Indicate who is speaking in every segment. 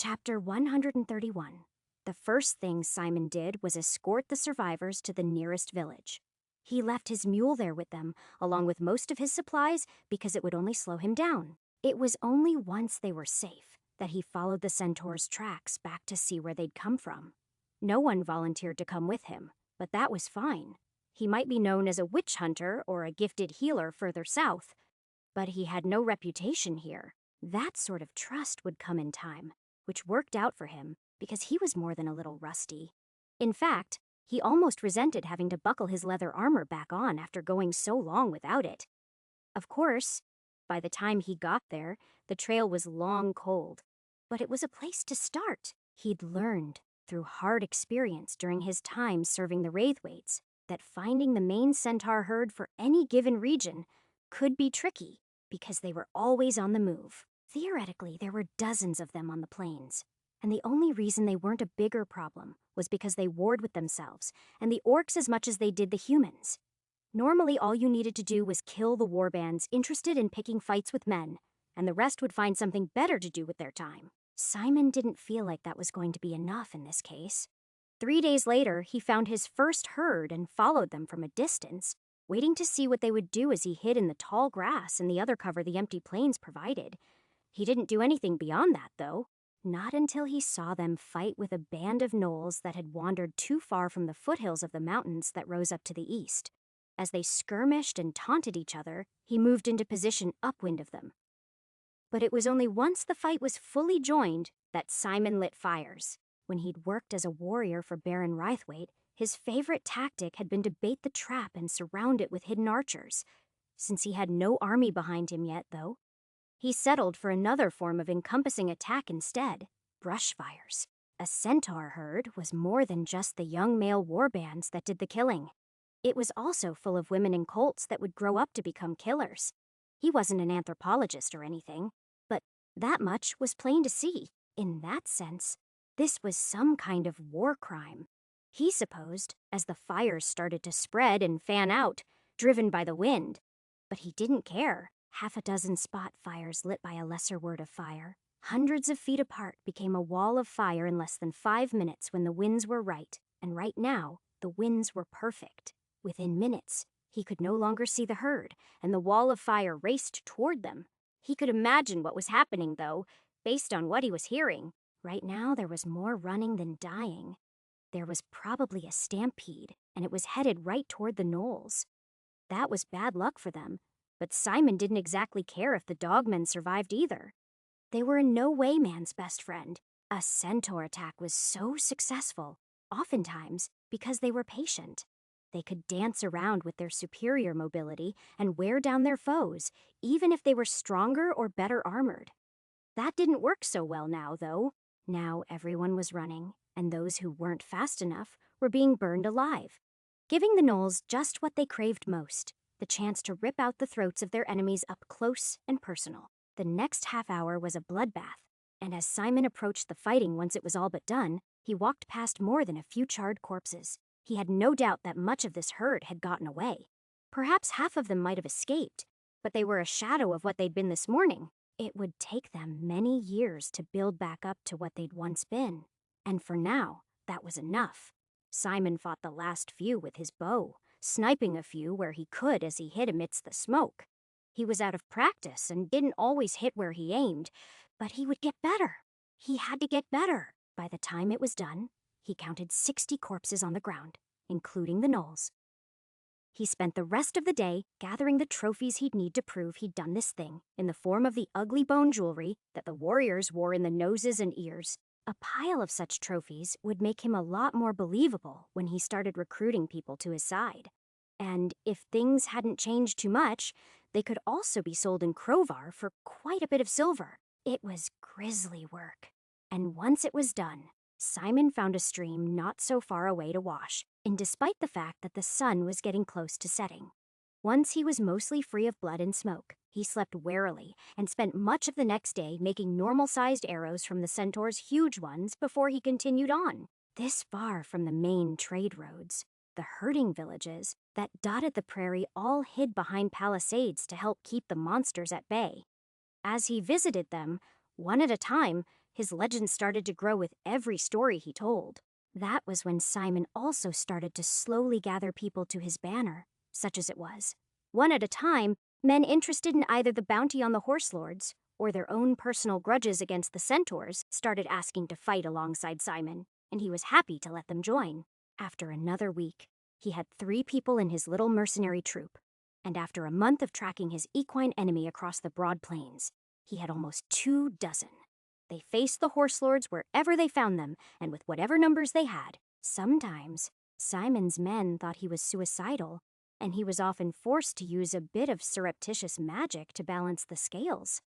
Speaker 1: Chapter 131. The first thing Simon did was escort the survivors to the nearest village. He left his mule there with them, along with most of his supplies, because it would only slow him down. It was only once they were safe that he followed the centaur's tracks back to see where they'd come from. No one volunteered to come with him, but that was fine. He might be known as a witch hunter or a gifted healer further south, but he had no reputation here. That sort of trust would come in time, which worked out for him because he was more than a little rusty. In fact, he almost resented having to buckle his leather armor back on after going so long without it. Of course, by the time he got there, the trail was long cold, but it was a place to start. He'd learned through hard experience during his time serving the Wraithwaits that finding the main centaur herd for any given region could be tricky because they were always on the move. Theoretically, there were dozens of them on the plains, and the only reason they weren't a bigger problem was because they warred with themselves and the orcs as much as they did the humans. Normally, all you needed to do was kill the warbands interested in picking fights with men, and the rest would find something better to do with their time. Simon didn't feel like that was going to be enough in this case. 3 days later, he found his first herd and followed them from a distance, waiting to see what they would do as he hid in the tall grass and the other cover the empty plains provided. He didn't do anything beyond that, though. Not until he saw them fight with a band of gnolls that had wandered too far from the foothills of the mountains that rose up to the east. As they skirmished and taunted each other, he moved into position upwind of them. But it was only once the fight was fully joined that Simon lit fires. When he'd worked as a warrior for Baron Rythwaite, his favorite tactic had been to bait the trap and surround it with hidden archers. Since he had no army behind him yet, though, he settled for another form of encompassing attack instead: brush fires. A centaur herd was more than just the young male warbands that did the killing. It was also full of women and colts that would grow up to become killers. He wasn't an anthropologist or anything, but that much was plain to see. In that sense, this was some kind of war crime. He supposed, as the fires started to spread and fan out, driven by the wind. But he didn't care. 6 spot fires lit by a lesser word of fire, hundreds of feet apart, became a wall of fire in less than 5 minutes when the winds were right, and right now, the winds were perfect. Within minutes, he could no longer see the herd, and the wall of fire raced toward them. He could imagine what was happening, though, based on what he was hearing. Right now, there was more running than dying. There was probably a stampede, and it was headed right toward the gnolls. That was bad luck for them, but Simon didn't exactly care if the dogmen survived either. They were in no way man's best friend. A centaur attack was so successful, oftentimes because they were patient. They could dance around with their superior mobility and wear down their foes, even if they were stronger or better armored. That didn't work so well now, though. Now everyone was running, and those who weren't fast enough were being burned alive, giving the gnolls just what they craved most: the chance to rip out the throats of their enemies up close and personal. The next half hour was a bloodbath, and as Simon approached the fighting once it was all but done, he walked past more than a few charred corpses. He had no doubt that much of this herd had gotten away. Perhaps half of them might have escaped, but they were a shadow of what they'd been this morning. It would take them many years to build back up to what they'd once been, and for now, that was enough. Simon fought the last few with his bow, sniping a few where he could as he hid amidst the smoke. He was out of practice and didn't always hit where he aimed, but he would get better. He had to get better. By the time it was done, he counted 60 corpses on the ground, including the gnolls. He spent the rest of the day gathering the trophies he'd need to prove he'd done this thing, in the form of the ugly bone jewelry that the warriors wore in the noses and ears. A pile of such trophies would make him a lot more believable when he started recruiting people to his side. And if things hadn't changed too much, they could also be sold in Crovar for quite a bit of silver. It was grisly work. And once it was done, Simon found a stream not so far away to wash in, despite the fact that the sun was getting close to setting. Once he was mostly free of blood and smoke, he slept warily and spent much of the next day making normal-sized arrows from the centaur's huge ones before he continued on. This far from the main trade roads, the herding villages that dotted the prairie all hid behind palisades to help keep the monsters at bay. As he visited them, one at a time, His legend started to grow with every story he told. That was when Simon also started to slowly gather people to his banner, such as it was. One at a time, men interested in either the bounty on the horse lords or their own personal grudges against the centaurs started asking to fight alongside Simon, and he was happy to let them join. After another week, he had 3 people in his little mercenary troop, and after a month of tracking his equine enemy across the broad plains, he had almost 2 dozen. They faced the horse lords wherever they found them, and with whatever numbers they had. Sometimes, Simon's men thought he was suicidal, and he was often forced to use a bit of surreptitious magic to balance the scales.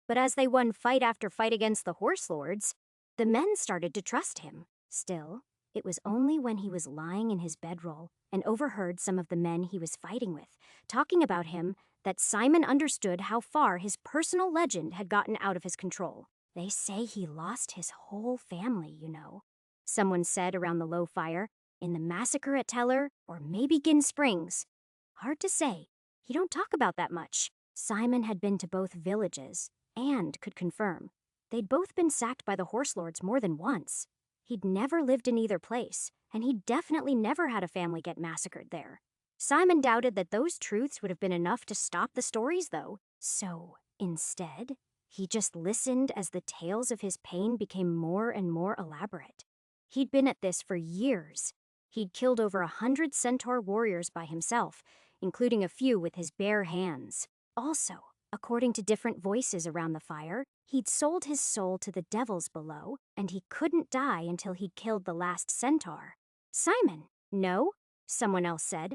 Speaker 1: But as they won fight after fight against the horse lords, the men started to trust him. Still, it was only when he was lying in his bedroll and overheard some of the men he was fighting with talking about him that Simon understood how far his personal legend had gotten out of his control. They say he lost his whole family, you know. Someone said around the low fire, in the massacre at Teller, or maybe Gin Springs. Hard to say. He don't talk about that much. Simon had been to both villages, and could confirm. They'd both been sacked by the horse lords more than once. He'd never lived in either place, and he'd definitely never had a family get massacred there. Simon doubted that those truths would have been enough to stop the stories, though. So, instead, he just listened as the tales of his pain became more and more elaborate. He'd been at this for years. He'd killed over 100 centaur warriors by himself, including a few with his bare hands. Also, according to different voices around the fire, he'd sold his soul to the devils below, and he couldn't die until he'd killed the last centaur. Simon, no? Someone else said.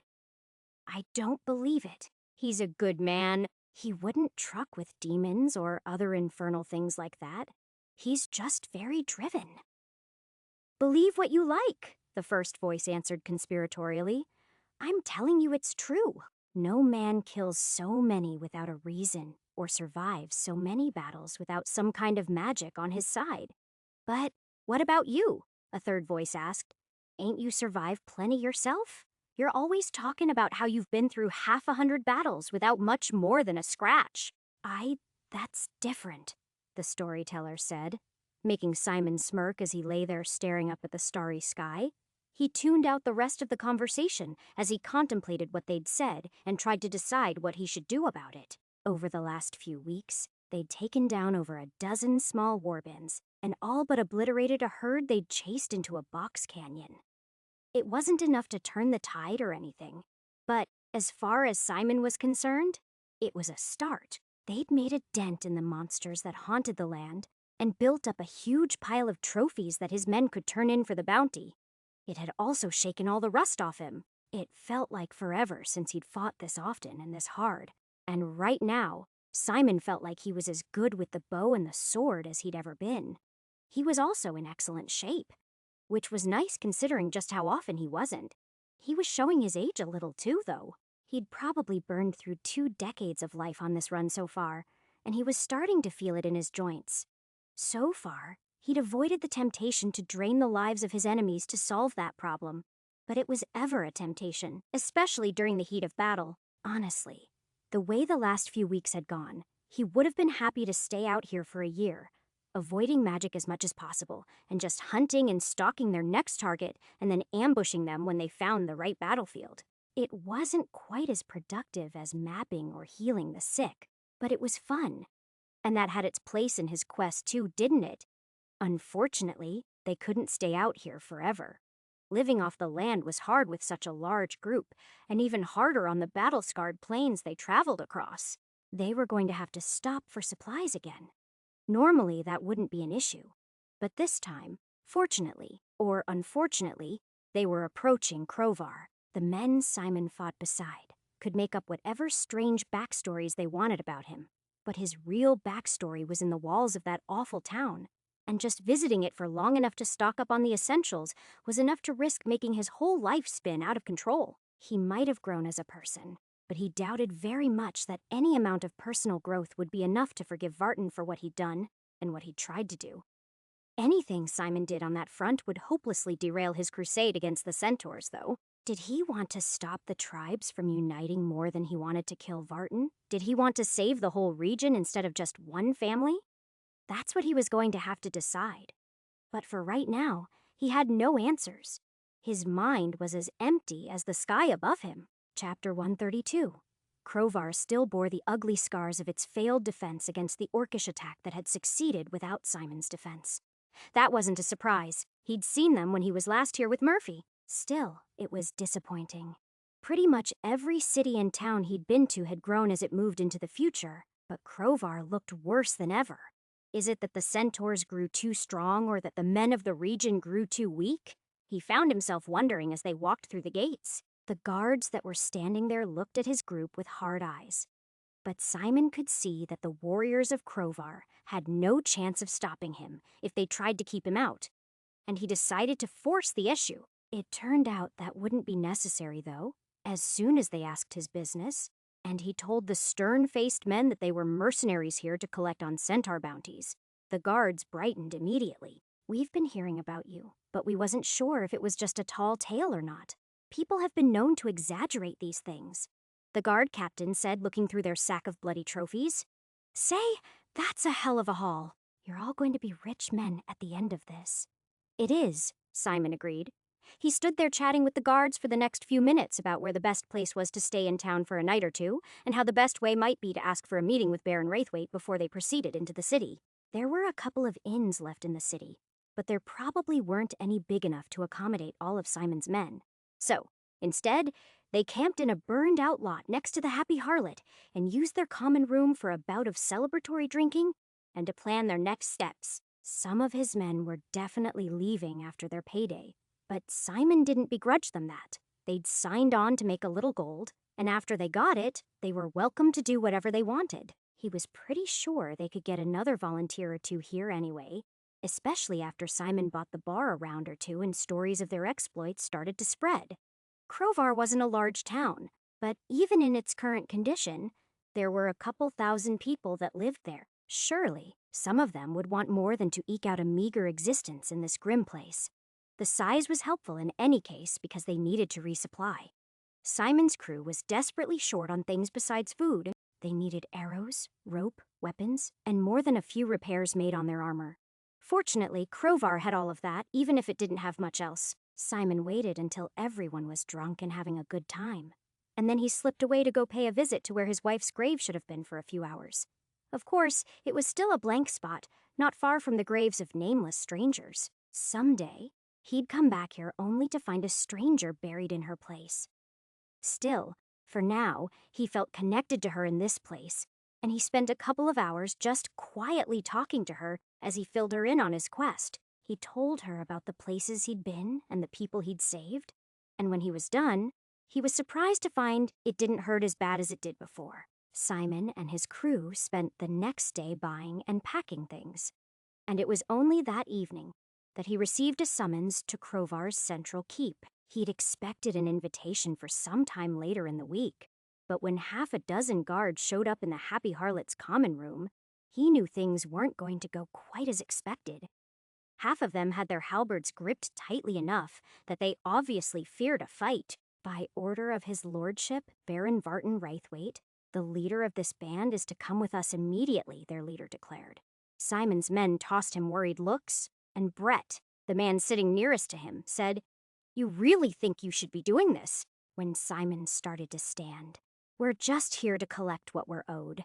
Speaker 1: I don't believe it. He's a good man. He wouldn't truck with demons or other infernal things like that. He's just very driven. Believe what you like, the first voice answered conspiratorially. I'm telling you it's true. No man kills so many without a reason or survives so many battles without some kind of magic on his side. But what about you? A third voice asked. Ain't you survived plenty yourself? You're always talking about how you've been through 100 battles without much more than a scratch. That's different, the storyteller said, making Simon smirk as he lay there staring up at the starry sky. He tuned out the rest of the conversation as he contemplated what they'd said and tried to decide what he should do about it. Over the last few weeks, they'd taken down over a dozen small warbins and all but obliterated a herd they'd chased into a box canyon. It wasn't enough to turn the tide or anything, but as far as Simon was concerned, it was a start. They'd made a dent in the monsters that haunted the land and built up a huge pile of trophies that his men could turn in for the bounty. It had also shaken all the rust off him. It felt like forever since he'd fought this often and this hard, and right now, Simon felt like he was as good with the bow and the sword as he'd ever been. He was also in excellent shape, which was nice considering just how often he wasn't. He was showing his age a little too, though. He'd probably burned through 2 decades of life on this run so far, and he was starting to feel it in his joints. So far, he'd avoided the temptation to drain the lives of his enemies to solve that problem. But it was ever a temptation, especially during the heat of battle. Honestly, the way the last few weeks had gone, he would have been happy to stay out here for a year, avoiding magic as much as possible, and just hunting and stalking their next target, and then ambushing them when they found the right battlefield. It wasn't quite as productive as mapping or healing the sick, but it was fun. And that had its place in his quest too, didn't it? Unfortunately, they couldn't stay out here forever. Living off the land was hard with such a large group, and even harder on the battle-scarred plains they traveled across. They were going to have to stop for supplies again. Normally, that wouldn't be an issue. But this time, fortunately, or unfortunately, they were approaching Crovar. The men Simon fought beside could make up whatever strange backstories they wanted about him. But his real backstory was in the walls of that awful town, and just visiting it for long enough to stock up on the essentials was enough to risk making his whole life spin out of control. He might have grown as a person, but he doubted very much that any amount of personal growth would be enough to forgive Vartan for what he'd done and what he'd tried to do. Anything Simon did on that front would hopelessly derail his crusade against the centaurs, though. Did he want to stop the tribes from uniting more than he wanted to kill Vartan? Did he want to save the whole region instead of just one family? That's what he was going to have to decide. But for right now, he had no answers. His mind was as empty as the sky above him. Chapter 132. Crovar still bore the ugly scars of its failed defense against the orcish attack that had succeeded without Simon's defense. That wasn't a surprise. He'd seen them when he was last here with Murphy. Still, it was disappointing. Pretty much every city and town he'd been to had grown as it moved into the future, but Crovar looked worse than ever. Is it that the centaurs grew too strong or that the men of the region grew too weak? He found himself wondering as they walked through the gates. The guards that were standing there looked at his group with hard eyes. But Simon could see that the warriors of Crovar had no chance of stopping him if they tried to keep him out, and he decided to force the issue. It turned out that wouldn't be necessary, though, as soon as they asked his business, and he told the stern-faced men that they were mercenaries here to collect on centaur bounties. The guards brightened immediately. "We've been hearing about you, but we wasn't sure if it was just a tall tale or not. People have been known to exaggerate these things," the guard captain said, looking through their sack of bloody trophies. "Say, that's a hell of a haul. You're all going to be rich men at the end of this." "It is," Simon agreed. He stood there chatting with the guards for the next few minutes about where the best place was to stay in town for a night or two, and how the best way might be to ask for a meeting with Baron Raithwaite before they proceeded into the city. There were a couple of inns left in the city, but there probably weren't any big enough to accommodate all of Simon's men. So, instead, they camped in a burned-out lot next to the Happy Harlot and used their common room for a bout of celebratory drinking and to plan their next steps. Some of his men were definitely leaving after their payday, but Simon didn't begrudge them that. They'd signed on to make a little gold, and after they got it, they were welcome to do whatever they wanted. He was pretty sure they could get another volunteer or two here anyway, especially after Simon bought the bar a round or two and stories of their exploits started to spread. Crovar wasn't a large town, but even in its current condition, there were a couple thousand people that lived there. Surely, some of them would want more than to eke out a meager existence in this grim place. The size was helpful in any case because they needed to resupply. Simon's crew was desperately short on things besides food. They needed arrows, rope, weapons, and more than a few repairs made on their armor. Fortunately, Crovar had all of that, even if it didn't have much else. Simon waited until everyone was drunk and having a good time, and then he slipped away to go pay a visit to where his wife's grave should have been for a few hours. Of course, it was still a blank spot, not far from the graves of nameless strangers. Someday, he'd come back here only to find a stranger buried in her place. Still, for now, he felt connected to her in this place, and he spent a couple of hours just quietly talking to her as he filled her in on his quest. He told her about the places he'd been and the people he'd saved, and when he was done, he was surprised to find it didn't hurt as bad as it did before. Simon and his crew spent the next day buying and packing things, and it was only that evening that he received a summons to Crovar's central keep. He'd expected an invitation for some time later in the week, but when half a dozen guards showed up in the Happy Harlot's common room, he knew things weren't going to go quite as expected. Half of them had their halberds gripped tightly enough that they obviously feared a fight. "By order of his lordship, Baron Vartan Raithwaite, the leader of this band is to come with us immediately," their leader declared. Simon's men tossed him worried looks, and Brett, the man sitting nearest to him, said, "You really think you should be doing this?" When Simon started to stand. "We're just here to collect what we're owed."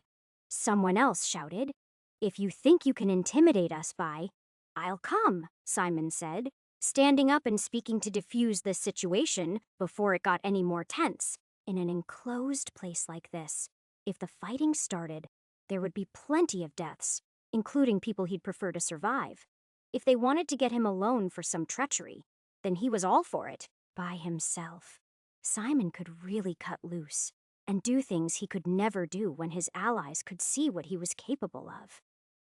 Speaker 1: Someone else shouted, "If you think you can intimidate us by—" "I'll come," Simon said, standing up and speaking to diffuse the situation before it got any more tense. In an enclosed place like this, if the fighting started, there would be plenty of deaths, including people he'd prefer to survive. If they wanted to get him alone for some treachery, then he was all for it. By himself, Simon could really cut loose and do things he could never do when his allies could see what he was capable of.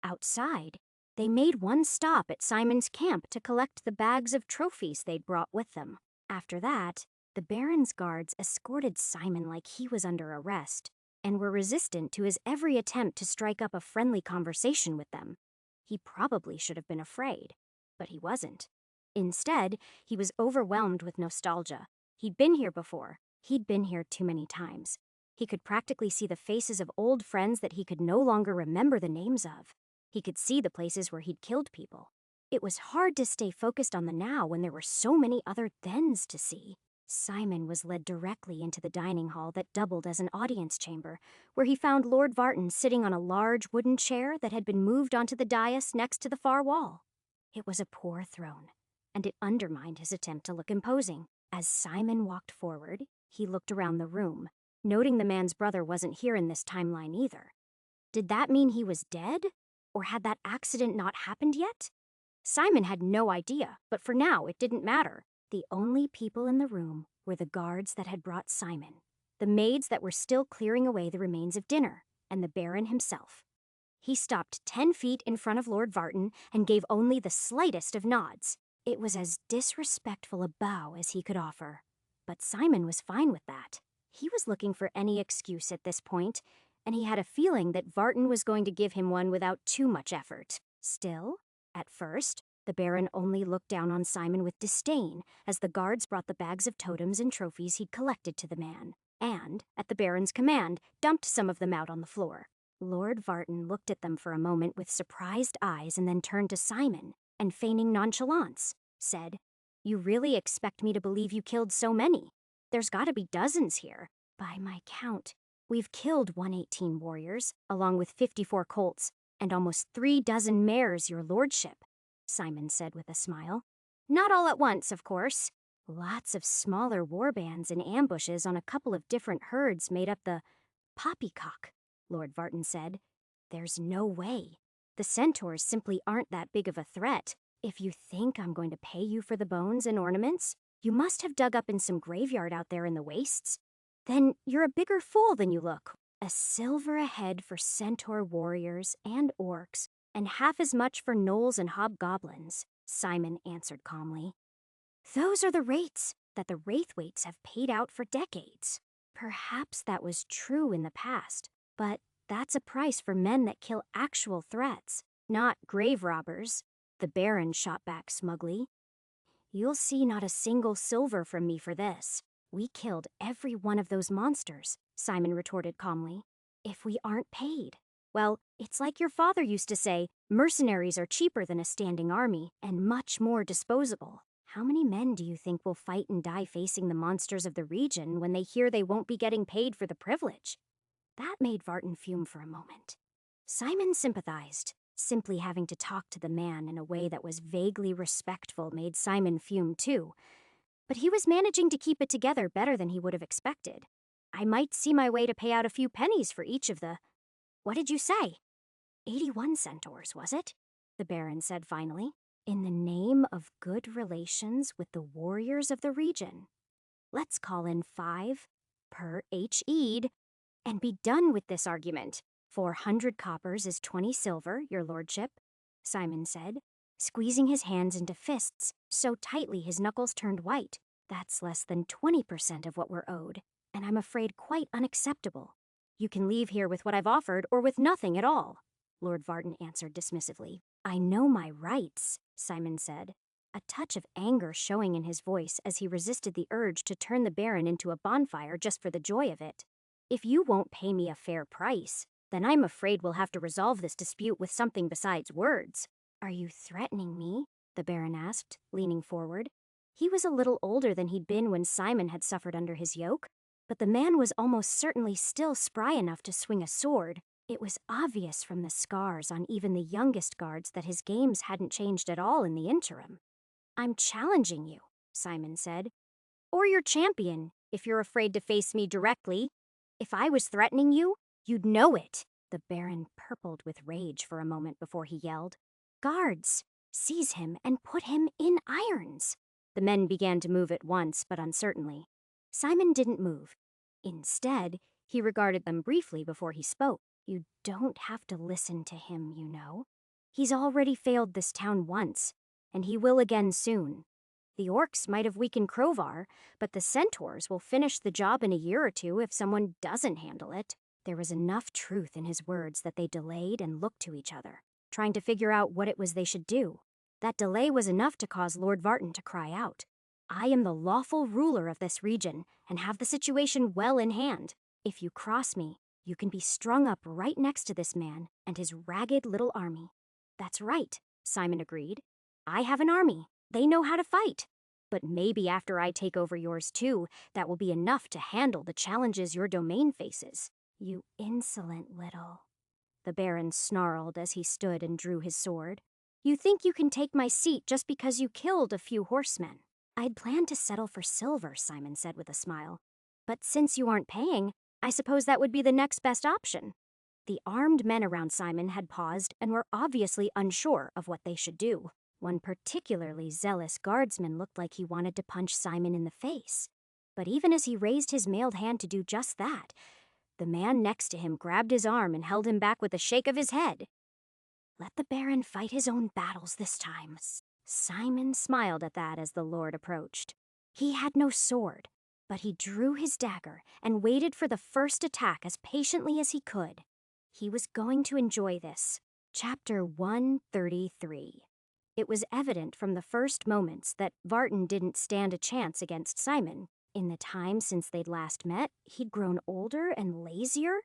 Speaker 1: Outside, they made one stop at Simon's camp to collect the bags of trophies they'd brought with them. After that, the Baron's guards escorted Simon like he was under arrest and were resistant to his every attempt to strike up a friendly conversation with them. He probably should have been afraid, but he wasn't. Instead, he was overwhelmed with nostalgia. He'd been here before. He'd been here too many times. He could practically see the faces of old friends that he could no longer remember the names of. He could see the places where he'd killed people. It was hard to stay focused on the now when there were so many other thens to see. Simon was led directly into the dining hall that doubled as an audience chamber, where he found Lord Vartan sitting on a large wooden chair that had been moved onto the dais next to the far wall. It was a poor throne, and it undermined his attempt to look imposing. As Simon walked forward, he looked around the room, noting the man's brother wasn't here in this timeline either. Did that mean he was dead? Or had that accident not happened yet? Simon had no idea, but for now it didn't matter. The only people in the room were the guards that had brought Simon, the maids that were still clearing away the remains of dinner, and the Baron himself. He stopped 10 feet in front of Lord Vartan and gave only the slightest of nods. It was as disrespectful a bow as he could offer. But Simon was fine with that. He was looking for any excuse at this point, and he had a feeling that Vartan was going to give him one without too much effort. Still, at first, the Baron only looked down on Simon with disdain as the guards brought the bags of totems and trophies he'd collected to the man, and, at the Baron's command, dumped some of them out on the floor. Lord Vartan looked at them for a moment with surprised eyes and then turned to Simon, and feigning nonchalance, said, "You really expect me to believe you killed so many? There's gotta be dozens here. By my count, we've killed 118 warriors, along with 54 colts, and almost 3 dozen mares, your lordship," Simon said with a smile. "Not all at once, of course. Lots of smaller warbands and ambushes on a couple of different herds made up the poppycock," Lord Vartan said. "There's no way. The centaurs simply aren't that big of a threat. If you think I'm going to pay you for the bones and ornaments, you must have dug up in some graveyard out there in the wastes. Then you're a bigger fool than you look. A silver a head for centaur warriors and orcs, and half as much for gnolls and hobgoblins," Simon answered calmly. "Those are the rates that the Wraithwaits have paid out for decades. Perhaps that was true in the past, but that's a price for men that kill actual threats, not grave robbers," the Baron shot back smugly. "You'll see not a single silver from me for this. We killed every one of those monsters," Simon retorted calmly. "If we aren't paid, well, it's like your father used to say, mercenaries are cheaper than a standing army and much more disposable. How many men do you think will fight and die facing the monsters of the region when they hear they won't be getting paid for the privilege?" That made Vartan fume for a moment. Simon sympathized. Simply having to talk to the man in a way that was vaguely respectful made Simon fume too. But he was managing to keep it together better than he would have expected. "I might see my way to pay out a few pennies for each of the... What did you say? 81 centaurs, was it?" the Baron said finally. "In the name of good relations with the warriors of the region. Let's call in 5 per each Eid and be done with this argument. 400 coppers is 20 silver, your lordship," Simon said, squeezing his hands into fists so tightly his knuckles turned white. "That's less than 20% of what we're owed, and I'm afraid quite unacceptable. You can leave here with what I've offered or with nothing at all," Lord Vartan answered dismissively. "I know my rights," Simon said, a touch of anger showing in his voice as he resisted the urge to turn the Baron into a bonfire just for the joy of it. "If you won't pay me a fair price, then I'm afraid we'll have to resolve this dispute with something besides words." "Are you threatening me?" the Baron asked, leaning forward. He was a little older than he'd been when Simon had suffered under his yoke, but the man was almost certainly still spry enough to swing a sword. It was obvious from the scars on even the youngest guards that his games hadn't changed at all in the interim. "I'm challenging you," Simon said. "Or your champion, if you're afraid to face me directly. If I was threatening you, you'd know it." The Baron purpled with rage for a moment before he yelled, "Guards, seize him and put him in irons." The men began to move at once, but uncertainly. Simon didn't move. Instead, he regarded them briefly before he spoke. "You don't have to listen to him, you know. He's already failed this town once, and he will again soon. The orcs might have weakened Crovar, but the centaurs will finish the job in a year or two if someone doesn't handle it." There was enough truth in his words that they delayed and looked to each other, trying to figure out what it was they should do. That delay was enough to cause Lord Vartan to cry out, "I am the lawful ruler of this region and have the situation well in hand. If you cross me, you can be strung up right next to this man and his ragged little army." That's right, Simon agreed. I have an army. They know how to fight. But maybe after I take over yours too, that will be enough to handle the challenges your domain faces. You insolent little. The Baron snarled as he stood and drew his sword. You think you can take my seat just because you killed a few horsemen? I'd planned to settle for silver, Simon said with a smile. But since you aren't paying, I suppose that would be the next best option. The armed men around Simon had paused and were obviously unsure of what they should do. One particularly zealous guardsman looked like he wanted to punch Simon in the face. But even as he raised his mailed hand to do just that, the man next to him grabbed his arm and held him back with a shake of his head. Let the Baron fight his own battles this time. Simon smiled at that as the Lord approached. He had no sword, but he drew his dagger and waited for the first attack as patiently as he could. He was going to enjoy this. Chapter 133. It was evident from the first moments that Vartan didn't stand a chance against Simon. In the time since they'd last met, he'd grown older and lazier.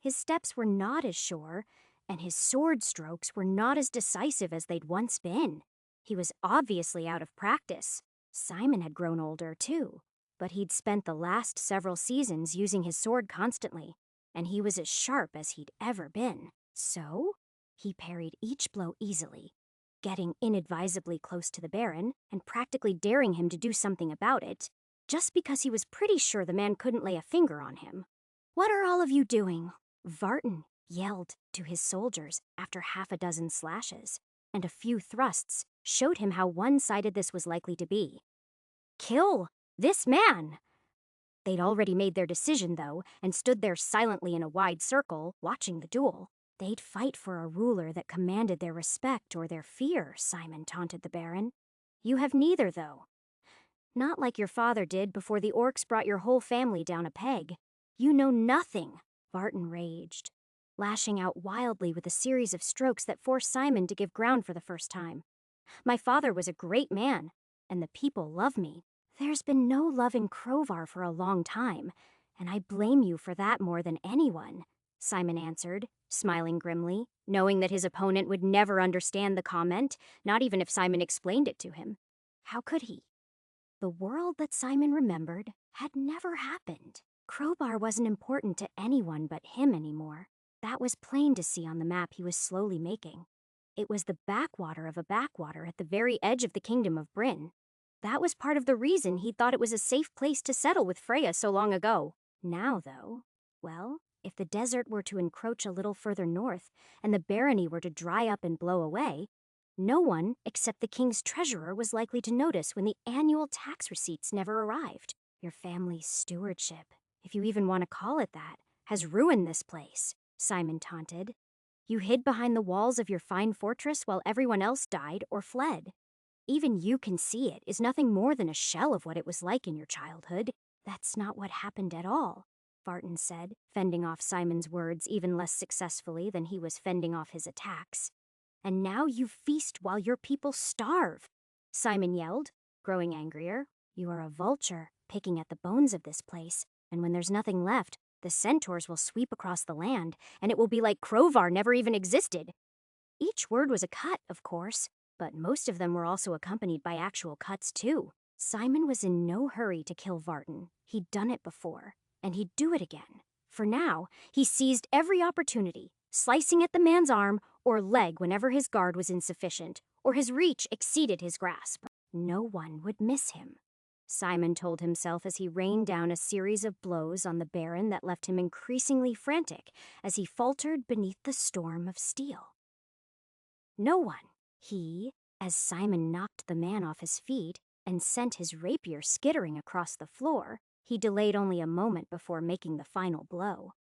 Speaker 1: His steps were not as sure, and his sword strokes were not as decisive as they'd once been. He was obviously out of practice. Simon had grown older, too, but he'd spent the last several seasons using his sword constantly, and he was as sharp as he'd ever been. So, he parried each blow easily, getting inadvisably close to the Baron and practically daring him to do something about it, just because he was pretty sure the man couldn't lay a finger on him. What are all of you doing? Vartan yelled to his soldiers after half a dozen slashes, and a few thrusts showed him how one-sided this was likely to be. Kill this man! They'd already made their decision, though, and stood there silently in a wide circle, watching the duel. They'd fight for a ruler that commanded their respect or their fear, Simon taunted the Baron. You have neither, though. Not like your father did before the orcs brought your whole family down a peg. You know nothing, Vartan raged, lashing out wildly with a series of strokes that forced Simon to give ground for the first time. My father was a great man, and the people love me. There's been no love in Crovar for a long time, and I blame you for that more than anyone, Simon answered, smiling grimly, knowing that his opponent would never understand the comment, not even if Simon explained it to him. How could he? The world that Simon remembered had never happened. Crowbar wasn't important to anyone but him anymore. That was plain to see on the map he was slowly making. It was the backwater of a backwater at the very edge of the kingdom of Bryn. That was part of the reason he thought it was a safe place to settle with Freya so long ago. Now, though, well, if the desert were to encroach a little further north and the barony were to dry up and blow away, no one except the king's treasurer was likely to notice when the annual tax receipts never arrived. Your family's stewardship, if you even want to call it that, has ruined this place, Simon taunted. You hid behind the walls of your fine fortress while everyone else died or fled. Even you can see it is nothing more than a shell of what it was like in your childhood. That's not what happened at all, Vartan said, fending off Simon's words even less successfully than he was fending off his attacks. And now you feast while your people starve, Simon yelled, growing angrier. You are a vulture, picking at the bones of this place, and when there's nothing left, the centaurs will sweep across the land, and it will be like Crovar never even existed. Each word was a cut, of course, but most of them were also accompanied by actual cuts, too. Simon was in no hurry to kill Vartan. He'd done it before, and he'd do it again. For now, he seized every opportunity, slicing at the man's arm or leg whenever his guard was insufficient, or his reach exceeded his grasp. No one would miss him, Simon told himself as he rained down a series of blows on the Baron that left him increasingly frantic as he faltered beneath the storm of steel. No one. As Simon knocked the man off his feet and sent his rapier skittering across the floor, he delayed only a moment before making the final blow.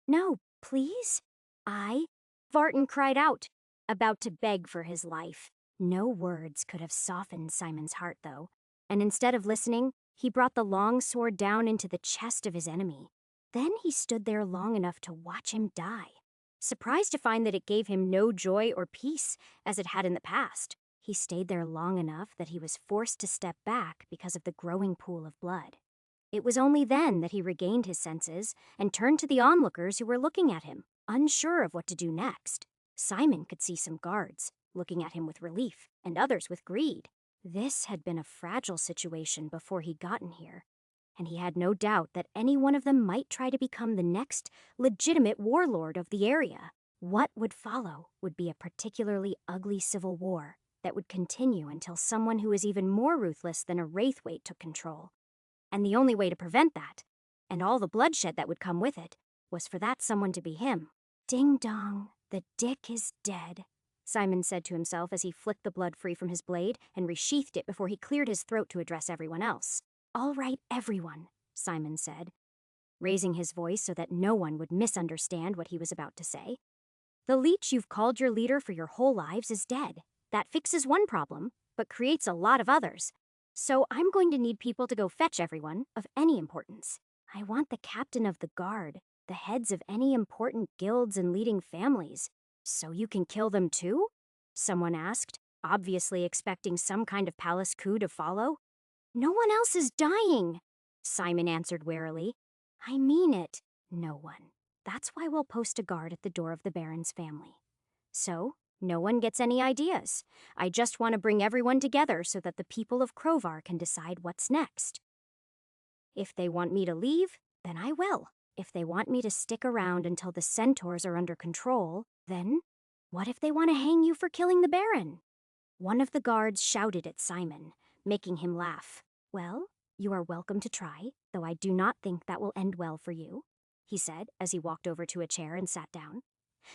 Speaker 1: No, please? Vartan cried out, about to beg for his life. No words could have softened Simon's heart, though, and instead of listening, he brought the long sword down into the chest of his enemy. Then he stood there long enough to watch him die. Surprised to find that it gave him no joy or peace, as it had in the past. He stayed there long enough that he was forced to step back because of the growing pool of blood. It was only then that he regained his senses and turned to the onlookers who were looking at him, unsure of what to do next. Simon could see some guards, looking at him with relief, and others with greed. This had been a fragile situation before he'd gotten here, and he had no doubt that any one of them might try to become the next legitimate warlord of the area. What would follow would be a particularly ugly civil war that would continue until someone who was even more ruthless than a Wraithwaite took control. And the only way to prevent that, and all the bloodshed that would come with it, was for that someone to be him. Ding dong, the dick is dead, Simon said to himself as he flicked the blood free from his blade and resheathed it before he cleared his throat to address everyone else. All right, everyone, Simon said, raising his voice so that no one would misunderstand what he was about to say. The leech you've called your leader for your whole lives is dead. That fixes one problem, but creates a lot of others. So I'm going to need people to go fetch everyone of any importance. I want the captain of the guard, the heads of any important guilds and leading families. So you can kill them too? Someone asked, obviously expecting some kind of palace coup to follow. No one else is dying, Simon answered warily. I mean it, no one. That's why we'll post a guard at the door of the Baron's family. So, no one gets any ideas. I just want to bring everyone together so that the people of Crovar can decide what's next. If they want me to leave, then I will. If they want me to stick around until the centaurs are under control, then what if they want to hang you for killing the Baron? One of the guards shouted at Simon, making him laugh. Well, you are welcome to try, though I do not think that will end well for you, he said as he walked over to a chair and sat down.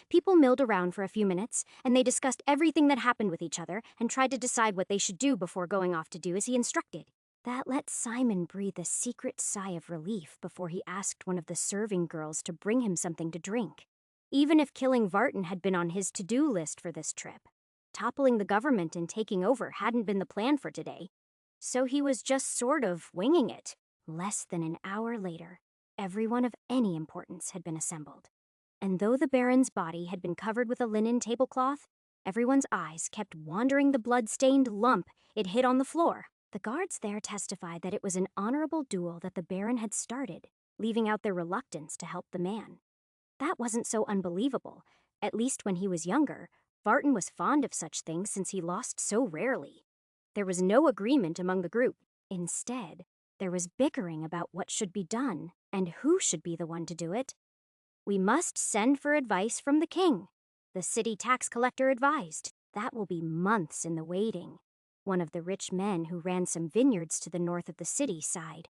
Speaker 1: People milled around for a few minutes, and they discussed everything that happened with each other and tried to decide what they should do before going off to do as he instructed. That let Simon breathe a secret sigh of relief before he asked one of the serving girls to bring him something to drink. Even if killing Vartan had been on his to-do list for this trip, toppling the government and taking over hadn't been the plan for today. So he was just sort of winging it. Less than an hour later, everyone of any importance had been assembled. And though the Baron's body had been covered with a linen tablecloth, everyone's eyes kept wandering the blood-stained lump it hid on the floor. The guards there testified that it was an honorable duel that the Baron had started, leaving out their reluctance to help the man. That wasn't so unbelievable. At least when he was younger, Vartan was fond of such things since he lost so rarely. There was no agreement among the group. Instead, there was bickering about what should be done and who should be the one to do it. We must send for advice from the king, the city tax collector advised. That will be months in the waiting. One of the rich men who ran some vineyards to the north of the city sighed.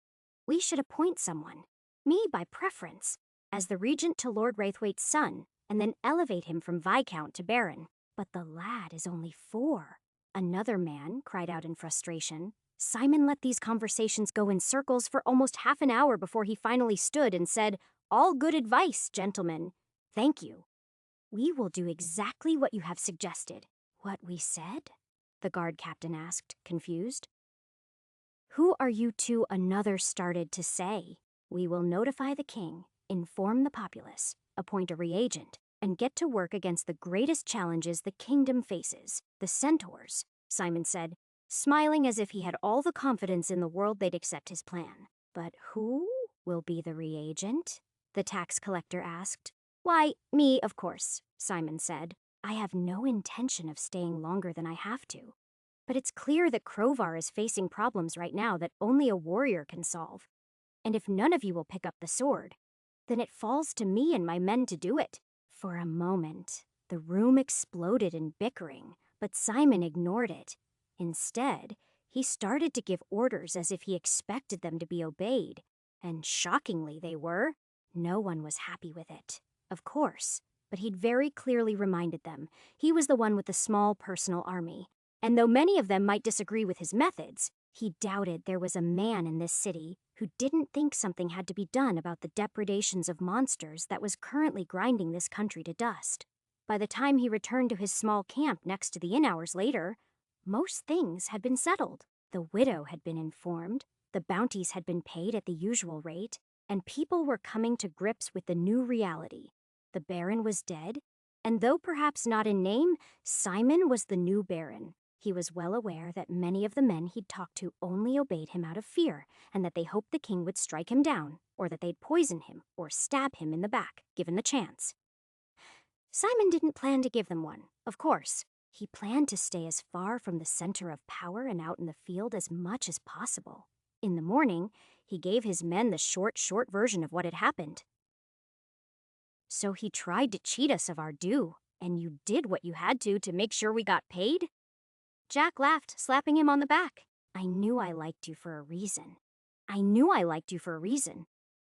Speaker 1: We should appoint someone, me by preference, as the regent to Lord Wraithwaite's son, and then elevate him from Viscount to Baron. But the lad is only 4. Another man cried out in frustration. Simon let these conversations go in circles for almost half an hour before he finally stood and said, All good advice, gentlemen. Thank you. We will do exactly what you have suggested. What we said? The guard captain asked, confused. Who are you two? Another started to say. We will notify the king, inform the populace, appoint a reagent, and get to work against the greatest challenges the kingdom faces, the centaurs, Simon said, smiling as if he had all the confidence in the world they'd accept his plan. But who will be the reagent? The tax collector asked. Why, me, of course, Simon said. I have no intention of staying longer than I have to. But it's clear that Crovar is facing problems right now that only a warrior can solve. And if none of you will pick up the sword, then it falls to me and my men to do it. For a moment, the room exploded in bickering, but Simon ignored it. Instead, he started to give orders as if he expected them to be obeyed. And shockingly they were. No one was happy with it, of course, but he'd very clearly reminded them he was the one with the small personal army. And though many of them might disagree with his methods, he doubted there was a man in this city who didn't think something had to be done about the depredations of monsters that was currently grinding this country to dust. By the time he returned to his small camp next to the inn hours later, most things had been settled. The widow had been informed, the bounties had been paid at the usual rate, and people were coming to grips with the new reality. The Baron was dead, and though perhaps not in name, Simon was the new Baron. He was well aware that many of the men he'd talked to only obeyed him out of fear, and that they hoped the king would strike him down, or that they'd poison him or stab him in the back, given the chance. Simon didn't plan to give them one, of course, He planned to stay as far from the center of power and out in the field as much as possible. In the morning, he gave his men the short version of what had happened. "So he tried to cheat us of our due, and you did what you had to make sure we got paid?" Jack laughed, slapping him on the back. "I knew I liked you for a reason.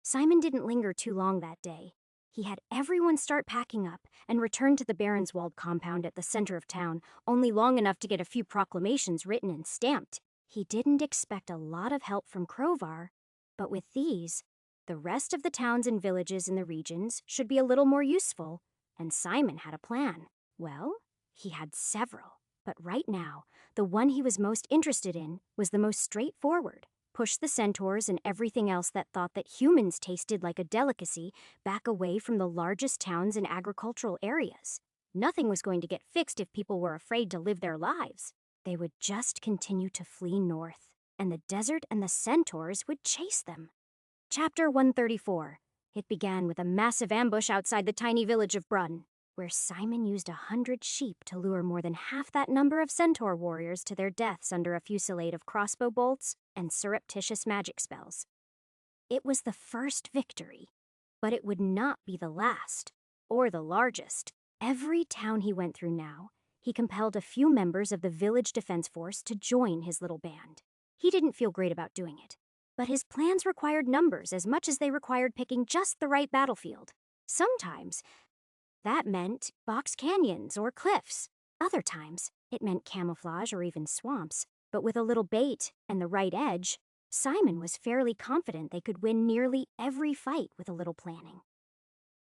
Speaker 1: Simon didn't linger too long that day. He had everyone start packing up and return to the Baron's walled compound at the center of town, only long enough to get a few proclamations written and stamped. He didn't expect a lot of help from Crovar, but with these, the rest of the towns and villages in the regions should be a little more useful, and Simon had a plan. Well, he had several, but right now, the one he was most interested in was the most straightforward. Push the centaurs and everything else that thought that humans tasted like a delicacy back away from the largest towns and agricultural areas. Nothing was going to get fixed if people were afraid to live their lives. They would just continue to flee north, and the desert and the centaurs would chase them. Chapter 134. It began with a massive ambush outside the tiny village of Brunn, where Simon used 100 sheep to lure more than half that number of centaur warriors to their deaths under a fusillade of crossbow bolts and surreptitious magic spells. It was the first victory, but it would not be the last, or the largest. Every town he went through now, he compelled a few members of the village defense force to join his little band. He didn't feel great about doing it, but his plans required numbers as much as they required picking just the right battlefield. Sometimes, that meant box canyons or cliffs. Other times, it meant camouflage or even swamps. But with a little bait and the right edge, Simon was fairly confident they could win nearly every fight with a little planning.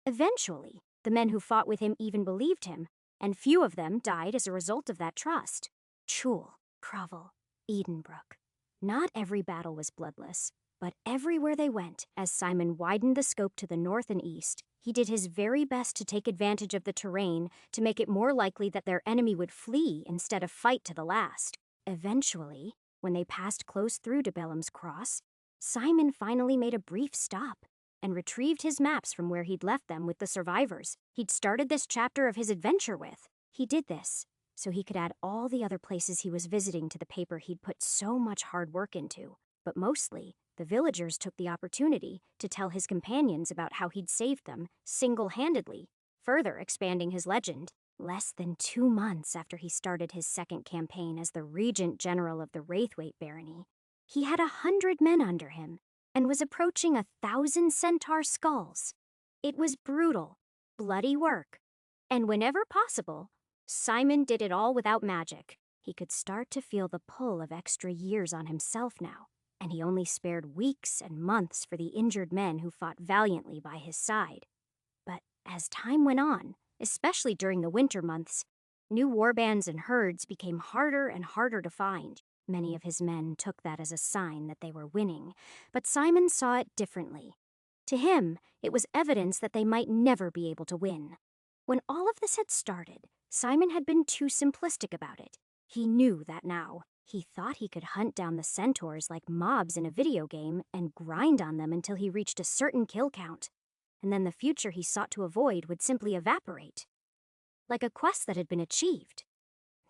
Speaker 1: Eventually, the men who fought with him even believed him, and few of them died as a result of that trust. Chul, Kravel, Edenbrook. Not every battle was bloodless, but everywhere they went, as Simon widened the scope to the north and east, he did his very best to take advantage of the terrain to make it more likely that their enemy would flee instead of fight to the last. Eventually, when they passed close through to Bellam's Cross, Simon finally made a brief stop and retrieved his maps from where he'd left them with the survivors he'd started this chapter of his adventure with. He did this so he could add all the other places he was visiting to the paper he'd put so much hard work into. But mostly, the villagers took the opportunity to tell his companions about how he'd saved them single-handedly, further expanding his legend. Less than 2 months after he started his second campaign as the Regent General of the Wraithwaite Barony, he had 100 men under him and was approaching 1,000 centaur skulls. It was brutal, bloody work, and whenever possible, Simon did it all without magic. He could start to feel the pull of extra years on himself now, and he only spared weeks and months for the injured men who fought valiantly by his side. But as time went on, especially during the winter months, new warbands and herds became harder and harder to find. Many of his men took that as a sign that they were winning, but Simon saw it differently. To him, it was evidence that they might never be able to win. When all of this had started, Simon had been too simplistic about it. He knew that now. He thought he could hunt down the centaurs like mobs in a video game and grind on them until he reached a certain kill count. And then the future he sought to avoid would simply evaporate, like a quest that had been achieved.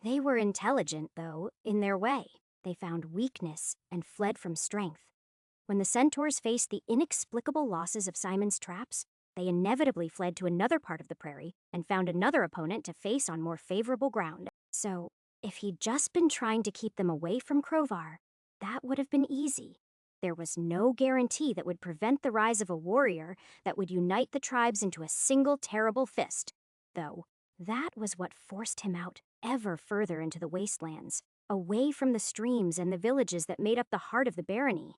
Speaker 1: They were intelligent, though, in their way. They found weakness and fled from strength. When the centaurs faced the inexplicable losses of Simon's traps, they inevitably fled to another part of the prairie and found another opponent to face on more favorable ground. So, if he'd just been trying to keep them away from Crovar, that would have been easy. There was no guarantee that would prevent the rise of a warrior that would unite the tribes into a single terrible fist, though that was what forced him out ever further into the wastelands, away from the streams and the villages that made up the heart of the barony.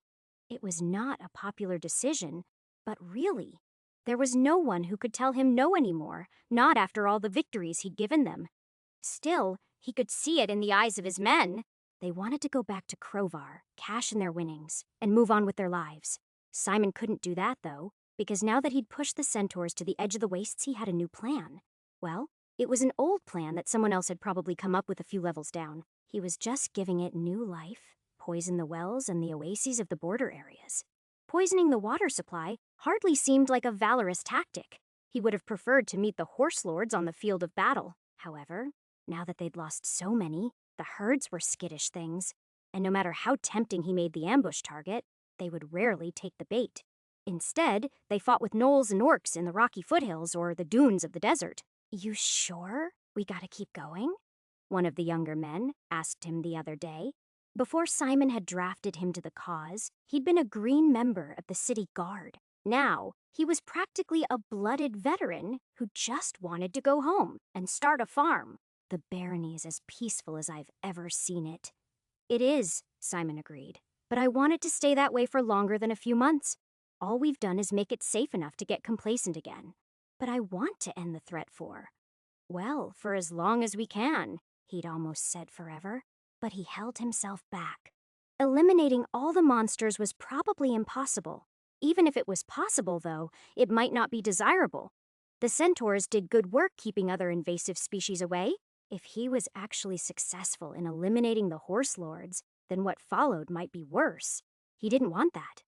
Speaker 1: It was not a popular decision, but really, there was no one who could tell him no anymore, not after all the victories he'd given them. Still, he could see it in the eyes of his men. They wanted to go back to Crovar, cash in their winnings, and move on with their lives. Simon couldn't do that, though, because now that he'd pushed the centaurs to the edge of the wastes, he had a new plan. Well, it was an old plan that someone else had probably come up with a few levels down. He was just giving it new life, poison the wells and the oases of the border areas. Poisoning the water supply hardly seemed like a valorous tactic. He would have preferred to meet the horse lords on the field of battle. However, Now that they'd lost so many, the herds were skittish things, and no matter how tempting he made the ambush target, they would rarely take the bait. Instead, they fought with gnolls and orcs in the rocky foothills or the dunes of the desert. "You sure we gotta keep going?" one of the younger men asked him the other day. Before Simon had drafted him to the cause, he'd been a green member of the city guard. Now, he was practically a blooded veteran who just wanted to go home and start a farm. "The barony is as peaceful as I've ever seen it." "It is," Simon agreed, "but I want it to stay that way for longer than a few months. All we've done is make it safe enough to get complacent again. But I want to end the threat for as long as we can," he'd almost said forever. But he held himself back. Eliminating all the monsters was probably impossible. Even if it was possible, though, it might not be desirable. The centaurs did good work keeping other invasive species away. If he was actually successful in eliminating the horse lords, then what followed might be worse. He didn't want that.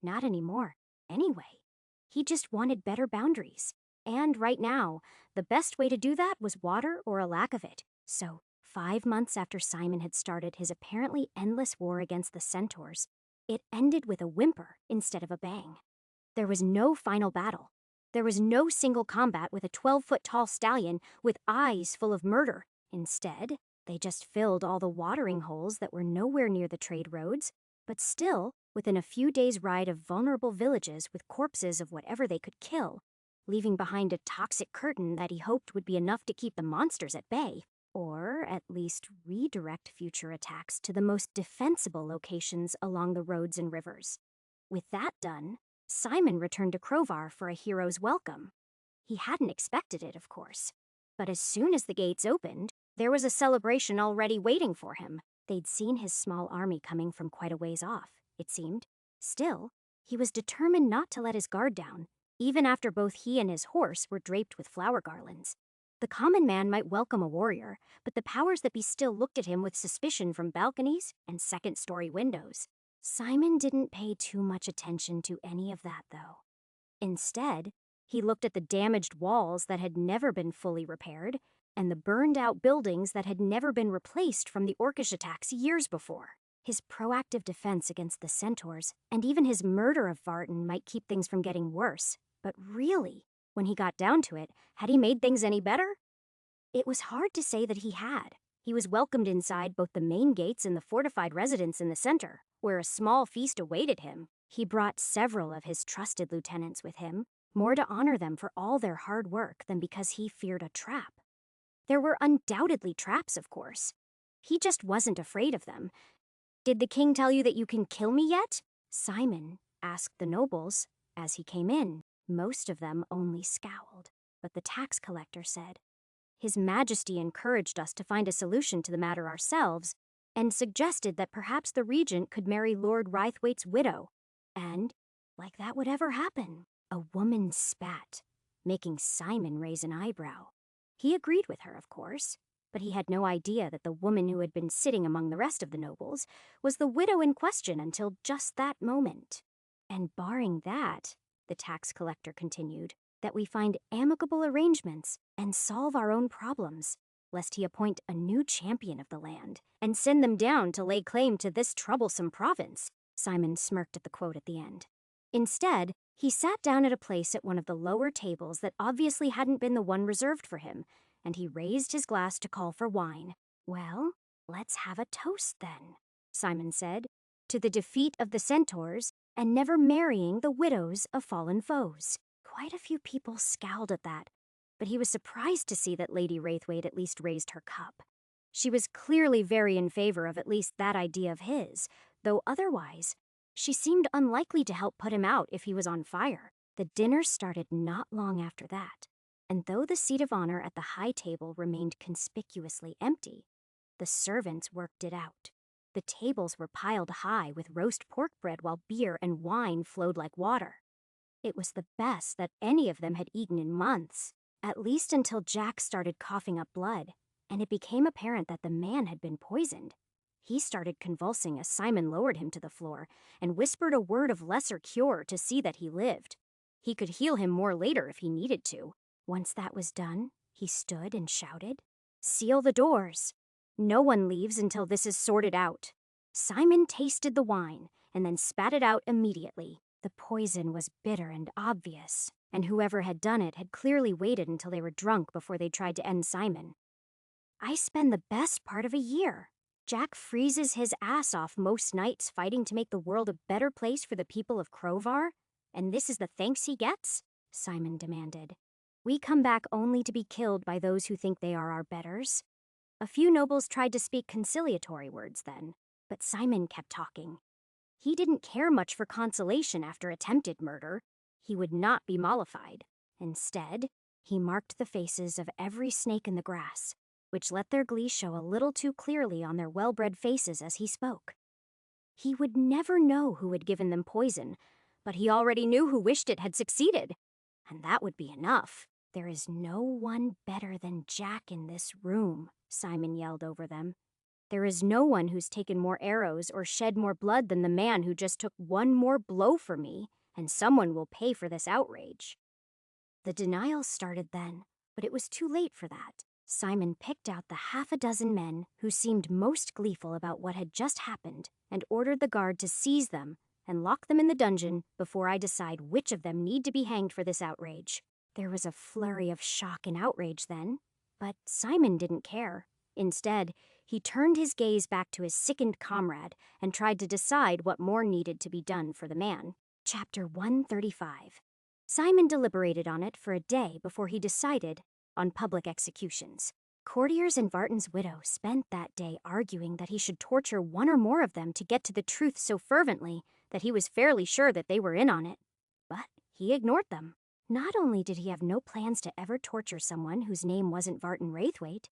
Speaker 1: Not anymore, anyway. He just wanted better boundaries. And right now, the best way to do that was water or a lack of it. So, 5 months after Simon had started his apparently endless war against the centaurs, it ended with a whimper instead of a bang. There was no final battle. There was no single combat with a 12-foot-tall stallion with eyes full of murder. Instead, they just filled all the watering holes that were nowhere near the trade roads, but still within a few days' ride of vulnerable villages with corpses of whatever they could kill, leaving behind a toxic curtain that he hoped would be enough to keep the monsters at bay, or at least redirect future attacks to the most defensible locations along the roads and rivers. With that done, Simon returned to Crovar for a hero's welcome. He hadn't expected it, of course, but as soon as the gates opened, there was a celebration already waiting for him. They'd seen his small army coming from quite a ways off, it seemed. Still, he was determined not to let his guard down, even after both he and his horse were draped with flower garlands. The common man might welcome a warrior, but the powers that be still looked at him with suspicion from balconies and second-story windows. Simon didn't pay too much attention to any of that, though. Instead, he looked at the damaged walls that had never been fully repaired, and the burned-out buildings that had never been replaced from the orcish attacks years before. His proactive defense against the centaurs, and even his murder of Vartan, might keep things from getting worse. But really, when he got down to it, had he made things any better? It was hard to say that he had. He was welcomed inside both the main gates and the fortified residence in the center, where a small feast awaited him. He brought several of his trusted lieutenants with him, more to honor them for all their hard work than because he feared a trap. There were undoubtedly traps, of course. He just wasn't afraid of them. "Did the king tell you that you can kill me yet?" Simon asked the nobles as he came in. Most of them only scowled, but the tax collector said, "His Majesty encouraged us to find a solution to the matter ourselves, and suggested that perhaps the regent could marry Lord Rythwaite's widow. And, like that would ever happen." A woman spat, making Simon raise an eyebrow. He agreed with her, of course, but he had no idea that the woman who had been sitting among the rest of the nobles was the widow in question until just that moment. "And barring that," the tax collector continued, "that we find amicable arrangements and solve our own problems, lest he appoint a new champion of the land and send them down to lay claim to this troublesome province." Simon smirked at the quote at the end. Instead, he sat down at a place at one of the lower tables that obviously hadn't been the one reserved for him, and he raised his glass to call for wine. "Well, let's have a toast then," Simon said, "to the defeat of the centaurs and never marrying the widows of fallen foes." Quite a few people scowled at that, but he was surprised to see that Lady Raithwaite at least raised her cup. She was clearly very in favor of at least that idea of his, though otherwise, she seemed unlikely to help put him out if he was on fire. The dinner started not long after that, and though the seat of honor at the high table remained conspicuously empty, the servants worked it out. The tables were piled high with roast pork bread while beer and wine flowed like water. It was the best that any of them had eaten in months, at least until Jack started coughing up blood, and it became apparent that the man had been poisoned. He started convulsing as Simon lowered him to the floor and whispered a word of lesser cure to see that he lived. He could heal him more later if he needed to. Once that was done, he stood and shouted, Seal the doors. No one leaves until this is sorted out. Simon tasted the wine and then spat it out immediately. The poison was bitter and obvious, and whoever had done it had clearly waited until they were drunk before they tried to end Simon. I spend the best part of a year. Jack freezes his ass off most nights fighting to make the world a better place for the people of Crovar, and this is the thanks he gets? Simon demanded. We come back only to be killed by those who think they are our betters. A few nobles tried to speak conciliatory words then, but Simon kept talking. He didn't care much for consolation after attempted murder. He would not be mollified. Instead, he marked the faces of every snake in the grass, which let their glee show a little too clearly on their well-bred faces as he spoke. He would never know who had given them poison, but he already knew who wished it had succeeded. And that would be enough. There is no one better than Jack in this room, Simon yelled over them. There is no one who's taken more arrows or shed more blood than the man who just took one more blow for me, and someone will pay for this outrage. The denial started then, but it was too late for that. Simon picked out the half a dozen men who seemed most gleeful about what had just happened and ordered the guard to seize them and lock them in the dungeon before I decide which of them need to be hanged for this outrage. There was a flurry of shock and outrage then, but Simon didn't care. Instead, he turned his gaze back to his sickened comrade and tried to decide what more needed to be done for the man. Chapter 135. Simon deliberated on it for a day before he decided on public executions. Courtiers and Vartan's widow spent that day arguing that he should torture one or more of them to get to the truth so fervently that he was fairly sure that they were in on it. But he ignored them. Not only did he have no plans to ever torture someone whose name wasn't Vartan Raithwaite,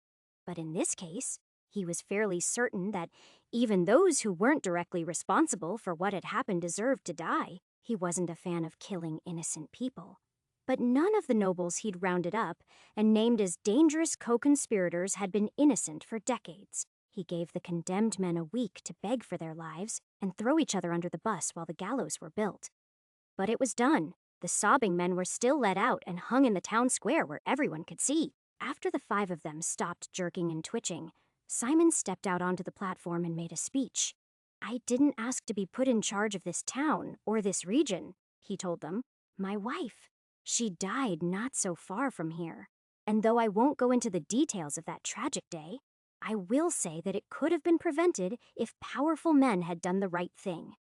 Speaker 1: but in this case, he was fairly certain that even those who weren't directly responsible for what had happened deserved to die. He wasn't a fan of killing innocent people. But none of the nobles he'd rounded up and named as dangerous co-conspirators had been innocent for decades. He gave the condemned men a week to beg for their lives and throw each other under the bus while the gallows were built. But it was done. The sobbing men were still let out and hung in the town square where everyone could see. After the 5 of them stopped jerking and twitching, Simon stepped out onto the platform and made a speech. I didn't ask to be put in charge of this town or this region, he told them. My wife. She died not so far from here. And though I won't go into the details of that tragic day, I will say that it could have been prevented if powerful men had done the right thing.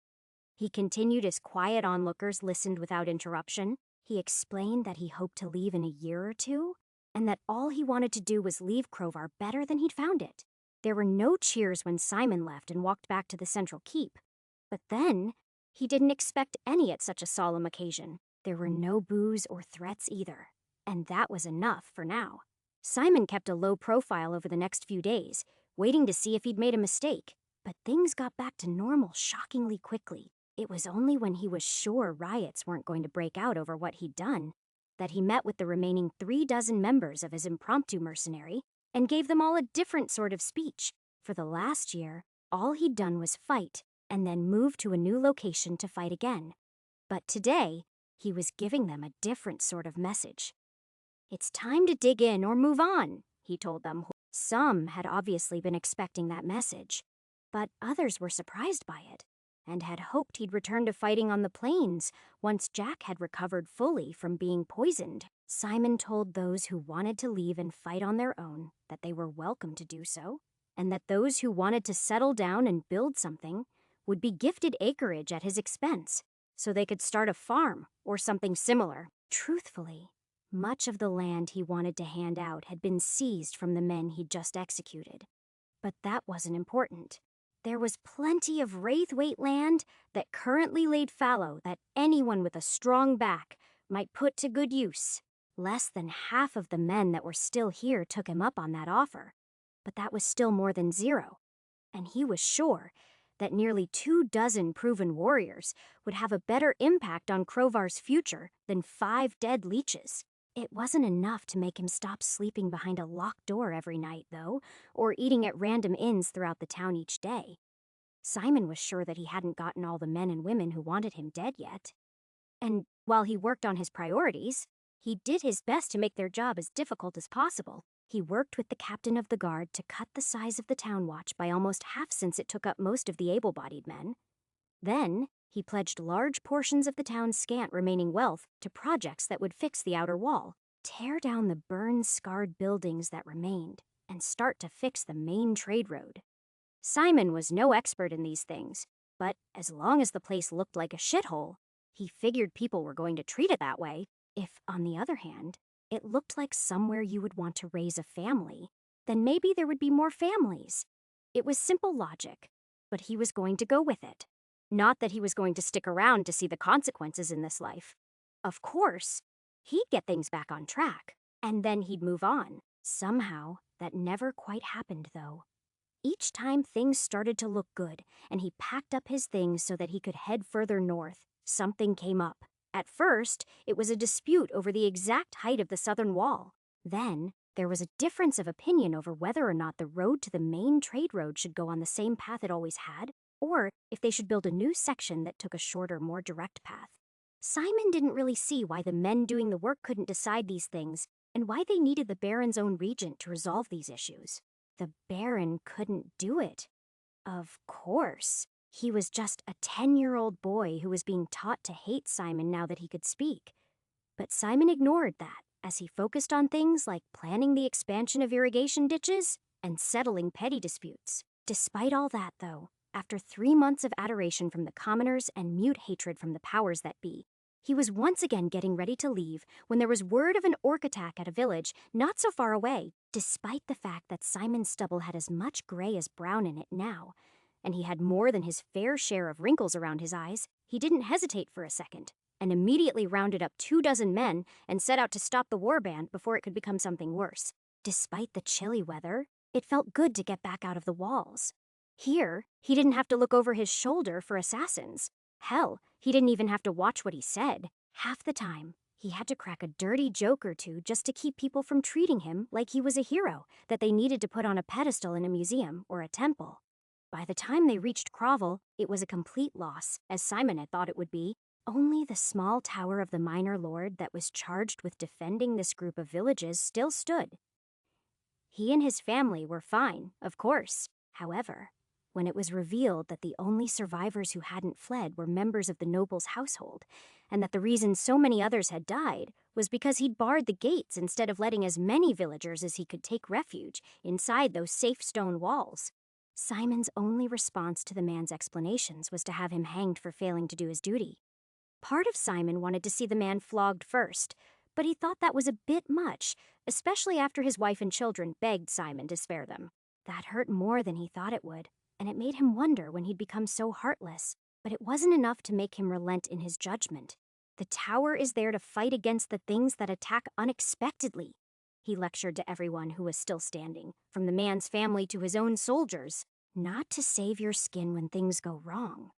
Speaker 1: He continued as quiet onlookers listened without interruption. He explained that he hoped to leave in a year or two, and that all he wanted to do was leave Crovar better than he'd found it. There were no cheers when Simon left and walked back to the central keep. But then, he didn't expect any at such a solemn occasion. There were no boos or threats either, and that was enough for now. Simon kept a low profile over the next few days, waiting to see if he'd made a mistake. But things got back to normal shockingly quickly. It was only when he was sure riots weren't going to break out over what he'd done that he met with the remaining 36 members of his impromptu mercenary and gave them all a different sort of speech. For the last year, all he'd done was fight and then move to a new location to fight again. But today, he was giving them a different sort of message. It's time to dig in or move on, he told them. Some had obviously been expecting that message, but others were surprised by it and had hoped he'd return to fighting on the plains once Jack had recovered fully from being poisoned. Simon told those who wanted to leave and fight on their own that they were welcome to do so, and that those who wanted to settle down and build something would be gifted acreage at his expense, so they could start a farm or something similar. Truthfully, much of the land he wanted to hand out had been seized from the men he'd just executed. But that wasn't important. There was plenty of Raithwaite land that currently laid fallow that anyone with a strong back might put to good use. Less than half of the men that were still here took him up on that offer, but that was still more than 0. And he was sure that nearly 24 proven warriors would have a better impact on Crovar's future than 5 dead leeches. It wasn't enough to make him stop sleeping behind a locked door every night, though, or eating at random inns throughout the town each day. Simon was sure that he hadn't gotten all the men and women who wanted him dead yet. And while he worked on his priorities, he did his best to make their job as difficult as possible. He worked with the captain of the guard to cut the size of the town watch by almost half since it took up most of the able-bodied men. Then, he pledged large portions of the town's scant remaining wealth to projects that would fix the outer wall, tear down the burn-scarred buildings that remained, and start to fix the main trade road. Simon was no expert in these things, but as long as the place looked like a shithole, he figured people were going to treat it that way. If, on the other hand, it looked like somewhere you would want to raise a family, then maybe there would be more families. It was simple logic, but he was going to go with it. Not that he was going to stick around to see the consequences in this life. Of course, he'd get things back on track, and then he'd move on. Somehow, that never quite happened, though. Each time things started to look good, and he packed up his things so that he could head further north, something came up. At first, it was a dispute over the exact height of the southern wall. Then, there was a difference of opinion over whether or not the road to the main trade road should go on the same path it always had, or if they should build a new section that took a shorter, more direct path. Simon didn't really see why the men doing the work couldn't decide these things, and why they needed the Baron's own regent to resolve these issues. The Baron couldn't do it. Of course. He was just a 10-year-old boy who was being taught to hate Simon now that he could speak. But Simon ignored that as he focused on things like planning the expansion of irrigation ditches and settling petty disputes. Despite all that, though, after 3 months of adoration from the commoners and mute hatred from the powers that be, he was once again getting ready to leave when there was word of an orc attack at a village not so far away, despite the fact that Simon's stubble had as much gray as brown in it now, and he had more than his fair share of wrinkles around his eyes. He didn't hesitate for a second, and immediately rounded up 24 men and set out to stop the warband before it could become something worse. Despite the chilly weather, it felt good to get back out of the walls. Here, he didn't have to look over his shoulder for assassins. Hell, he didn't even have to watch what he said. Half the time, he had to crack a dirty joke or two just to keep people from treating him like he was a hero that they needed to put on a pedestal in a museum or a temple. By the time they reached Crovel, it was a complete loss, as Simon had thought it would be. Only the small tower of the minor lord that was charged with defending this group of villages still stood. He and his family were fine, of course. However, when it was revealed that the only survivors who hadn't fled were members of the noble's household, and that the reason so many others had died was because he'd barred the gates instead of letting as many villagers as he could take refuge inside those safe stone walls, Simon's only response to the man's explanations was to have him hanged for failing to do his duty. Part of Simon wanted to see the man flogged first, but he thought that was a bit much, especially after his wife and children begged Simon to spare them. That hurt more than he thought it would, and it made him wonder when he'd become so heartless. But it wasn't enough to make him relent in his judgment. The tower is there to fight against the things that attack unexpectedly, he lectured to everyone who was still standing, from the man's family to his own soldiers. Not to save your skin when things go wrong.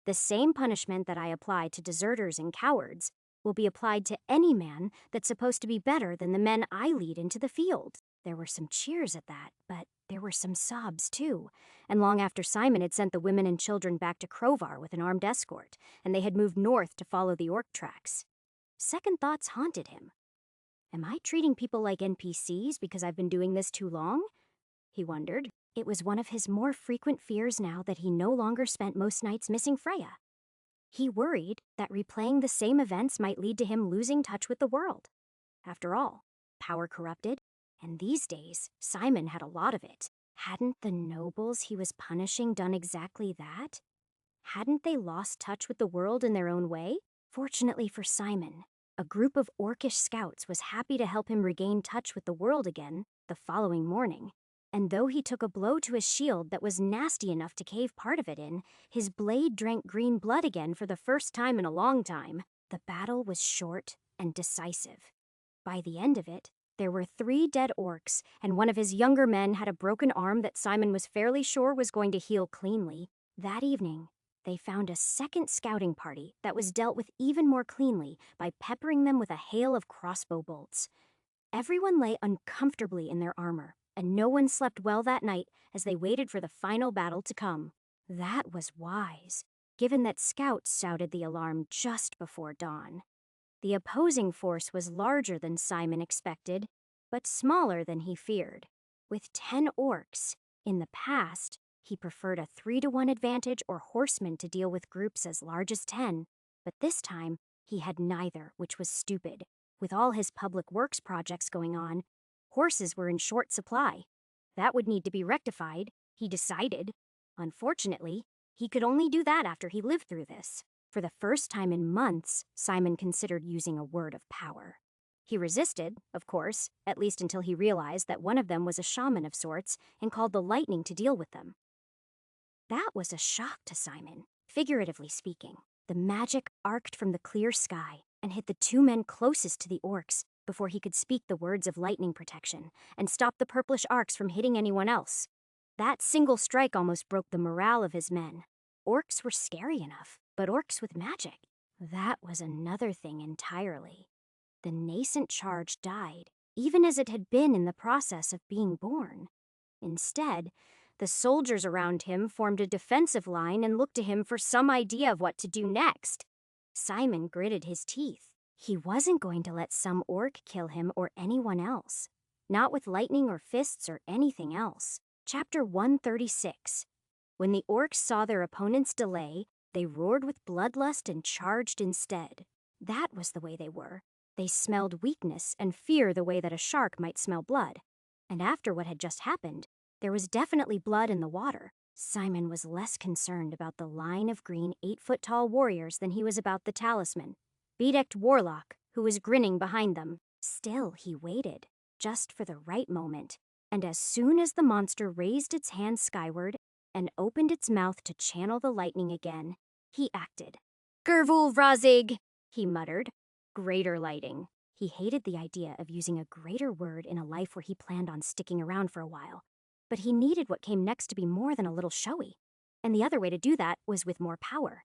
Speaker 1: The same punishment that I apply to deserters and cowards will be applied to any man that's supposed to be better than the men I lead into the field. There were some cheers at that, but there were some sobs too, and long after Simon had sent the women and children back to Crovar with an armed escort, and they had moved north to follow the orc tracks, second thoughts haunted him. Am I treating people like NPCs because I've been doing this too long? He wondered. It was one of his more frequent fears now that he no longer spent most nights missing Freya. He worried that replaying the same events might lead to him losing touch with the world. After all, power corrupted, and these days, Simon had a lot of it. Hadn't the nobles he was punishing done exactly that? Hadn't they lost touch with the world in their own way? Fortunately for Simon, a group of orcish scouts was happy to help him regain touch with the world again the following morning. And though he took a blow to his shield that was nasty enough to cave part of it in, his blade drank green blood again for the first time in a long time. The battle was short and decisive. By the end of it, there were 3 dead orcs, and one of his younger men had a broken arm that Simon was fairly sure was going to heal cleanly. That evening, they found a second scouting party that was dealt with even more cleanly by peppering them with a hail of crossbow bolts. Everyone lay uncomfortably in their armor, and no one slept well that night as they waited for the final battle to come. That was wise, given that scouts sounded the alarm just before dawn. The opposing force was larger than Simon expected. but smaller than he feared. With 10 orcs, in the past, he preferred a 3-to-1 advantage or horsemen to deal with groups as large as 10, but this time he had neither, which was stupid. With all his public works projects going on, horses were in short supply. That would need to be rectified, he decided. Unfortunately, he could only do that after he lived through this. For the first time in months, Simon considered using a word of power. He resisted, of course, at least until he realized that one of them was a shaman of sorts and called the lightning to deal with them. That was a shock to Simon, figuratively speaking. The magic arced from the clear sky and hit the 2 men closest to the orcs before he could speak the words of lightning protection and stop the purplish arcs from hitting anyone else. That single strike almost broke the morale of his men. Orcs were scary enough, but orcs with magic, that was another thing entirely. The nascent charge died, even as it had been in the process of being born. Instead, the soldiers around him formed a defensive line and looked to him for some idea of what to do next. Simon gritted his teeth. He wasn't going to let some orc kill him or anyone else. Not with lightning or fists or anything else. Chapter 136. When the orcs saw their opponents delay, they roared with bloodlust and charged instead. That was the way they were. They smelled weakness and fear the way that a shark might smell blood. And after what had just happened, there was definitely blood in the water. Simon was less concerned about the line of green 8-foot-tall warriors than he was about the talisman, bedecked warlock, who was grinning behind them. Still, he waited, just for the right moment. And as soon as the monster raised its hand skyward and opened its mouth to channel the lightning again, he acted. "Gervul Vrazig," he muttered. Greater lighting. He hated the idea of using a greater word in a life where he planned on sticking around for a while. But he needed what came next to be more than a little showy. And the other way to do that was with more power.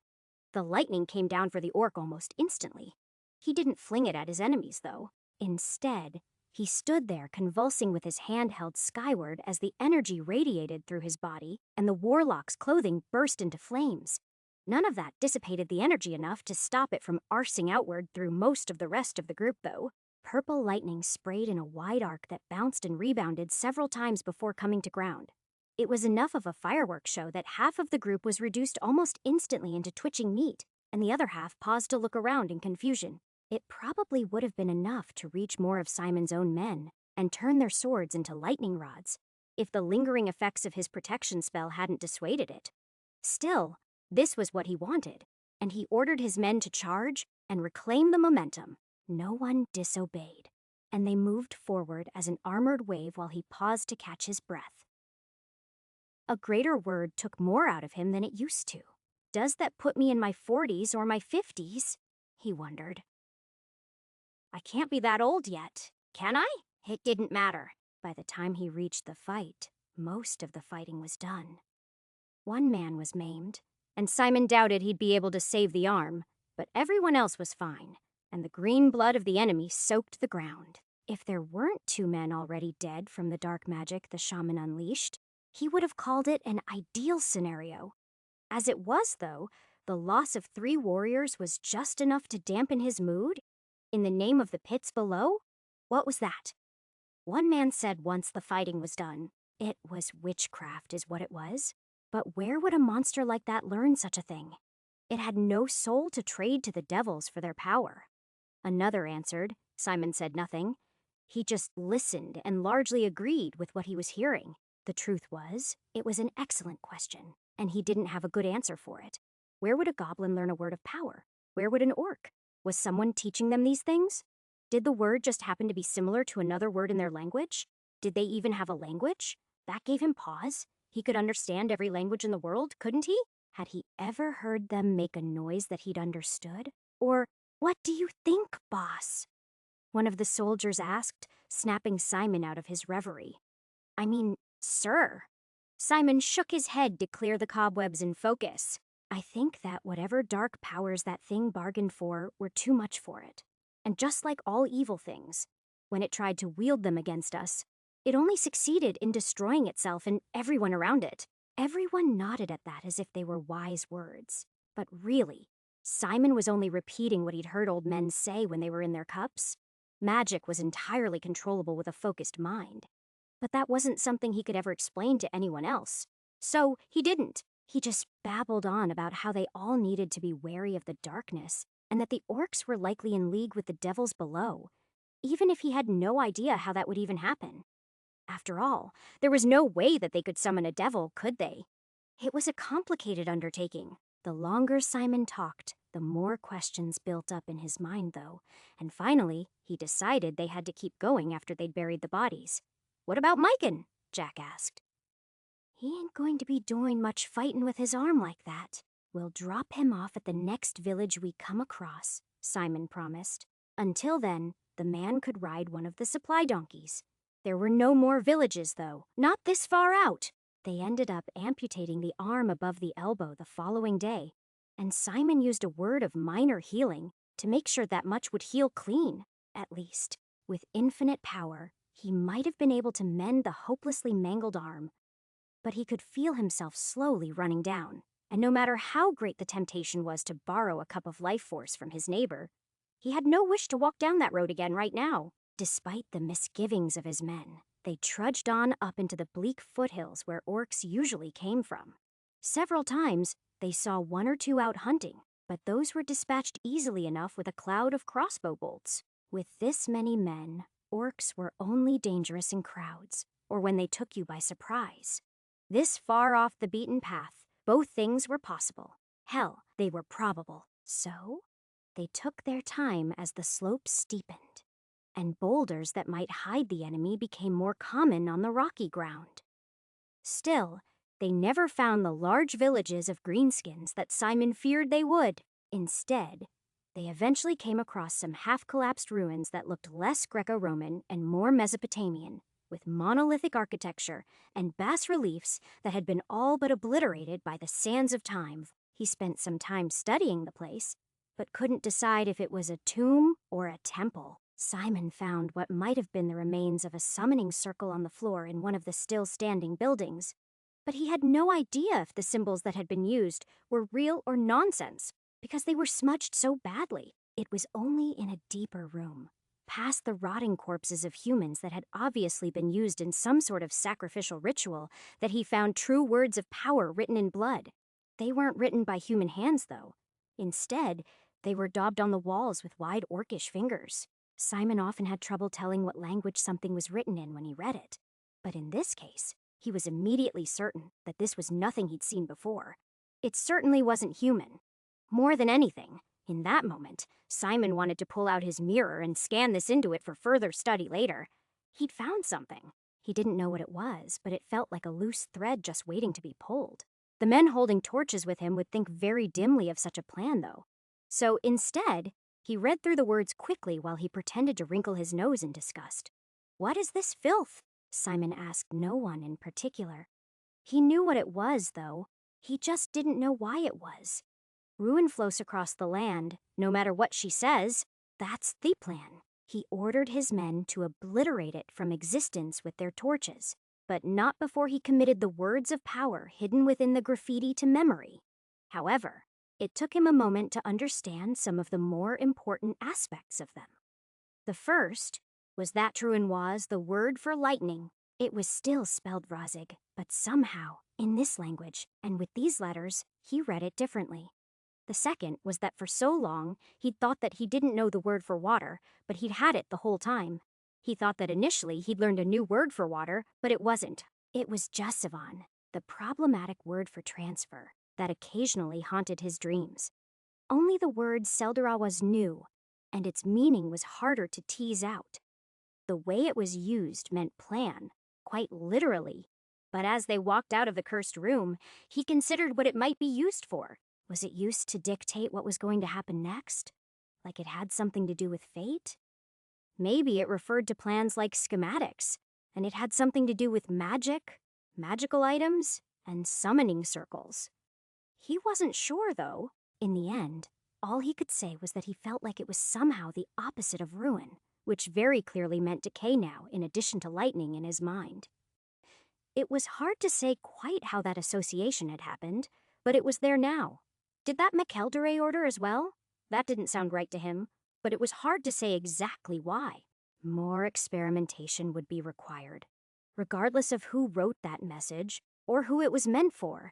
Speaker 1: The lightning came down for the orc almost instantly. He didn't fling it at his enemies, though. Instead, he stood there convulsing with his hand held skyward as the energy radiated through his body and the warlock's clothing burst into flames. None of that dissipated the energy enough to stop it from arsing outward through most of the rest of the group, though. Purple lightning sprayed in a wide arc that bounced and rebounded several times before coming to ground. It was enough of a fireworks show that half of the group was reduced almost instantly into twitching meat, and the other half paused to look around in confusion. It probably would have been enough to reach more of Simon's own men and turn their swords into lightning rods, if the lingering effects of his protection spell hadn't dissuaded it. Still, this was what he wanted, and he ordered his men to charge and reclaim the momentum. No one disobeyed, and they moved forward as an armored wave while he paused to catch his breath. A greater word took more out of him than it used to. Does that put me in my 40s or my 50s? He wondered. I can't be that old yet, can I? It didn't matter. By the time he reached the fight, most of the fighting was done. One man was maimed, and Simon doubted he'd be able to save the arm, but everyone else was fine, and the green blood of the enemy soaked the ground. If there weren't 2 men already dead from the dark magic the shaman unleashed, he would have called it an ideal scenario. As it was, though, the loss of 3 warriors was just enough to dampen his mood. In the name of the pits below? What was that? One man said once the fighting was done, it was witchcraft is what it was. But where would a monster like that learn such a thing? It had no soul to trade to the devils for their power. Another answered. Simon said nothing. He just listened and largely agreed with what he was hearing. The truth was, it was an excellent question, and he didn't have a good answer for it. Where would a goblin learn a word of power? Where would an orc? Was someone teaching them these things? Did the word just happen to be similar to another word in their language? Did they even have a language? That gave him pause. He could understand every language in the world, couldn't he? Had he ever heard them make a noise that he'd understood? Or, what do you think, boss? One of the soldiers asked, snapping Simon out of his reverie. I mean, sir. Simon shook his head to clear the cobwebs in focus. I think that whatever dark powers that thing bargained for were too much for it. And just like all evil things, when it tried to wield them against us, it only succeeded in destroying itself and everyone around it. Everyone nodded at that as if they were wise words. But really, Simon was only repeating what he'd heard old men say when they were in their cups. Magic was entirely controllable with a focused mind. But that wasn't something he could ever explain to anyone else. So he didn't. He just babbled on about how they all needed to be wary of the darkness, and that the orcs were likely in league with the devils below, even if he had no idea how that would even happen. After all, there was no way that they could summon a devil, could they? It was a complicated undertaking. The longer Simon talked, the more questions built up in his mind, though, and finally, he decided they had to keep going after they'd buried the bodies. "What about Myken?" Jack asked. "He ain't going to be doing much fighting with his arm like that. We'll drop him off at the next village we come across," Simon promised. Until then, the man could ride one of the supply donkeys. There were no more villages, though, not this far out. They ended up amputating the arm above the elbow the following day, and Simon used a word of minor healing to make sure that much would heal clean, at least. With infinite power, he might have been able to mend the hopelessly mangled arm, but he could feel himself slowly running down, and no matter how great the temptation was to borrow a cup of life force from his neighbor, he had no wish to walk down that road again right now. Despite the misgivings of his men, they trudged on up into the bleak foothills where orcs usually came from. Several times, they saw one or two out hunting, but those were dispatched easily enough with a cloud of crossbow bolts. With this many men, orcs were only dangerous in crowds, or when they took you by surprise. This far off the beaten path, both things were possible. Hell, they were probable. So, they took their time as the slopes steepened, and boulders that might hide the enemy became more common on the rocky ground. Still, they never found the large villages of greenskins that Simon feared they would. Instead, they eventually came across some half-collapsed ruins that looked less Greco-Roman and more Mesopotamian, with monolithic architecture and bas-reliefs that had been all but obliterated by the sands of time. He spent some time studying the place, but couldn't decide if it was a tomb or a temple. Simon found what might have been the remains of a summoning circle on the floor in one of the still-standing buildings, but he had no idea if the symbols that had been used were real or nonsense, because they were smudged so badly. It was only in a deeper room, past the rotting corpses of humans that had obviously been used in some sort of sacrificial ritual, that he found true words of power written in blood. They weren't written by human hands, though. Instead, they were daubed on the walls with wide orcish fingers. Simon often had trouble telling what language something was written in when he read it. But in this case, he was immediately certain that this was nothing he'd seen before. It certainly wasn't human. More than anything, in that moment, Simon wanted to pull out his mirror and scan this into it for further study later. He'd found something. He didn't know what it was, but it felt like a loose thread just waiting to be pulled. The men holding torches with him would think very dimly of such a plan, though. So instead, he read through the words quickly while he pretended to wrinkle his nose in disgust. "What is this filth?" Simon asked no one in particular. He knew what it was, though. He just didn't know why it was. Ruin flows across the land, no matter what she says. That's the plan. He ordered his men to obliterate it from existence with their torches, but not before he committed the words of power hidden within the graffiti to memory. However, it took him a moment to understand some of the more important aspects of them. The first was that Truin was the word for lightning. It was still spelled Razig, but somehow, in this language, and with these letters, he read it differently. The second was that for so long, he'd thought that he didn't know the word for water, but he'd had it the whole time. He thought that initially he'd learned a new word for water, but it wasn't. It was Jasivan, the problematic word for transfer, that occasionally haunted his dreams. Only the word Seldarawas knew, and its meaning was harder to tease out. The way it was used meant plan, quite literally. But as they walked out of the cursed room, he considered what it might be used for. Was it used to dictate what was going to happen next? Like it had something to do with fate? Maybe it referred to plans like schematics, and it had something to do with magic, magical items, and summoning circles. He wasn't sure, though. In the end, all he could say was that he felt like it was somehow the opposite of ruin, which very clearly meant decay now, in addition to lightning in his mind. It was hard to say quite how that association had happened, but it was there now. Did that McKeldere order as well? That didn't sound right to him, but it was hard to say exactly why. More experimentation would be required, regardless of who wrote that message or who it was meant for.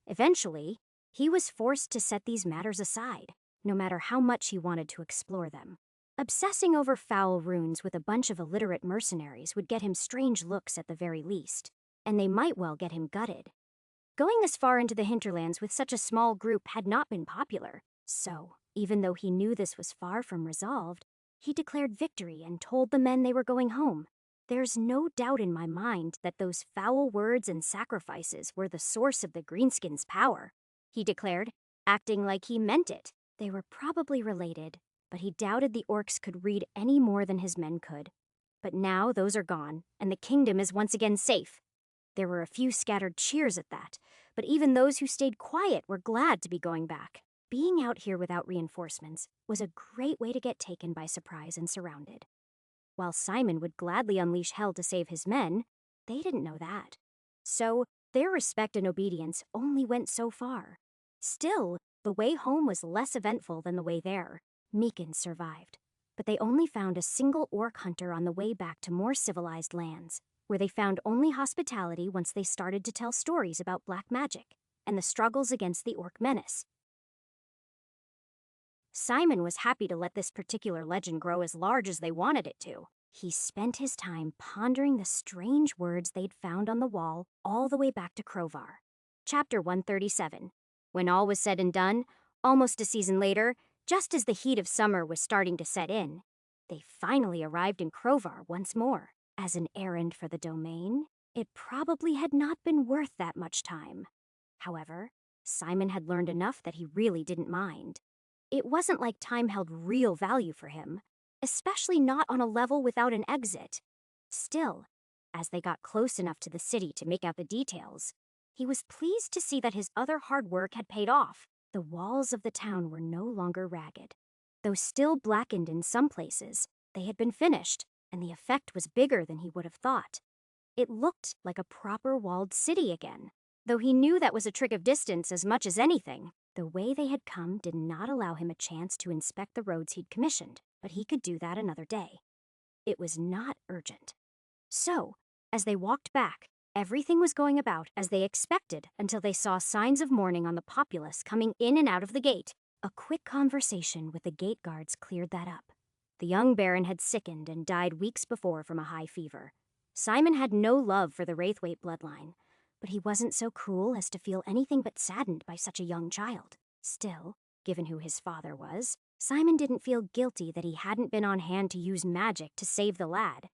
Speaker 1: Eventually, he was forced to set these matters aside, no matter how much he wanted to explore them. Obsessing over foul runes with a bunch of illiterate mercenaries would get him strange looks at the very least, and they might well get him gutted. Going this far into the hinterlands with such a small group had not been popular, so, even though he knew this was far from resolved, he declared victory and told the men they were going home. There's no doubt in my mind that those foul words and sacrifices were the source of the greenskins' power, he declared, acting like he meant it. They were probably related, but he doubted the orcs could read any more than his men could. But now those are gone, and the kingdom is once again safe. There were a few scattered cheers at that, but even those who stayed quiet were glad to be going back. Being out here without reinforcements was a great way to get taken by surprise and surrounded. While Simon would gladly unleash hell to save his men, they didn't know that. So their respect and obedience only went so far. Still, the way home was less eventful than the way there. Meekins survived, but they only found a single orc hunter on the way back to more civilized lands, where they found only hospitality once they started to tell stories about black magic and the struggles against the orc menace. Simon was happy to let this particular legend grow as large as they wanted it to. He spent his time pondering the strange words they'd found on the wall all the way back to Crovar. Chapter 137. When all was said and done, almost a season later, just as the heat of summer was starting to set in, they finally arrived in Crovar once more. As an errand for the domain, it probably had not been worth that much time. However, Simon had learned enough that he really didn't mind. It wasn't like time held real value for him, especially not on a level without an exit. Still, as they got close enough to the city to make out the details, he was pleased to see that his other hard work had paid off. The walls of the town were no longer ragged. Though still blackened in some places, they had been finished, and the effect was bigger than he would have thought. It looked like a proper walled city again, though he knew that was a trick of distance as much as anything. The way they had come did not allow him a chance to inspect the roads he'd commissioned, but he could do that another day. It was not urgent. So, as they walked back, everything was going about as they expected until they saw signs of mourning on the populace coming in and out of the gate. A quick conversation with the gate guards cleared that up. The young baron had sickened and died weeks before from a high fever. Simon had no love for the Wraithwaite bloodline, but he wasn't so cruel as to feel anything but saddened by such a young child. Still, given who his father was, Simon didn't feel guilty that he hadn't been on hand to use magic to save the lad.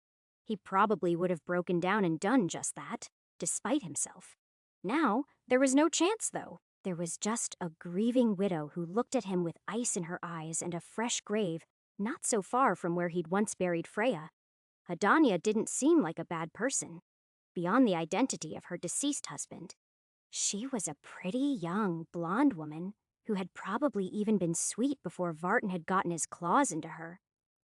Speaker 1: He probably would have broken down and done just that, despite himself. Now, there was no chance, though. There was just a grieving widow who looked at him with ice in her eyes and a fresh grave, not so far from where he'd once buried Freya. Adania didn't seem like a bad person, beyond the identity of her deceased husband. She was a pretty young, blonde woman who had probably even been sweet before Vartan had gotten his claws into her.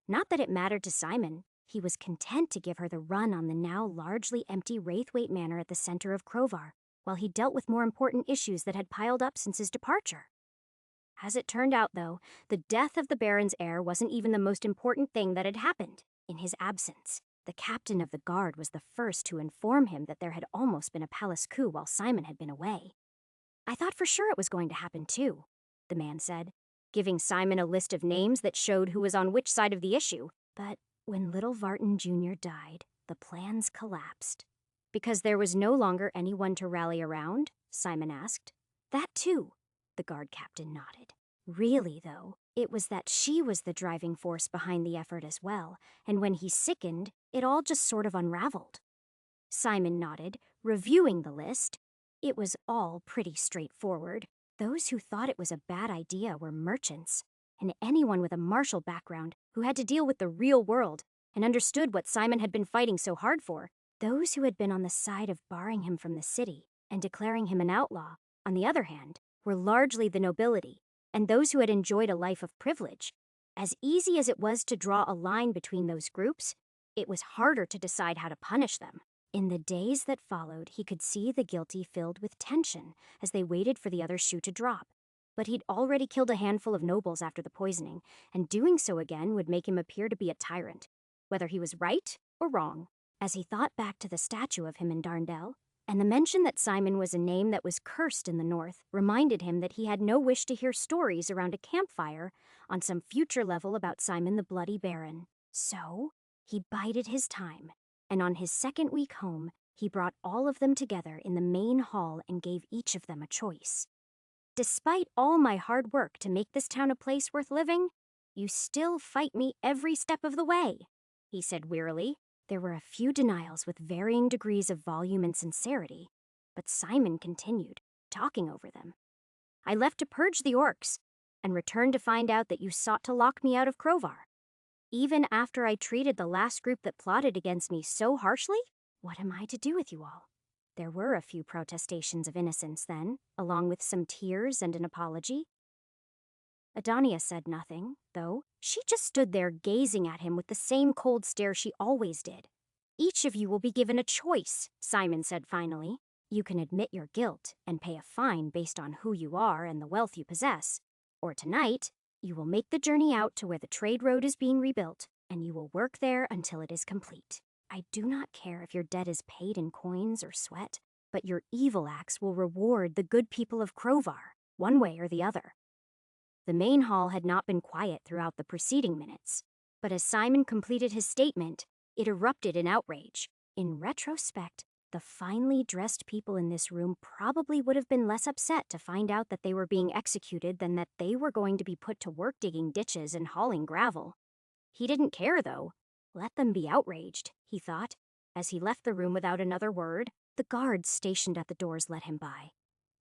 Speaker 1: Not that it mattered to Simon. He was content to give her the run on the now largely empty Wraithwaite Manor at the center of Crovar, while he dealt with more important issues that had piled up since his departure. As it turned out, though, the death of the Baron's heir wasn't even the most important thing that had happened. In his absence, the captain of the guard was the first to inform him that there had almost been a palace coup while Simon had been away. "I thought for sure it was going to happen too," the man said, giving Simon a list of names that showed who was on which side of the issue. But when little Vartan Jr. died, the plans collapsed. Because there was no longer anyone to rally around? Simon asked. That too, the guard captain nodded. Really, though, it was that she was the driving force behind the effort as well, and when he sickened, it all just sort of unraveled. Simon nodded, reviewing the list. It was all pretty straightforward. Those who thought it was a bad idea were merchants, and anyone with a martial background who had to deal with the real world and understood what Simon had been fighting so hard for. Those who had been on the side of barring him from the city and declaring him an outlaw, on the other hand, were largely the nobility, and those who had enjoyed a life of privilege. As easy as it was to draw a line between those groups, it was harder to decide how to punish them. In the days that followed, he could see the guilty filled with tension as they waited for the other shoe to drop. But he'd already killed a handful of nobles after the poisoning, and doing so again would make him appear to be a tyrant. whether he was right or wrong. As he thought back to the statue of him in Darndell, and the mention that Simon was a name that was cursed in the north reminded him that he had no wish to hear stories around a campfire on some future level about Simon the Bloody Baron. So, he bided his time, and on his second week home, he brought all of them together in the main hall and gave each of them a choice. Despite all my hard work to make this town a place worth living, you still fight me every step of the way, he said wearily. There were a few denials with varying degrees of volume and sincerity, but Simon continued, talking over them. I left to purge the orcs, and returned to find out that you sought to lock me out of Crovar. Even after I treated the last group that plotted against me so harshly, what am I to do with you all? There were a few protestations of innocence then, along with some tears and an apology. Adonia said nothing, though. She just stood there gazing at him with the same cold stare she always did. Each of you will be given a choice, Simon said finally. You can admit your guilt and pay a fine based on who you are and the wealth you possess. Or tonight, you will make the journey out to where the trade road is being rebuilt, and you will work there until it is complete. I do not care if your debt is paid in coins or sweat, but your evil acts will reward the good people of Crovar, one way or the other. The main hall had not been quiet throughout the preceding minutes, but as Simon completed his statement, it erupted in outrage. In retrospect, the finely dressed people in this room probably would have been less upset to find out that they were being executed than that they were going to be put to work digging ditches and hauling gravel. He didn't care, though. Let them be outraged, he thought. As he left the room without another word, the guards stationed at the doors let him by.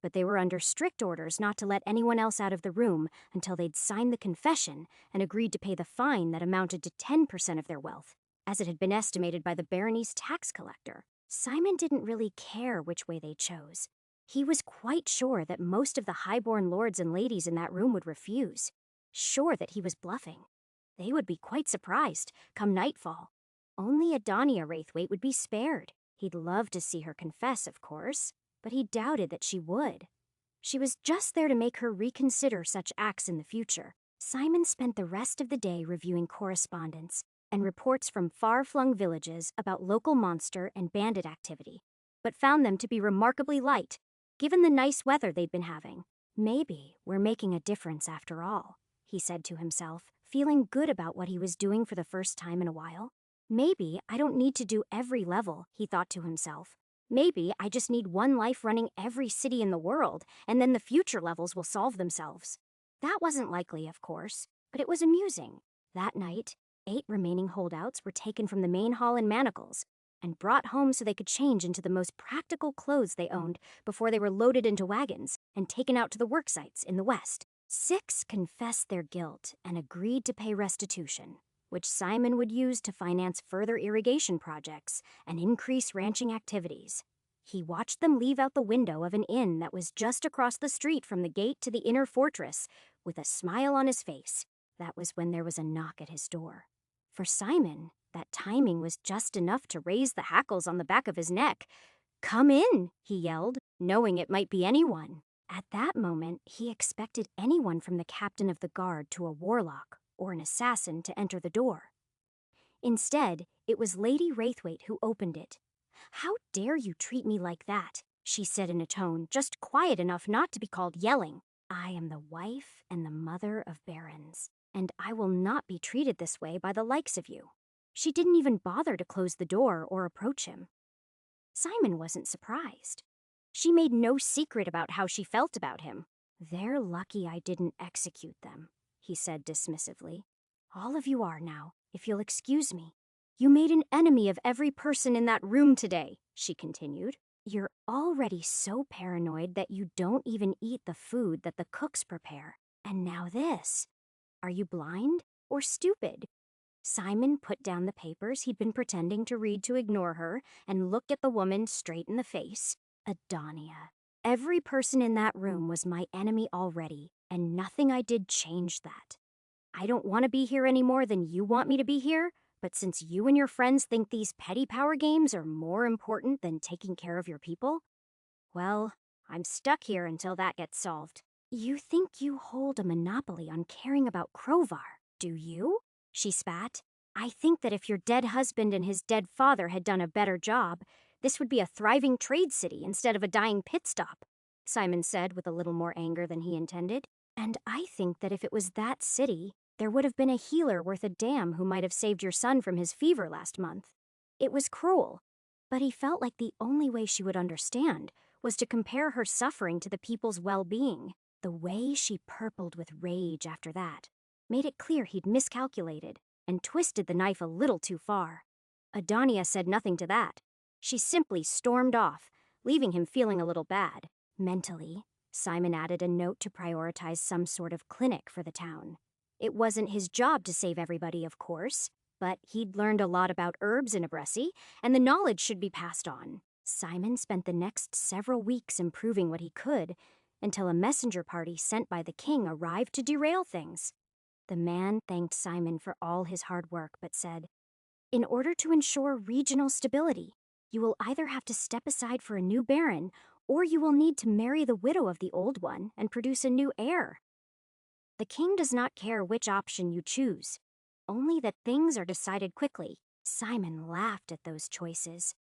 Speaker 1: But they were under strict orders not to let anyone else out of the room until they'd signed the confession and agreed to pay the fine that amounted to 10% of their wealth, as it had been estimated by the barony's tax collector. Simon didn't really care which way they chose. He was quite sure that most of the highborn lords and ladies in that room would refuse, sure that he was bluffing. They would be quite surprised, come nightfall. Only Adonia Raithwaite would be spared. He'd love to see her confess, of course, but he doubted that she would. She was just there to make her reconsider such acts in the future. Simon spent the rest of the day reviewing correspondence and reports from far-flung villages about local monster and bandit activity, but found them to be remarkably light, given the nice weather they'd been having. Maybe we're making a difference after all, he said to himself, feeling good about what he was doing for the first time in a while. Maybe I don't need to do every level, he thought to himself. Maybe I just need one life running every city in the world, and then the future levels will solve themselves. That wasn't likely, of course, but it was amusing. That night, 8 remaining holdouts were taken from the main hall in manacles and brought home so they could change into the most practical clothes they owned before they were loaded into wagons and taken out to the work sites in the west. 6 confessed their guilt and agreed to pay restitution, which Simon would use to finance further irrigation projects and increase ranching activities. He watched them leave out the window of an inn that was just across the street from the gate to the inner fortress, with a smile on his face. That was when there was a knock at his door. For Simon, that timing was just enough to raise the hackles on the back of his neck. "Come in," he yelled, knowing it might be anyone. At that moment, he expected anyone from the captain of the guard to a warlock or an assassin to enter the door. Instead, it was Lady Raithwaite who opened it. "How dare you treat me like that?" she said in a tone just quiet enough not to be called yelling. "I am the wife and the mother of barons, and I will not be treated this way by the likes of you." She didn't even bother to close the door or approach him. Simon wasn't surprised. She made no secret about how she felt about him. "They're lucky I didn't execute them," he said dismissively. "All of you are now, if you'll excuse me." "You made an enemy of every person in that room today," she continued. "You're already so paranoid that you don't even eat the food that the cooks prepare. And now this. Are you blind or stupid?" Simon put down the papers he'd been pretending to read to ignore her and looked at the woman straight in the face. "Adonia, every person in that room was my enemy already, and nothing I did changed that. I don't want to be here any more than you want me to be here, but since you and your friends think these petty power games are more important than taking care of your people, well, I'm stuck here until that gets solved." "You think you hold a monopoly on caring about Crovar, do you?" she spat. I think that if your dead husband and his dead father had done a better job, this would be a thriving trade city instead of a dying pit stop, Simon said with a little more anger than he intended. And I think that if it was that city, there would have been a healer worth a damn who might have saved your son from his fever last month. It was cruel, but he felt like the only way she would understand was to compare her suffering to the people's well-being. The way she purpled with rage after that made it clear he'd miscalculated and twisted the knife a little too far. Adonia said nothing to that. She simply stormed off, leaving him feeling a little bad. Mentally, Simon added a note to prioritize some sort of clinic for the town. It wasn't his job to save everybody, of course, but he'd learned a lot about herbs in Abresi, and the knowledge should be passed on. Simon spent the next several weeks improving what he could, until a messenger party sent by the king arrived to derail things. The man thanked Simon for all his hard work, but said, "In order to ensure regional stability, you will either have to step aside for a new baron, or you will need to marry the widow of the old one and produce a new heir. The king does not care which option you choose, only that things are decided quickly." Simon laughed at those choices.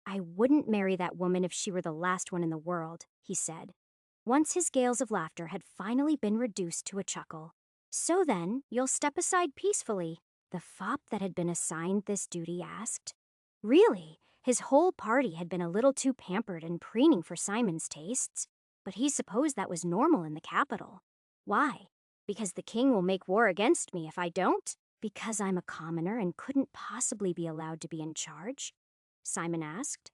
Speaker 1: "I wouldn't marry that woman if she were the last one in the world," he said, once his gales of laughter had finally been reduced to a chuckle. "So then, you'll step aside peacefully?" The fop that had been assigned this duty asked. Really, his whole party had been a little too pampered and preening for Simon's tastes, but he supposed that was normal in the capital. Why? Because the king will make war against me if I don't? Because I'm a commoner and couldn't possibly be allowed to be in charge? Simon asked.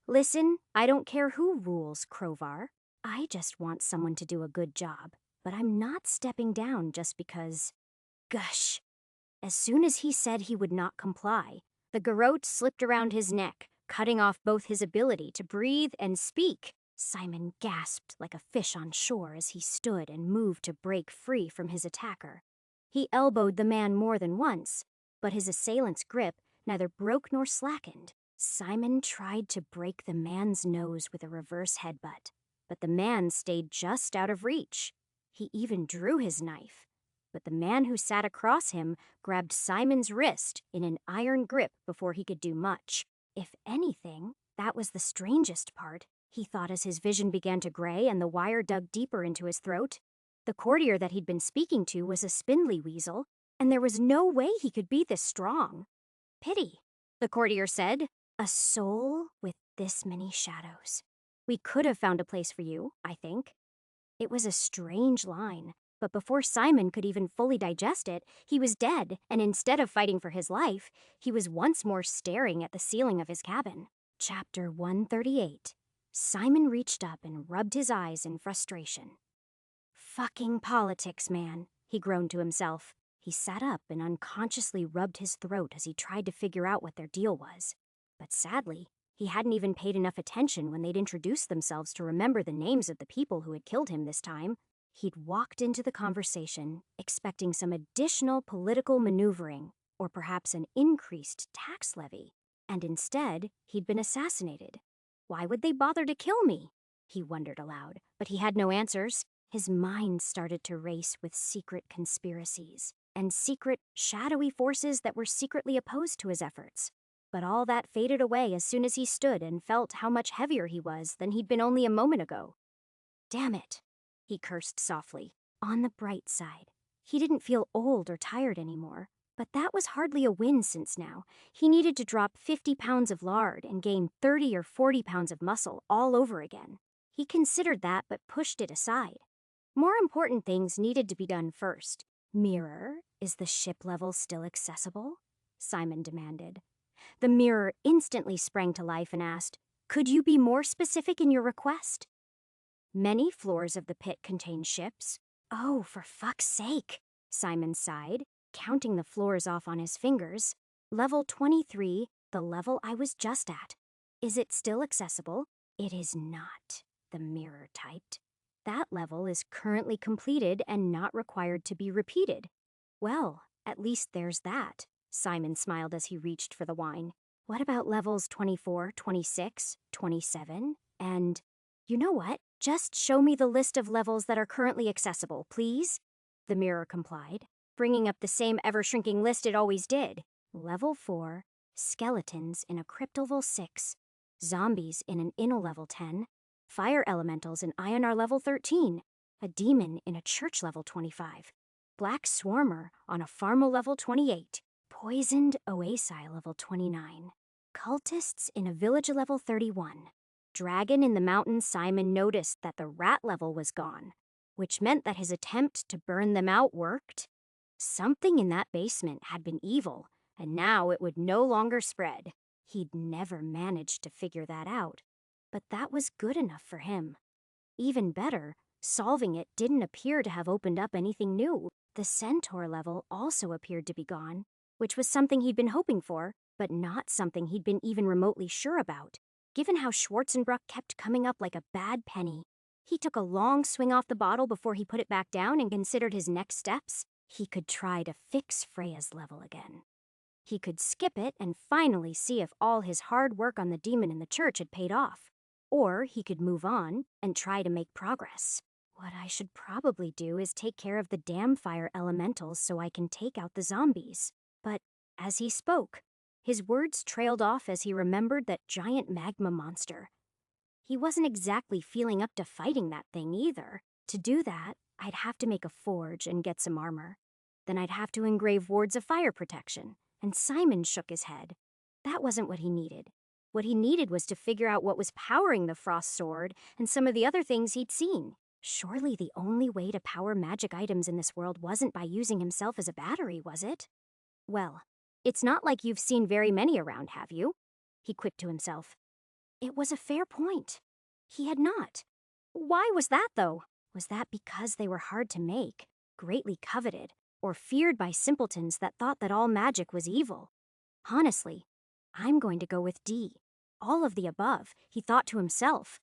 Speaker 1: "Listen, I don't care who rules, Crovar. I just want someone to do a good job, but I'm not stepping down just because..." Gush! As soon as he said he would not comply, the garrote slipped around his neck, cutting off both his ability to breathe and speak. Simon gasped like a fish on shore as he stood and moved to break free from his attacker. He elbowed the man more than once, but his assailant's grip neither broke nor slackened. Simon tried to break the man's nose with a reverse headbutt, but the man stayed just out of reach. He even drew his knife, but the man who sat across him grabbed Simon's wrist in an iron grip before he could do much. If anything, that was the strangest part, he thought as his vision began to gray and the wire dug deeper into his throat. The courtier that he'd been speaking to was a spindly weasel, and there was no way he could be this strong. "Pity," the courtier said. "A soul with this many shadows. We could have found a place for you, I think." It was a strange line, but before Simon could even fully digest it, he was dead, and instead of fighting for his life, he was once more staring at the ceiling of his cabin. Chapter 138. Simon reached up and rubbed his eyes in frustration. "Fucking politics, man," he groaned to himself. He sat up and unconsciously rubbed his throat as he tried to figure out what their deal was. But sadly, he hadn't even paid enough attention when they'd introduced themselves to remember the names of the people who had killed him this time. He'd walked into the conversation expecting some additional political maneuvering, or perhaps an increased tax levy. And instead, he'd been assassinated. Why would they bother to kill me? He wondered aloud, but he had no answers. His mind started to race with secret conspiracies and secret, shadowy forces that were secretly opposed to his efforts. But all that faded away as soon as he stood and felt how much heavier he was than he'd been only a moment ago. "Damn it," he cursed softly. On the bright side, he didn't feel old or tired anymore, but that was hardly a win since now he needed to drop 50 pounds of lard and gain 30 or 40 pounds of muscle all over again. He considered that but pushed it aside. More important things needed to be done first. "Mirror, is the ship level still accessible?" Simon demanded. The mirror instantly sprang to life and asked, "Could you be more specific in your request?" "Many floors of the pit contain ships." "Oh, for fuck's sake," Simon sighed, counting the floors off on his fingers. "Level 23, the level I was just at. Is it still accessible?" "It is not," the mirror typed. "That level is currently completed and not required to be repeated." "Well, at least there's that," Simon smiled as he reached for the wine. "What about levels 24, 26, 27, and... You know what? Just show me the list of levels that are currently accessible, please." The mirror complied, bringing up the same ever-shrinking list it always did. Level 4, skeletons in a crypt level 6, zombies in an inno level 10, fire elementals in Ionar level 13, a demon in a church level 25, black swarmer on a pharma level 28, poisoned oasi level 29, cultists in a village level 31. Dragon in the mountain. Simon noticed that the rat level was gone, which meant that his attempt to burn them out worked. Something in that basement had been evil, and now it would no longer spread. He'd never managed to figure that out, but that was good enough for him. Even better, solving it didn't appear to have opened up anything new. The centaur level also appeared to be gone, which was something he'd been hoping for, but not something he'd been even remotely sure about, given how Schwarzenbruck kept coming up like a bad penny. He took a long swing off the bottle before he put it back down and considered his next steps. He could try to fix Freya's level again. He could skip it and finally see if all his hard work on the demon in the church had paid off. Or he could move on and try to make progress. What I should probably do is take care of the damn fire elementals so I can take out the zombies. But as he spoke, his words trailed off as he remembered that giant magma monster. He wasn't exactly feeling up to fighting that thing either. To do that, I'd have to make a forge and get some armor. Then I'd have to engrave wards of fire protection. And Simon shook his head. That wasn't what he needed. What he needed was to figure out what was powering the frost sword and some of the other things he'd seen. Surely the only way to power magic items in this world wasn't by using himself as a battery, was it? Well, it's not like you've seen very many around, have you? He quipped to himself. It was a fair point. He had not. Why was that, though? Was that because they were hard to make, greatly coveted, or feared by simpletons that thought that all magic was evil? Honestly, I'm going to go with D. All of the above, he thought to himself.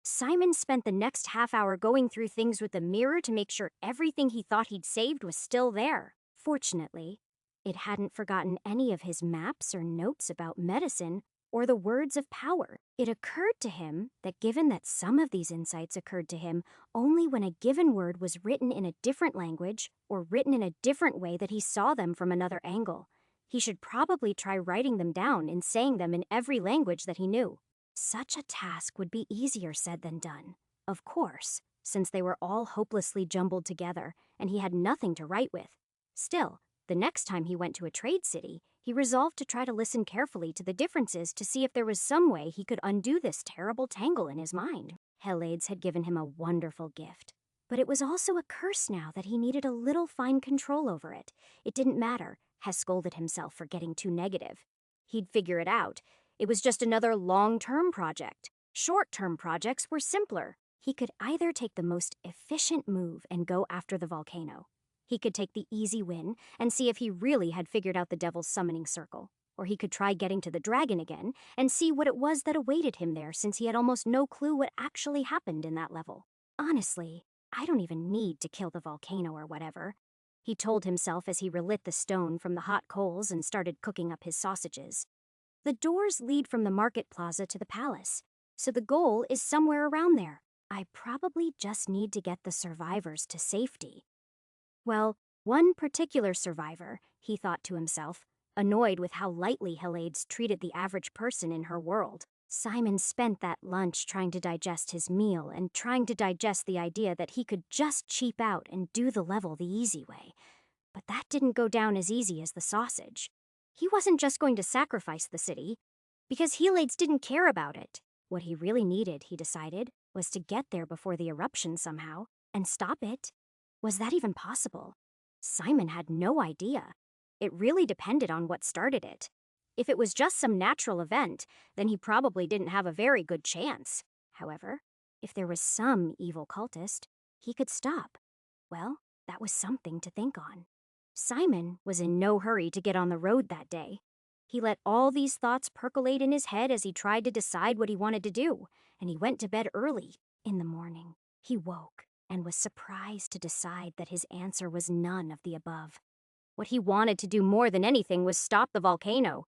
Speaker 1: Simon spent the next half hour going through things with the mirror to make sure everything he thought he'd saved was still there. Fortunately, it hadn't forgotten any of his maps or notes about medicine or the words of power. It occurred to him that given that some of these insights occurred to him only when a given word was written in a different language or written in a different way that he saw them from another angle, he should probably try writing them down and saying them in every language that he knew. Such a task would be easier said than done, of course, since they were all hopelessly jumbled together and he had nothing to write with. Still, the next time he went to a trade city, he resolved to try to listen carefully to the differences to see if there was some way he could undo this terrible tangle in his mind. Helades had given him a wonderful gift, but it was also a curse now that he needed a little fine control over it. It didn't matter. Hess scolded himself for getting too negative. He'd figure it out. It was just another long-term project. Short-term projects were simpler. He could either take the most efficient move and go after the volcano. He could take the easy win and see if he really had figured out the devil's summoning circle. Or he could try getting to the dragon again and see what it was that awaited him there, since he had almost no clue what actually happened in that level. Honestly, I don't even need to kill the volcano or whatever, he told himself as he relit the stone from the hot coals and started cooking up his sausages. The doors lead from the market plaza to the palace, so the goal is somewhere around there. I probably just need to get the survivors to safety. Well, one particular survivor, he thought to himself, annoyed with how lightly Helades treated the average person in her world. Simon spent that lunch trying to digest his meal and trying to digest the idea that he could just cheap out and do the level the easy way. But that didn't go down as easy as the sausage. He wasn't just going to sacrifice the city, because Helades didn't care about it. What he really needed, he decided, was to get there before the eruption somehow, and stop it. Was that even possible? Simon had no idea. It really depended on what started it. If it was just some natural event, then he probably didn't have a very good chance. However, if there was some evil cultist, he could stop. Well, that was something to think on. Simon was in no hurry to get on the road that day. He let all these thoughts percolate in his head as he tried to decide what he wanted to do, and he went to bed early. In the morning, he woke and was surprised to decide that his answer was none of the above. What he wanted to do more than anything was stop the volcano.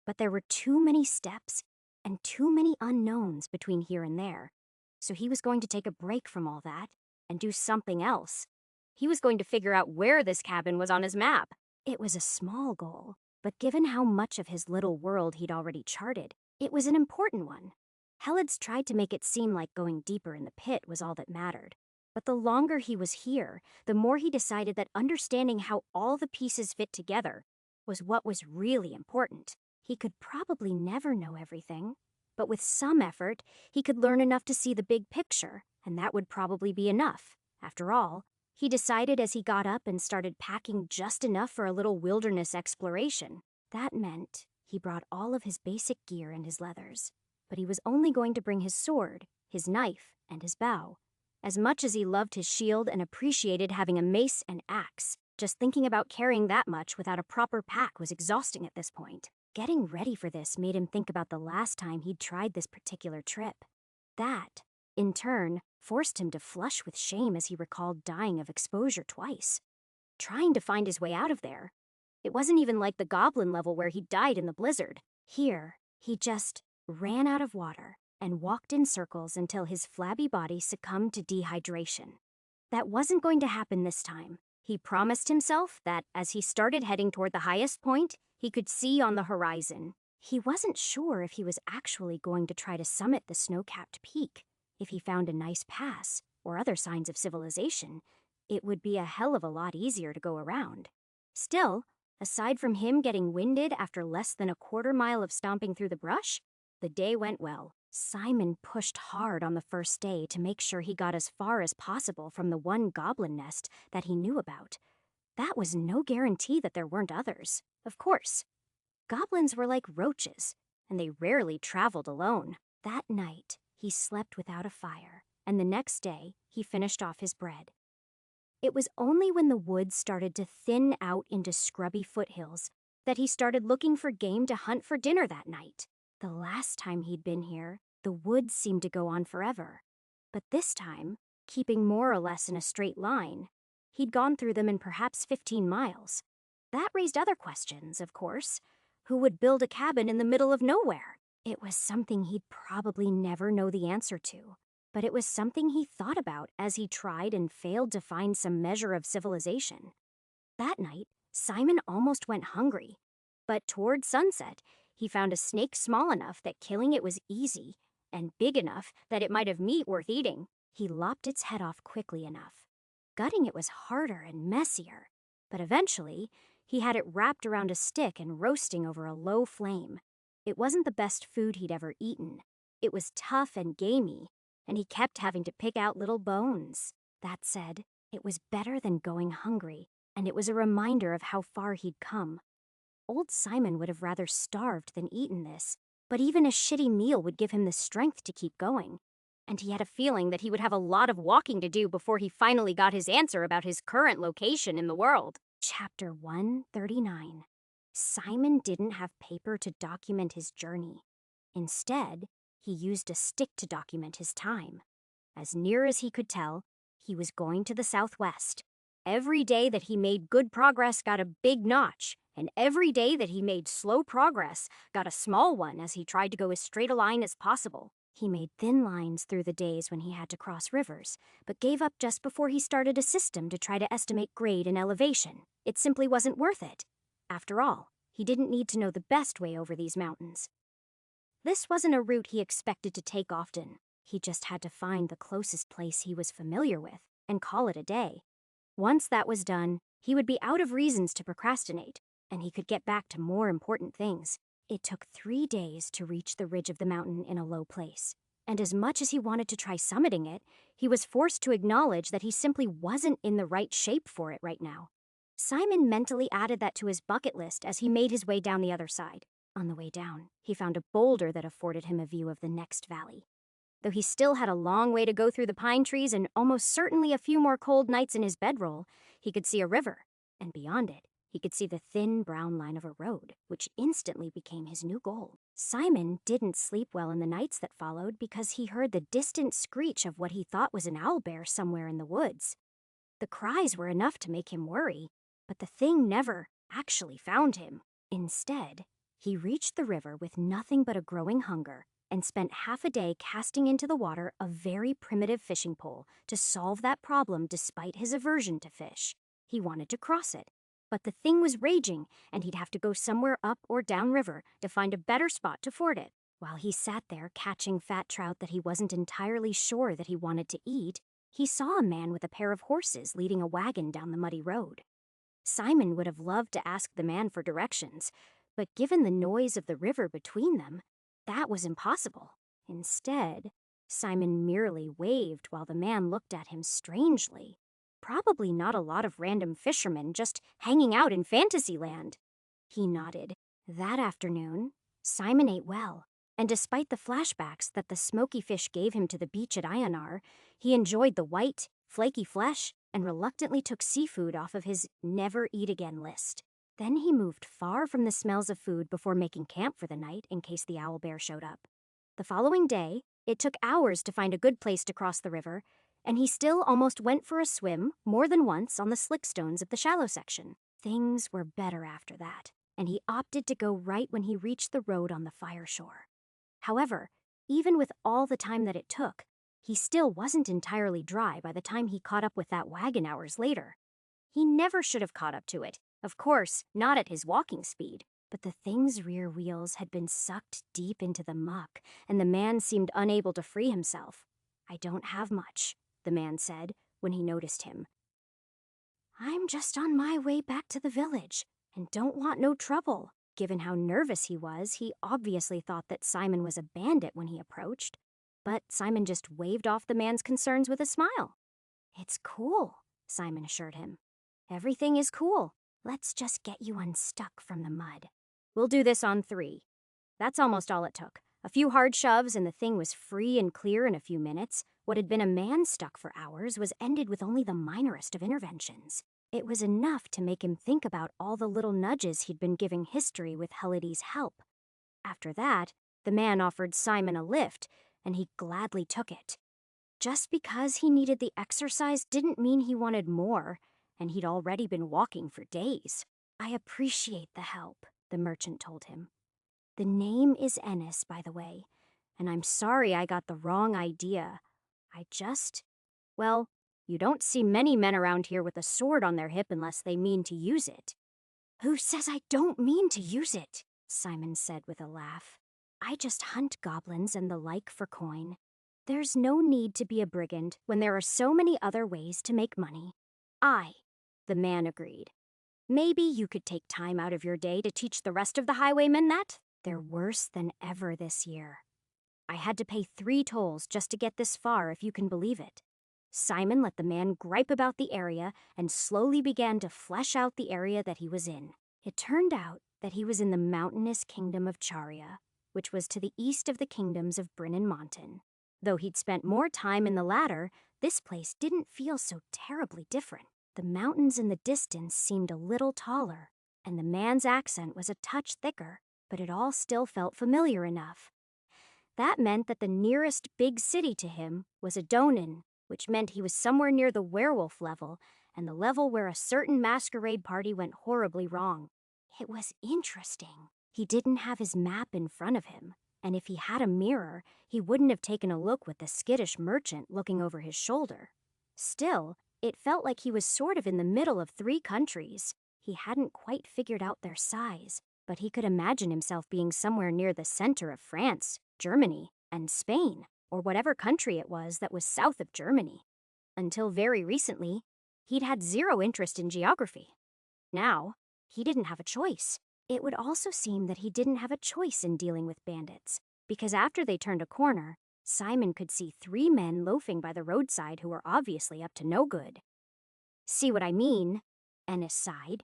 Speaker 1: But there were too many steps and too many unknowns between here and there. So he was going to take a break from all that and do something else. He was going to figure out where this cabin was on his map. It was a small goal, but given how much of his little world he'd already charted, it was an important one. Helids tried to make it seem like going deeper in the pit was all that mattered. But the longer he was here, the more he decided that understanding how all the pieces fit together was what was really important. He could probably never know everything, but with some effort, he could learn enough to see the big picture, and that would probably be enough. After all, he decided as he got up and started packing just enough for a little wilderness exploration. That meant he brought all of his basic gear and his leathers, but he was only going to bring his sword, his knife, and his bow. As much as he loved his shield and appreciated having a mace and axe, just thinking about carrying that much without a proper pack was exhausting at this point. Getting ready for this made him think about the last time he'd tried this particular trip. That, in turn, forced him to flush with shame as he recalled dying of exposure twice. Trying to find his way out of there. It wasn't even like the goblin level where he died in the blizzard. Here, he just ran out of water and walked in circles until his flabby body succumbed to dehydration. That wasn't going to happen this time. He promised himself that as he started heading toward the highest point, he could see on the horizon. He wasn't sure if he was actually going to try to summit the snow-capped peak. If he found a nice pass or other signs of civilization, it would be a hell of a lot easier to go around. Still, aside from him getting winded after less than a quarter mile of stomping through the brush, the day went well. Simon pushed hard on the first day to make sure he got as far as possible from the one goblin nest that he knew about. That was no guarantee that there weren't others. Of course. Goblins were like roaches, and they rarely traveled alone. That night, he slept without a fire, and the next day, he finished off his bread. It was only when the woods started to thin out into scrubby foothills that he started looking for game to hunt for dinner that night. The last time he'd been here, the woods seemed to go on forever. But this time, keeping more or less in a straight line, he'd gone through them in perhaps 15 miles. That raised other questions, of course. Who would build a cabin in the middle of nowhere? It was something he'd probably never know the answer to. But it was something he thought about as he tried and failed to find some measure of civilization. That night, Simon almost went hungry. But toward sunset, he found a snake small enough that killing it was easy, and big enough that it might have meat worth eating. He lopped its head off quickly enough. Gutting it was harder and messier, but eventually, he had it wrapped around a stick and roasting over a low flame. It wasn't the best food he'd ever eaten. It was tough and gamey, and he kept having to pick out little bones. That said, it was better than going hungry, and it was a reminder of how far he'd come. Old Simon would have rather starved than eaten this, but even a shitty meal would give him the strength to keep going. And he had a feeling that he would have a lot of walking to do before he finally got his answer about his current location in the world. Chapter 139. Simon didn't have paper to document his journey. Instead, he used a stick to document his time. As near as he could tell, he was going to the southwest. Every day that he made good progress got a big notch, and every day that he made slow progress got a small one as he tried to go as straight a line as possible. He made thin lines through the days when he had to cross rivers, but gave up just before he started a system to try to estimate grade and elevation. It simply wasn't worth it. After all, he didn't need to know the best way over these mountains. This wasn't a route he expected to take often. He just had to find the closest place he was familiar with and call it a day. Once that was done, he would be out of reasons to procrastinate, and he could get back to more important things. It took 3 days to reach the ridge of the mountain in a low place, and as much as he wanted to try summiting it, he was forced to acknowledge that he simply wasn't in the right shape for it right now. Simon mentally added that to his bucket list as he made his way down the other side. On the way down, he found a boulder that afforded him a view of the next valley. Though he still had a long way to go through the pine trees and almost certainly a few more cold nights in his bedroll, he could see a river, and beyond it, he could see the thin brown line of a road, which instantly became his new goal. Simon didn't sleep well in the nights that followed because he heard the distant screech of what he thought was an owlbear somewhere in the woods. The cries were enough to make him worry, but the thing never actually found him. Instead, he reached the river with nothing but a growing hunger and spent half a day casting into the water a very primitive fishing pole to solve that problem despite his aversion to fish. He wanted to cross it, but the thing was raging, and he'd have to go somewhere up or down river to find a better spot to ford it. While he sat there catching fat trout that he wasn't entirely sure that he wanted to eat, he saw a man with a pair of horses leading a wagon down the muddy road. Simon would have loved to ask the man for directions, but given the noise of the river between them, that was impossible. Instead, Simon merely waved while the man looked at him strangely. Probably not a lot of random fishermen just hanging out in Fantasyland. He nodded. That afternoon, Simon ate well, and despite the flashbacks that the smoky fish gave him to the beach at Ionar, he enjoyed the white, flaky flesh and reluctantly took seafood off of his never-eat-again list. Then he moved far from the smells of food before making camp for the night in case the owlbear showed up. The following day, it took hours to find a good place to cross the river, and he still almost went for a swim more than once on the slick stones of the shallow section. Things were better after that, and he opted to go right when he reached the road on the fire shore. However, even with all the time that it took, he still wasn't entirely dry by the time he caught up with that wagon hours later. He never should have caught up to it. Of course, not at his walking speed, but the thing's rear wheels had been sucked deep into the muck, and the man seemed unable to free himself. "I don't have much," the man said when he noticed him. "I'm just on my way back to the village, and don't want no trouble." Given how nervous he was, he obviously thought that Simon was a bandit when he approached. But Simon just waved off the man's concerns with a smile. "It's cool," Simon assured him. "Everything is cool. Let's just get you unstuck from the mud. We'll do this on 3. That's almost all it took. A few hard shoves and the thing was free and clear in a few minutes. What had been a man stuck for hours was ended with only the minorest of interventions. It was enough to make him think about all the little nudges he'd been giving history with Helide's help. After that, the man offered Simon a lift, and he gladly took it. Just because he needed the exercise didn't mean he wanted more, and he'd already been walking for days. "I appreciate the help," the merchant told him. "The name is Ennis, by the way, and I'm sorry I got the wrong idea. Well, you don't see many men around here with a sword on their hip unless they mean to use it." "Who says I don't mean to use it?" Simon said with a laugh. "I just hunt goblins and the like for coin. There's no need to be a brigand when there are so many other ways to make money." The man agreed. "Maybe you could take time out of your day to teach the rest of the highwaymen that? They're worse than ever this year. I had to pay 3 tolls just to get this far, if you can believe it." Simon let the man gripe about the area and slowly began to flesh out the area that he was in. It turned out that he was in the mountainous kingdom of Charia, which was to the east of the kingdoms of Bryn and Monten. Though he'd spent more time in the latter, this place didn't feel so terribly different. The mountains in the distance seemed a little taller, and the man's accent was a touch thicker, but it all still felt familiar enough. That meant that the nearest big city to him was Adonin, which meant he was somewhere near the werewolf level, and the level where a certain masquerade party went horribly wrong. It was interesting. He didn't have his map in front of him, and if he had a mirror, he wouldn't have taken a look with the skittish merchant looking over his shoulder. Still, it felt like he was sort of in the middle of 3 countries. He hadn't quite figured out their size, but he could imagine himself being somewhere near the center of France, Germany, and Spain, or whatever country it was that was south of Germany. Until very recently, he'd had 0 interest in geography. Now, he didn't have a choice. It would also seem that he didn't have a choice in dealing with bandits, because after they turned a corner, Simon could see 3 men loafing by the roadside who were obviously up to no good. "See what I mean?" Ennis sighed.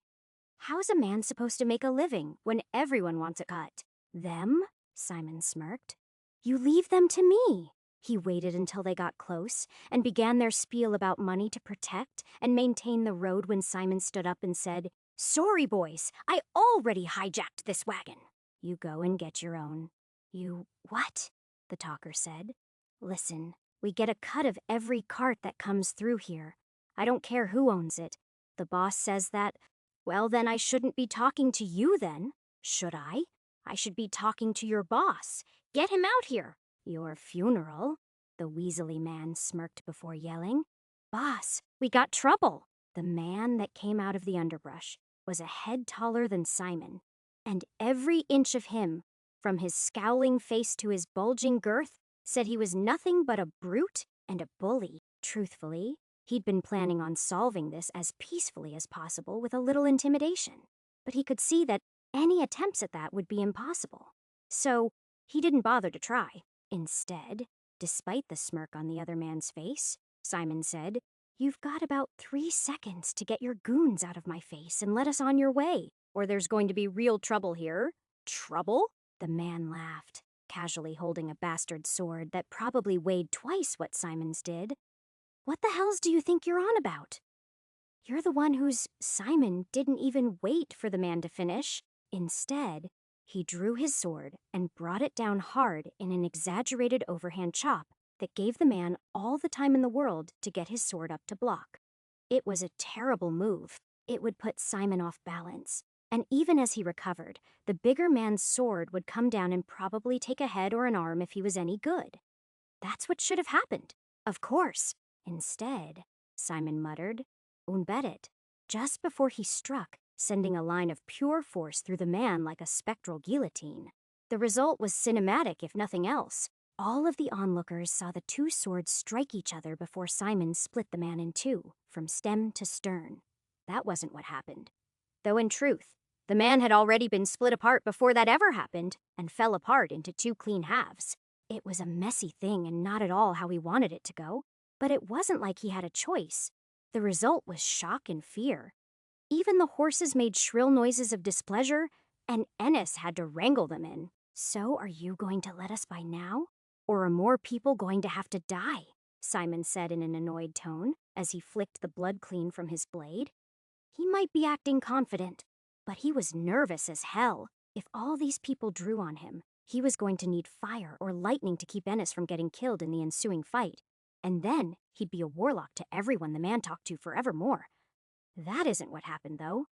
Speaker 1: "How's a man supposed to make a living when everyone wants a cut?" "Them?" Simon smirked. "You leave them to me." He waited until they got close and began their spiel about money to protect and maintain the road when Simon stood up and said, "Sorry, boys, I already hijacked this wagon." "You go and get your own." "You what?" the talker said. "Listen, we get a cut of every cart that comes through here. I don't care who owns it. The boss says that. Well, then I shouldn't be talking to you then, should I? I should be talking to your boss. Get him out here." "Your funeral?" the weaselly man smirked before yelling. "Boss, we got trouble." The man that came out of the underbrush, was a head taller than Simon, and every inch of him, from his scowling face to his bulging girth, said he was nothing but a brute and a bully. Truthfully, he'd been planning on solving this as peacefully as possible with a little intimidation, but he could see that any attempts at that would be impossible. So he didn't bother to try. Instead, despite the smirk on the other man's face, Simon said, "You've got about 3 seconds to get your goons out of my face and let us on your way, or there's going to be real trouble here." "Trouble?" The man laughed, casually holding a bastard sword that probably weighed twice what Simon's did. "What the hells do you think you're on about?" "You're the one whose—" Simon didn't even wait for the man to finish. Instead, he drew his sword and brought it down hard in an exaggerated overhand chop that gave the man all the time in the world to get his sword up to block. It was a terrible move. It would put Simon off balance, and even as he recovered, the bigger man's sword would come down and probably take a head or an arm if he was any good. That's what should have happened, of course. Instead, Simon muttered, "Un bet," just before he struck, sending a line of pure force through the man like a spectral guillotine. The result was cinematic, if nothing else. All of the onlookers saw the two swords strike each other before Simon split the man in two, from stem to stern. That wasn't what happened. Though in truth, the man had already been split apart before that ever happened, and fell apart into two clean halves. It was a messy thing and not at all how he wanted it to go, but it wasn't like he had a choice. The result was shock and fear. Even the horses made shrill noises of displeasure, and Ennis had to wrangle them in. "So are you going to let us by now? Or are more people going to have to die?" Simon said in an annoyed tone as he flicked the blood clean from his blade. He might be acting confident, but he was nervous as hell. If all these people drew on him, he was going to need fire or lightning to keep Ennis from getting killed in the ensuing fight. And then he'd be a warlock to everyone the man talked to forevermore. That isn't what happened, though.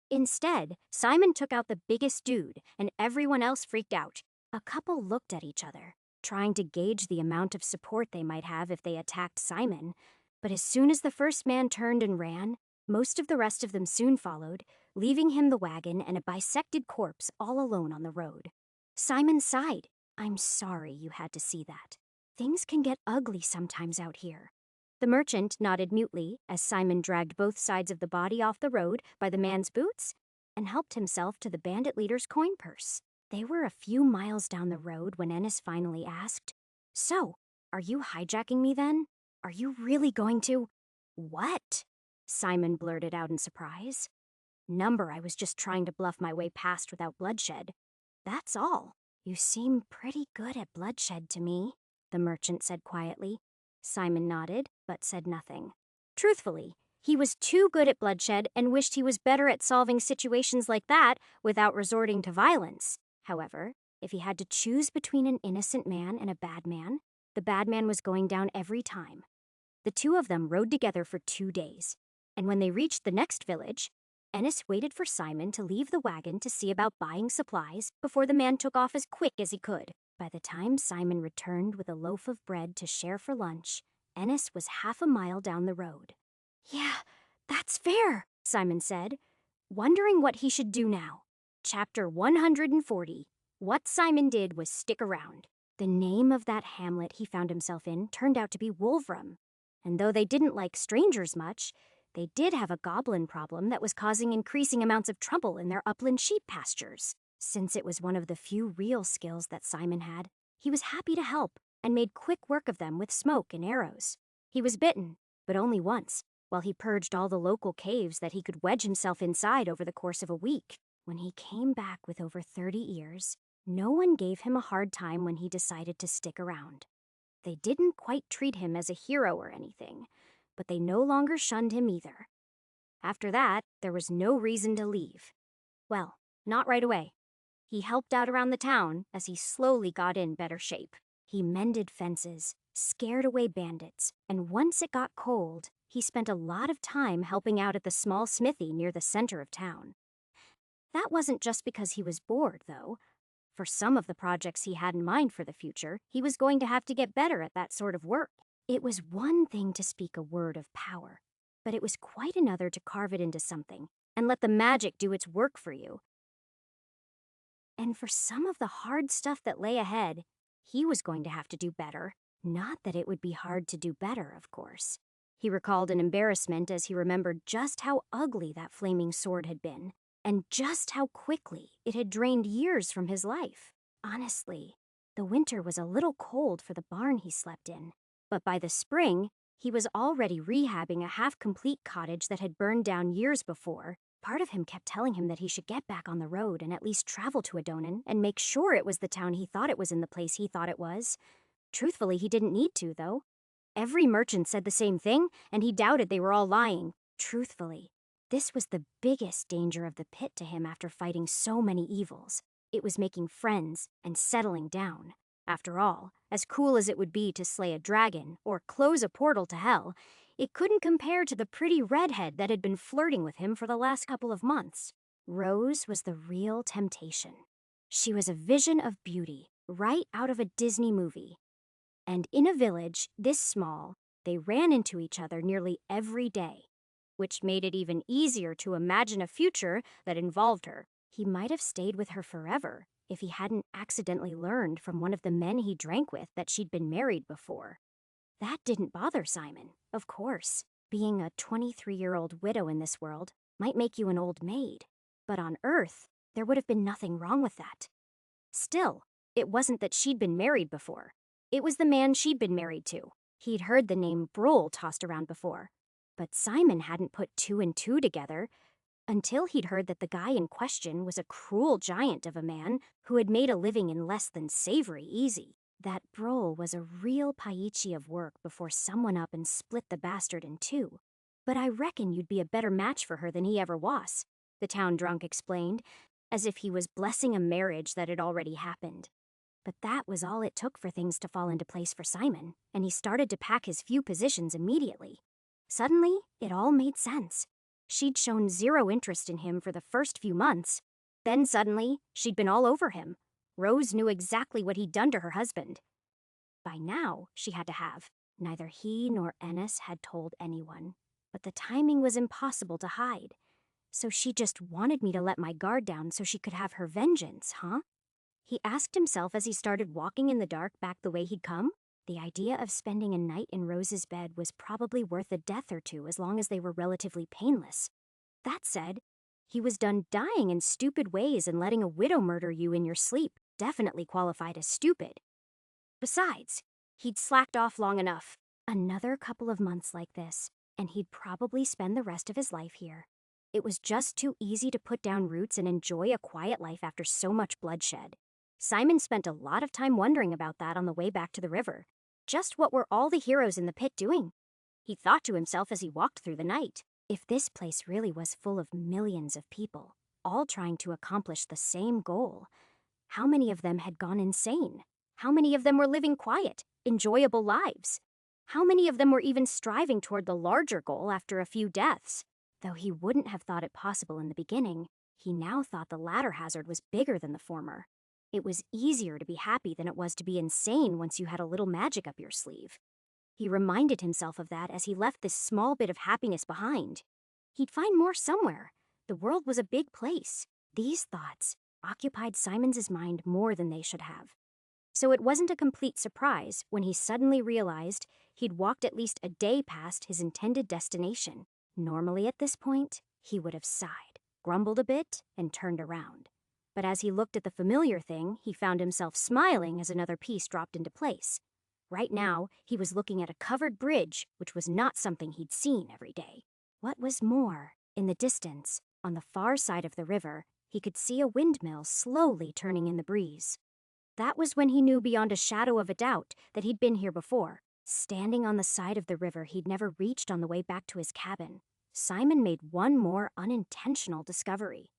Speaker 1: Instead, Simon took out the biggest dude, and everyone else freaked out. A couple looked at each other, trying to gauge the amount of support they might have if they attacked Simon. But as soon as the first man turned and ran, most of the rest of them soon followed, leaving him the wagon and a bisected corpse all alone on the road. Simon sighed. "I'm sorry you had to see that. Things can get ugly sometimes out here." The merchant nodded mutely as Simon dragged both sides of the body off the road by the man's boots and helped himself to the bandit leader's coin purse. They were a few miles down the road when Ennis finally asked, "So, are you hijacking me then? Are you really going to—" "What?" Simon blurted out in surprise. "Number I was just trying to bluff my way past without bloodshed. That's all." "You seem pretty good at bloodshed to me," the merchant said quietly. Simon nodded, but said nothing. Truthfully, he was too good at bloodshed and wished he was better at solving situations like that without resorting to violence. However, if he had to choose between an innocent man and a bad man, the bad man was going down every time. The two of them rode together for 2 days, and when they reached the next village, Ennis waited for Simon to leave the wagon to see about buying supplies before the man took off as quick as he could. By the time Simon returned with a loaf of bread to share for lunch, Ennis was half a mile down the road. "Yeah, that's fair," Simon said, wondering what he should do now. Chapter 140. What Simon did was stick around. The name of that hamlet he found himself in turned out to be Wolvram, and though they didn't like strangers much, they did have a goblin problem that was causing increasing amounts of trouble in their upland sheep pastures. Since it was one of the few real skills that Simon had, he was happy to help and made quick work of them with smoke and arrows. He was bitten, but only once, while he purged all the local caves that he could wedge himself inside over the course of a week. When he came back with over 30 ears, no one gave him a hard time when he decided to stick around. They didn't quite treat him as a hero or anything, but they no longer shunned him either. After that, there was no reason to leave. Well, not right away. He helped out around the town as he slowly got in better shape. He mended fences, scared away bandits, and once it got cold, he spent a lot of time helping out at the small smithy near the center of town. That wasn't just because he was bored, though. For some of the projects he had in mind for the future, he was going to have to get better at that sort of work. It was one thing to speak a word of power, but it was quite another to carve it into something, and let the magic do its work for you. And for some of the hard stuff that lay ahead, he was going to have to do better. Not that it would be hard to do better, of course. He recalled an embarrassment as he remembered just how ugly that flaming sword had been, and just how quickly it had drained years from his life. Honestly, the winter was a little cold for the barn he slept in, but by the spring, he was already rehabbing a half-complete cottage that had burned down years before. Part of him kept telling him that he should get back on the road and at least travel to Adonan and make sure it was the town he thought it was in the place he thought it was. Truthfully, he didn't need to, though. Every merchant said the same thing, and he doubted they were all lying. Truthfully, this was the biggest danger of the pit to him after fighting so many evils. It was making friends and settling down. After all, as cool as it would be to slay a dragon or close a portal to hell, it couldn't compare to the pretty redhead that had been flirting with him for the last couple of months. Rose was the real temptation. She was a vision of beauty, right out of a Disney movie. And in a village this small, they ran into each other nearly every day, which made it even easier to imagine a future that involved her. He might have stayed with her forever if he hadn't accidentally learned from one of the men he drank with that she'd been married before. That didn't bother Simon, of course. Being a 23-year-old widow in this world might make you an old maid, but on Earth, there would have been nothing wrong with that. Still, it wasn't that she'd been married before. It was the man she'd been married to. He'd heard the name Brol tossed around before, but Simon hadn't put two and two together until he'd heard that the guy in question was a cruel giant of a man who had made a living in less than savory easy. That Brol was a real Paiichi of work before someone up and split the bastard in two. But I reckon you'd be a better match for her than he ever was, the town drunk explained, as if he was blessing a marriage that had already happened. But that was all it took for things to fall into place for Simon, and he started to pack his few possessions immediately. Suddenly, it all made sense. She'd shown zero interest in him for the first few months. Then suddenly, she'd been all over him. Rose knew exactly what he'd done to her husband. By now, she had to have. Neither he nor Ennis had told anyone, but the timing was impossible to hide. So she just wanted me to let my guard down so she could have her vengeance, huh? He asked himself as he started walking in the dark back the way he'd come. The idea of spending a night in Rose's bed was probably worth a death or two as long as they were relatively painless. That said, he was done dying in stupid ways, and letting a widow murder you in your sleep definitely qualified as stupid. Besides, he'd slacked off long enough. Another couple of months like this, and he'd probably spend the rest of his life here. It was just too easy to put down roots and enjoy a quiet life after so much bloodshed. Simon spent a lot of time wondering about that on the way back to the river. Just what were all the heroes in the pit doing? He thought to himself as he walked through the night. If this place really was full of millions of people, all trying to accomplish the same goal, how many of them had gone insane? How many of them were living quiet, enjoyable lives? How many of them were even striving toward the larger goal after a few deaths? Though he wouldn't have thought it possible in the beginning, he now thought the latter hazard was bigger than the former. It was easier to be happy than it was to be insane once you had a little magic up your sleeve. He reminded himself of that as he left this small bit of happiness behind. He'd find more somewhere. The world was a big place. These thoughts occupied Simon's mind more than they should have. So it wasn't a complete surprise when he suddenly realized he'd walked at least a day past his intended destination. Normally at this point, he would have sighed, grumbled a bit, and turned around. But as he looked at the familiar thing, he found himself smiling as another piece dropped into place. Right now, he was looking at a covered bridge, which was not something he'd seen every day. What was more, in the distance, on the far side of the river, he could see a windmill slowly turning in the breeze. That was when he knew beyond a shadow of a doubt that he'd been here before. Standing on the side of the river he'd never reached on the way back to his cabin, Simon made one more unintentional discovery.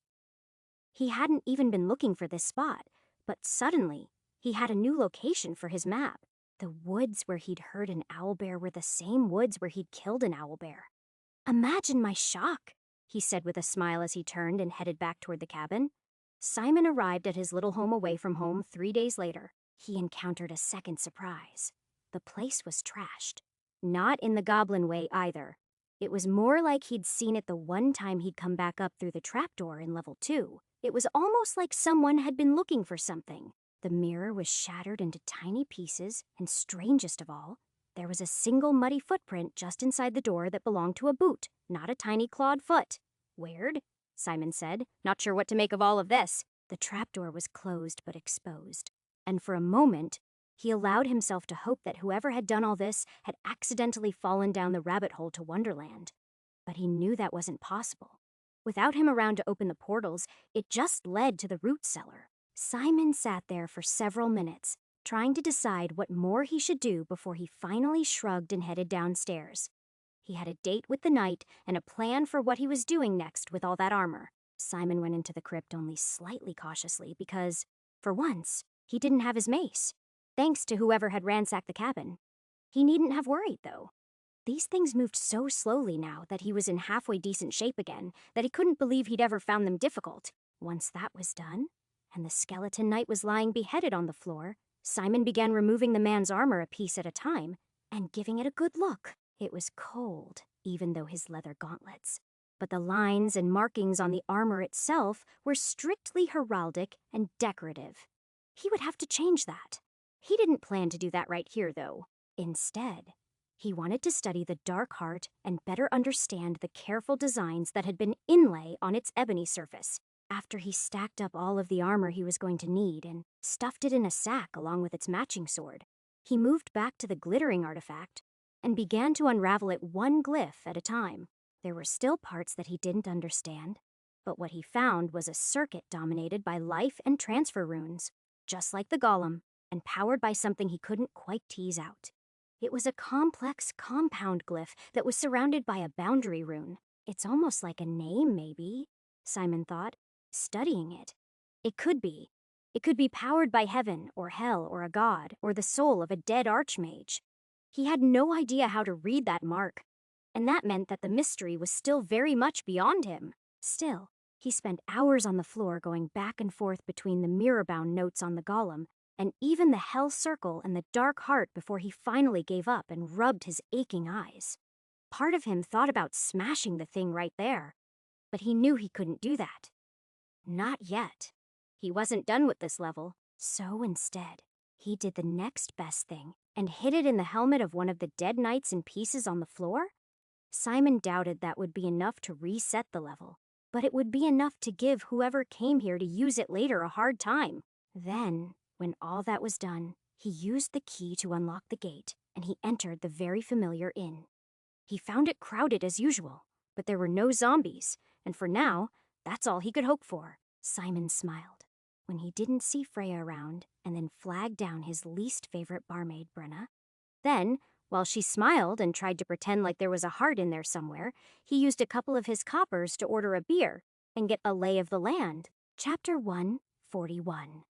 Speaker 1: He hadn't even been looking for this spot, but suddenly, he had a new location for his map. The woods where he'd heard an owlbear were the same woods where he'd killed an owlbear. Imagine my shock, he said with a smile as he turned and headed back toward the cabin. Simon arrived at his little home away from home 3 days later. He encountered a second surprise. The place was trashed. Not in the goblin way either. It was more like he'd seen it the one time he'd come back up through the trapdoor in level 2. It was almost like someone had been looking for something. The mirror was shattered into tiny pieces, and strangest of all, there was a single muddy footprint just inside the door that belonged to a boot, not a tiny clawed foot. Weird, Simon said, not sure what to make of all of this. The trapdoor was closed but exposed, and for a moment, he allowed himself to hope that whoever had done all this had accidentally fallen down the rabbit hole to Wonderland. But he knew that wasn't possible. Without him around to open the portals, it just led to the root cellar. Simon sat there for several minutes, trying to decide what more he should do before he finally shrugged and headed downstairs. He had a date with the knight and a plan for what he was doing next with all that armor. Simon went into the crypt only slightly cautiously because, for once, he didn't have his mace, thanks to whoever had ransacked the cabin. He needn't have worried, though. These things moved so slowly now that he was in halfway decent shape again that he couldn't believe he'd ever found them difficult. Once that was done, and the skeleton knight was lying beheaded on the floor, Simon began removing the man's armor a piece at a time and giving it a good look. It was cold, even though his leather gauntlets. But the lines and markings on the armor itself were strictly heraldic and decorative. He would have to change that. He didn't plan to do that right here, though. Instead, he wanted to study the dark heart and better understand the careful designs that had been inlay on its ebony surface. After he stacked up all of the armor he was going to need and stuffed it in a sack along with its matching sword, he moved back to the glittering artifact and began to unravel it one glyph at a time. There were still parts that he didn't understand, but what he found was a circuit dominated by life and transfer runes, just like the golem, and powered by something he couldn't quite tease out. It was a complex compound glyph that was surrounded by a boundary rune. It's almost like a name, maybe, Simon thought, studying it. It could be. It could be powered by heaven, or hell, or a god, or the soul of a dead archmage. He had no idea how to read that mark, and that meant that the mystery was still very much beyond him. Still, he spent hours on the floor going back and forth between the mirror-bound notes on the golem and even the hell circle and the dark heart before he finally gave up and rubbed his aching eyes. Part of him thought about smashing the thing right there, but he knew he couldn't do that. Not yet. He wasn't done with this level, so instead, he did the next best thing and hid it in the helmet of one of the dead knights in pieces on the floor. Simon doubted that would be enough to reset the level, but it would be enough to give whoever came here to use it later a hard time. Then, when all that was done, he used the key to unlock the gate, and he entered the very familiar inn. He found it crowded as usual, but there were no zombies, and for now, that's all he could hope for. Simon smiled when he didn't see Freya around and then flagged down his least favorite barmaid, Brenna. Then, while she smiled and tried to pretend like there was a heart in there somewhere, he used a couple of his coppers to order a beer and get a lay of the land. Chapter 141.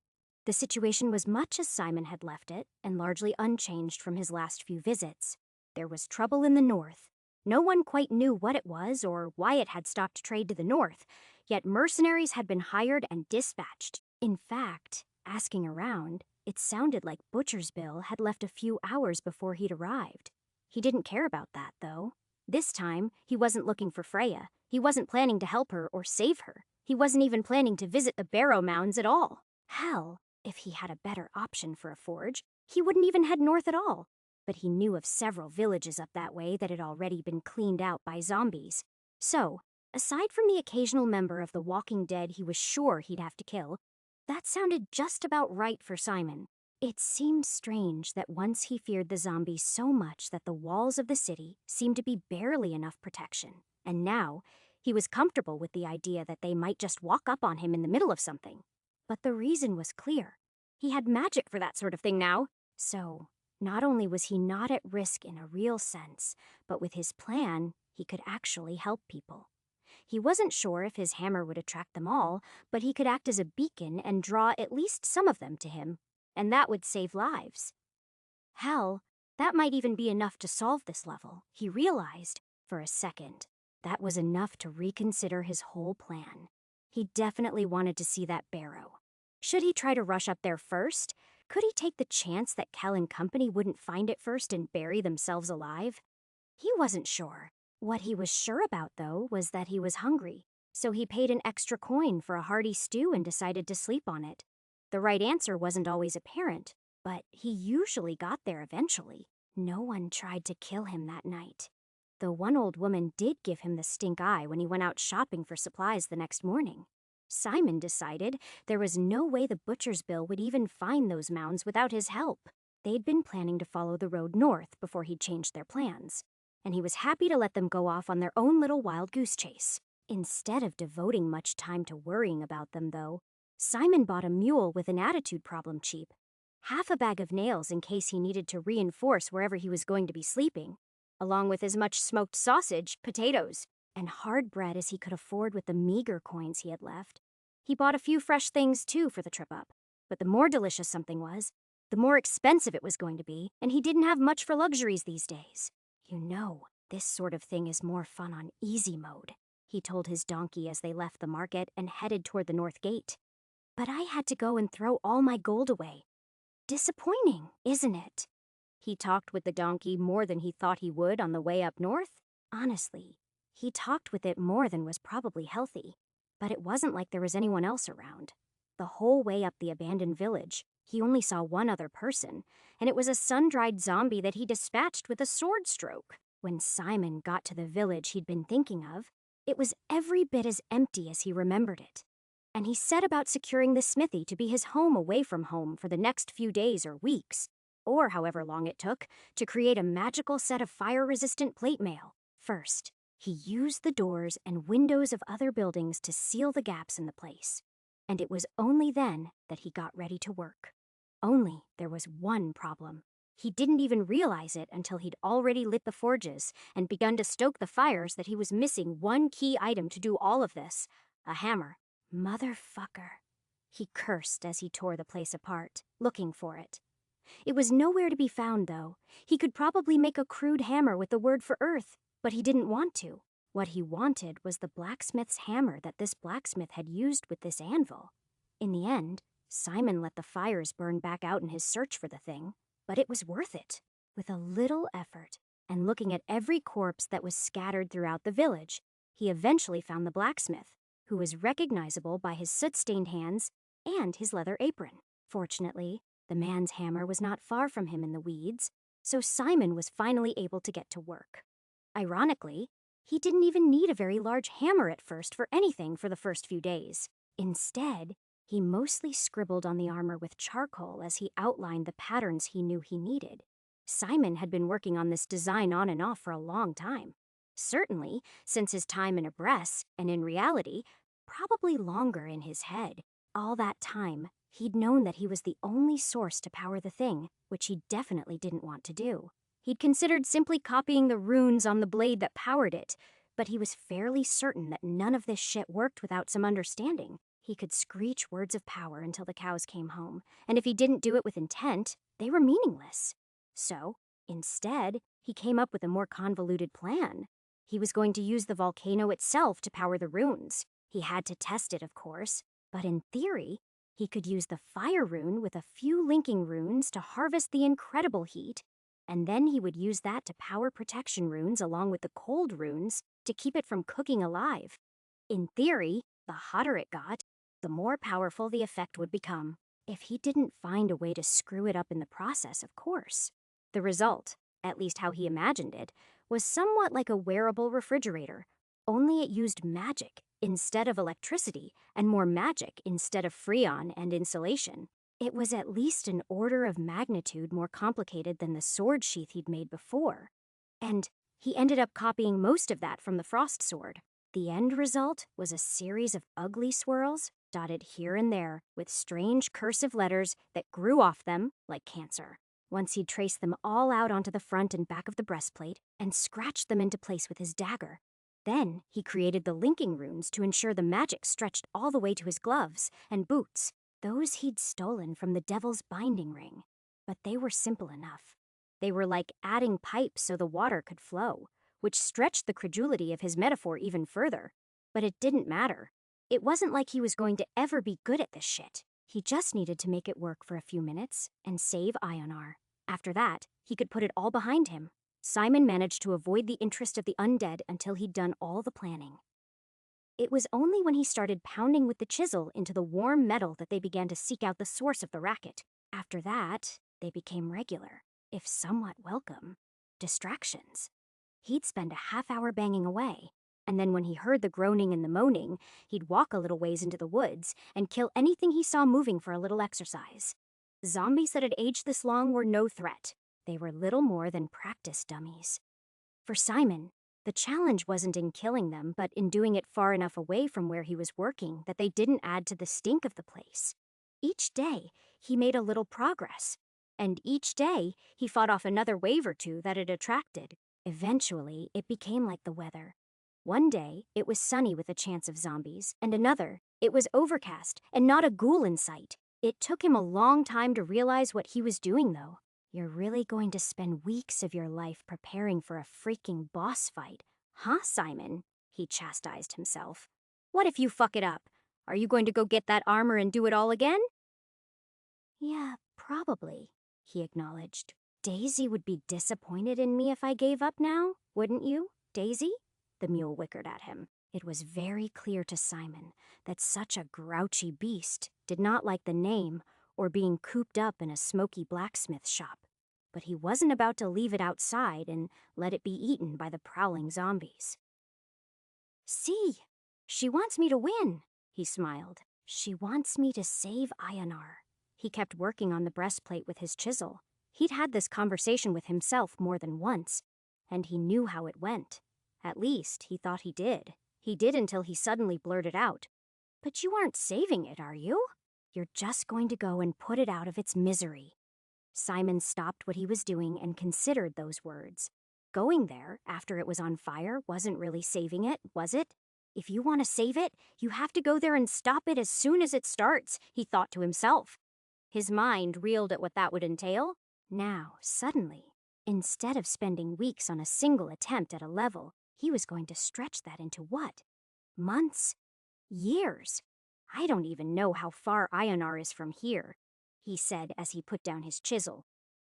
Speaker 1: The situation was much as Simon had left it, and largely unchanged from his last few visits. There was trouble in the north. No one quite knew what it was or why it had stopped trade to the north, yet mercenaries had been hired and dispatched. In fact, asking around, it sounded like Butcher's Bill had left a few hours before he'd arrived. He didn't care about that, though. This time, he wasn't looking for Freya. He wasn't planning to help her or save her. He wasn't even planning to visit the Barrow Mounds at all. Hell, if he had a better option for a forge, he wouldn't even head north at all. But he knew of several villages up that way that had already been cleaned out by zombies. So, aside from the occasional member of the Walking Dead he was sure he'd have to kill, that sounded just about right for Simon. It seemed strange that once he feared the zombies so much that the walls of the city seemed to be barely enough protection, and now he was comfortable with the idea that they might just walk up on him in the middle of something. But the reason was clear. He had magic for that sort of thing now. So, not only was he not at risk in a real sense, but with his plan, he could actually help people. He wasn't sure if his hammer would attract them all, but he could act as a beacon and draw at least some of them to him, and that would save lives. Hell, that might even be enough to solve this level, he realized. For a second, that was enough to reconsider his whole plan. He definitely wanted to see that barrow. Should he try to rush up there first? Could he take the chance that Kell and company wouldn't find it first and bury themselves alive? He wasn't sure, What he was sure about, though, was that he was hungry, so he paid an extra coin for a hearty stew and decided to sleep on it. The right answer wasn't always apparent, but he usually got there eventually. No one tried to kill him that night, though one old woman did give him the stink eye when he went out shopping for supplies the next morning. Simon decided there was no way the butcher's bill would even find those mounds without his help. They'd been planning to follow the road north before he'd changed their plans, and he was happy to let them go off on their own little wild goose chase. Instead of devoting much time to worrying about them, though, Simon bought a mule with an attitude problem cheap. Half a bag of nails in case he needed to reinforce wherever he was going to be sleeping, along with as much smoked sausage, potatoes, and hard bread as he could afford with the meager coins he had left. He bought a few fresh things, too, for the trip up. But the more delicious something was, the more expensive it was going to be, and he didn't have much for luxuries these days. You know, this sort of thing is more fun on easy mode, he told his donkey as they left the market and headed toward the north gate. But I had to go and throw all my gold away. Disappointing, isn't it? He talked with the donkey more than he thought he would on the way up north. Honestly, he talked with it more than was probably healthy. But it wasn't like there was anyone else around. The whole way up the abandoned village, he only saw one other person, and it was a sun-dried zombie that he dispatched with a sword stroke. When Simon got to the village he'd been thinking of, it was every bit as empty as he remembered it. And he set about securing the smithy to be his home away from home for the next few days or weeks, or however long it took, to create a magical set of fire-resistant plate mail. First, he used the doors and windows of other buildings to seal the gaps in the place. And it was only then that he got ready to work. Only there was one problem. He didn't even realize it until he'd already lit the forges and begun to stoke the fires that he was missing one key item to do all of this: a hammer. Motherfucker. He cursed as he tore the place apart, looking for it. It was nowhere to be found, though. He could probably make a crude hammer with the word for earth, but he didn't want to. What he wanted was the blacksmith's hammer that this blacksmith had used with this anvil. In the end, Simon let the fires burn back out in his search for the thing, but it was worth it. With a little effort, and looking at every corpse that was scattered throughout the village, he eventually found the blacksmith, who was recognizable by his soot-stained hands and his leather apron. Fortunately, the man's hammer was not far from him in the weeds, so Simon was finally able to get to work. Ironically, he didn't even need a very large hammer at first for anything for the first few days. Instead, he mostly scribbled on the armor with charcoal as he outlined the patterns he knew he needed. Simon had been working on this design on and off for a long time. Certainly, since his time in Abress, and in reality, probably longer in his head. All that time, he'd known that he was the only source to power the thing, which he definitely didn't want to do. He'd considered simply copying the runes on the blade that powered it, but he was fairly certain that none of this shit worked without some understanding. He could screech words of power until the cows came home, and if he didn't do it with intent, they were meaningless. So, instead, he came up with a more convoluted plan. He was going to use the volcano itself to power the runes. He had to test it, of course, but in theory, he could use the fire rune with a few linking runes to harvest the incredible heat, and then he would use that to power protection runes along with the cold runes to keep it from cooking alive. In theory, the hotter it got, the more powerful the effect would become, if he didn't find a way to screw it up in the process, of course. The result, at least how he imagined it, was somewhat like a wearable refrigerator, only it used magic instead of electricity, and more magic instead of freon and insulation. It was at least an order of magnitude more complicated than the sword sheath he'd made before. And he ended up copying most of that from the frost sword. The end result was a series of ugly swirls, dotted here and there with strange cursive letters that grew off them like cancer. Once he'd traced them all out onto the front and back of the breastplate and scratched them into place with his dagger. Then he created the linking runes to ensure the magic stretched all the way to his gloves and boots. Those he'd stolen from the devil's binding ring. But they were simple enough. They were like adding pipes so the water could flow, which stretched the credulity of his metaphor even further. But it didn't matter. It wasn't like he was going to ever be good at this shit. He just needed to make it work for a few minutes and save Ionar. After that, he could put it all behind him. Simon managed to avoid the interest of the undead until he'd done all the planning. It was only when he started pounding with the chisel into the warm metal that they began to seek out the source of the racket. After that, they became regular, if somewhat welcome, distractions. He'd spend a half-hour banging away, and then when he heard the groaning and the moaning, he'd walk a little ways into the woods and kill anything he saw moving for a little exercise. Zombies that had aged this long were no threat. They were little more than practice dummies. For Simon, the challenge wasn't in killing them, but in doing it far enough away from where he was working that they didn't add to the stink of the place. Each day, he made a little progress, and each day, he fought off another wave or two that it attracted. Eventually, it became like the weather. One day, it was sunny with a chance of zombies, and another, it was overcast and not a ghoul in sight. It took him a long time to realize what he was doing, though. You're really going to spend weeks of your life preparing for a freaking boss fight, huh, Simon? He chastised himself. What if you fuck it up? Are you going to go get that armor and do it all again? Yeah, probably, he acknowledged. Daisy would be disappointed in me if I gave up now, wouldn't you, Daisy? The mule whickered at him. It was very clear to Simon that such a grouchy beast did not like the name or being cooped up in a smoky blacksmith shop. But he wasn't about to leave it outside and let it be eaten by the prowling zombies. See, she wants me to win, he smiled. She wants me to save Ayanar. He kept working on the breastplate with his chisel. He'd had this conversation with himself more than once, and he knew how it went. At least, he thought he did. He did until he suddenly blurted out, "But you aren't saving it, are you? You're just going to go and put it out of its misery." Simon stopped what he was doing and considered those words. Going there, after it was on fire, wasn't really saving it, was it? If you want to save it, you have to go there and stop it as soon as it starts, he thought to himself. His mind reeled at what that would entail. Now, suddenly, instead of spending weeks on a single attempt at a level, he was going to stretch that into what? Months? Years? I don't even know how far Ayanar is from here, he said as he put down his chisel.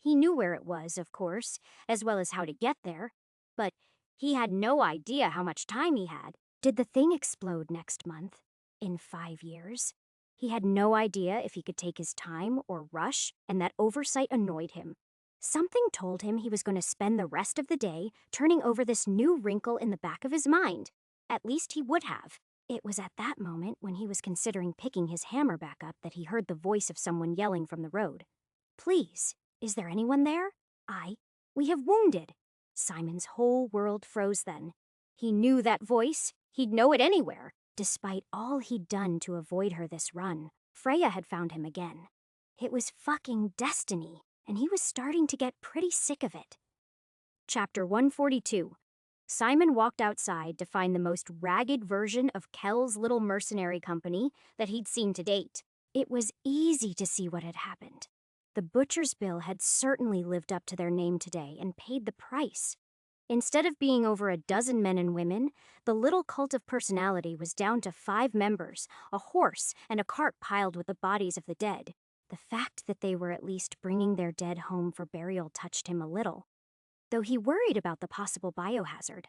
Speaker 1: He knew where it was, of course, as well as how to get there, but he had no idea how much time he had. Did the thing explode next month? In 5 years? He had no idea if he could take his time or rush, and that oversight annoyed him. Something told him he was going to spend the rest of the day turning over this new wrinkle in the back of his mind. At least he would have. It was at that moment, when he was considering picking his hammer back up, that he heard the voice of someone yelling from the road. "Please, is there anyone there?" We have wounded." Simon's whole world froze then. He knew that voice. He'd know it anywhere. Despite all he'd done to avoid her this run, Freya had found him again. It was fucking destiny, and he was starting to get pretty sick of it. Chapter 142. Simon walked outside to find the most ragged version of Kell's little mercenary company that he'd seen to date. It was easy to see what had happened. The butcher's bill had certainly lived up to their name today and paid the price. Instead of being over a dozen men and women, the little cult of personality was down to 5 members, a horse, and a cart piled with the bodies of the dead. The fact that they were at least bringing their dead home for burial touched him a little, though he worried about the possible biohazard.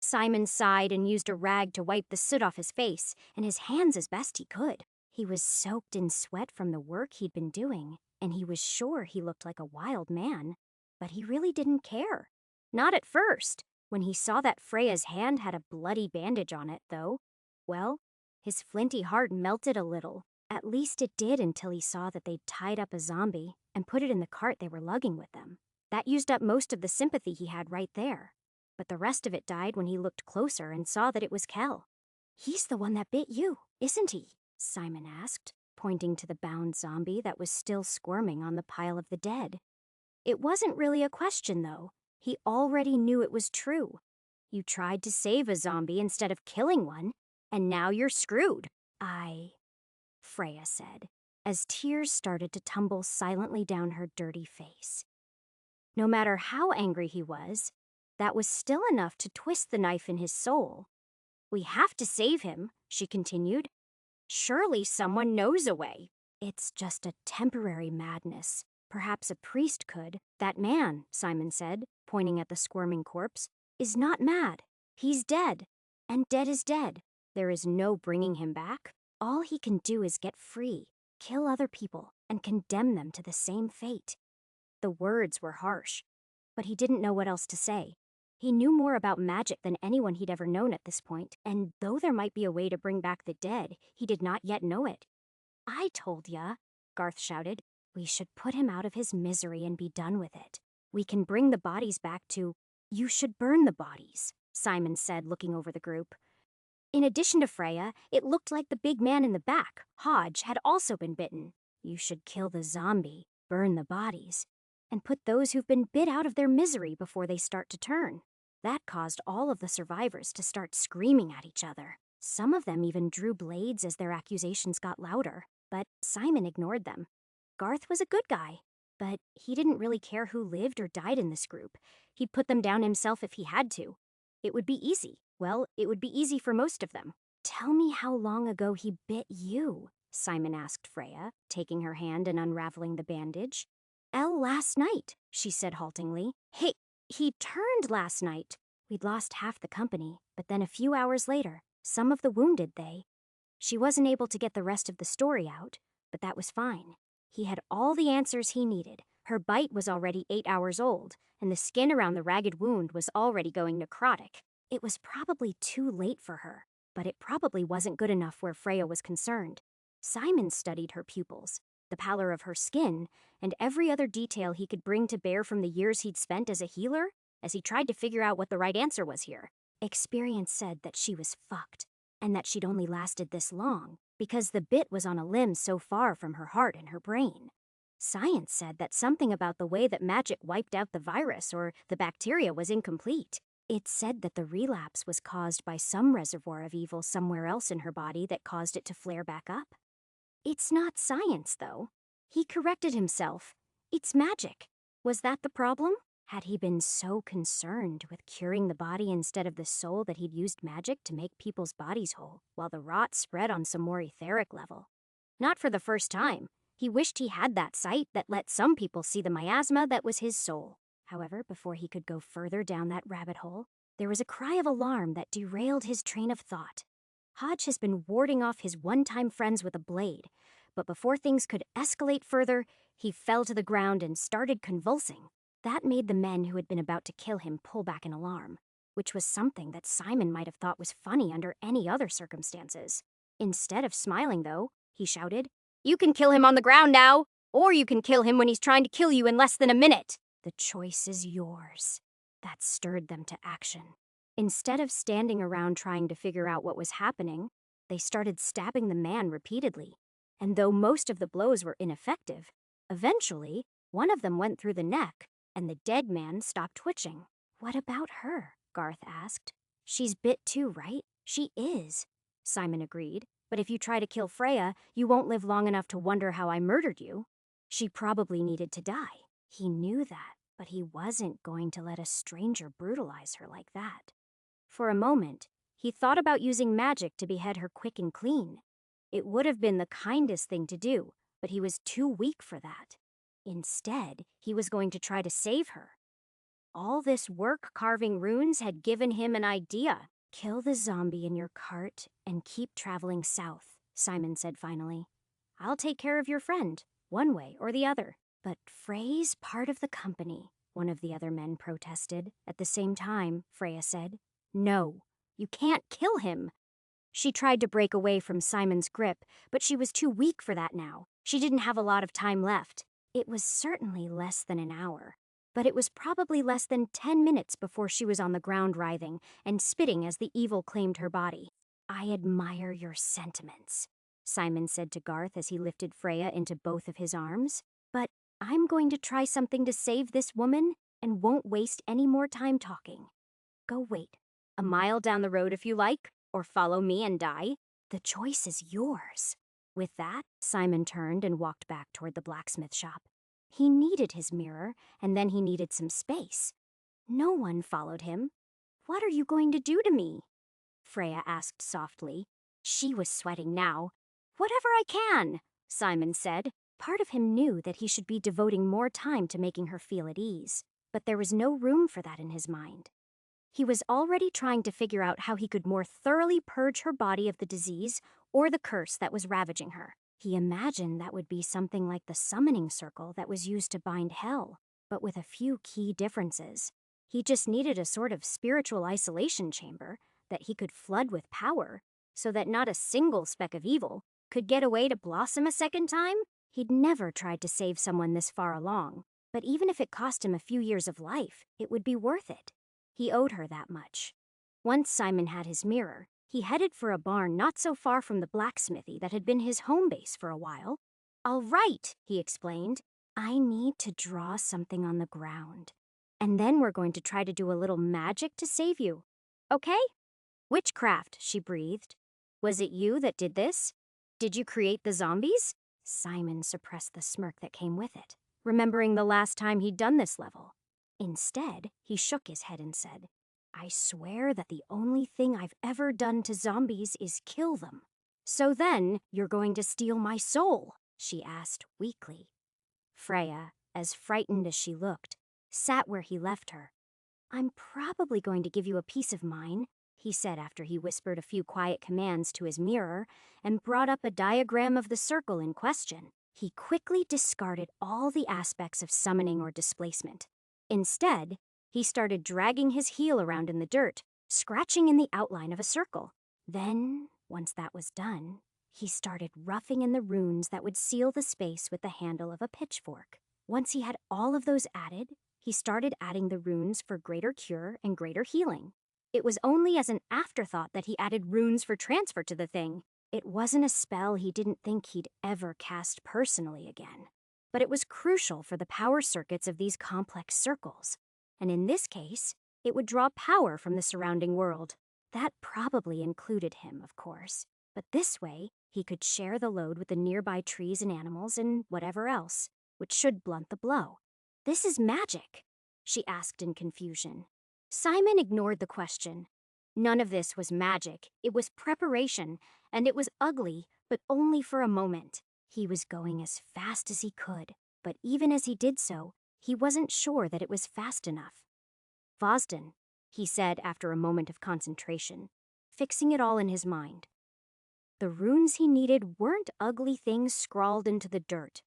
Speaker 1: Simon sighed and used a rag to wipe the soot off his face and his hands as best he could. He was soaked in sweat from the work he'd been doing, and he was sure he looked like a wild man, but he really didn't care. Not at first. When he saw that Freya's hand had a bloody bandage on it, though, well, his flinty heart melted a little. At least it did until he saw that they'd tied up a zombie and put it in the cart they were lugging with them. That used up most of the sympathy he had right there. But the rest of it died when he looked closer and saw that it was Kell. "He's the one that bit you, isn't he?" Simon asked, pointing to the bound zombie that was still squirming on the pile of the dead. It wasn't really a question, though. He already knew it was true. You tried to save a zombie instead of killing one, and now you're screwed. Freya said, as tears started to tumble silently down her dirty face. No matter how angry he was, that was still enough to twist the knife in his soul. "We have to save him," she continued. "Surely someone knows a way." "It's just a temporary madness. Perhaps a priest could. That man, Simon said, pointing at the squirming corpse, is not mad. He's dead. And dead is dead. There is no bringing him back. All he can do is get free, kill other people, and condemn them to the same fate. The words were harsh, but he didn't know what else to say. He knew more about magic than anyone he'd ever known at this point, and though there might be a way to bring back the dead, he did not yet know it. I told ya, Garth shouted. We should put him out of his misery and be done with it. We can bring the bodies back to... You should burn the bodies, Simon said, looking over the group. In addition to Freya, it looked like the big man in the back, Hodge, had also been bitten. You should kill the zombie, burn the bodies, and put those who've been bit out of their misery before they start to turn. That caused all of the survivors to start screaming at each other. Some of them even drew blades as their accusations got louder, but Simon ignored them. Garth was a good guy, but he didn't really care who lived or died in this group. He'd put them down himself if he had to. It would be easy. Well, it would be easy for most of them. Tell me how long ago he bit you, Simon asked Freya, taking her hand and unraveling the bandage. Last night, she said haltingly. He turned last night. We'd lost half the company, but then a few hours later, some of the wounded, She wasn't able to get the rest of the story out, but that was fine. He had all the answers he needed. Her bite was already 8 hours old, and the skin around the ragged wound was already going necrotic. It was probably too late for her, but it probably wasn't good enough where Freya was concerned. Simon studied her pupils, the pallor of her skin, and every other detail he could bring to bear from the years he'd spent as a healer, as he tried to figure out what the right answer was here. Experience said that she was fucked, and that she'd only lasted this long, because the bit was on a limb so far from her heart and her brain. Science said that something about the way that magic wiped out the virus or the bacteria was incomplete. It said that the relapse was caused by some reservoir of evil somewhere else in her body that caused it to flare back up. It's not science, though. He corrected himself. It's magic. Was that the problem? Had he been so concerned with curing the body instead of the soul that he'd used magic to make people's bodies whole, while the rot spread on some more etheric level? Not for the first time. He wished he had that sight that let some people see the miasma that was his soul. However, before he could go further down that rabbit hole, there was a cry of alarm that derailed his train of thought. Hodge has been warding off his one-time friends with a blade, but before things could escalate further, he fell to the ground and started convulsing. That made the men who had been about to kill him pull back in alarm, which was something that Simon might have thought was funny under any other circumstances. Instead of smiling, though, he shouted, "You can kill him on the ground now, or you can kill him when he's trying to kill you in less than a minute. The choice is yours." That stirred them to action. Instead of standing around trying to figure out what was happening, they started stabbing the man repeatedly. And though most of the blows were ineffective, eventually, one of them went through the neck, and the dead man stopped twitching. "What about her?" Garth asked. "She's bit too, right?" "She is," Simon agreed. "But if you try to kill Freya, you won't live long enough to wonder how I murdered you. She probably needed to die." He knew that, but he wasn't going to let a stranger brutalize her like that. For a moment, he thought about using magic to behead her quick and clean. It would have been the kindest thing to do, but he was too weak for that. Instead, he was going to try to save her. All this work carving runes had given him an idea. "Kill the zombie in your cart and keep traveling south," Simon said finally. "I'll take care of your friend, one way or the other." "But Frey's part of the company," one of the other men protested. At the same time, Freya said, "No, you can't kill him." She tried to break away from Simon's grip, but she was too weak for that now. She didn't have a lot of time left. It was certainly less than an hour, but it was probably less than 10 minutes before she was on the ground writhing and spitting as the evil claimed her body. "I admire your sentiments," Simon said to Garth as he lifted Freya into both of his arms. "But I'm going to try something to save this woman and won't waste any more time talking. Go wait. A mile down the road if you like, or follow me and die. The choice is yours." With that, Simon turned and walked back toward the blacksmith shop. He needed his mirror, and then he needed some space. No one followed him. "What are you going to do to me?" Freya asked softly. She was sweating now. "Whatever I can," Simon said. Part of him knew that he should be devoting more time to making her feel at ease, but there was no room for that in his mind. He was already trying to figure out how he could more thoroughly purge her body of the disease or the curse that was ravaging her. He imagined that would be something like the summoning circle that was used to bind hell, but with a few key differences. He just needed a sort of spiritual isolation chamber that he could flood with power so that not a single speck of evil could get away to blossom a second time. He'd never tried to save someone this far along, but even if it cost him a few years of life, it would be worth it. He owed her that much. Once Simon had his mirror, he headed for a barn not so far from the blacksmithy that had been his home base for a while. "All right," he explained. "I need to draw something on the ground. And then we're going to try to do a little magic to save you. Okay?" "Witchcraft," she breathed. "Was it you that did this? Did you create the zombies?" Simon suppressed the smirk that came with it, remembering the last time he'd done this level. Instead, he shook his head and said, "I swear that the only thing I've ever done to zombies is kill them." "So then, you're going to steal my soul?" she asked weakly. Freya, as frightened as she looked, sat where he left her. "I'm probably going to give you a piece of mine," he said after he whispered a few quiet commands to his mirror and brought up a diagram of the circle in question. He quickly discarded all the aspects of summoning or displacement. Instead, he started dragging his heel around in the dirt, scratching in the outline of a circle. Then, once that was done, he started roughing in the runes that would seal the space with the handle of a pitchfork. Once he had all of those added, he started adding the runes for greater cure and greater healing. It was only as an afterthought that he added runes for transfer to the thing. It wasn't a spell he didn't think he'd ever cast personally again. But it was crucial for the power circuits of these complex circles. And in this case, it would draw power from the surrounding world. That probably included him, of course. But this way, he could share the load with the nearby trees and animals and whatever else, which should blunt the blow. "This is magic?" she asked in confusion. Simon ignored the question. None of this was magic. It was preparation, and it was ugly, but only for a moment. He was going as fast as he could, but even as he did so, he wasn't sure that it was fast enough. "Vosden," he said after a moment of concentration, fixing it all in his mind. The runes he needed weren't ugly things scrawled into the dirt.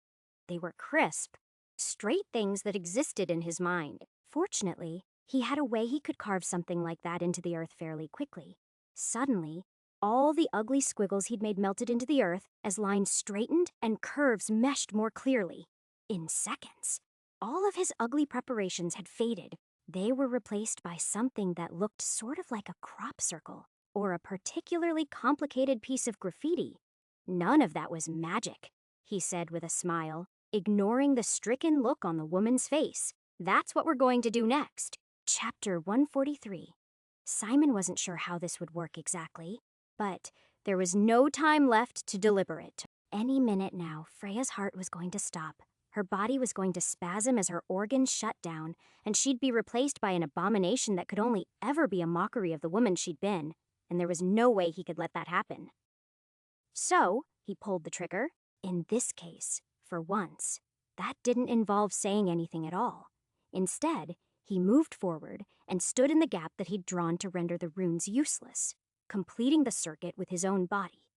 Speaker 1: They were crisp, straight things that existed in his mind. Fortunately, he had a way he could carve something like that into the earth fairly quickly. Suddenly, all the ugly squiggles he'd made melted into the earth as lines straightened and curves meshed more clearly. In seconds, all of his ugly preparations had faded. They were replaced by something that looked sort of like a crop circle or a particularly complicated piece of graffiti. "None of that was magic," he said with a smile, ignoring the stricken look on the woman's face. "That's what we're going to do next." Chapter 143. Simon wasn't sure how this would work exactly, but there was no time left to deliberate. Any minute now, Freya's heart was going to stop. Her body was going to spasm as her organs shut down, and she'd be replaced by an abomination that could only ever be a mockery of the woman she'd been, and there was no way he could let that happen. So, he pulled the trigger. In this case, for once, that didn't involve saying anything at all. Instead, he moved forward and stood in the gap that he'd drawn to render the runes useless, completing the circuit with his own body.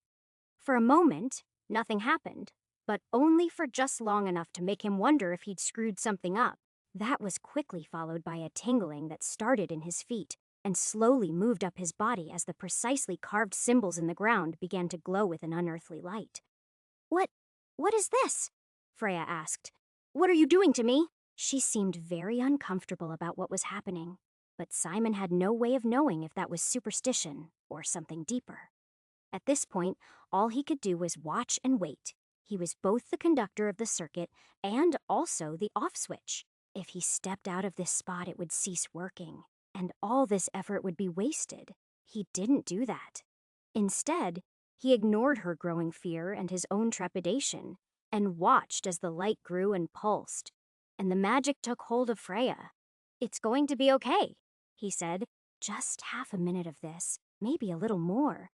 Speaker 1: For a moment, nothing happened, but only for just long enough to make him wonder if he'd screwed something up. That was quickly followed by a tingling that started in his feet and slowly moved up his body as the precisely carved symbols in the ground began to glow with an unearthly light. What is this?" Freya asked. "What are you doing to me?" She seemed very uncomfortable about what was happening, but Simon had no way of knowing if that was superstition or something deeper. At this point, all he could do was watch and wait. He was both the conductor of the circuit and also the off switch. If he stepped out of this spot, it would cease working, and all this effort would be wasted. He didn't do that. Instead, he ignored her growing fear and his own trepidation, and watched as the light grew and pulsed, and the magic took hold of Freya. "It's going to be okay," he said. "Just half a minute of this, maybe a little more."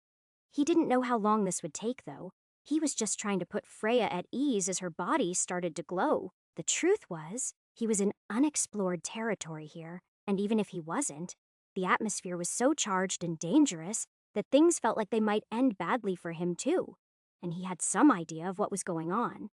Speaker 1: He didn't know how long this would take, though. He was just trying to put Freya at ease as her body started to glow. The truth was, he was in unexplored territory here, and even if he wasn't, the atmosphere was so charged and dangerous that things felt like they might end badly for him too, and he had some idea of what was going on.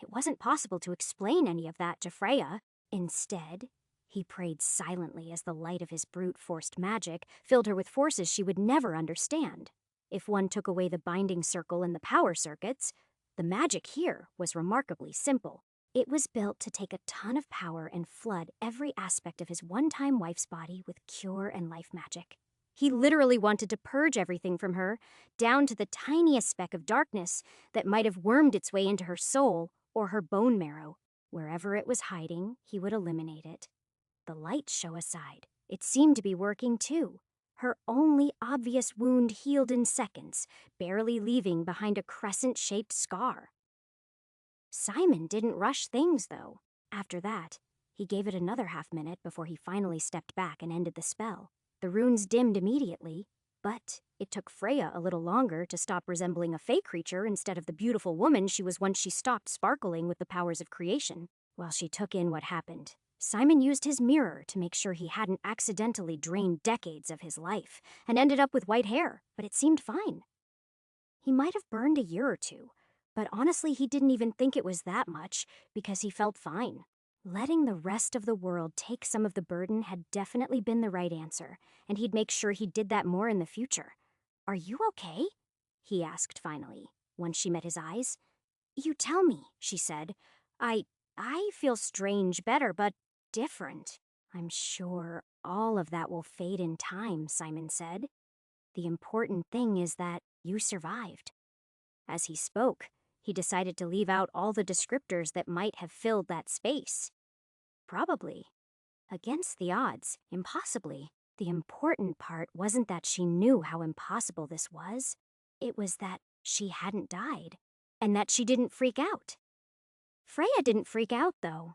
Speaker 1: It wasn't possible to explain any of that to Freya. Instead, he prayed silently as the light of his brute-forced magic filled her with forces she would never understand. If one took away the binding circle and the power circuits, the magic here was remarkably simple. It was built to take a ton of power and flood every aspect of his one-time wife's body with cure and life magic. He literally wanted to purge everything from her, down to the tiniest speck of darkness that might have wormed its way into her soul or her bone marrow. Wherever it was hiding, he would eliminate it. The light show aside, it seemed to be working too. Her only obvious wound healed in seconds, barely leaving behind a crescent-shaped scar. Simon didn't rush things, though. After that, he gave it another half-minute before he finally stepped back and ended the spell. The runes dimmed immediately, but it took Freya a little longer to stop resembling a fey creature instead of the beautiful woman she was once she stopped sparkling with the powers of creation. While she took in what happened, Simon used his mirror to make sure he hadn't accidentally drained decades of his life and ended up with white hair, but it seemed fine. He might have burned a year or two, but honestly he didn't even think it was that much because he felt fine. Letting the rest of the world take some of the burden had definitely been the right answer, and he'd make sure he did that more in the future. "Are you okay?" he asked finally, once she met his eyes. "You tell me," she said. I feel strange, better, but different." "I'm sure all of that will fade in time," Simon said. "The important thing is that you survived." As he spoke, he decided to leave out all the descriptors that might have filled that space. Probably. Against the odds, impossibly. The important part wasn't that she knew how impossible this was. It was that she hadn't died, and that she didn't freak out. Freya didn't freak out, though.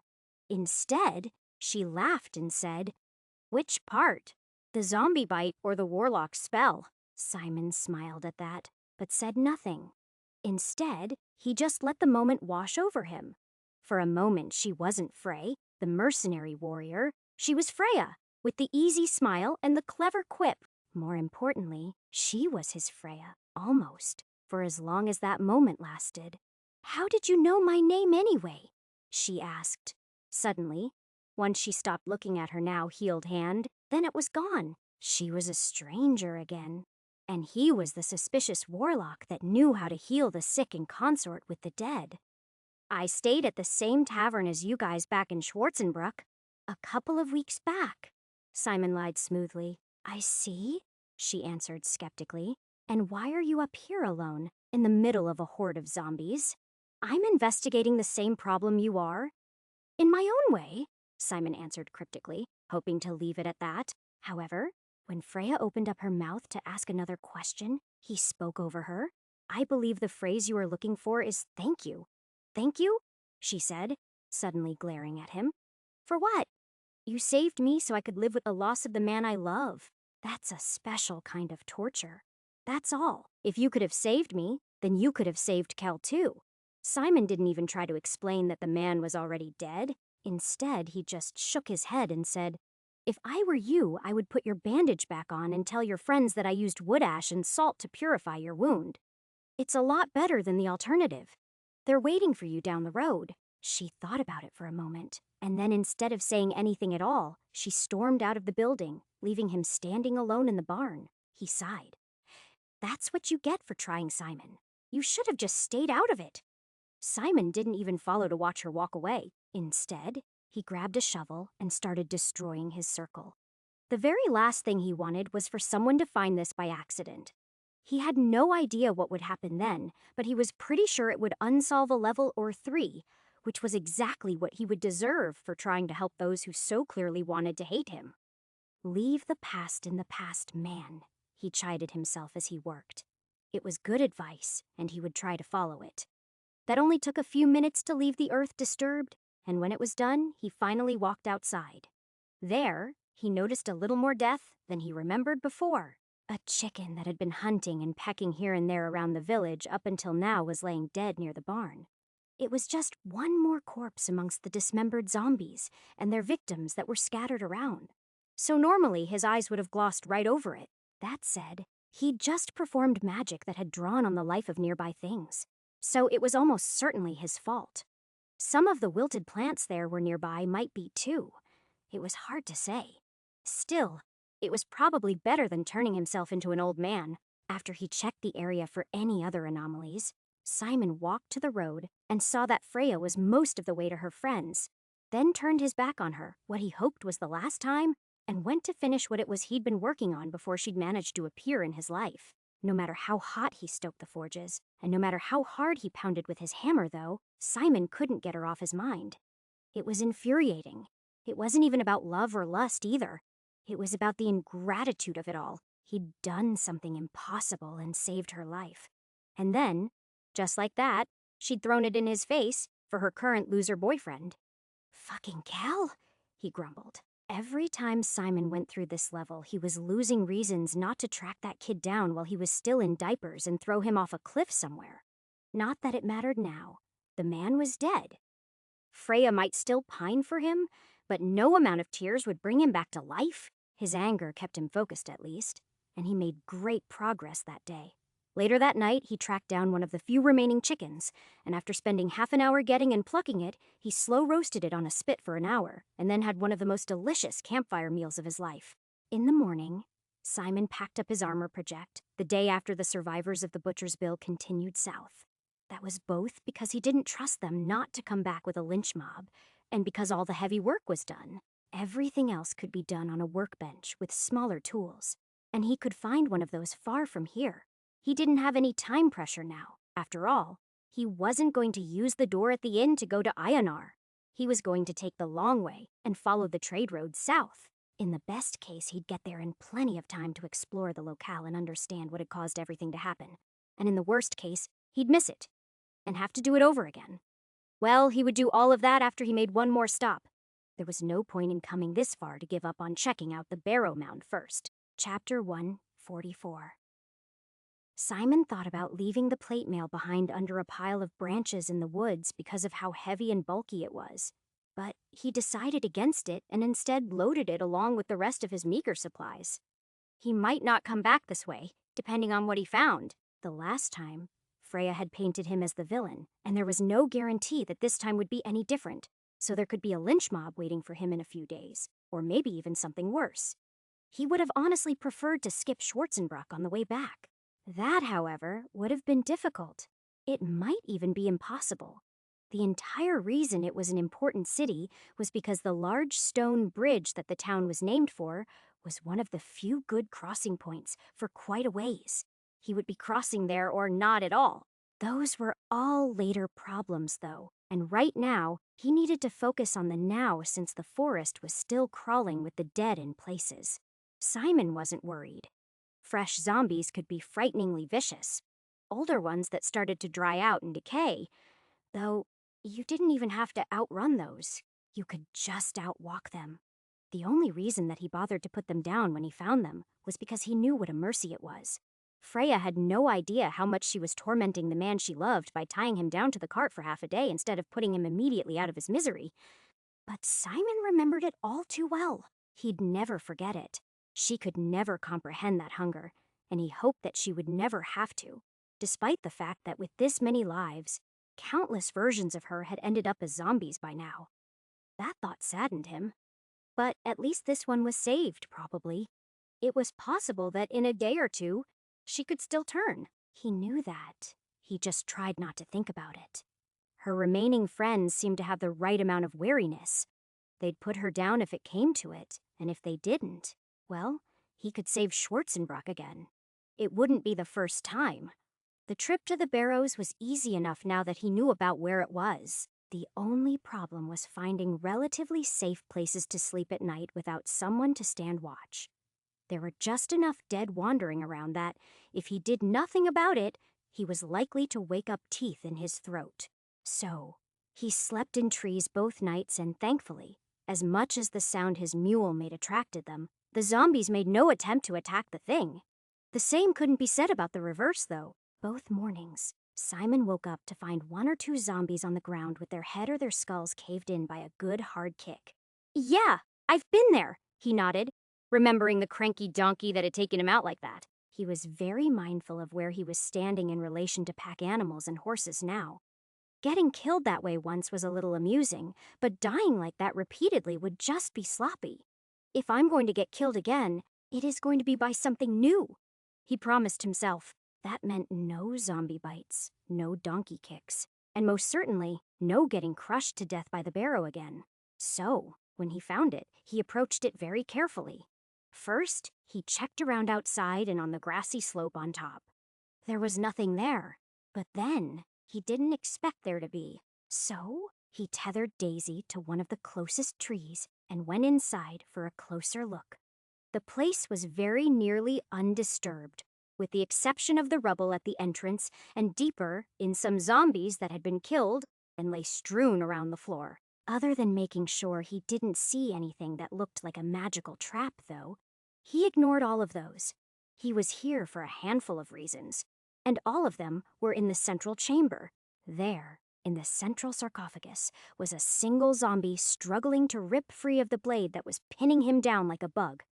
Speaker 1: Instead, she laughed and said, "Which part? The zombie bite or the warlock spell?" Simon smiled at that, but said nothing. Instead, he just let the moment wash over him. For a moment, she wasn't Frey, the mercenary warrior. She was Freya, with the easy smile and the clever quip. More importantly, she was his Freya, almost, for as long as that moment lasted. "How did you know my name anyway?" she asked. Suddenly, once she stopped looking at her now healed hand, then it was gone. She was a stranger again. And he was the suspicious warlock that knew how to heal the sick in consort with the dead. "I stayed at the same tavern as you guys back in Schwarzenbruck. A couple of weeks back," Simon lied smoothly. "I see," she answered skeptically. "And why are you up here alone, in the middle of a horde of zombies?" "I'm investigating the same problem you are." "In my own way," Simon answered cryptically, hoping to leave it at that. However, when Freya opened up her mouth to ask another question, he spoke over her. "I believe the phrase you are looking for is thank you." "Thank you?" she said, suddenly glaring at him. "For what?" "You saved me so I could live with the loss of the man I love. That's a special kind of torture. That's all. If you could have saved me, then you could have saved Kel too." Simon didn't even try to explain that the man was already dead. Instead, he just shook his head and said, "If I were you, I would put your bandage back on and tell your friends that I used wood ash and salt to purify your wound. It's a lot better than the alternative. They're waiting for you down the road." She thought about it for a moment, and then instead of saying anything at all, she stormed out of the building, leaving him standing alone in the barn. He sighed. "That's what you get for trying, Simon. You should have just stayed out of it." Simon didn't even follow to watch her walk away. Instead, he grabbed a shovel and started destroying his circle. The very last thing he wanted was for someone to find this by accident. He had no idea what would happen then, but he was pretty sure it would unsolve a level or 3, which was exactly what he would deserve for trying to help those who so clearly wanted to hate him. "Leave the past in the past, man," he chided himself as he worked. It was good advice, and he would try to follow it. That only took a few minutes to leave the earth disturbed, and when it was done, he finally walked outside. There, he noticed a little more death than he remembered before. A chicken that had been hunting and pecking here and there around the village up until now was laying dead near the barn. It was just one more corpse amongst the dismembered zombies and their victims that were scattered around. So normally his eyes would have glossed right over it. That said, he'd just performed magic that had drawn on the life of nearby things. So it was almost certainly his fault. Some of the wilted plants there were nearby might be too. It was hard to say. Still, it was probably better than turning himself into an old man. After he checked the area for any other anomalies, Simon walked to the road and saw that Freya was most of the way to her friends, then turned his back on her, what he hoped was the last time, and went to finish what it was he'd been working on before she'd managed to appear in his life. No matter how hot he stoked the forges, and no matter how hard he pounded with his hammer, though, Simon couldn't get her off his mind. It was infuriating. It wasn't even about love or lust either. It was about the ingratitude of it all. He'd done something impossible and saved her life. And then, just like that, she'd thrown it in his face for her current loser boyfriend. "Fucking Cal," he grumbled. Every time Simon went through this level, he was losing reasons not to track that kid down while he was still in diapers and throw him off a cliff somewhere. Not that it mattered now. The man was dead. Freya might still pine for him, but no amount of tears would bring him back to life. His anger kept him focused at least, and he made great progress that day. Later that night, he tracked down one of the few remaining chickens, and after spending half an hour getting and plucking it, he slow roasted it on a spit for an hour, and then had one of the most delicious campfire meals of his life. In the morning, Simon packed up his armor project, the day after the survivors of the Butcher's Bill continued south. That was both because he didn't trust them not to come back with a lynch mob, and because all the heavy work was done. Everything else could be done on a workbench with smaller tools, and he could find one of those far from here. He didn't have any time pressure now. After all, he wasn't going to use the door at the inn to go to Ionar. He was going to take the long way and follow the trade road south. In the best case, he'd get there in plenty of time to explore the locale and understand what had caused everything to happen. And in the worst case, he'd miss it and have to do it over again. Well, he would do all of that after he made one more stop. There was no point in coming this far to give up on checking out the Barrow Mound first. Chapter 144. Simon thought about leaving the plate mail behind under a pile of branches in the woods because of how heavy and bulky it was. But he decided against it and instead loaded it along with the rest of his meager supplies. He might not come back this way, depending on what he found. The last time, Freya had painted him as the villain, and there was no guarantee that this time would be any different. So there could be a lynch mob waiting for him in a few days, or maybe even something worse. He would have honestly preferred to skip Schwarzenbruck on the way back. That, however, would have been difficult. It might even be impossible. The entire reason it was an important city was because the large stone bridge that the town was named for was one of the few good crossing points for quite a ways. He would be crossing there or not at all. Those were all later problems, though, and right now, he needed to focus on the now since the forest was still crawling with the dead in places. Simon wasn't worried. Fresh zombies could be frighteningly vicious. Older ones that started to dry out and decay, though you didn't even have to outrun those. You could just outwalk them. The only reason that he bothered to put them down when he found them was because he knew what a mercy it was. Freya had no idea how much she was tormenting the man she loved by tying him down to the cart for half a day instead of putting him immediately out of his misery. But Simon remembered it all too well. He'd never forget it. She could never comprehend that hunger, and he hoped that she would never have to, despite the fact that with this many lives, countless versions of her had ended up as zombies by now. That thought saddened him. But at least this one was saved, probably. It was possible that in a day or two, she could still turn. He knew that. He just tried not to think about it. Her remaining friends seemed to have the right amount of wariness. They'd put her down if it came to it, and if they didn't, well, he could save Schwarzenbruck again. It wouldn't be the first time. The trip to the Barrows was easy enough now that he knew about where it was. The only problem was finding relatively safe places to sleep at night without someone to stand watch. There were just enough dead wandering around that, if he did nothing about it, he was likely to wake up teeth in his throat. So, he slept in trees both nights, and thankfully, as much as the sound his mule made attracted them, the zombies made no attempt to attack the thing. The same couldn't be said about the reverse, though. Both mornings, Simon woke up to find one or two zombies on the ground with their head or their skulls caved in by a good hard kick. Yeah, I've been there, he nodded, remembering the cranky donkey that had taken him out like that. He was very mindful of where he was standing in relation to pack animals and horses now. Getting killed that way once was a little amusing, but dying like that repeatedly would just be sloppy. If I'm going to get killed again, it is going to be by something new. He promised himself. That meant no zombie bites, no donkey kicks, and most certainly no getting crushed to death by the barrow again. So, when he found it, he approached it very carefully. First, he checked around outside and on the grassy slope on top. There was nothing there, but then he didn't expect there to be. So, he tethered Daisy to one of the closest trees and went inside for a closer look. The place was very nearly undisturbed, with the exception of the rubble at the entrance and deeper in some zombies that had been killed and lay strewn around the floor. Other than making sure he didn't see anything that looked like a magical trap, though, he ignored all of those. He was here for a handful of reasons, and all of them were in the central chamber. There, in the central sarcophagus, was a single zombie struggling to rip free of the blade that was pinning him down like a bug.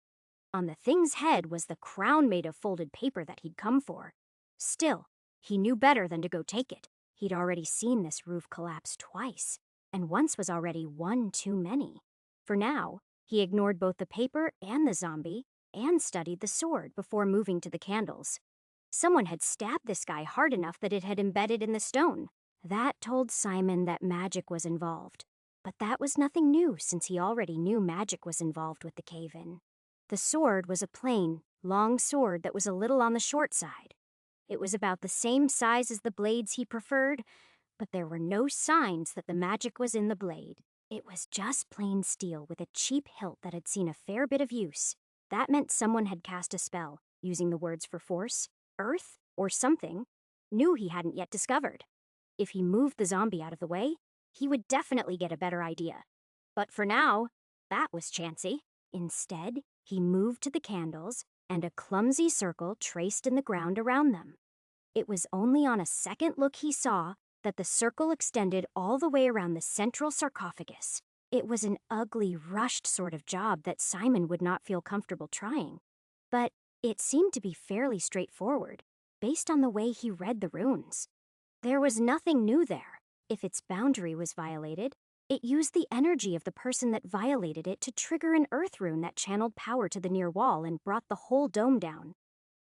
Speaker 1: On the thing's head was the crown made of folded paper that he'd come for. Still, he knew better than to go take it. He'd already seen this roof collapse twice, and once was already one too many. For now, he ignored both the paper and the zombie, and studied the sword before moving to the candles. Someone had stabbed this guy hard enough that it had embedded in the stone. That told Simon that magic was involved. But that was nothing new, since he already knew magic was involved with the cave-in. The sword was a plain, long sword that was a little on the short side. It was about the same size as the blades he preferred, but there were no signs that the magic was in the blade. It was just plain steel with a cheap hilt that had seen a fair bit of use. That meant someone had cast a spell, using the words for force, earth, or something, new he hadn't yet discovered. If he moved the zombie out of the way, he would definitely get a better idea. But for now, that was chancy. Instead, he moved to the candles, and a clumsy circle traced in the ground around them. It was only on a second look he saw that the circle extended all the way around the central sarcophagus. It was an ugly, rushed sort of job that Simon would not feel comfortable trying. But it seemed to be fairly straightforward, based on the way he read the runes. There was nothing new there. If its boundary was violated, it used the energy of the person that violated it to trigger an earth rune that channeled power to the near wall and brought the whole dome down.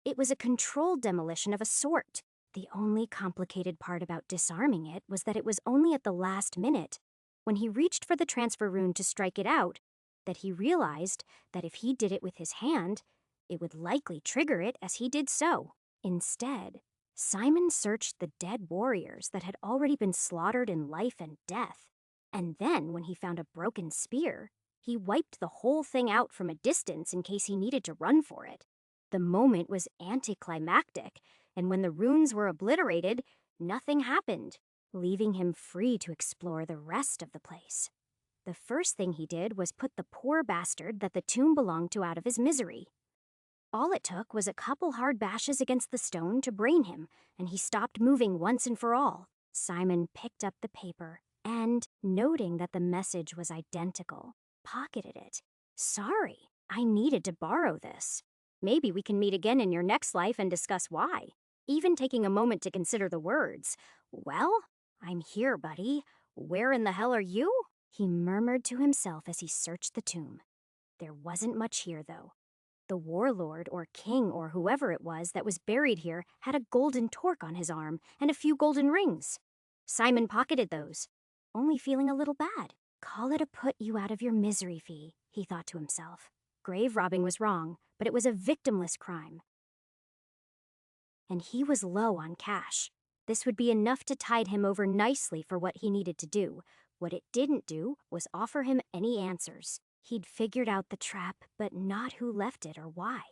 Speaker 1: It was a controlled demolition of a sort. The only complicated part about disarming it was that it was only at the last minute, when he reached for the transfer rune to strike it out, that he realized that if he did it with his hand, it would likely trigger it as he did so. Instead, Simon searched the dead warriors that had already been slaughtered in life and death. And then, when he found a broken spear, he wiped the whole thing out from a distance in case he needed to run for it. The moment was anticlimactic, and when the runes were obliterated, nothing happened, leaving him free to explore the rest of the place. The first thing he did was put the poor bastard that the tomb belonged to out of his misery. All it took was a couple hard bashes against the stone to brain him, and he stopped moving once and for all. Simon picked up the paper and, noting that the message was identical, pocketed it. "Sorry, I needed to borrow this. Maybe we can meet again in your next life and discuss why." Even taking a moment to consider the words. "Well, I'm here, buddy. Where in the hell are you?" he murmured to himself as he searched the tomb. There wasn't much here, though. The warlord or king or whoever it was that was buried here had a golden torque on his arm and a few golden rings. Simon pocketed those, only feeling a little bad. Call it a put you out of your misery fee, he thought to himself. Grave robbing was wrong, but it was a victimless crime. And he was low on cash. This would be enough to tide him over nicely for what he needed to do. What it didn't do was offer him any answers. He'd figured out the trap, but not who left it or why.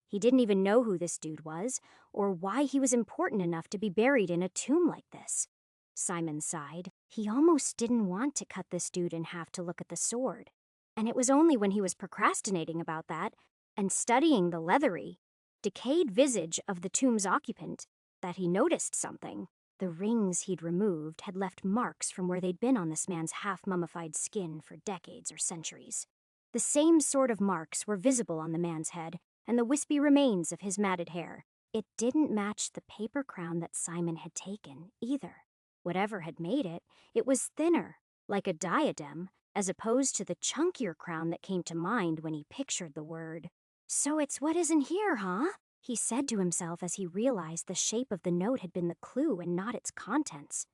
Speaker 1: He didn't even know who this dude was, or why he was important enough to be buried in a tomb like this. Simon sighed. He almost didn't want to cut this dude in half to look at the sword. And it was only when he was procrastinating about that, and studying the leathery, decayed visage of the tomb's occupant that he noticed something. The rings he'd removed had left marks from where they'd been on this man's half-mummified skin for decades or centuries. The same sort of marks were visible on the man's head and the wispy remains of his matted hair. It didn't match the paper crown that Simon had taken, either. Whatever had made it, it was thinner, like a diadem, as opposed to the chunkier crown that came to mind when he pictured the word. "So it's what isn't here, huh?" he said to himself as he realized the shape of the note had been the clue and not its contents.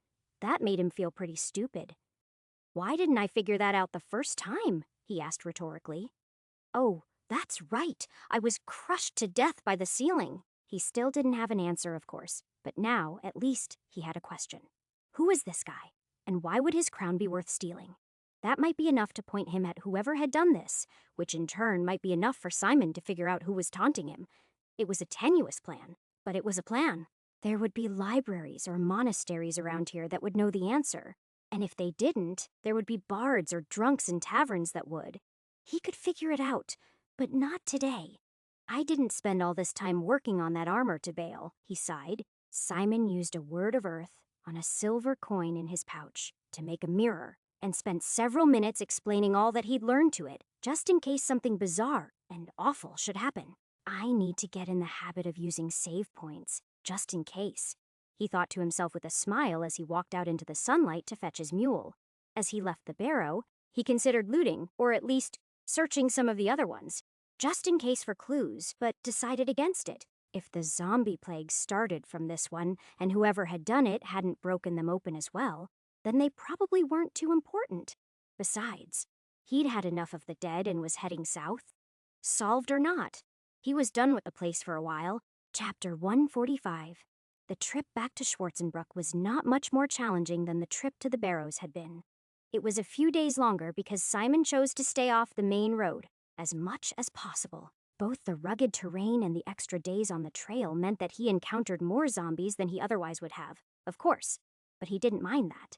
Speaker 1: That made him feel pretty stupid. "Why didn't I figure that out the first time?" he asked rhetorically. "Oh, that's right. I was crushed to death by the ceiling." He still didn't have an answer, of course, but now, at least, he had a question. Who is this guy? And why would his crown be worth stealing? That might be enough to point him at whoever had done this, which in turn might be enough for Simon to figure out who was taunting him. It was a tenuous plan, but it was a plan. There would be libraries or monasteries around here that would know the answer, and if they didn't, there would be bards or drunks in taverns that would. He could figure it out, but not today. "I didn't spend all this time working on that armor to bail," he sighed. Simon used a word of earth on a silver coin in his pouch to make a mirror and spent several minutes explaining all that he'd learned to it, just in case something bizarre and awful should happen. "I need to get in the habit of using save points, just in case," he thought to himself with a smile as he walked out into the sunlight to fetch his mule. As he left the barrow, he considered looting, or at least searching some of the other ones, just in case for clues, but decided against it. If the zombie plague started from this one, and whoever had done it hadn't broken them open as well, then they probably weren't too important. Besides, he'd had enough of the dead and was heading south. Solved or not, he was done with the place for a while. Chapter 145. The trip back to Schwarzenbruck was not much more challenging than the trip to the Barrows had been. It was a few days longer because Simon chose to stay off the main road as much as possible. Both the rugged terrain and the extra days on the trail meant that he encountered more zombies than he otherwise would have, of course, but he didn't mind that.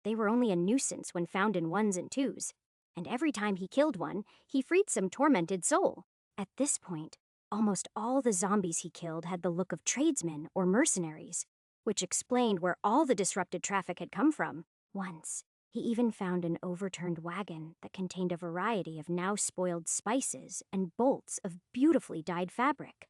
Speaker 1: They were only a nuisance when found in ones and twos, and every time he killed one, he freed some tormented soul. At this point, almost all the zombies he killed had the look of tradesmen or mercenaries, which explained where all the disrupted traffic had come from. Once, he even found an overturned wagon that contained a variety of now spoiled spices and bolts of beautifully dyed fabric.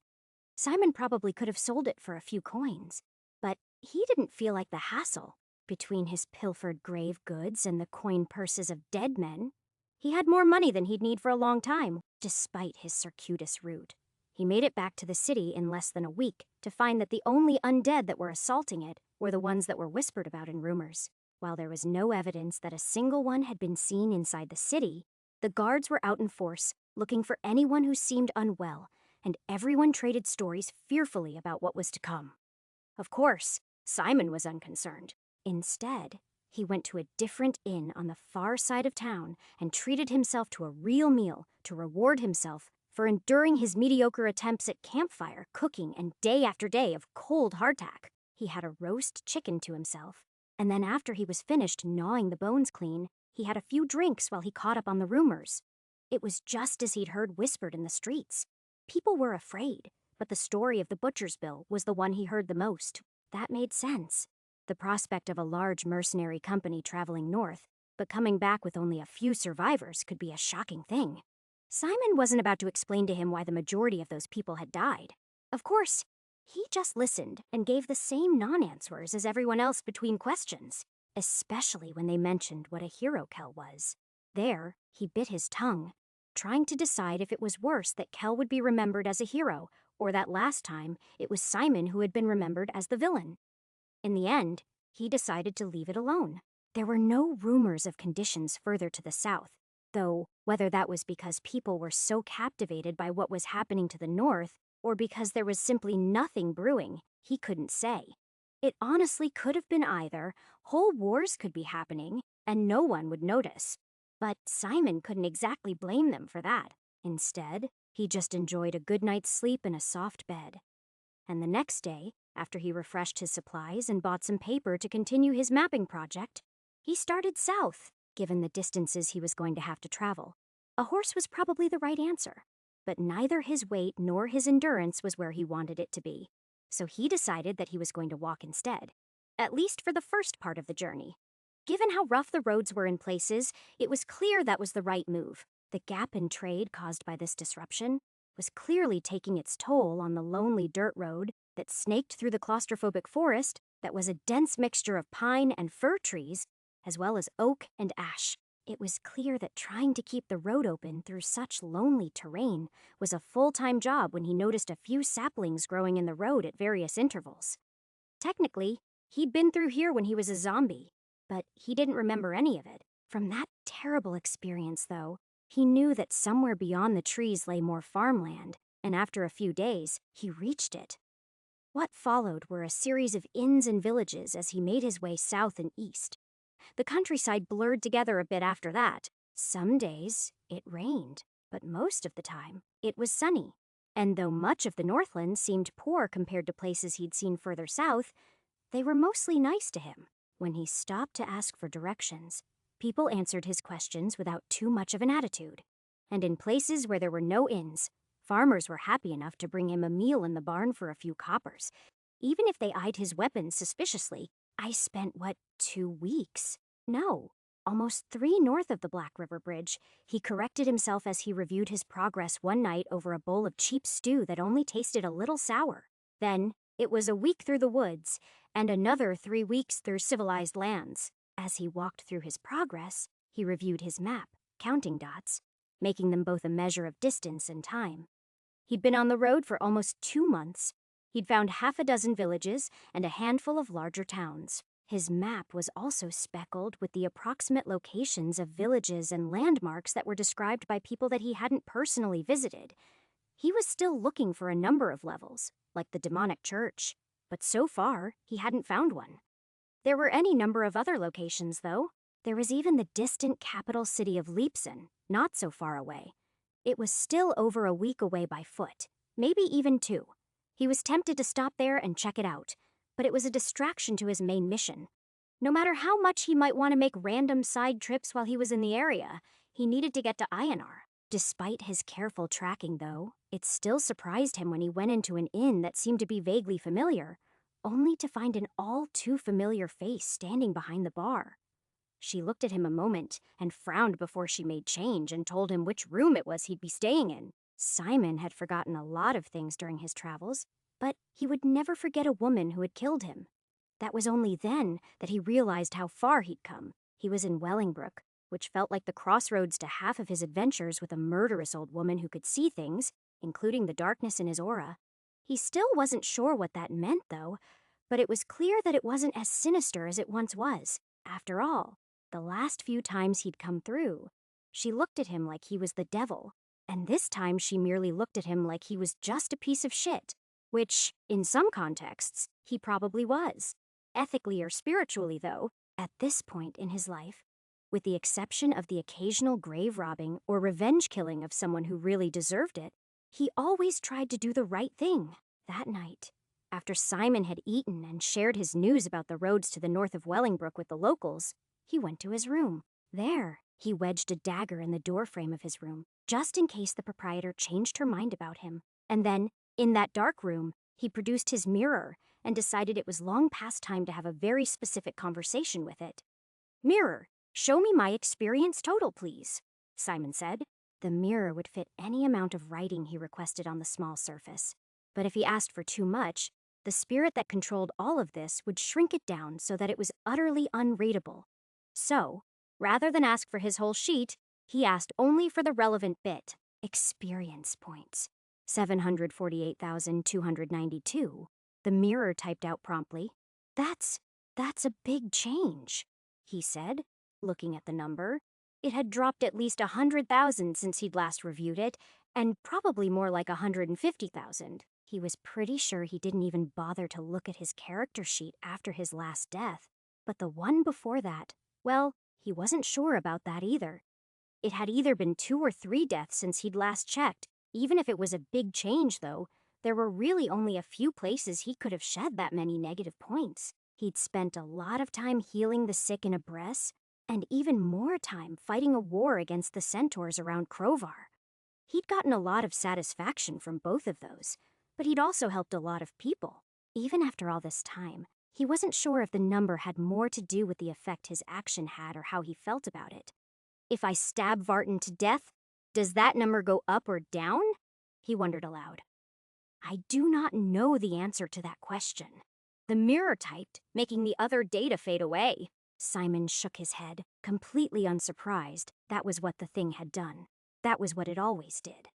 Speaker 1: Simon probably could have sold it for a few coins, but he didn't feel like the hassle. Between his pilfered grave goods and the coin purses of dead men, he had more money than he'd need for a long time, despite his circuitous route. He made it back to the city in less than a week to find that the only undead that were assaulting it were the ones that were whispered about in rumors. While there was no evidence that a single one had been seen inside the city, the guards were out in force, looking for anyone who seemed unwell, and everyone traded stories fearfully about what was to come. Of course, Simon was unconcerned. Instead, he went to a different inn on the far side of town and treated himself to a real meal to reward himself for enduring his mediocre attempts at campfire, cooking, and day after day of cold hardtack. He had a roast chicken to himself, and then after he was finished gnawing the bones clean, he had a few drinks while he caught up on the rumors. It was just as he'd heard whispered in the streets. People were afraid, but the story of the butcher's bill was the one he heard the most. That made sense. The prospect of a large mercenary company traveling north, but coming back with only a few survivors could be a shocking thing. Simon wasn't about to explain to him why the majority of those people had died. Of course, he just listened and gave the same non-answers as everyone else between questions, especially when they mentioned what a hero Kel was. There, he bit his tongue, trying to decide if it was worse that Kel would be remembered as a hero, or that last time it was Simon who had been remembered as the villain. In the end, he decided to leave it alone. There were no rumors of conditions further to the south, though whether that was because people were so captivated by what was happening to the north, or because there was simply nothing brewing, he couldn't say. It honestly could have been either. Whole wars could be happening, and no one would notice. But Simon couldn't exactly blame them for that. Instead, he just enjoyed a good night's sleep in a soft bed. And the next day, after he refreshed his supplies and bought some paper to continue his mapping project, he started south, given the distances he was going to have to travel. A horse was probably the right answer. but neither his weight nor his endurance was where he wanted it to be. So he decided that he was going to walk instead, at least for the first part of the journey. Given how rough the roads were in places, it was clear that was the right move. The gap in trade caused by this disruption was clearly taking its toll on the lonely dirt road that snaked through the claustrophobic forest that was a dense mixture of pine and fir trees, as well as oak and ash. It was clear that trying to keep the road open through such lonely terrain was a full-time job when he noticed a few saplings growing in the road at various intervals. Technically, he'd been through here when he was a zombie, but he didn't remember any of it. From that terrible experience, though, he knew that somewhere beyond the trees lay more farmland, and after a few days, he reached it. What followed were a series of inns and villages as he made his way south and east. The countryside blurred together a bit after that. Some days, it rained, but most of the time, it was sunny. And though much of the Northland seemed poor compared to places he'd seen further south, they were mostly nice to him. When he stopped to ask for directions, people answered his questions without too much of an attitude. And in places where there were no inns, farmers were happy enough to bring him a meal in the barn for a few coppers. Even if they eyed his weapons suspiciously, I spent, 2 weeks? No, almost 3 north of the Black River Bridge. He corrected himself as he reviewed his progress one night over a bowl of cheap stew that only tasted a little sour. Then, it was a week through the woods, and another 3 weeks through civilized lands. As he walked through his progress, he reviewed his map, counting dots, making them both a measure of distance and time. He'd been on the road for almost 2 months. He'd found half a dozen villages and a handful of larger towns. His map was also speckled with the approximate locations of villages and landmarks that were described by people that he hadn't personally visited. He was still looking for a number of levels, like the demonic church, but so far, he hadn't found one. There were any number of other locations, though. There was even the distant capital city of Leipzig, not so far away. It was still over a week away by foot, maybe even 2. He was tempted to stop there and check it out, but it was a distraction to his main mission. No matter how much he might want to make random side trips while he was in the area, he needed to get to Einar. Despite his careful tracking, though, it still surprised him when he went into an inn that seemed to be vaguely familiar, only to find an all-too-familiar face standing behind the bar. She looked at him a moment and frowned before she made change and told him which room it was he'd be staying in. Simon had forgotten a lot of things during his travels, but he would never forget a woman who had killed him. That was only then that he realized how far he'd come. He was in Wellingbrook, which felt like the crossroads to half of his adventures with a murderous old woman who could see things, including the darkness in his aura. He still wasn't sure what that meant, though, but it was clear that it wasn't as sinister as it once was. After all, the last few times he'd come through, she looked at him like he was the devil, and this time she merely looked at him like he was just a piece of shit, which, in some contexts, he probably was. Ethically or spiritually, though, at this point in his life, with the exception of the occasional grave robbing or revenge killing of someone who really deserved it, he always tried to do the right thing. That night, after Simon had eaten and shared his news about the roads to the north of Wellingbrook with the locals, he went to his room. There, he wedged a dagger in the doorframe of his room, just in case the proprietor changed her mind about him. And then, in that dark room, he produced his mirror and decided it was long past time to have a very specific conversation with it. "Mirror, show me my experience total, please," Simon said. The mirror would fit any amount of writing he requested on the small surface. But if he asked for too much, the spirit that controlled all of this would shrink it down so that it was utterly unreadable. So, rather than ask for his whole sheet, he asked only for the relevant bit: experience points. 748,292. The mirror typed out promptly. That's a big change," he said, looking at the number. It had dropped at least 100,000 since he'd last reviewed it, and probably more like 150,000. He was pretty sure he didn't even bother to look at his character sheet after his last death. But the one before that, well, he wasn't sure about that either. It had either been 2 or 3 deaths since he'd last checked. Even if it was a big change, though, there were really only a few places he could have shed that many negative points. He'd spent a lot of time healing the sick in Abress, and even more time fighting a war against the centaurs around Crovar. He'd gotten a lot of satisfaction from both of those, but he'd also helped a lot of people. Even after all this time, he wasn't sure if the number had more to do with the effect his action had or how he felt about it. If I stab Vartan to death, does that number go up or down? He wondered aloud. I do not know the answer to that question. The mirror typed, making the other data fade away. Simon shook his head, completely unsurprised. That was what the thing had done. That was what it always did.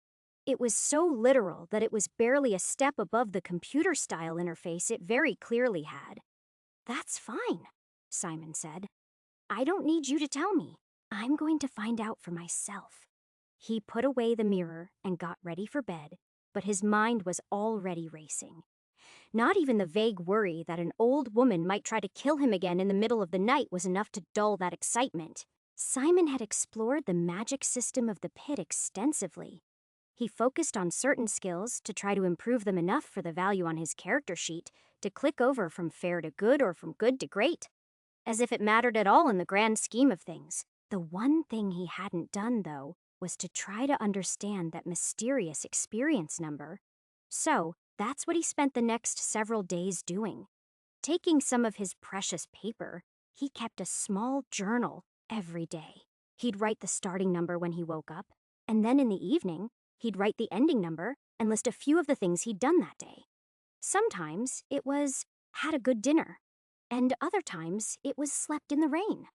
Speaker 1: It was so literal that it was barely a step above the computer-style interface it very clearly had. That's fine, Simon said. I don't need you to tell me. I'm going to find out for myself. He put away the mirror and got ready for bed, but his mind was already racing. Not even the vague worry that an old woman might try to kill him again in the middle of the night was enough to dull that excitement. Simon had explored the magic system of the pit extensively. He focused on certain skills to try to improve them enough for the value on his character sheet to click over from fair to good or from good to great. As if it mattered at all in the grand scheme of things. The one thing he hadn't done, though, was to try to understand that mysterious experience number. So, that's what he spent the next several days doing. Taking some of his precious paper, he kept a small journal every day. He'd write the starting number when he woke up, and then in the evening, he'd write the ending number and list a few of the things he'd done that day. Sometimes it was, had a good dinner, and other times it was slept in the rain.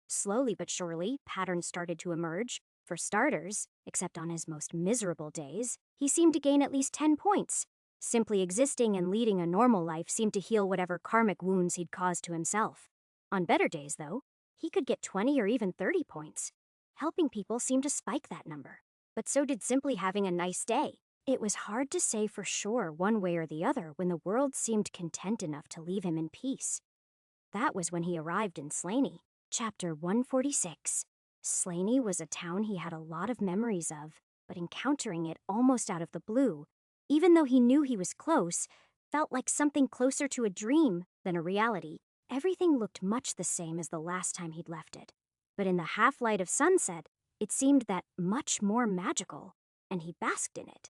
Speaker 1: Slowly but surely, patterns started to emerge. For starters, except on his most miserable days, he seemed to gain at least 10 points. Simply existing and leading a normal life seemed to heal whatever karmic wounds he'd caused to himself. On better days, though, he could get 20 or even 30 points. Helping people seemed to spike that number, but so did simply having a nice day. It was hard to say for sure one way or the other when the world seemed content enough to leave him in peace. That was when he arrived in Slaney. Chapter 146. Slaney was a town he had a lot of memories of, but encountering it almost out of the blue, even though he knew he was close, felt like something closer to a dream than a reality. Everything looked much the same as the last time he'd left it, but in the half-light of sunset, it seemed that much more magical, and he basked in it.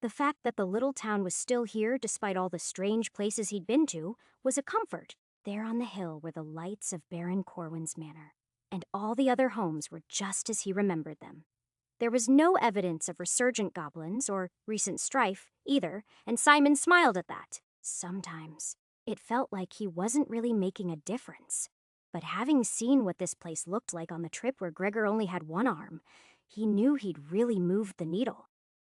Speaker 1: The fact that the little town was still here despite all the strange places he'd been to was a comfort. There on the hill were the lights of Baron Corwin's manor, and all the other homes were just as he remembered them. There was no evidence of resurgent goblins or recent strife, either, and Simon smiled at that. Sometimes it felt like he wasn't really making a difference. But having seen what this place looked like on the trip where Gregor only had one arm, he knew he'd really moved the needle.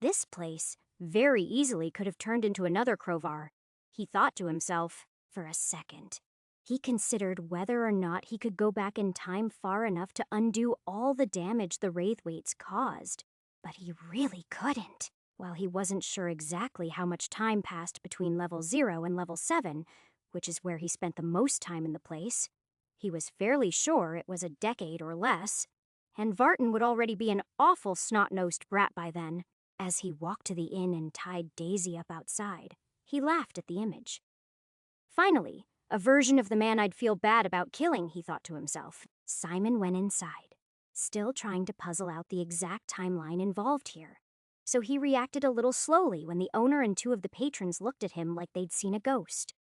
Speaker 1: This place very easily could have turned into another Crovar, he thought to himself, for a second. He considered whether or not he could go back in time far enough to undo all the damage the Wraithwaits caused. But he really couldn't. While he wasn't sure exactly how much time passed between level 0 and level 7, which is where he spent the most time in the place, he was fairly sure it was a decade or less, and Vartan would already be an awful snot-nosed brat by then. As he walked to the inn and tied Daisy up outside, he laughed at the image. Finally, a version of the man I'd feel bad about killing, he thought to himself. Simon went inside, still trying to puzzle out the exact timeline involved here. So he reacted a little slowly when the owner and 2 of the patrons looked at him like they'd seen a ghost.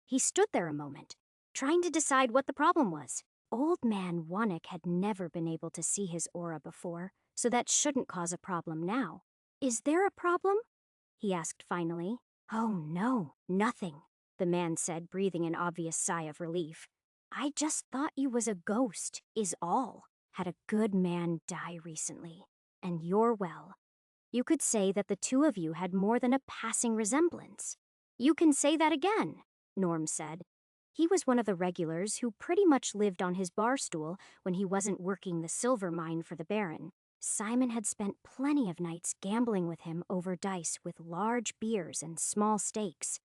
Speaker 1: He stood there a moment, trying to decide what the problem was. Old man Wannick had never been able to see his aura before, so that shouldn't cause a problem now. Is there a problem? He asked finally. Oh no, nothing, the man said, breathing an obvious sigh of relief. I just thought you was a ghost, is all. Had a good man die recently, and you're well. You could say that the 2 of you had more than a passing resemblance. You can say that again, Norm said. He was one of the regulars who pretty much lived on his bar stool when he wasn't working the silver mine for the Baron. Simon had spent plenty of nights gambling with him over dice with large beers and small stakes.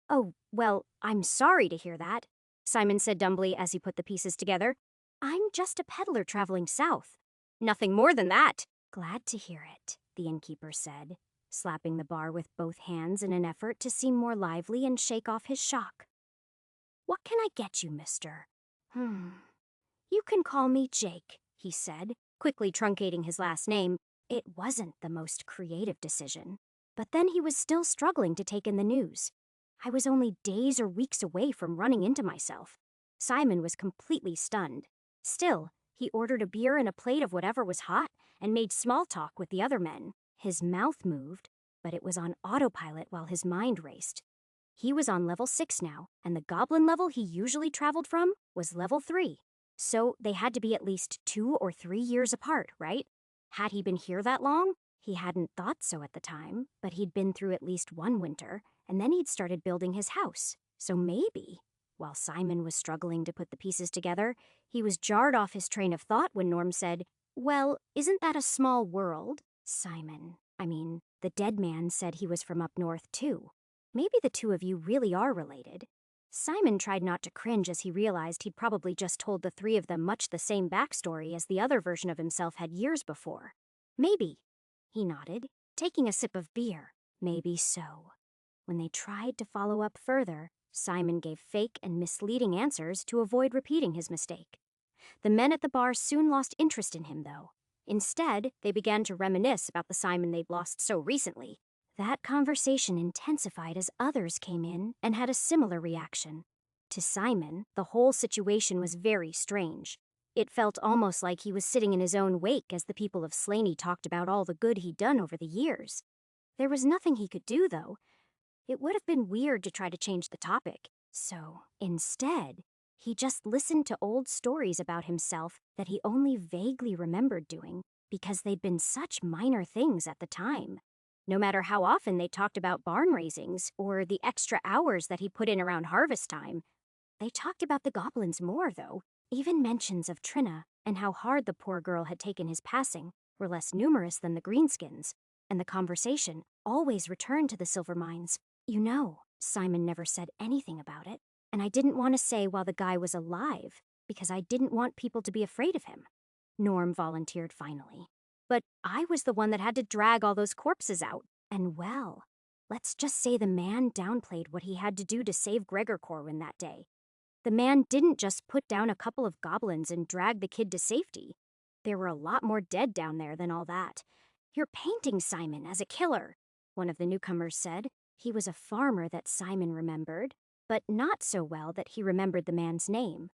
Speaker 1: Oh, well, I'm sorry to hear that, Simon said dumbly as he put the pieces together. I'm just a peddler traveling south. Nothing more than that. Glad to hear it, the innkeeper said, slapping the bar with both hands in an effort to seem more lively and shake off his shock. What can I get you, mister? You can call me Jake, he said, quickly truncating his last name. It wasn't the most creative decision. But then he was still struggling to take in the news. I was only days or weeks away from running into myself. Simon was completely stunned. Still, he ordered a beer and a plate of whatever was hot and made small talk with the other men. His mouth moved, but it was on autopilot while his mind raced. He was on level 6 now, and the goblin level he usually traveled from was level 3. So they had to be at least 2 or 3 years apart, right? Had he been here that long? He hadn't thought so at the time, but he'd been through at least one winter, and then he'd started building his house. So maybe, while Simon was struggling to put the pieces together, he was jarred off his train of thought when Norm said, "Well, isn't that a small world?" The dead man said he was from up north too. Maybe the two of you really are related. Simon tried not to cringe as he realized he'd probably just told the three of them much the same backstory as the other version of himself had years before. Maybe, he nodded, taking a sip of beer. Maybe so. When they tried to follow up further, Simon gave fake and misleading answers to avoid repeating his mistake. The men at the bar soon lost interest in him, though. Instead, they began to reminisce about the Simon they'd lost so recently. That conversation intensified as others came in and had a similar reaction. To Simon, the whole situation was very strange. It felt almost like he was sitting in his own wake as the people of Slaney talked about all the good he'd done over the years. There was nothing he could do, though. It would have been weird to try to change the topic. So, instead, he just listened to old stories about himself that he only vaguely remembered doing because they'd been such minor things at the time. No matter how often they talked about barn raisings or the extra hours that he put in around harvest time, they talked about the goblins more, though. Even mentions of Trina and how hard the poor girl had taken his passing were less numerous than the greenskins, and the conversation always returned to the silver mines. You know, Simon never said anything about it, and I didn't want to say while the guy was alive, because I didn't want people to be afraid of him. Norm volunteered finally. But I was the one that had to drag all those corpses out. And well, let's just say the man downplayed what he had to do to save Gregor Corwin that day. The man didn't just put down a couple of goblins and drag the kid to safety. There were a lot more dead down there than all that. "You're painting Simon as a killer," one of the newcomers said. He was a farmer that Simon remembered, but not so well that he remembered the man's name.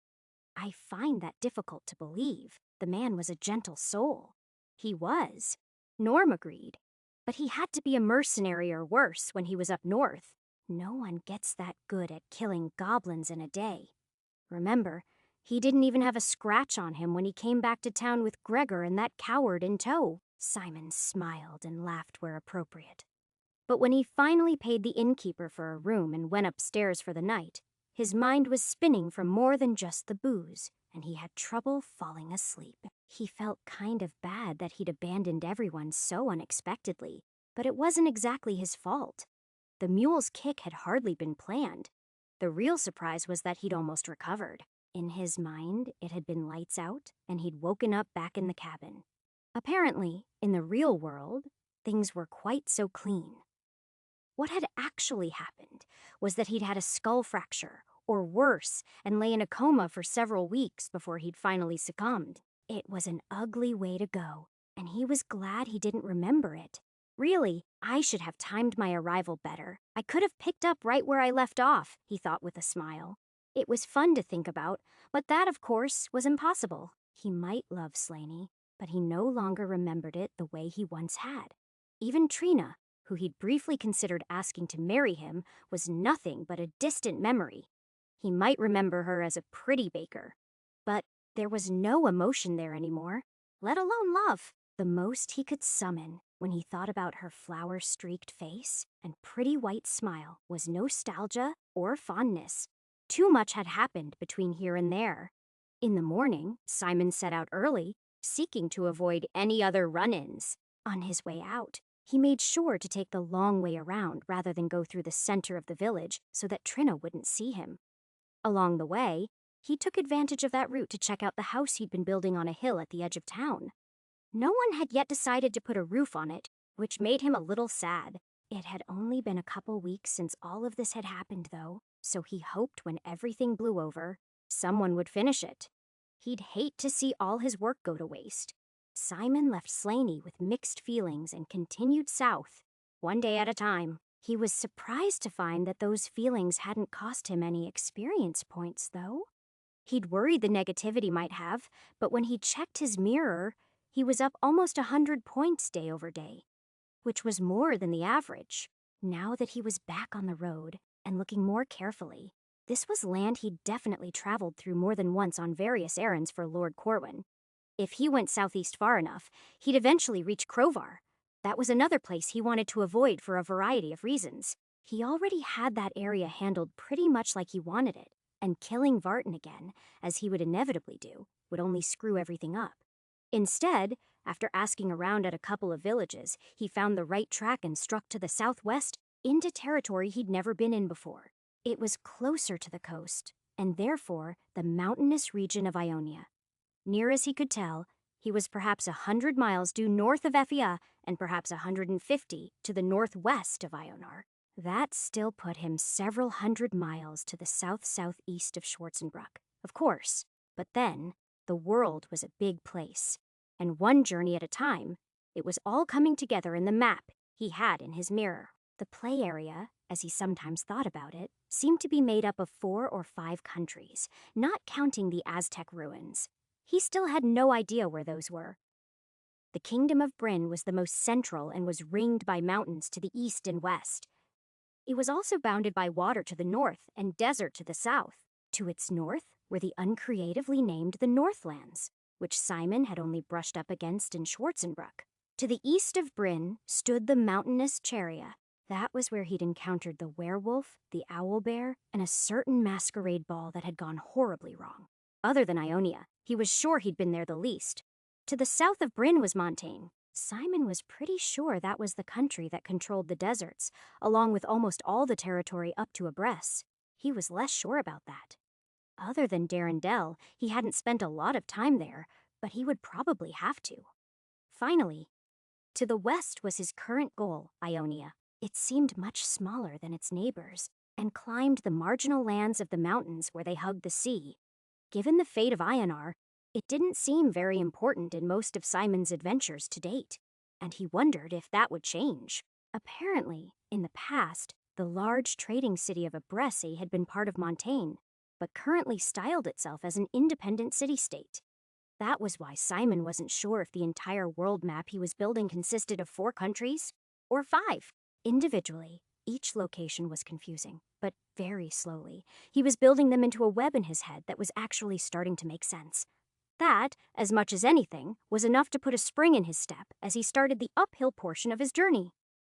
Speaker 1: I find that difficult to believe. The man was a gentle soul. He was. Norm agreed. But he had to be a mercenary or worse when he was up north. No one gets that good at killing goblins in a day. Remember, he didn't even have a scratch on him when he came back to town with Gregor and that coward in tow. Simon smiled and laughed where appropriate. But when he finally paid the innkeeper for a room and went upstairs for the night, his mind was spinning from more than just the booze, and he had trouble falling asleep. He felt kind of bad that he'd abandoned everyone so unexpectedly, but it wasn't exactly his fault. The mule's kick had hardly been planned. The real surprise was that he'd almost recovered. In his mind, it had been lights out, and he'd woken up back in the cabin. Apparently, in the real world, things were quite so clean. What had actually happened was that he'd had a skull fracture, or worse, and lay in a coma for several weeks before he'd finally succumbed. It was an ugly way to go, and he was glad he didn't remember it. Really, I should have timed my arrival better. I could have picked up right where I left off, he thought with a smile. It was fun to think about, but that, of course, was impossible. He might love Slaney, but he no longer remembered it the way he once had. Even Trina, who he'd briefly considered asking to marry him, was nothing but a distant memory. He might remember her as a pretty baker, but there was no emotion there anymore, let alone love. The most he could summon when he thought about her flower-streaked face and pretty white smile was nostalgia or fondness. Too much had happened between here and there. In the morning, Simon set out early, seeking to avoid any other run-ins. On his way out, he made sure to take the long way around rather than go through the center of the village so that Trina wouldn't see him. Along the way, he took advantage of that route to check out the house he'd been building on a hill at the edge of town. No one had yet decided to put a roof on it, which made him a little sad. It had only been a couple weeks since all of this had happened, though, so he hoped when everything blew over, someone would finish it. He'd hate to see all his work go to waste. Simon left Slaney with mixed feelings and continued south, one day at a time. He was surprised to find that those feelings hadn't cost him any experience points, though. He'd worried the negativity might have, but when he checked his mirror, he was up almost 100 points day over day, which was more than the average. Now that he was back on the road and looking more carefully, this was land he'd definitely traveled through more than once on various errands for Lord Corwin. If he went southeast far enough, he'd eventually reach Crovar. That was another place he wanted to avoid for a variety of reasons. He already had that area handled pretty much like he wanted it, and killing Vartan again, as he would inevitably do, would only screw everything up. Instead, after asking around at a couple of villages, he found the right track and struck to the southwest into territory he'd never been in before. It was closer to the coast, and therefore the mountainous region of Ionia. Near as he could tell, he was perhaps 100 miles due north of Effia and perhaps 150 to the northwest of Ionar. That still put him several hundred miles to the south-southeast of Schwarzenbruck, of course. But then, the world was a big place, and one journey at a time, it was all coming together in the map he had in his mirror. The play area, as he sometimes thought about it, seemed to be made up of 4 or 5 countries, not counting the Aztec ruins. He still had no idea where those were. The kingdom of Bryn was the most central and was ringed by mountains to the east and west. It was also bounded by water to the north and desert to the south. To its north were the uncreatively named the Northlands, which Simon had only brushed up against in Schwarzenbruck. To the east of Bryn stood the mountainous Cheria. That was where he'd encountered the werewolf, the owlbear, and a certain masquerade ball that had gone horribly wrong. Other than Ionia, he was sure he'd been there the least. To the south of Bryn was Montaigne. Simon was pretty sure that was the country that controlled the deserts, along with almost all the territory up to Abresse. He was less sure about that. Other than Darendelle, he hadn't spent a lot of time there, but he would probably have to. Finally, to the west was his current goal, Ionia. It seemed much smaller than its neighbors, and climbed the marginal lands of the mountains where they hugged the sea. Given the fate of Ionar, it didn't seem very important in most of Simon's adventures to date, and he wondered if that would change. Apparently, in the past, the large trading city of Abresse had been part of Montaigne, but currently styled itself as an independent city-state. That was why Simon wasn't sure if the entire world map he was building consisted of 4 countries or 5. Individually, each location was confusing, but very slowly, he was building them into a web in his head that was actually starting to make sense. That, as much as anything, was enough to put a spring in his step as he started the uphill portion of his journey.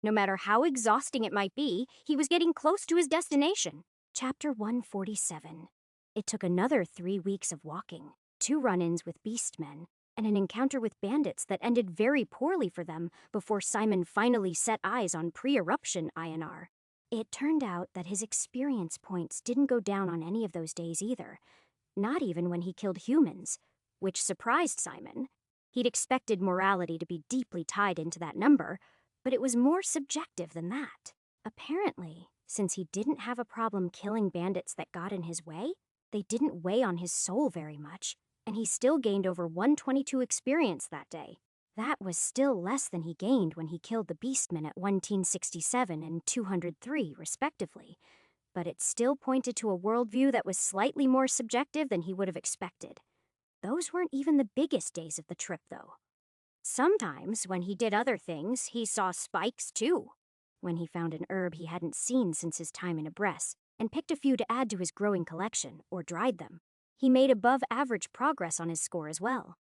Speaker 1: No matter how exhausting it might be, he was getting close to his destination. Chapter 147. It took another 3 weeks of walking, 2 run-ins with beastmen, and an encounter with bandits that ended very poorly for them before Simon finally set eyes on pre-eruption Ionar. It turned out that his experience points didn't go down on any of those days either, not even when he killed humans, which surprised Simon. He'd expected morality to be deeply tied into that number, but it was more subjective than that. Apparently, since he didn't have a problem killing bandits that got in his way, they didn't weigh on his soul very much, and he still gained over 122 experience that day. That was still less than he gained when he killed the beastmen at 167 and 203, respectively, but it still pointed to a worldview that was slightly more subjective than he would have expected. Those weren't even the biggest days of the trip, though. Sometimes, when he did other things, he saw spikes, too. When he found an herb he hadn't seen since his time in Abresse, and picked a few to add to his growing collection, or dried them, he made above-average progress on his score as well.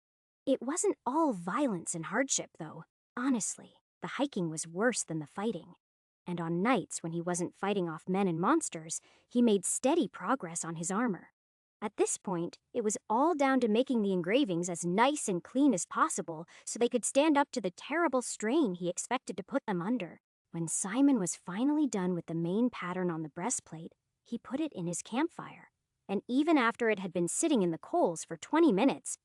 Speaker 1: It wasn't all violence and hardship, though. Honestly, the hiking was worse than the fighting. And on nights when he wasn't fighting off men and monsters, he made steady progress on his armor. At this point, it was all down to making the engravings as nice and clean as possible so they could stand up to the terrible strain he expected to put them under. When Simon was finally done with the main pattern on the breastplate, he put it in his campfire. And even after it had been sitting in the coals for 20 minutes,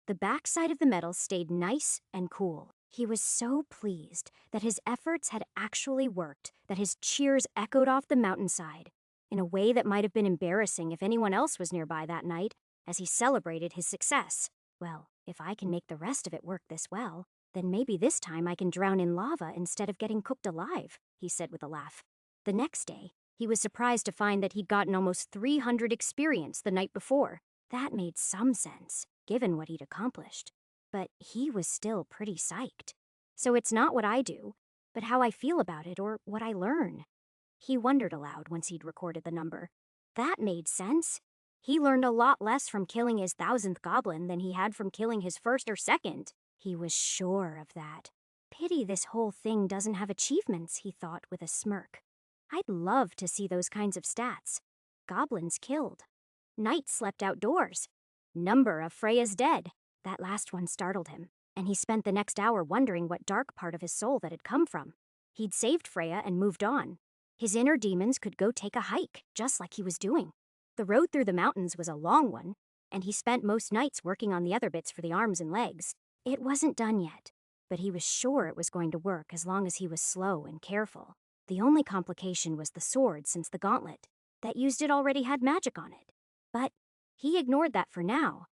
Speaker 1: the backside of the metal stayed nice and cool. He was so pleased that his efforts had actually worked, that his cheers echoed off the mountainside, in a way that might have been embarrassing if anyone else was nearby that night, as he celebrated his success. Well, If I can make the rest of it work this well, then maybe this time I can drown in lava instead of getting cooked alive, he said with a laugh. The next day, he was surprised to find that he'd gotten almost 300 experience the night before. That made some sense, given what he'd accomplished. But he was still pretty psyched. So it's not what I do, but how I feel about it or what I learn. He wondered aloud once he'd recorded the number. That made sense. He learned a lot less from killing his 1000th goblin than he had from killing his first or second. He was sure of that. Pity this whole thing doesn't have achievements, he thought with a smirk. I'd love to see those kinds of stats. Goblins killed. Knights slept outdoors. Number of Freya's dead. That last one startled him, and he spent the next hour wondering what dark part of his soul that had come from. He'd saved Freya and moved on. His inner demons could go take a hike, just like he was doing. The road through the mountains was a long one, and he spent most nights working on the other bits for the arms and legs. It wasn't done yet, but he was sure it was going to work as long as he was slow and careful. The only complication was the sword, since the gauntlet that used it already had magic on it. But he ignored that for now.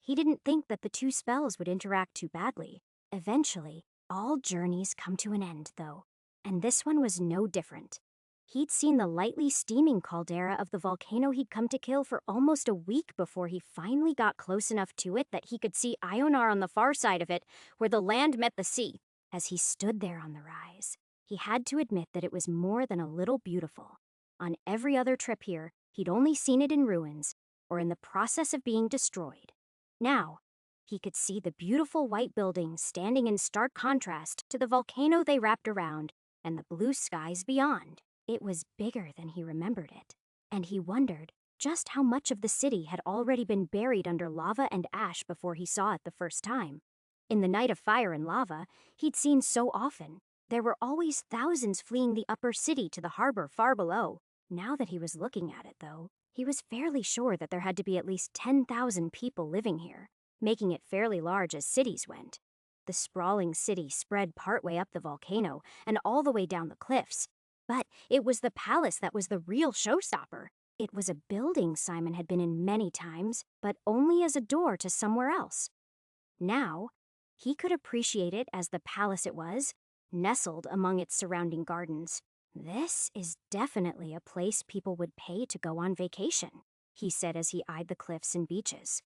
Speaker 1: He didn't think that the two spells would interact too badly. Eventually, all journeys come to an end, though, and this one was no different. He'd seen the lightly steaming caldera of the volcano he'd come to kill for almost a week before he finally got close enough to it that he could see Ionar on the far side of it, where the land met the sea. As he stood there on the rise, he had to admit that it was more than a little beautiful. On every other trip here, he'd only seen it in ruins, or in the process of being destroyed. Now, he could see the beautiful white buildings standing in stark contrast to the volcano they wrapped around and the blue skies beyond. It was bigger than he remembered it, and he wondered just how much of the city had already been buried under lava and ash before he saw it the first time. In the night of fire and lava, he'd seen so often. There were always thousands fleeing the upper city to the harbor far below. Now that he was looking at it, though, he was fairly sure that there had to be at least 10,000 people living here, making it fairly large as cities went. The sprawling city spread partway up the volcano and all the way down the cliffs. But it was the palace that was the real showstopper. It was a building Simon had been in many times, but only as a door to somewhere else. Now, he could appreciate it as the palace it was, nestled among its surrounding gardens. This is definitely a place people would pay to go on vacation, he said as he eyed the cliffs and beaches.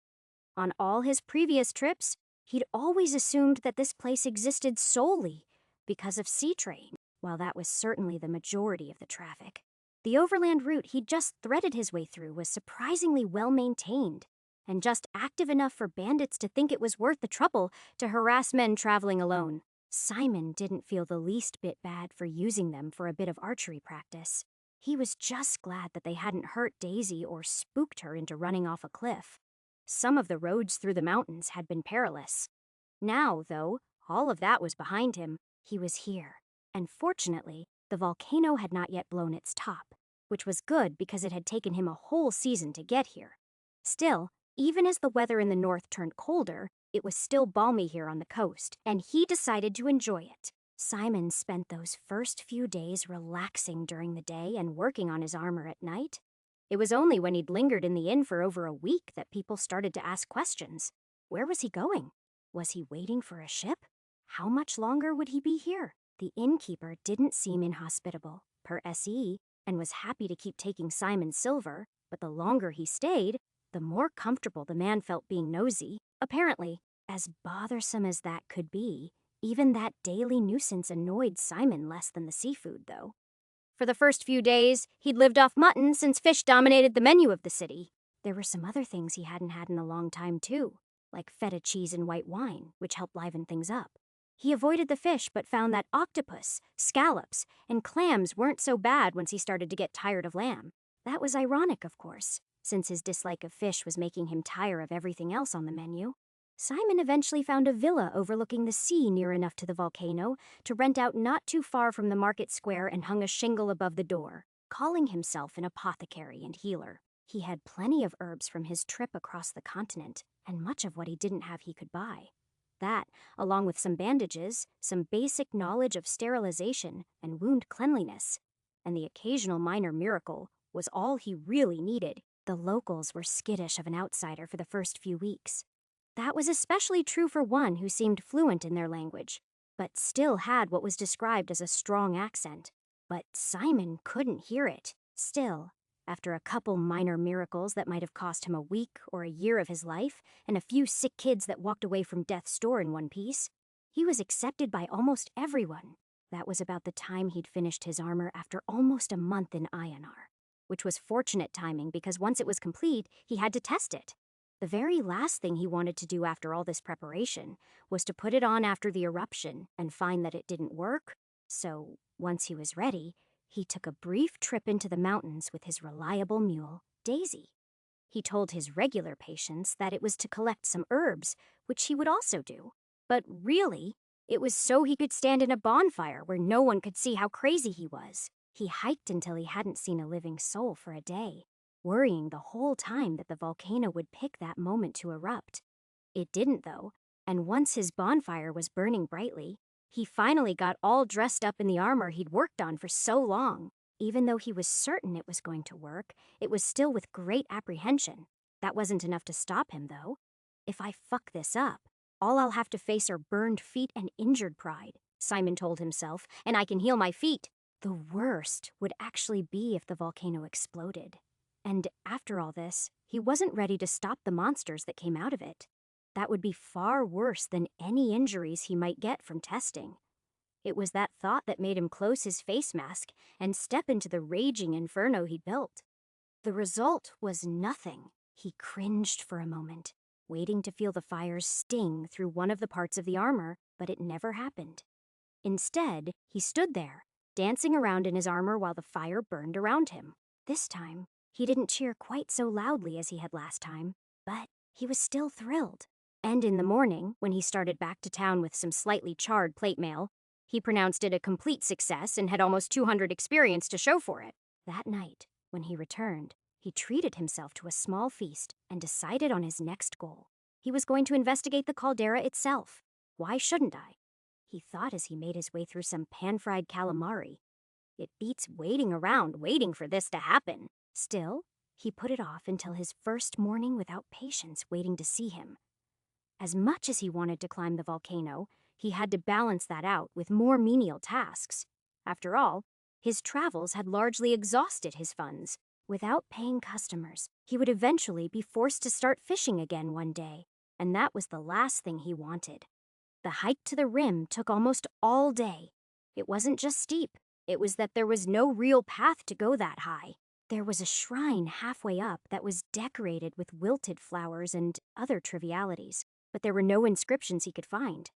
Speaker 1: On all his previous trips, he'd always assumed that this place existed solely because of sea trade. While that was certainly the majority of the traffic, the overland route he'd just threaded his way through was surprisingly well maintained, and just active enough for bandits to think it was worth the trouble to harass men traveling alone. Simon didn't feel the least bit bad for using them for a bit of archery practice. He was just glad that they hadn't hurt Daisy or spooked her into running off a cliff. Some of the roads through the mountains had been perilous. Now, though, all of that was behind him. He was here. And fortunately, the volcano had not yet blown its top, which was good because it had taken him a whole season to get here. Still, even as the weather in the north turned colder, it was still balmy here on the coast, and he decided to enjoy it. Simon spent those first few days relaxing during the day and working on his armor at night. It was only when he'd lingered in the inn for over a week that people started to ask questions. Where was he going? Was he waiting for a ship? How much longer would he be here? The innkeeper didn't seem inhospitable, per SE, and was happy to keep taking Simon's silver, but the longer he stayed, the more comfortable the man felt being nosy. Apparently, as bothersome as that could be, even that daily nuisance annoyed Simon less than the seafood, though. For the first few days, he'd lived off mutton since fish dominated the menu of the city. There were some other things he hadn't had in a long time, too, like feta cheese and white wine, which helped liven things up. He avoided the fish but found that octopus, scallops, and clams weren't so bad once he started to get tired of lamb. That was ironic, of course, since his dislike of fish was making him tire of everything else on the menu. Simon eventually found a villa overlooking the sea near enough to the volcano to rent out not too far from the market square and hung a shingle above the door, calling himself an apothecary and healer. He had plenty of herbs from his trip across the continent, and much of what he didn't have he could buy. That, along with some bandages, some basic knowledge of sterilization and wound cleanliness, and the occasional minor miracle, was all he really needed. The locals were skittish of an outsider for the first few weeks. That was especially true for one who seemed fluent in their language, but still had what was described as a strong accent. But Simon couldn't hear it. Still, after a couple minor miracles that might have cost him a week or a year of his life, and a few sick kids that walked away from death's door in one piece, he was accepted by almost everyone. That was about the time he'd finished his armor after almost a month in INR, which was fortunate timing because once it was complete, he had to test it. The very last thing he wanted to do after all this preparation was to put it on after the eruption and find that it didn't work. So, once he was ready, he took a brief trip into the mountains with his reliable mule, Daisy. He told his regular patients that it was to collect some herbs, which he would also do. But really, it was so he could stand in a bonfire where no one could see how crazy he was. He hiked until he hadn't seen a living soul for a day, worrying the whole time that the volcano would pick that moment to erupt. It didn't, though, and once his bonfire was burning brightly, he finally got all dressed up in the armor he'd worked on for so long. Even though he was certain it was going to work, it was still with great apprehension. That wasn't enough to stop him, though. If I fuck this up, all I'll have to face are burned feet and injured pride, Simon told himself, and I can heal my feet. The worst would actually be if the volcano exploded. And after all this, he wasn't ready to stop the monsters that came out of it. That would be far worse than any injuries he might get from testing. It was that thought that made him close his face mask and step into the raging inferno he'd built. The result was nothing. He cringed for a moment, waiting to feel the fire's sting through one of the parts of the armor, but it never happened. Instead, he stood there, dancing around in his armor while the fire burned around him. This time, he didn't cheer quite so loudly as he had last time, but he was still thrilled. And in the morning, when he started back to town with some slightly charred plate mail, he pronounced it a complete success and had almost 200 experience to show for it. That night, when he returned, he treated himself to a small feast and decided on his next goal. He was going to investigate the caldera itself. Why shouldn't I? He thought as he made his way through some pan-fried calamari. It beats waiting around, waiting for this to happen. Still, he put it off until his first morning without patience waiting to see him. As much as he wanted to climb the volcano, he had to balance that out with more menial tasks. After all, his travels had largely exhausted his funds. Without paying customers, he would eventually be forced to start fishing again one day, and that was the last thing he wanted. The hike to the rim took almost all day. It wasn't just steep, it was that there was no real path to go that high. There was a shrine halfway up that was decorated with wilted flowers and other trivialities, but there were no inscriptions he could find.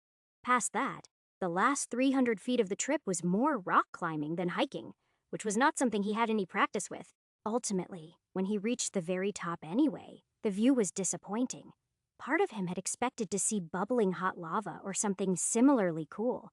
Speaker 1: Past that, the last 300 feet of the trip was more rock climbing than hiking, which was not something he had any practice with. Ultimately, when he reached the very top anyway, the view was disappointing. Part of him had expected to see bubbling hot lava or something similarly cool.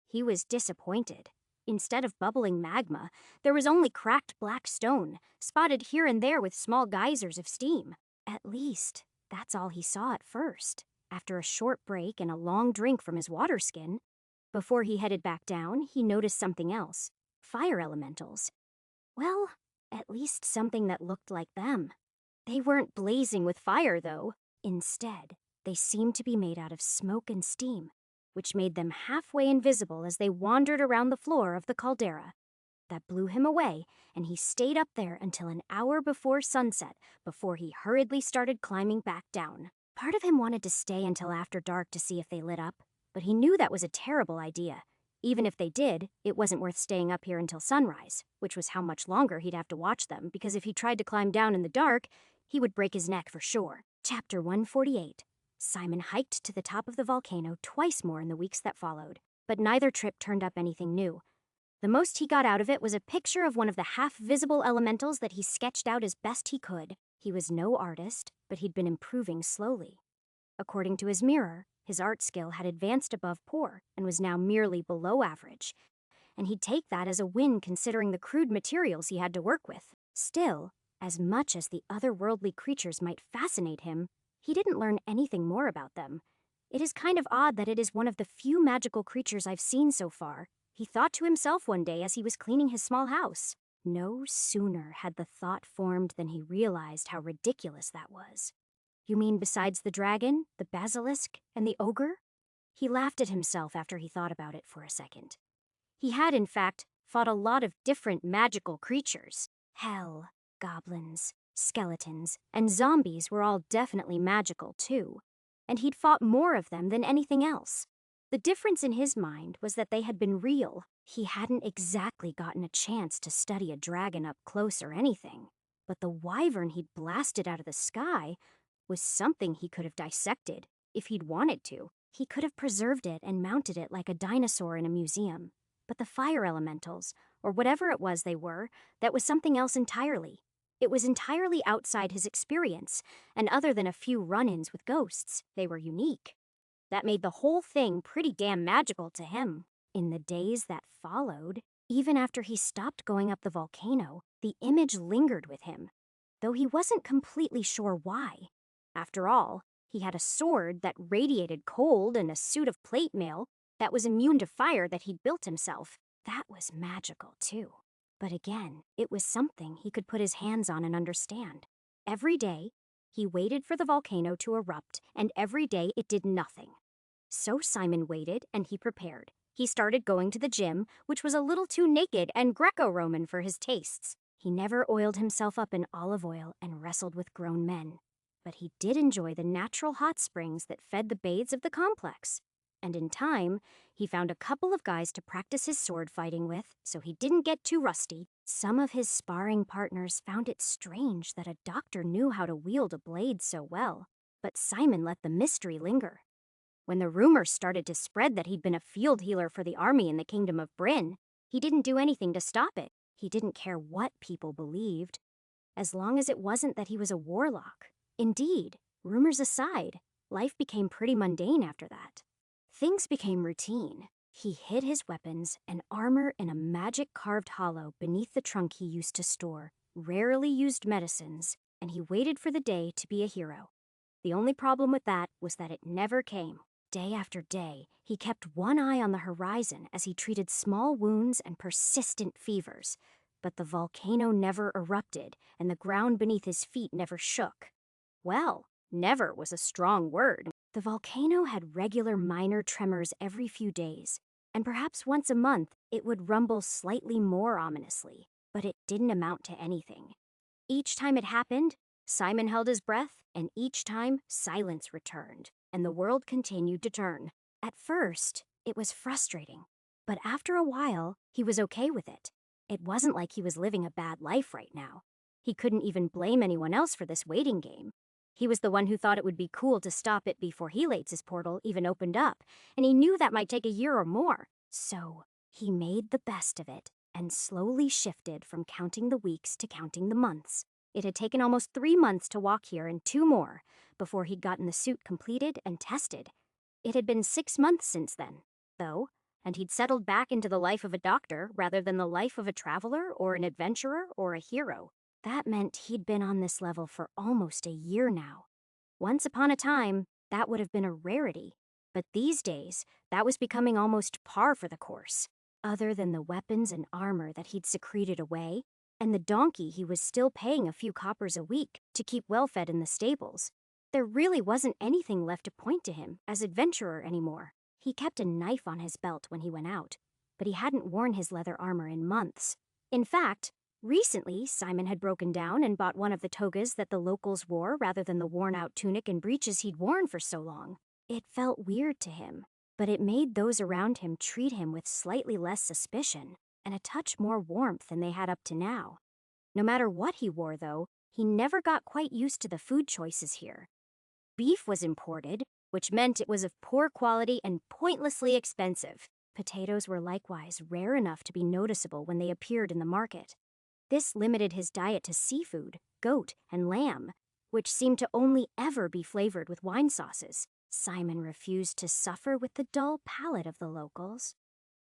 Speaker 1: He was disappointed. Instead of bubbling magma, there was only cracked black stone, spotted here and there with small geysers of steam. At least, that's all he saw at first, after a short break and a long drink from his water skin. Before he headed back down, he noticed something else. Fire elementals. Well, at least something that looked like them. They weren't blazing with fire, though. Instead, they seemed to be made out of smoke and steam, which made them halfway invisible as they wandered around the floor of the caldera. That blew him away, and he stayed up there until an hour before sunset, before he hurriedly started climbing back down. Part of him wanted to stay until after dark to see if they lit up, but he knew that was a terrible idea. Even if they did, it wasn't worth staying up here until sunrise, which was how much longer he'd have to watch them, because if he tried to climb down in the dark, he would break his neck for sure. Chapter 148. Simon hiked to the top of the volcano twice more in the weeks that followed, but neither trip turned up anything new. The most he got out of it was a picture of one of the half-visible elementals that he sketched out as best he could. He was no artist, but he'd been improving slowly. According to his mirror, his art skill had advanced above poor and was now merely below average, and he'd take that as a win considering the crude materials he had to work with. Still, as much as the otherworldly creatures might fascinate him, he didn't learn anything more about them. It is kind of odd that it is one of the few magical creatures I've seen so far, he thought to himself one day as he was cleaning his small house. No sooner had the thought formed than he realized how ridiculous that was. You mean besides the dragon, the basilisk, and the ogre? He laughed at himself after he thought about it for a second. He had, in fact, fought a lot of different magical creatures. Hell, goblins, skeletons, and zombies were all definitely magical, too. And he'd fought more of them than anything else. The difference in his mind was that they had been real. He hadn't exactly gotten a chance to study a dragon up close or anything. But the wyvern he'd blasted out of the sky was something he could have dissected, if he'd wanted to. He could have preserved it and mounted it like a dinosaur in a museum. But the fire elementals, or whatever it was they were, that was something else entirely. It was entirely outside his experience, and other than a few run-ins with ghosts, they were unique. That made the whole thing pretty damn magical to him. In the days that followed, even after he stopped going up the volcano, the image lingered with him, though he wasn't completely sure why. After all, he had a sword that radiated cold and a suit of plate mail that was immune to fire that he'd built himself. That was magical, too. But again, it was something he could put his hands on and understand. Every day, he waited for the volcano to erupt, and every day it did nothing. So Simon waited, and he prepared. He started going to the gym, which was a little too naked and Greco-Roman for his tastes. He never oiled himself up in olive oil and wrestled with grown men. But he did enjoy the natural hot springs that fed the bathes of the complex. And in time, he found a couple of guys to practice his sword fighting with, so he didn't get too rusty. Some of his sparring partners found it strange that a doctor knew how to wield a blade so well, but Simon let the mystery linger. When the rumors started to spread that he'd been a field healer for the army in the kingdom of Bryn, he didn't do anything to stop it. He didn't care what people believed, as long as it wasn't that he was a warlock. Indeed, rumors aside, life became pretty mundane after that. Things became routine. He hid his weapons and armor in a magic-carved hollow beneath the trunk he used to store rarely used medicines, and he waited for the day to be a hero. The only problem with that was that it never came. Day after day, he kept one eye on the horizon as he treated small wounds and persistent fevers. But the volcano never erupted, and the ground beneath his feet never shook. Well, never was a strong word. The volcano had regular minor tremors every few days, and perhaps once a month it would rumble slightly more ominously, but it didn't amount to anything. Each time it happened, Simon held his breath, and each time silence returned, and the world continued to turn. At first, it was frustrating, but after a while, he was okay with it. It wasn't like he was living a bad life right now. He couldn't even blame anyone else for this waiting game. He was the one who thought it would be cool to stop it before Helates' portal even opened up, and he knew that might take a year or more. So, he made the best of it and slowly shifted from counting the weeks to counting the months. It had taken almost 3 months to walk here and 2 more before he'd gotten the suit completed and tested. It had been 6 months since then, though, and he'd settled back into the life of a doctor rather than the life of a traveler or an adventurer or a hero. That meant he'd been on this level for almost a year now. Once upon a time, that would have been a rarity, but these days, that was becoming almost par for the course. Other than the weapons and armor that he'd secreted away, and the donkey he was still paying a few coppers a week to keep well-fed in the stables, there really wasn't anything left to point to him as adventurer anymore. He kept a knife on his belt when he went out, but he hadn't worn his leather armor in months. In fact, recently, Simon had broken down and bought one of the togas that the locals wore rather than the worn-out tunic and breeches he'd worn for so long. It felt weird to him, but it made those around him treat him with slightly less suspicion and a touch more warmth than they had up to now. No matter what he wore, though, he never got quite used to the food choices here. Beef was imported, which meant it was of poor quality and pointlessly expensive. Potatoes were likewise rare enough to be noticeable when they appeared in the market. This limited his diet to seafood, goat, and lamb, which seemed to only ever be flavored with wine sauces. Simon refused to suffer with the dull palate of the locals.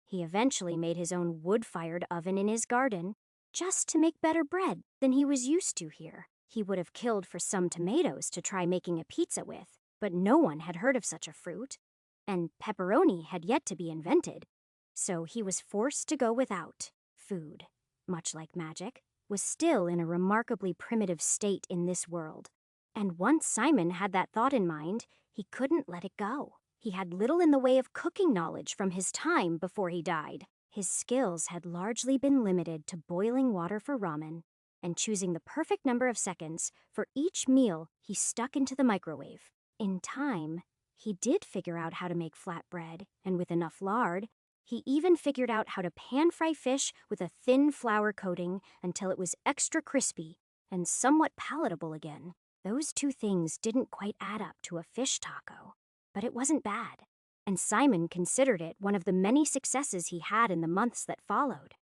Speaker 1: He eventually made his own wood-fired oven in his garden, just to make better bread than he was used to here. He would have killed for some tomatoes to try making a pizza with, but no one had heard of such a fruit, and pepperoni had yet to be invented, so he was forced to go without. Food, much like magic, was still in a remarkably primitive state in this world. And once Simon had that thought in mind, he couldn't let it go. He had little in the way of cooking knowledge from his time before he died. His skills had largely been limited to boiling water for ramen and choosing the perfect number of seconds for each meal he stuck into the microwave. In time, he did figure out how to make flatbread, and with enough lard, he even figured out how to pan-fry fish with a thin flour coating until it was extra crispy and somewhat palatable again. Those two things didn't quite add up to a fish taco, but it wasn't bad, and Simon considered it one of the many successes he had in the months that followed.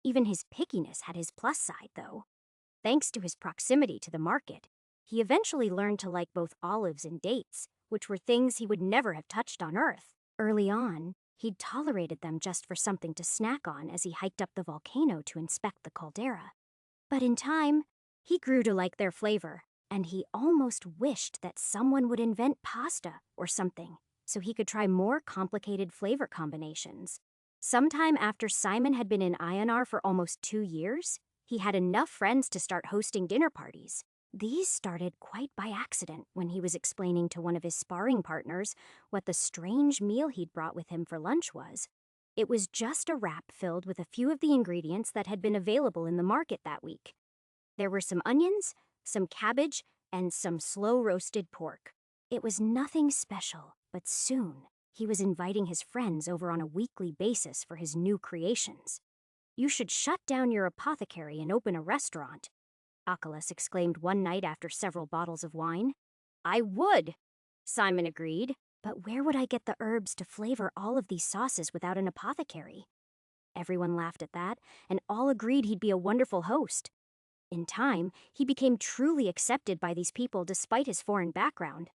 Speaker 1: Even his pickiness had his plus side, though. Thanks to his proximity to the market, he eventually learned to like both olives and dates, which were things he would never have touched on Earth. Early on, he'd tolerated them just for something to snack on as he hiked up the volcano to inspect the caldera. But in time, he grew to like their flavor, and he almost wished that someone would invent pasta or something so he could try more complicated flavor combinations. Sometime after Simon had been in INR for almost 2 years, he had enough friends to start hosting dinner parties. These started quite by accident when he was explaining to one of his sparring partners what the strange meal he'd brought with him for lunch was. It was just a wrap filled with a few of the ingredients that had been available in the market that week. There were some onions, some cabbage, and some slow-roasted pork. It was nothing special, but soon he was inviting his friends over on a weekly basis for his new creations. "You should shut down your apothecary and open a restaurant," Oculus exclaimed one night after several bottles of wine. "I would," Simon agreed, "but where would I get the herbs to flavor all of these sauces without an apothecary?" Everyone laughed at that, and all agreed he'd be a wonderful host. In time, he became truly accepted by these people despite his foreign background.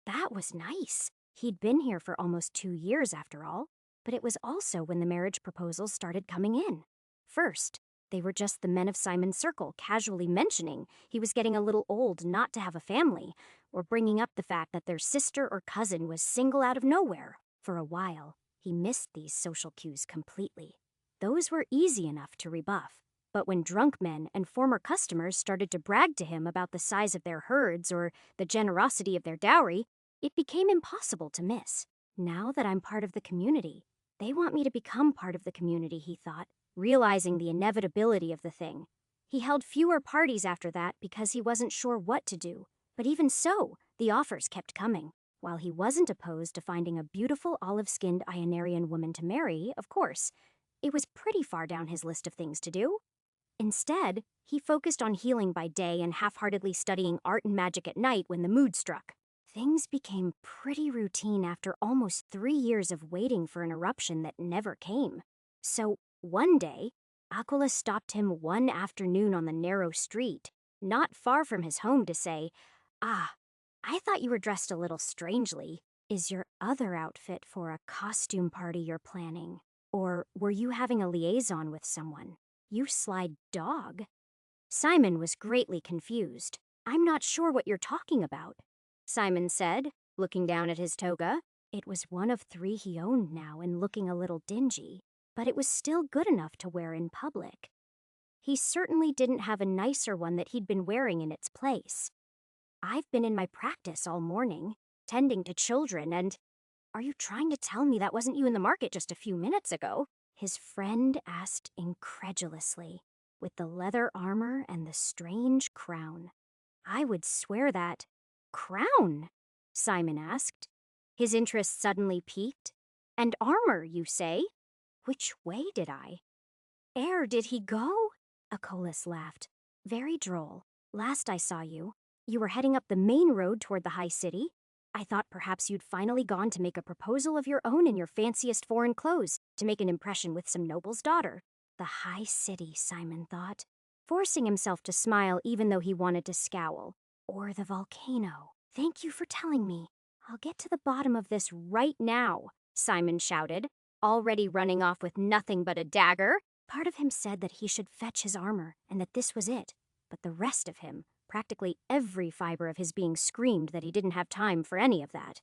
Speaker 1: That was nice. He'd been here for almost 2 years after all, but it was also when the marriage proposals started coming in. First, they were just the men of Simon's circle casually mentioning he was getting a little old not to have a family, or bringing up the fact that their sister or cousin was single out of nowhere. For a while, he missed these social cues completely. Those were easy enough to rebuff. But when drunk men and former customers started to brag to him about the size of their herds or the generosity of their dowry, it became impossible to miss. Now that I'm part of the community, they want me to become part of the community, he thought, realizing the inevitability of the thing. He held fewer parties after that because he wasn't sure what to do. But even so, the offers kept coming. While he wasn't opposed to finding a beautiful olive-skinned Ionarian woman to marry, of course, it was pretty far down his list of things to do. Instead, he focused on healing by day and half-heartedly studying art and magic at night when the mood struck. Things became pretty routine after almost 3 years of waiting for an eruption that never came. So, one day, Aquila stopped him one afternoon on the narrow street, not far from his home, to say, "Ah, I thought you were dressed a little strangely. Is your other outfit for a costume party you're planning? Or were you having a liaison with someone? You sly dog." Simon was greatly confused. "I'm not sure what you're talking about," Simon said, looking down at his toga. It was one of 3 he owned now and looking a little dingy, but it was still good enough to wear in public. He certainly didn't have a nicer one that he'd been wearing in its place. "I've been in my practice all morning, tending to children, and—" "Are you trying to tell me that wasn't you in the market just a few minutes ago?" his friend asked incredulously, "with the leather armor and the strange crown." "I would swear that—" "Crown?" Simon asked. His interest suddenly piqued. "And armor, you say? Which way did I—" "Ere did he go?" Acolis laughed. "Very droll. Last I saw you, you were heading up the main road toward the high city. I thought perhaps you'd finally gone to make a proposal of your own in your fanciest foreign clothes to make an impression with some noble's daughter." The high city, Simon thought, forcing himself to smile even though he wanted to scowl. "Or the volcano. Thank you for telling me. I'll get to the bottom of this right now," Simon shouted, already running off with nothing but a dagger. Part of him said that he should fetch his armor and that this was it, but the rest of him, practically every fiber of his being, screamed that he didn't have time for any of that.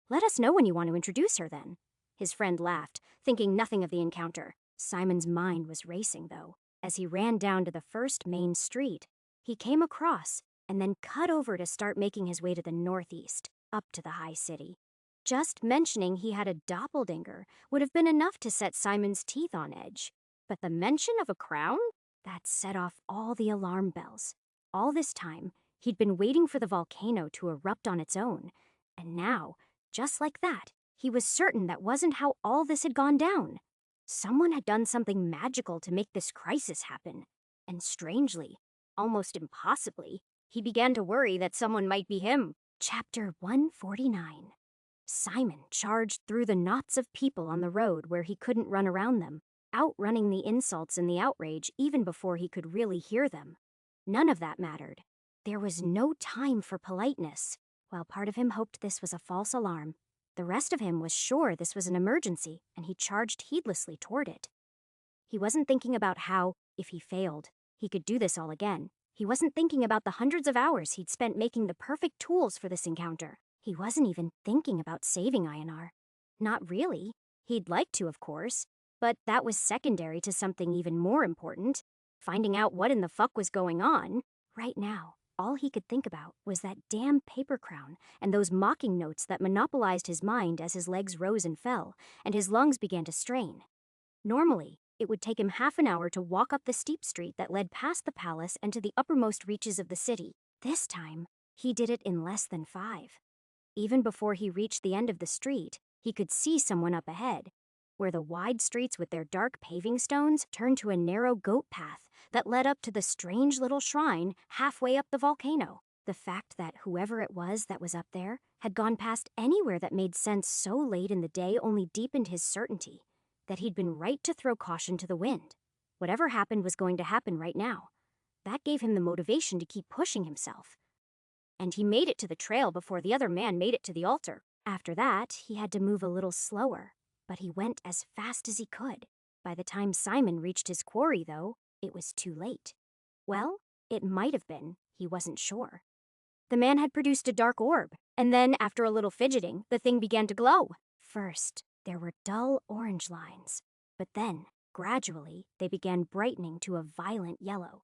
Speaker 1: "Let us know when you want to introduce her, then." His friend laughed, thinking nothing of the encounter. Simon's mind was racing, though. As he ran down to the first main street, he came across and then cut over to start making his way to the northeast, up to the high city. Just mentioning he had a doppelganger would have been enough to set Simon's teeth on edge. But the mention of a crown? That set off all the alarm bells. All this time, he'd been waiting for the volcano to erupt on its own. And now, just like that, he was certain that wasn't how all this had gone down. Someone had done something magical to make this crisis happen. And strangely, almost impossibly, he began to worry that someone might be him. Chapter 149. Simon charged through the knots of people on the road where he couldn't run around them, outrunning the insults and the outrage even before he could really hear them. None of that mattered. There was no time for politeness. While part of him hoped this was a false alarm, the rest of him was sure this was an emergency, and he charged heedlessly toward it. He wasn't thinking about how, if he failed, he could do this all again. He wasn't thinking about the hundreds of hours he'd spent making the perfect tools for this encounter. He wasn't even thinking about saving Einar. Not really. He'd like to, of course, but that was secondary to something even more important, finding out what in the fuck was going on. Right now, all he could think about was that damn paper crown and those mocking notes that monopolized his mind as his legs rose and fell, and his lungs began to strain. Normally, it would take him half an hour to walk up the steep street that led past the palace and to the uppermost reaches of the city. This time, he did it in less than 5. Even before he reached the end of the street, he could see someone up ahead, where the wide streets with their dark paving stones turned to a narrow goat path that led up to the strange little shrine halfway up the volcano. The fact that whoever it was that was up there had gone past anywhere that made sense so late in the day only deepened his certainty that he'd been right to throw caution to the wind. Whatever happened was going to happen right now. That gave him the motivation to keep pushing himself. And he made it to the trail before the other man made it to the altar. After that, he had to move a little slower, but he went as fast as he could. By the time Simon reached his quarry, though, it was too late. Well, it might have been, he wasn't sure. The man had produced a dark orb, and then, after a little fidgeting, the thing began to glow. First, there were dull orange lines, but then, gradually, they began brightening to a violent yellow.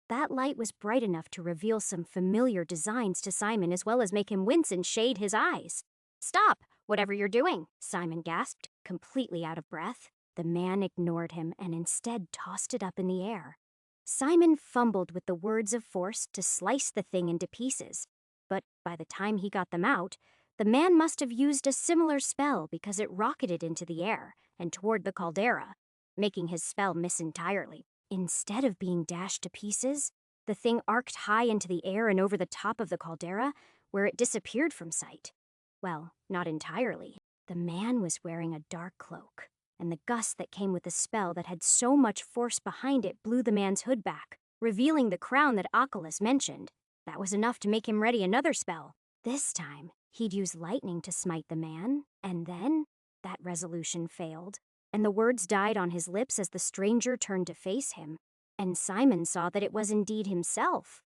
Speaker 1: That light was bright enough to reveal some familiar designs to Simon as well as make him wince and shade his eyes. "Stop, whatever you're doing," Simon gasped, completely out of breath. The man ignored him and instead tossed it up in the air. Simon fumbled with the words of force to slice the thing into pieces, but by the time he got them out, the man must have used a similar spell because it rocketed into the air and toward the caldera, making his spell miss entirely. Instead of being dashed to pieces, the thing arced high into the air and over the top of the caldera, where it disappeared from sight. Well, not entirely. The man was wearing a dark cloak, and the gust that came with the spell that had so much force behind it blew the man's hood back, revealing the crown that Oculus mentioned. That was enough to make him ready another spell. This time, he'd use lightning to smite the man, and then that resolution failed, and the words died on his lips as the stranger turned to face him, and Simon saw that it was indeed himself.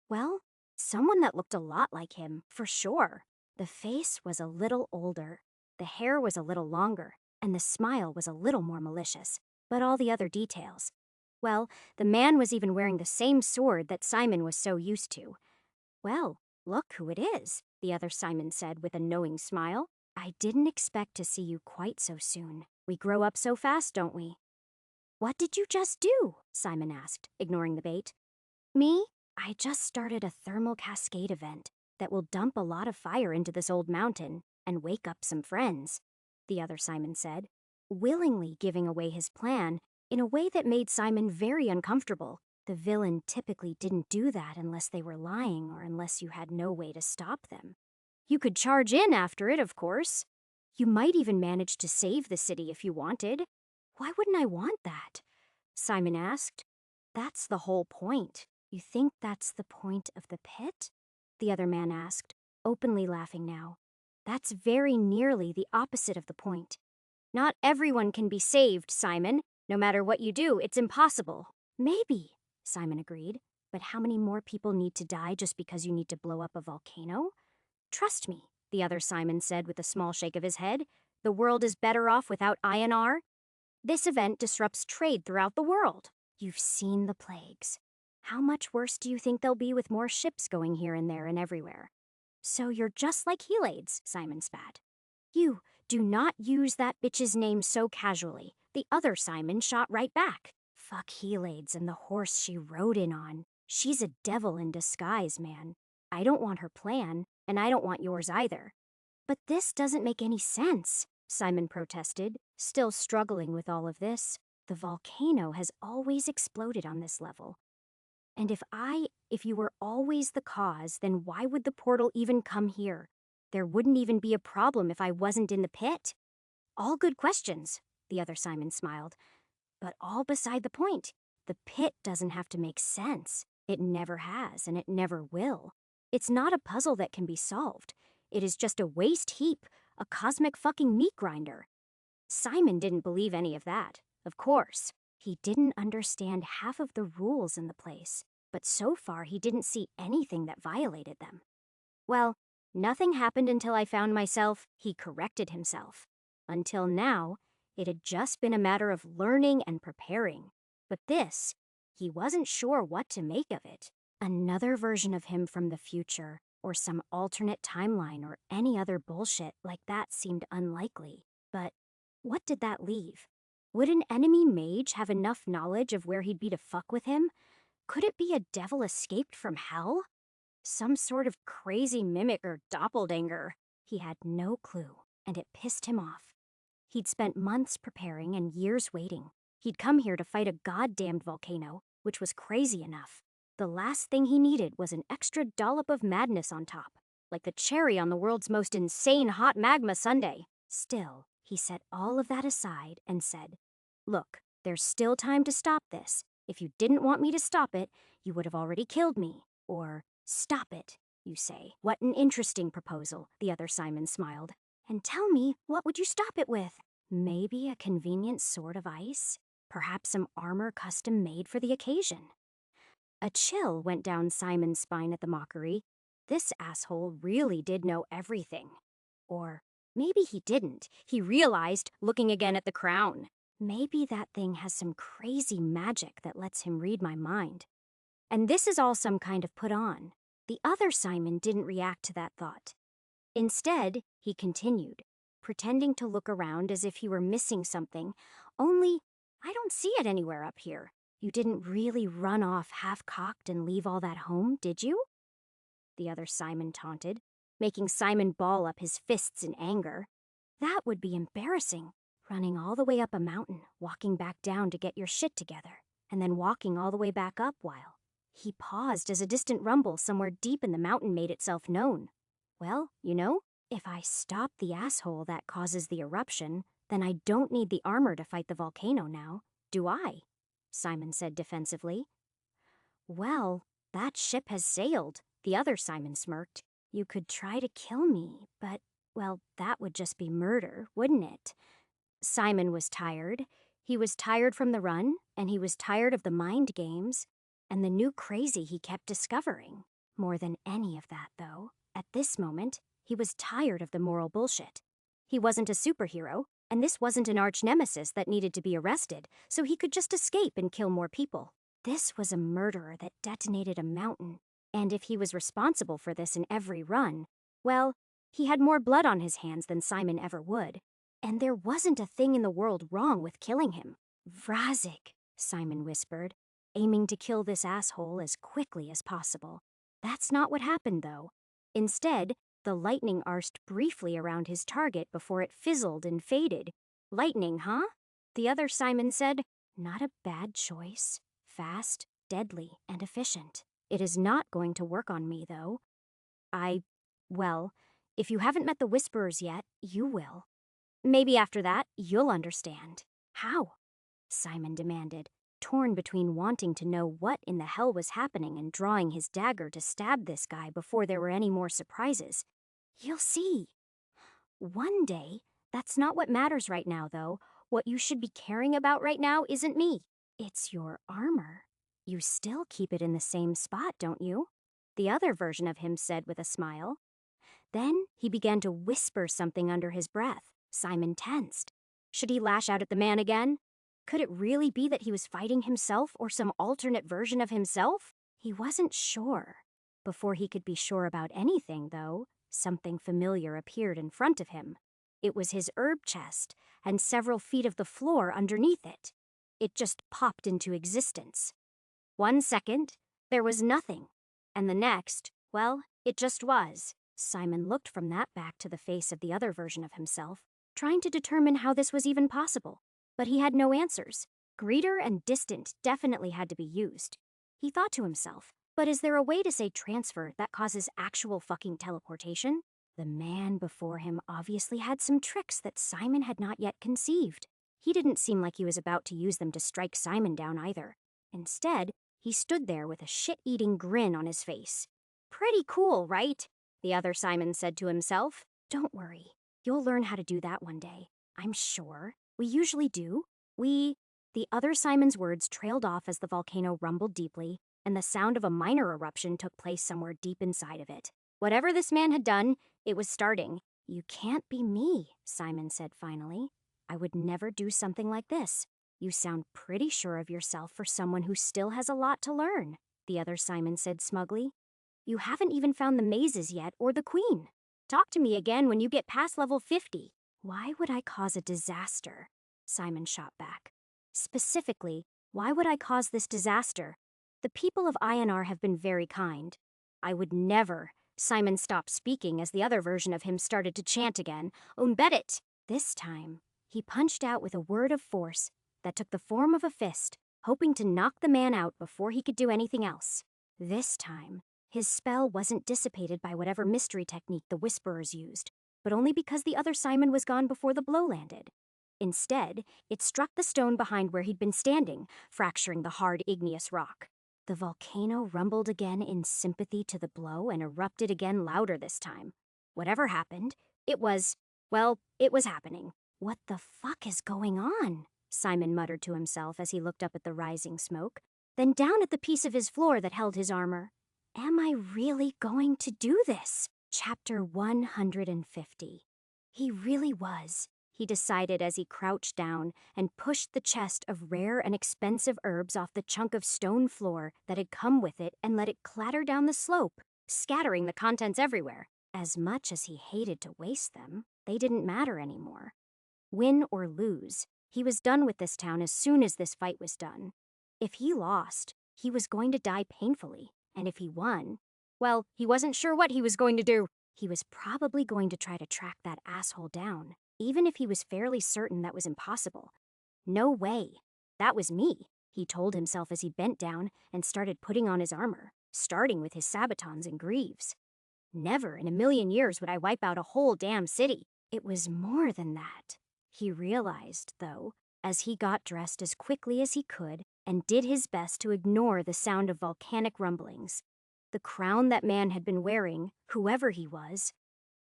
Speaker 1: Well, someone that looked a lot like him, for sure. The face was a little older, the hair was a little longer, and the smile was a little more malicious, but all the other details. Well, the man was even wearing the same sword that Simon was so used to. "Well, look who it is," the other Simon said with a knowing smile. "I didn't expect to see you quite so soon. We grow up so fast, don't we?" "What did you just do?" Simon asked, ignoring the bait. "Me? I just started a thermal cascade event that will dump a lot of fire into this old mountain and wake up some friends," the other Simon said, willingly giving away his plan in a way that made Simon very uncomfortable. The villain typically didn't do that unless they were lying or unless you had no way to stop them. You could charge in after it, of course. You might even manage to save the city if you wanted. "Why wouldn't I want that?" Simon asked. "That's the whole point. You think that's the point of the pit?" the other man asked, openly laughing now. "That's very nearly the opposite of the point. Not everyone can be saved, Simon. No matter what you do, it's impossible." "Maybe," Simon agreed, "but how many more people need to die just because you need to blow up a volcano?" "Trust me," the other Simon said with a small shake of his head. "The world is better off without INR. This event disrupts trade throughout the world. You've seen the plagues. How much worse do you think they'll be with more ships going here and there and everywhere? So you're just like Helades, Simon spat. You do not use that bitch's name so casually. The other Simon shot right back. Fuck Helades and the horse she rode in on. She's a devil in disguise, man. I don't want her plan, and I don't want yours either. But this doesn't make any sense, Simon protested, still struggling with all of this. The volcano has always exploded on this level. And if you were always the cause, then why would the portal even come here? There wouldn't even be a problem if I wasn't in the pit. All good questions, the other Simon smiled. But all beside the point. The pit doesn't have to make sense. It never has, and it never will. It's not a puzzle that can be solved. It is just a waste heap, a cosmic fucking meat grinder. Simon didn't believe any of that, of course. He didn't understand half of the rules in the place, but so far he didn't see anything that violated them. Well, nothing happened until I found myself, he corrected himself. Until now, it had just been a matter of learning and preparing. But this, he wasn't sure what to make of it. Another version of him from the future, or some alternate timeline or any other bullshit like that seemed unlikely. But what did that leave? Would an enemy mage have enough knowledge of where he'd be to fuck with him? Could it be a devil escaped from hell? Some sort of crazy mimic or doppelganger? He had no clue, and it pissed him off. He'd spent months preparing and years waiting. He'd come here to fight a goddamned volcano, which was crazy enough. The last thing he needed was an extra dollop of madness on top, like the cherry on the world's most insane hot magma sundae. Still, he set all of that aside and said, "Look, there's still time to stop this. If you didn't want me to stop it, you would have already killed me. Or, stop it, you say. What an interesting proposal," the other Simon smiled. "And tell me, what would you stop it with? Maybe a convenient sword of ice? Perhaps some armor custom made for the occasion." A chill went down Simon's spine at the mockery. This asshole really did know everything. Or maybe he didn't. He realized, looking again at the crown. Maybe that thing has some crazy magic that lets him read my mind. And this is all some kind of put on. The other Simon didn't react to that thought. Instead, he continued, pretending to look around as if he were missing something, only I don't see it anywhere up here. You didn't really run off half-cocked and leave all that home, did you? The other Simon taunted, making Simon ball up his fists in anger. That would be embarrassing, running all the way up a mountain, walking back down to get your shit together, and then walking all the way back up while. He paused as a distant rumble somewhere deep in the mountain made itself known. Well, you know, if I stop the asshole that causes the eruption, then I don't need the armor to fight the volcano now, do I? Simon said defensively. Well, that ship has sailed, the other Simon smirked. You could try to kill me, but, well, that would just be murder, wouldn't it? Simon was tired. He was tired from the run, and he was tired of the mind games, and the new crazy he kept discovering. More than any of that, though, at this moment, he was tired of the moral bullshit. He wasn't a superhero, and this wasn't an arch-nemesis that needed to be arrested, so he could just escape and kill more people. This was a murderer that detonated a mountain, and if he was responsible for this in every run, well, he had more blood on his hands than Simon ever would. And there wasn't a thing in the world wrong with killing him. "Vrazik," Simon whispered, aiming to kill this asshole as quickly as possible. That's not what happened, though. Instead, the lightning arced briefly around his target before it fizzled and faded. "Lightning, huh?" The other Simon said, "Not a bad choice. Fast, deadly, and efficient. It is not going to work on me, though. Well, if you haven't met the Whisperers yet, you will. Maybe after that, you'll understand." "How?" Simon demanded, torn between wanting to know what in the hell was happening and drawing his dagger to stab this guy before there were any more surprises. "You'll see. One day. That's not what matters right now, though. What you should be caring about right now isn't me. It's your armor. You still keep it in the same spot, don't you?" The other version of him said with a smile. Then he began to whisper something under his breath. Simon tensed. Should he lash out at the man again? Could it really be that he was fighting himself or some alternate version of himself? He wasn't sure. Before he could be sure about anything, though, something familiar appeared in front of him. It was his herb chest, and several feet of the floor underneath it. It just popped into existence. 1 second, there was nothing. And the next, well, it just was. Simon looked from that back to the face of the other version of himself, trying to determine how this was even possible. But he had no answers. Greeter and distant definitely had to be used. He thought to himself, but is there a way to say transfer that causes actual fucking teleportation? The man before him obviously had some tricks that Simon had not yet conceived. He didn't seem like he was about to use them to strike Simon down either. Instead, he stood there with a shit-eating grin on his face. Pretty cool, right? The other Simon said to himself. Don't worry, you'll learn how to do that one day. I'm sure. We usually do. The other Simon's words trailed off as the volcano rumbled deeply, and the sound of a minor eruption took place somewhere deep inside of it. Whatever this man had done, it was starting. You can't be me, Simon said finally. I would never do something like this. You sound pretty sure of yourself for someone who still has a lot to learn, the other Simon said smugly. You haven't even found the mazes yet or the queen. Talk to me again when you get past level 50. Why would I cause a disaster? Simon shot back. Specifically, why would I cause this disaster? The people of INR have been very kind. I would never. Simon stopped speaking as the other version of him started to chant again. Bet it! This time, he punched out with a word of force that took the form of a fist, hoping to knock the man out before he could do anything else. This time, his spell wasn't dissipated by whatever mystery technique the Whisperers used, but only because the other Simon was gone before the blow landed. Instead, it struck the stone behind where he'd been standing, fracturing the hard igneous rock. The volcano rumbled again in sympathy to the blow and erupted again louder this time. Whatever happened, it was happening. What the fuck is going on? Simon muttered to himself as he looked up at the rising smoke, then down at the piece of his floor that held his armor. Am I really going to do this? Chapter 150. He really was, he decided as he crouched down and pushed the chest of rare and expensive herbs off the chunk of stone floor that had come with it and let it clatter down the slope, scattering the contents everywhere. As much as he hated to waste them, they didn't matter anymore. Win or lose, he was done with this town as soon as this fight was done. If he lost, he was going to die painfully, and if he won, well, he wasn't sure what he was going to do. He was probably going to try to track that asshole down, even if he was fairly certain that was impossible. No way. That was me, he told himself as he bent down and started putting on his armor, starting with his sabatons and greaves. Never in a million years would I wipe out a whole damn city. It was more than that. He realized, though, as he got dressed as quickly as he could and did his best to ignore the sound of volcanic rumblings. The crown that man had been wearing, whoever he was,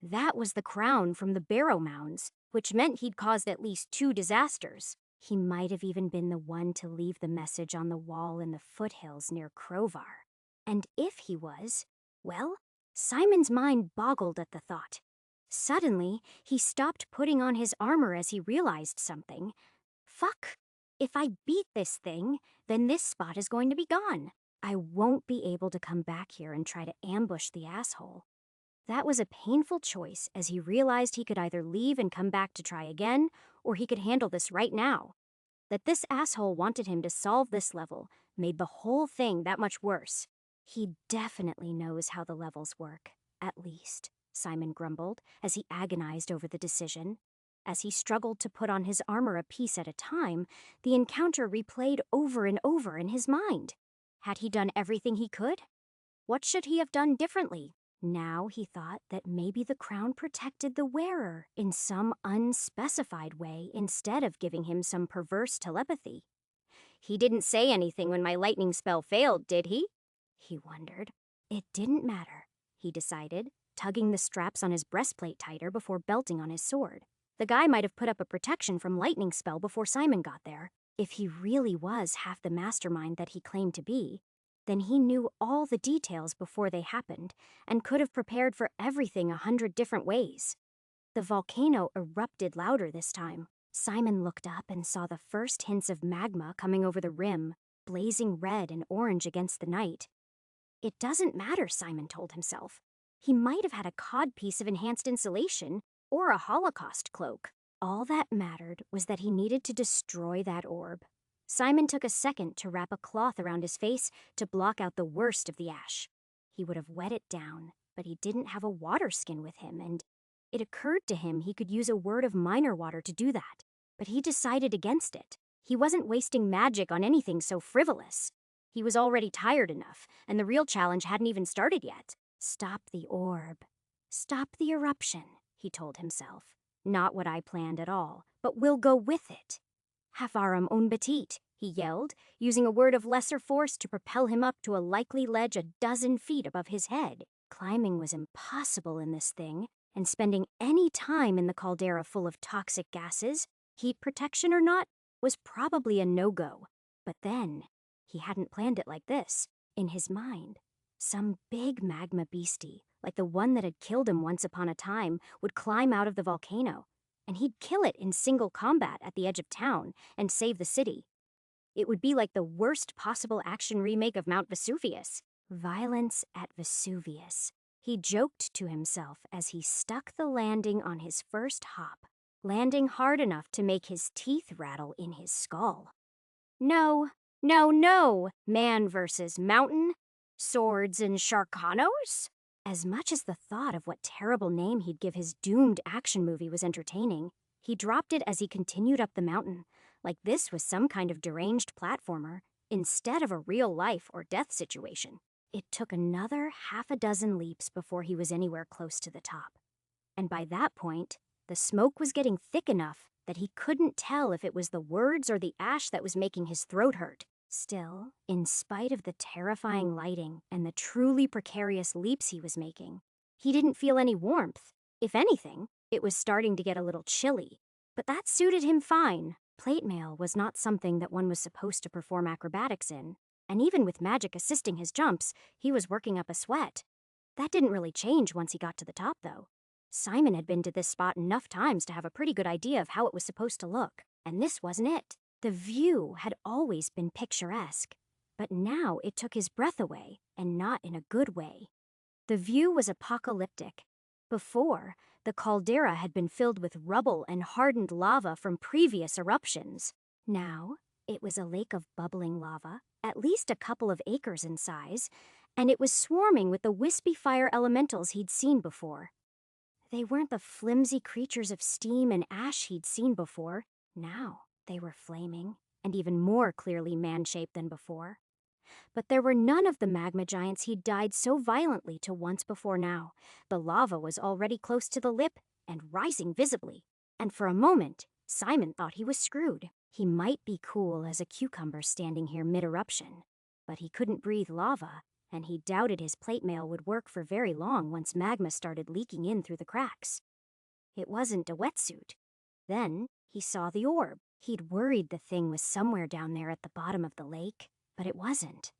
Speaker 1: that was the crown from the Barrow Mounds, which meant he'd caused at least 2 disasters. He might have even been the one to leave the message on the wall in the foothills near Crovar. And if he was, well, Simon's mind boggled at the thought. Suddenly, he stopped putting on his armor as he realized something. Fuck. If I beat this thing, then this spot is going to be gone. I won't be able to come back here and try to ambush the asshole. That was a painful choice as he realized he could either leave and come back to try again, or he could handle this right now. That this asshole wanted him to solve this level made the whole thing that much worse. He definitely knows how the levels work, at least, Simon grumbled as he agonized over the decision. As he struggled to put on his armor a piece at a time, the encounter replayed over and over in his mind. Had he done everything he could? What should he have done differently? Now he thought that maybe the crown protected the wearer in some unspecified way instead of giving him some perverse telepathy. He didn't say anything when my lightning spell failed, did he? He wondered. It didn't matter, he decided, tugging the straps on his breastplate tighter before belting on his sword. The guy might have put up a protection from lightning spell before Simon got there. If he really was half the mastermind that he claimed to be, then he knew all the details before they happened and could have prepared for everything 100 different ways. The volcano erupted louder this time, Simon looked up and saw the first hints of magma coming over the rim, blazing red and orange against the night. It doesn't matter, Simon told himself. He might have had a codpiece of enhanced insulation or a Holocaust cloak. All that mattered was that he needed to destroy that orb. Simon took a second to wrap a cloth around his face to block out the worst of the ash. He would have wet it down, but he didn't have a water skin with him, and it occurred to him he could use a word of minor water to do that. But he decided against it. He wasn't wasting magic on anything so frivolous. He was already tired enough, and the real challenge hadn't even started yet. Stop the orb. Stop the eruption, he told himself. Not what I planned at all, but we'll go with it. Havarum un petit, he yelled, using a word of lesser force to propel him up to a likely ledge a dozen feet above his head. Climbing was impossible in this thing, and spending any time in the caldera full of toxic gases, heat protection or not, was probably a no-go. But then, he hadn't planned it like this. In his mind, some big magma beastie, like the one that had killed him once upon a time, would climb out of the volcano, and he'd kill it in single combat at the edge of town and save the city. It would be like the worst possible action remake of Mount Vesuvius. Violence at Vesuvius. He joked to himself as he stuck the landing on his first hop, landing hard enough to make his teeth rattle in his skull. No, no, no, man versus mountain, swords and sharkanos? As much as the thought of what terrible name he'd give his doomed action movie was entertaining, he dropped it as he continued up the mountain, like this was some kind of deranged platformer, instead of a real life or death situation. It took another half a dozen leaps before he was anywhere close to the top. And by that point, the smoke was getting thick enough that he couldn't tell if it was the words or the ash that was making his throat hurt. Still, in spite of the terrifying lighting and the truly precarious leaps he was making, he didn't feel any warmth. If anything, it was starting to get a little chilly. But that suited him fine. Plate mail was not something that one was supposed to perform acrobatics in, and even with magic assisting his jumps, he was working up a sweat. That didn't really change once he got to the top, though. Simon had been to this spot enough times to have a pretty good idea of how it was supposed to look, and this wasn't it. The view had always been picturesque, but now it took his breath away, and not in a good way. The view was apocalyptic. Before, the caldera had been filled with rubble and hardened lava from previous eruptions. Now, it was a lake of bubbling lava, at least a couple of acres in size, and it was swarming with the wispy fire elementals he'd seen before. They weren't the flimsy creatures of steam and ash he'd seen before. Now, they were flaming, and even more clearly man-shaped than before. But there were none of the magma giants he'd died so violently to once before now. The lava was already close to the lip and rising visibly. And for a moment, Simon thought he was screwed. He might be cool as a cucumber standing here mid-eruption, but he couldn't breathe lava, and he doubted his plate mail would work for very long once magma started leaking in through the cracks. It wasn't a wetsuit. Then he saw the orb. He'd worried the thing was somewhere down there at the bottom of the lake, but it wasn't.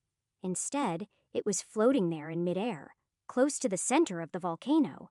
Speaker 1: Instead, it was floating there in midair, close to the center of the volcano.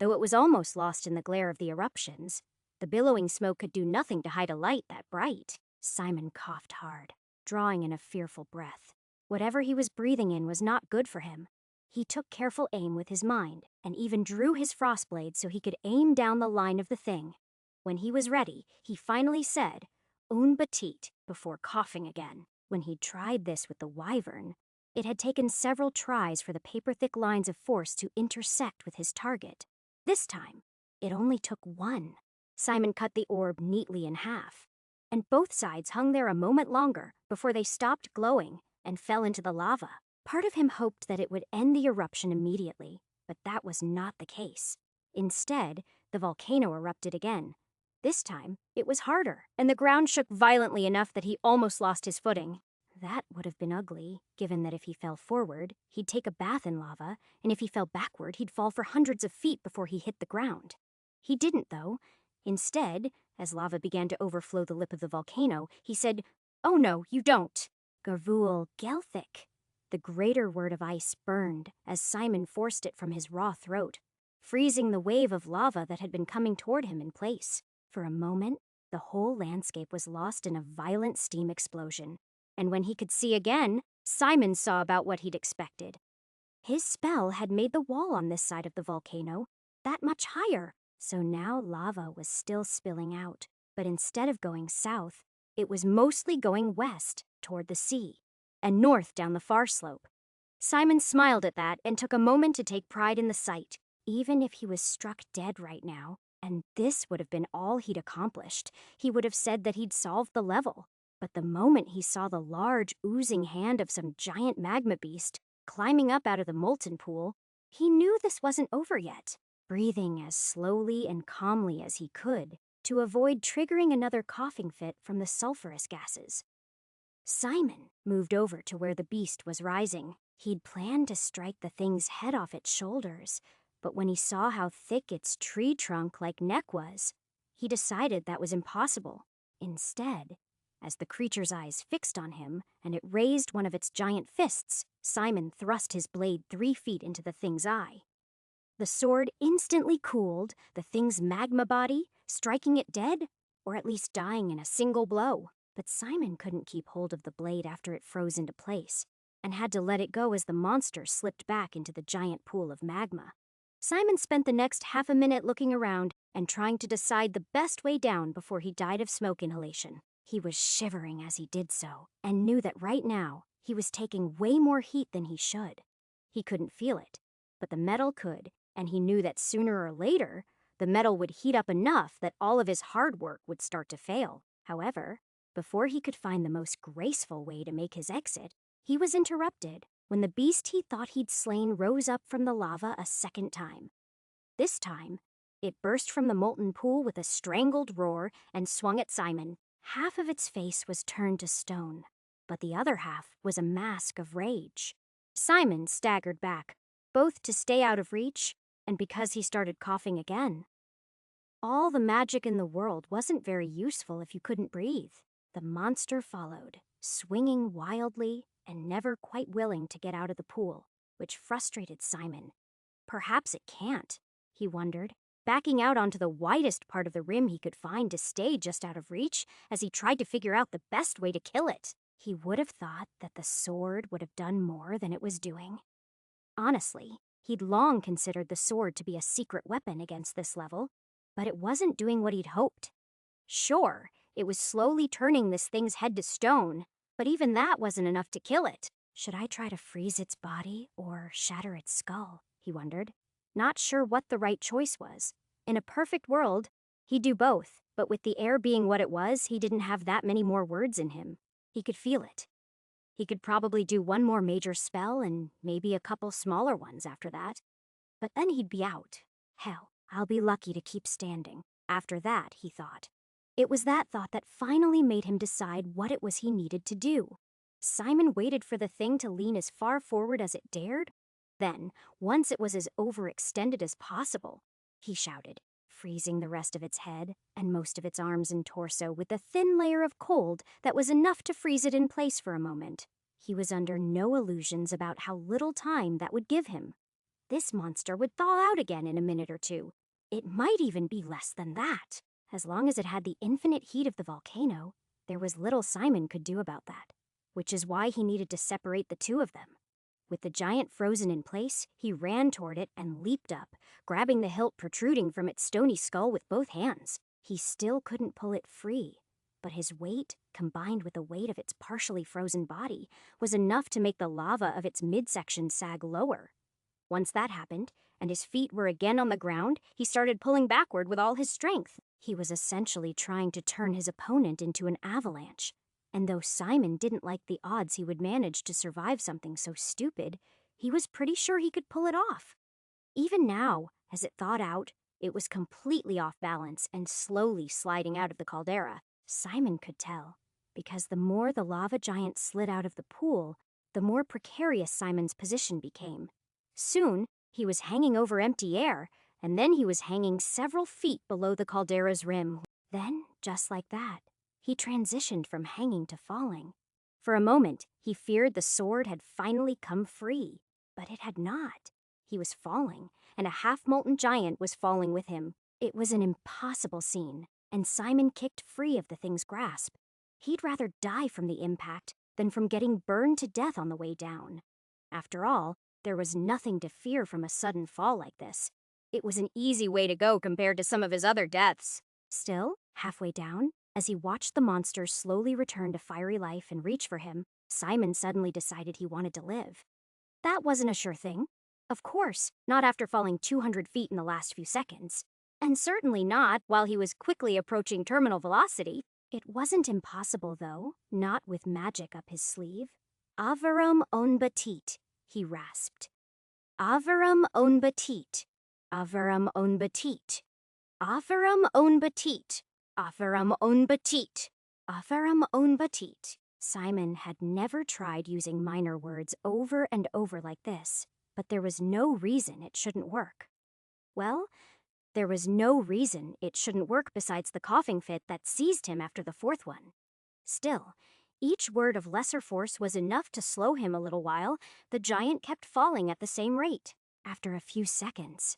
Speaker 1: Though it was almost lost in the glare of the eruptions, the billowing smoke could do nothing to hide a light that bright. Simon coughed hard, drawing in a fearful breath. Whatever he was breathing in was not good for him. He took careful aim with his mind, and even drew his frostblade so he could aim down the line of the thing. When he was ready, he finally said, "Un petit," before coughing again. When he'd tried this with the wyvern, it had taken several tries for the paper-thick lines of force to intersect with his target. This time, it only took one. Simon cut the orb neatly in half, and both sides hung there a moment longer before they stopped glowing and fell into the lava. Part of him hoped that it would end the eruption immediately, but that was not the case. Instead, the volcano erupted again. This time, it was harder, and the ground shook violently enough that he almost lost his footing. That would have been ugly, given that if he fell forward, he'd take a bath in lava, and if he fell backward, he'd fall for hundreds of feet before he hit the ground. He didn't, though. Instead, as lava began to overflow the lip of the volcano, he said, "Oh no, you don't." Garvul Gelthik. The greater word of ice burned as Simon forced it from his raw throat, freezing the wave of lava that had been coming toward him in place. For a moment, The whole landscape was lost in a violent steam explosion. And when he could see again, Simon saw about what he'd expected. His spell had made the wall on this side of the volcano that much higher, so now lava was still spilling out. But instead of going south, it was mostly going west toward the sea, and north down the far slope. Simon smiled at that and took a moment to take pride in the sight. Even if he was struck dead right now, and this would have been all he'd accomplished, he would have said that he'd solved the level. But the moment he saw the large, oozing hand of some giant magma beast climbing up out of the molten pool, he knew this wasn't over yet. Breathing as slowly and calmly as he could to avoid triggering another coughing fit from the sulfurous gases, Simon moved over to where the beast was rising. He'd planned to strike the thing's head off its shoulders, but when he saw how thick its tree trunk-like neck was, he decided that was impossible. Instead, as the creature's eyes fixed on him and it raised one of its giant fists, Simon thrust his blade 3 feet into the thing's eye. The sword instantly cooled the thing's magma body, striking it dead, or at least dying in a single blow. But Simon couldn't keep hold of the blade after it froze into place, and had to let it go as the monster slipped back into the giant pool of magma. Simon spent the next half a minute looking around and trying to decide the best way down before he died of smoke inhalation. He was shivering as he did so, and knew that right now he was taking way more heat than he should. He couldn't feel it, but the metal could, and he knew that sooner or later, the metal would heat up enough that all of his hard work would start to fail. However, before he could find the most graceful way to make his exit, he was interrupted when the beast he thought he'd slain rose up from the lava a second time. This time, it burst from the molten pool with a strangled roar and swung at Simon. Half of its face was turned to stone, but the other half was a mask of rage. Simon staggered back, both to stay out of reach and because he started coughing again. All the magic in the world wasn't very useful if you couldn't breathe. The monster followed, swinging wildly and never quite willing to get out of the pool, which frustrated Simon. Perhaps it can't, he wondered, backing out onto the widest part of the rim he could find to stay just out of reach as he tried to figure out the best way to kill it. He would have thought that the sword would have done more than it was doing. Honestly, he'd long considered the sword to be a secret weapon against this level, but it wasn't doing what he'd hoped. Sure, it was slowly turning this thing's head to stone, but even that wasn't enough to kill it. Should I try to freeze its body or shatter its skull? He wondered, not sure what the right choice was. In a perfect world, he'd do both, but with the air being what it was, he didn't have that many more words in him. He could feel it. He could probably do one more major spell and maybe a couple smaller ones after that. But then he'd be out. Hell, I'll be lucky to keep standing. After that, he thought. It was that thought that finally made him decide what it was he needed to do. Simon waited for the thing to lean as far forward as it dared. Then, once it was as overextended as possible, he shouted, freezing the rest of its head and most of its arms and torso with a thin layer of cold that was enough to freeze it in place for a moment. He was under no illusions about how little time that would give him. This monster would thaw out again in a minute or two. It might even be less than that. As long as it had the infinite heat of the volcano, there was little Simon could do about that, which is why he needed to separate the two of them. With the giant frozen in place, he ran toward it and leaped up, grabbing the hilt protruding from its stony skull with both hands. He still couldn't pull it free, but his weight, combined with the weight of its partially frozen body, was enough to make the lava of its midsection sag lower. Once that happened, and his feet were again on the ground, he started pulling backward with all his strength. He was essentially trying to turn his opponent into an avalanche. And though Simon didn't like the odds he would manage to survive something so stupid, he was pretty sure he could pull it off. Even now, as it thawed out, it was completely off balance and slowly sliding out of the caldera. Simon could tell, because the more the lava giant slid out of the pool, the more precarious Simon's position became. Soon, he was hanging over empty air, and then he was hanging several feet below the caldera's rim. Then, just like that, he transitioned from hanging to falling. For a moment, he feared the sword had finally come free, but it had not. He was falling, and a half-molten giant was falling with him. It was an impossible scene. and Simon kicked free of the thing's grasp. He'd rather die from the impact than from getting burned to death on the way down. After all, there was nothing to fear from a sudden fall like this. It was an easy way to go compared to some of his other deaths. Still, halfway down, as he watched the monster slowly return to fiery life and reach for him, Simon suddenly decided he wanted to live. That wasn't a sure thing. Of course, not after falling 200 feet in the last few seconds. And certainly not while he was quickly approaching terminal velocity. It wasn't impossible, though, not with magic up his sleeve. Avarum on batit, he rasped. Avarum on batit. Avarum on batit. Avarum on batit. Avarum on batit. Avarum on batit. Simon had never tried using minor words over and over like this, but there was no reason it shouldn't work. Well, there was no reason it shouldn't work besides the coughing fit that seized him after the fourth one. Still, each word of lesser force was enough to slow him a little while. The giant kept falling at the same rate. After a few seconds,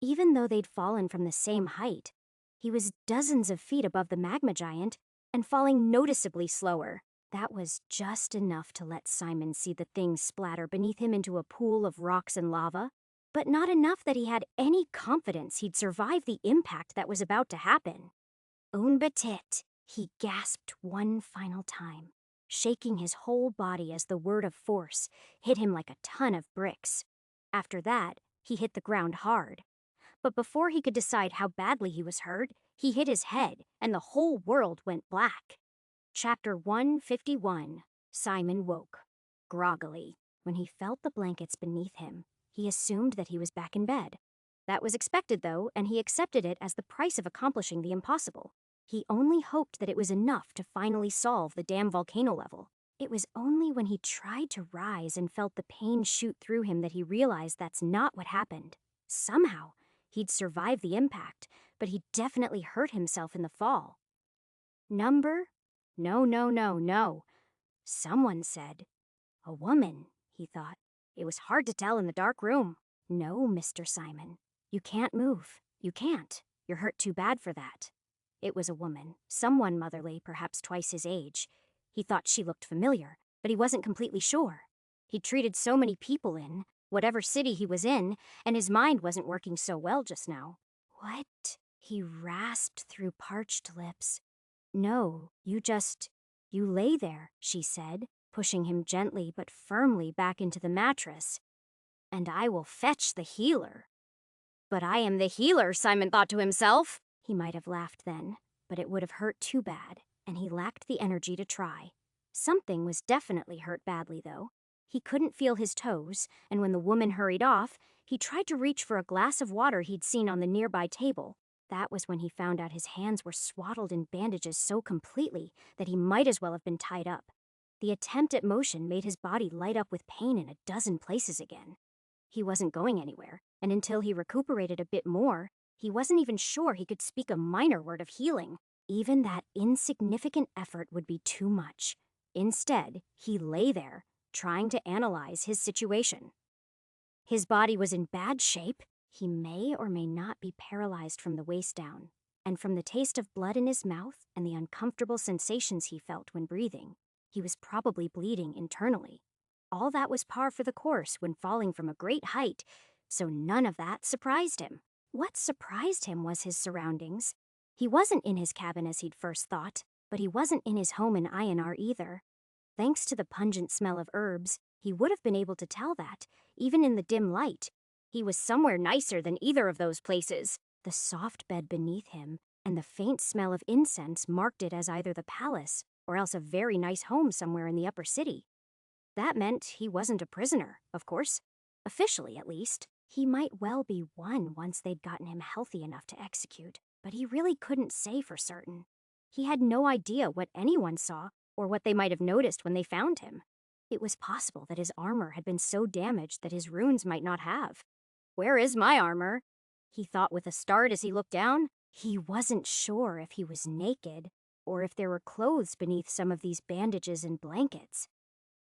Speaker 1: even though they'd fallen from the same height, he was dozens of feet above the magma giant and falling noticeably slower. That was just enough to let Simon see the thing splatter beneath him into a pool of rocks and lava, but not enough that he had any confidence he'd survive the impact that was about to happen. Un petit, he gasped one final time, shaking his whole body as the word of force hit him like a ton of bricks. After that, he hit the ground hard. But before he could decide how badly he was hurt, he hit his head, and the whole world went black. Chapter 151. Simon woke. Groggily, when he felt the blankets beneath him, he assumed that he was back in bed. That was expected, though, and he accepted it as the price of accomplishing the impossible. He only hoped that it was enough to finally solve the damn volcano level. It was only when he tried to rise and felt the pain shoot through him that he realized that's not what happened. Somehow, he'd survived the impact, but he definitely hurt himself in the fall. Number? No. Someone said. A woman, he thought. It was hard to tell in the dark room. No, Mr. Simon. You can't move. You can't. You're hurt too bad for that. It was a woman, someone motherly, perhaps twice his age. He thought she looked familiar, but he wasn't completely sure. He'd treated so many people in whatever city he was in, and his mind wasn't working so well just now. What? He rasped through parched lips. No, you lay there, she said, pushing him gently but firmly back into the mattress. And I will fetch the healer. But I am the healer, Simon thought to himself. He might have laughed then, but it would have hurt too bad, and he lacked the energy to try. Something was definitely hurt badly, though. He couldn't feel his toes, and when the woman hurried off, he tried to reach for a glass of water he'd seen on the nearby table. That was when he found out his hands were swaddled in bandages so completely that he might as well have been tied up. The attempt at motion made his body light up with pain in a dozen places again. He wasn't going anywhere, and until he recuperated a bit more, he wasn't even sure he could speak a minor word of healing. Even that insignificant effort would be too much. Instead, he lay there, trying to analyze his situation. His body was in bad shape. He may or may not be paralyzed from the waist down, and from the taste of blood in his mouth and the uncomfortable sensations he felt when breathing, he was probably bleeding internally. All that was par for the course when falling from a great height, so none of that surprised him. What surprised him was his surroundings. He wasn't in his cabin as he'd first thought, but he wasn't in his home in Einar either. Thanks to the pungent smell of herbs, he would have been able to tell that, even in the dim light. He was somewhere nicer than either of those places. The soft bed beneath him and the faint smell of incense marked it as either the palace or else a very nice home somewhere in the upper city. That meant he wasn't a prisoner, of course. Officially, at least. He might well be one once they'd gotten him healthy enough to execute, but he really couldn't say for certain. He had no idea what anyone saw or what they might have noticed when they found him. It was possible that his armor had been so damaged that his runes might not have. Where is my armor? He thought with a start as he looked down. He wasn't sure if he was naked or if there were clothes beneath some of these bandages and blankets.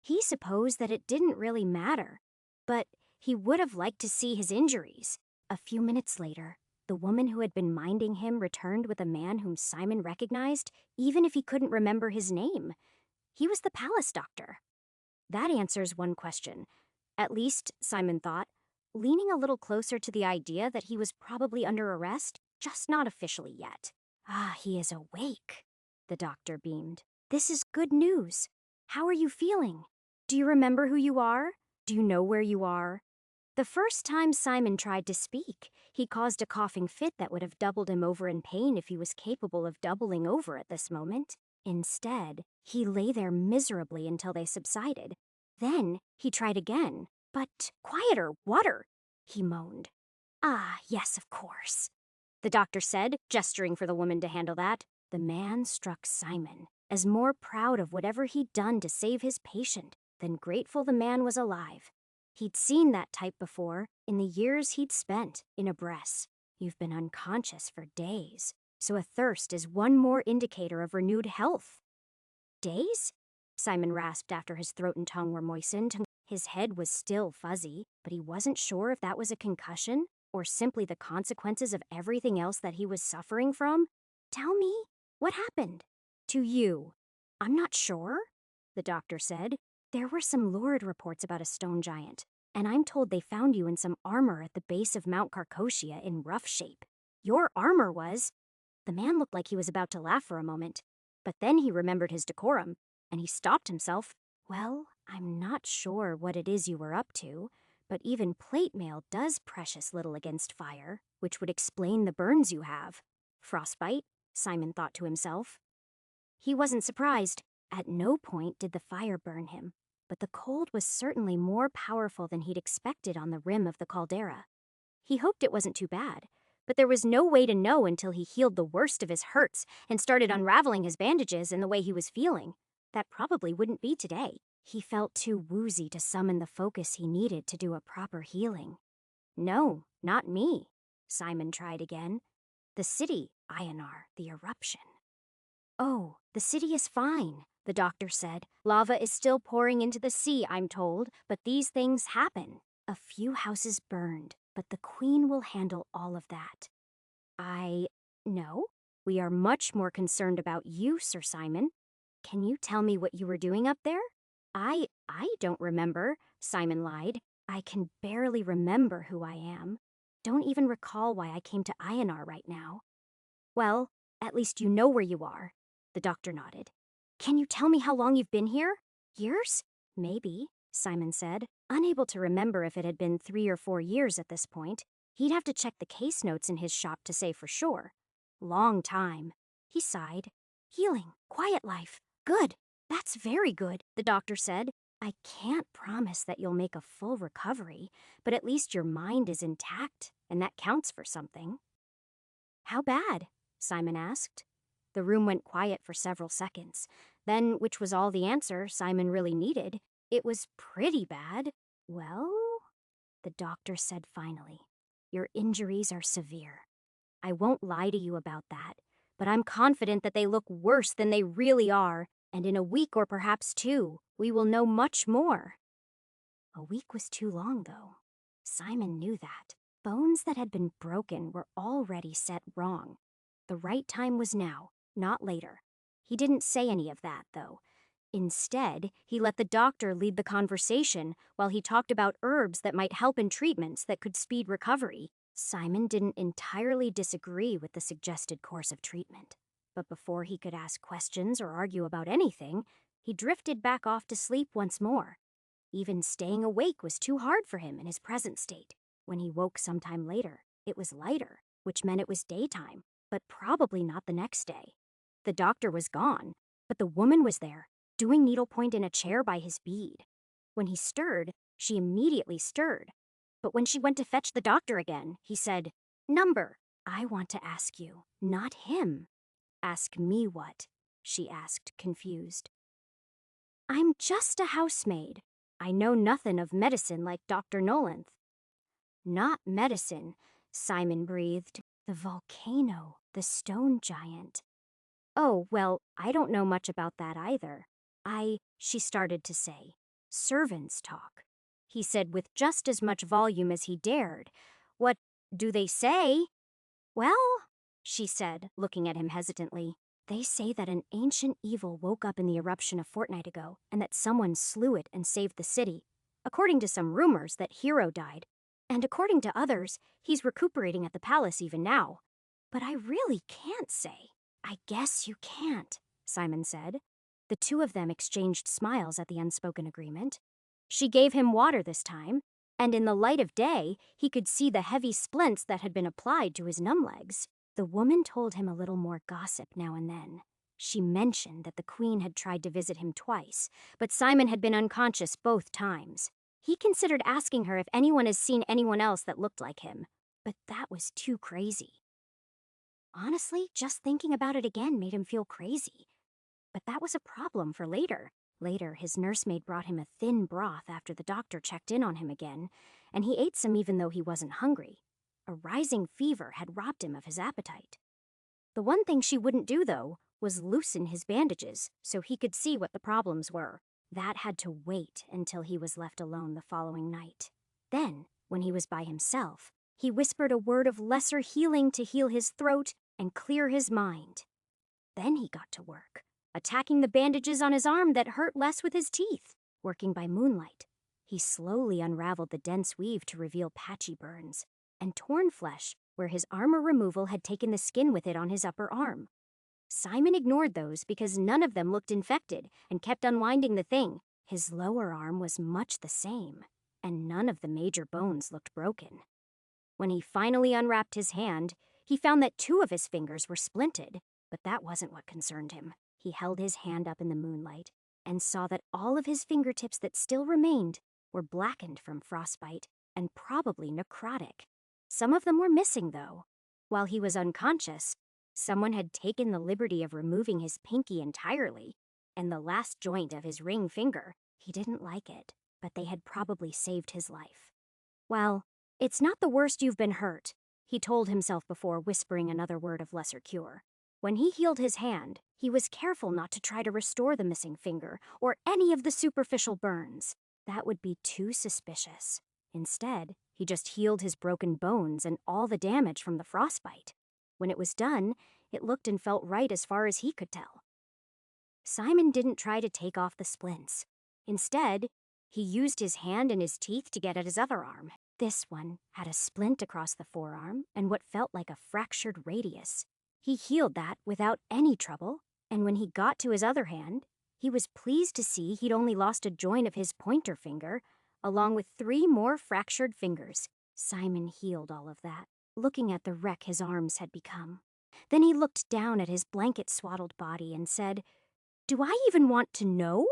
Speaker 1: He supposed that it didn't really matter, but he would have liked to see his injuries. A few minutes later, The woman who had been minding him returned with a man whom Simon recognized, even if he couldn't remember his name. He was the palace doctor. That answers one question. At least, Simon thought, leaning a little closer to the idea that he was probably under arrest, just not officially yet. Ah, he is awake, the doctor beamed. This is good news. How are you feeling? Do you remember who you are? Do you know where you are? The first time Simon tried to speak, he caused a coughing fit that would have doubled him over in pain if he was capable of doubling over at this moment. Instead, he lay there miserably until they subsided. Then he tried again. But quieter, water, he moaned. Ah, yes, of course, the doctor said, gesturing for the woman to handle that. The man struck Simon, as more proud of whatever he'd done to save his patient than grateful the man was alive. He'd seen that type before in the years he'd spent in Abress. You've been unconscious for days, so a thirst is one more indicator of renewed health. Days? Simon rasped after his throat and tongue were moistened. His head was still fuzzy, but he wasn't sure if that was a concussion or simply the consequences of everything else that he was suffering from. Tell me, what happened? To you. I'm not sure, the doctor said. There were some lurid reports about a stone giant, and I'm told they found you in some armor at the base of Mount Carcosia in rough shape. Your armor was... The man looked like he was about to laugh for a moment, but then he remembered his decorum, and he stopped himself. Well, I'm not sure what it is you were up to, but even plate mail does precious little against fire, which would explain the burns you have. Frostbite, Simon thought to himself. He wasn't surprised. At no point did the fire burn him, but the cold was certainly more powerful than he'd expected on the rim of the caldera. He hoped it wasn't too bad, but there was no way to know until he healed the worst of his hurts and started unraveling his bandages in the way he was feeling. That probably wouldn't be today. He felt too woozy to summon the focus he needed to do a proper healing. No, not me, Simon tried again. The city, Ionar, the eruption. Oh, the city is fine, the doctor said. Lava is still pouring into the sea, I'm told, but these things happen. A few houses burned, but the Queen will handle all of that. I know. We are much more concerned about you, Sir Simon. Can you tell me what you were doing up there? I don't remember, Simon lied. I can barely remember who I am. Don't even recall why I came to Ionar right now. Well, at least you know where you are, the doctor nodded. Can you tell me how long you've been here? Years? Maybe, Simon said, unable to remember if it had been 3 or 4 years at this point. He'd have to check the case notes in his shop to say for sure. Long time. He sighed. Healing, quiet life. Good. That's very good, the doctor said. I can't promise that you'll make a full recovery, but at least your mind is intact, and that counts for something. How bad? Simon asked. The room went quiet for several seconds. Then, which was all the answer Simon really needed, it was pretty bad. Well, the doctor said finally, your injuries are severe. I won't lie to you about that, but I'm confident that they look worse than they really are, and in a week or perhaps 2, we will know much more. A week was too long, though. Simon knew that. Bones that had been broken were already set wrong. The right time was now, not later. He didn't say any of that, though. Instead, he let the doctor lead the conversation while he talked about herbs that might help in treatments that could speed recovery. Simon didn't entirely disagree with the suggested course of treatment, but before he could ask questions or argue about anything, he drifted back off to sleep once more. Even staying awake was too hard for him in his present state. When he woke sometime later, it was lighter, which meant it was daytime, but probably not the next day. The doctor was gone, but the woman was there, doing needlepoint in a chair by his bead. When he stirred, she immediately stirred. But when she went to fetch the doctor again, he said, "Number, I want to ask you, not him." "Ask me what?" she asked, confused. "I'm just a housemaid. I know nothing of medicine like Dr. Nolanth." "Not medicine," Simon breathed. "The volcano, the stone giant." "Oh, well, I don't know much about that either. She started to say. "Servants talk," he said with just as much volume as he dared. "What do they say?" Well, she said, looking at him hesitantly, they say that an ancient evil woke up in the eruption a fortnight ago, and that someone slew it and saved the city. According to some rumors, that hero died. And according to others, he's recuperating at the palace even now. But I really can't say. I guess you can't, Simon said. The two of them exchanged smiles at the unspoken agreement. She gave him water this time, and in the light of day, he could see the heavy splints that had been applied to his numb legs. The woman told him a little more gossip now and then. She mentioned that the Queen had tried to visit him twice, but Simon had been unconscious both times. He considered asking her if anyone has seen anyone else that looked like him, but that was too crazy. Honestly, just thinking about it again made him feel crazy. But that was a problem for later. Later, his nursemaid brought him a thin broth after the doctor checked in on him again, and he ate some even though he wasn't hungry. A rising fever had robbed him of his appetite. The one thing she wouldn't do, though, was loosen his bandages so he could see what the problems were. That had to wait until he was left alone the following night. Then, when he was by himself, he whispered a word of lesser healing to heal his throat and clear his mind. Then he got to work, attacking the bandages on his arm that hurt less with his teeth. Working by moonlight, he slowly unraveled the dense weave to reveal patchy burns and torn flesh where his armor removal had taken the skin with it on his upper arm. Simon ignored those because none of them looked infected and kept unwinding the thing. His lower arm was much the same, and none of the major bones looked broken. When he finally unwrapped his hand, he found that 2 of his fingers were splinted, but that wasn't what concerned him. He held his hand up in the moonlight and saw that all of his fingertips that still remained were blackened from frostbite and probably necrotic. Some of them were missing, though. While he was unconscious, someone had taken the liberty of removing his pinky entirely, and the last joint of his ring finger. He didn't like it, but they had probably saved his life. Well, it's not the worst you've been hurt, he told himself before whispering another word of lesser cure. When he healed his hand, he was careful not to try to restore the missing finger or any of the superficial burns. That would be too suspicious. Instead, he just healed his broken bones and all the damage from the frostbite. When it was done, it looked and felt right as far as he could tell. Simon didn't try to take off the splints. Instead, he used his hand and his teeth to get at his other arm. This one had a splint across the forearm and what felt like a fractured radius. He healed that without any trouble, and when he got to his other hand, he was pleased to see he'd only lost a joint of his pointer finger, along with 3 more fractured fingers. Simon healed all of that, looking at the wreck his arms had become. Then he looked down at his blanket-swaddled body and said, "Do I even want to know?"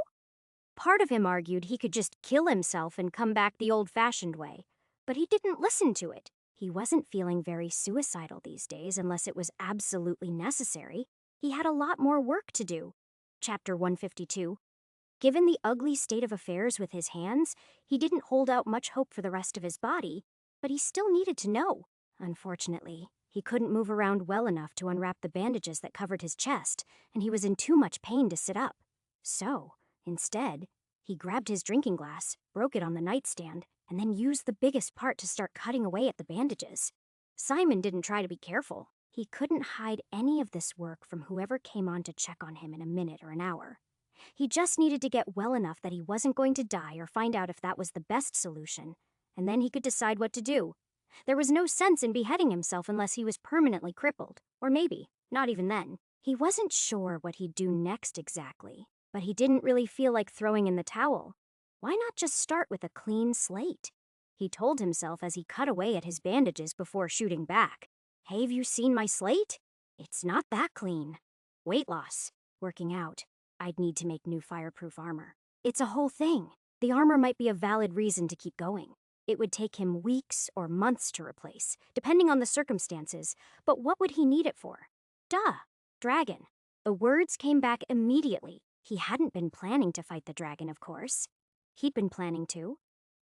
Speaker 1: Part of him argued he could just kill himself and come back the old-fashioned way, but he didn't listen to it. He wasn't feeling very suicidal these days unless it was absolutely necessary. He had a lot more work to do. Chapter 152. Given the ugly state of affairs with his hands, he didn't hold out much hope for the rest of his body, but he still needed to know. Unfortunately, he couldn't move around well enough to unwrap the bandages that covered his chest, and he was in too much pain to sit up. So, instead, he grabbed his drinking glass, broke it on the nightstand, and then used the biggest part to start cutting away at the bandages. Simon didn't try to be careful. He couldn't hide any of this work from whoever came on to check on him in a minute or an hour. He just needed to get well enough that he wasn't going to die or find out if that was the best solution, and then he could decide what to do. There was no sense in beheading himself unless he was permanently crippled, or maybe, not even then. He wasn't sure what he'd do next exactly, but he didn't really feel like throwing in the towel. Why not just start with a clean slate? He told himself as he cut away at his bandages before shooting back. Hey, have you seen my slate? It's not that clean. Weight loss. Working out. I'd need to make new fireproof armor. It's a whole thing. The armor might be a valid reason to keep going. It would take him weeks or months to replace, depending on the circumstances, but what would he need it for? Duh. Dragon. The words came back immediately. He hadn't been planning to fight the dragon, of course. He'd been planning to.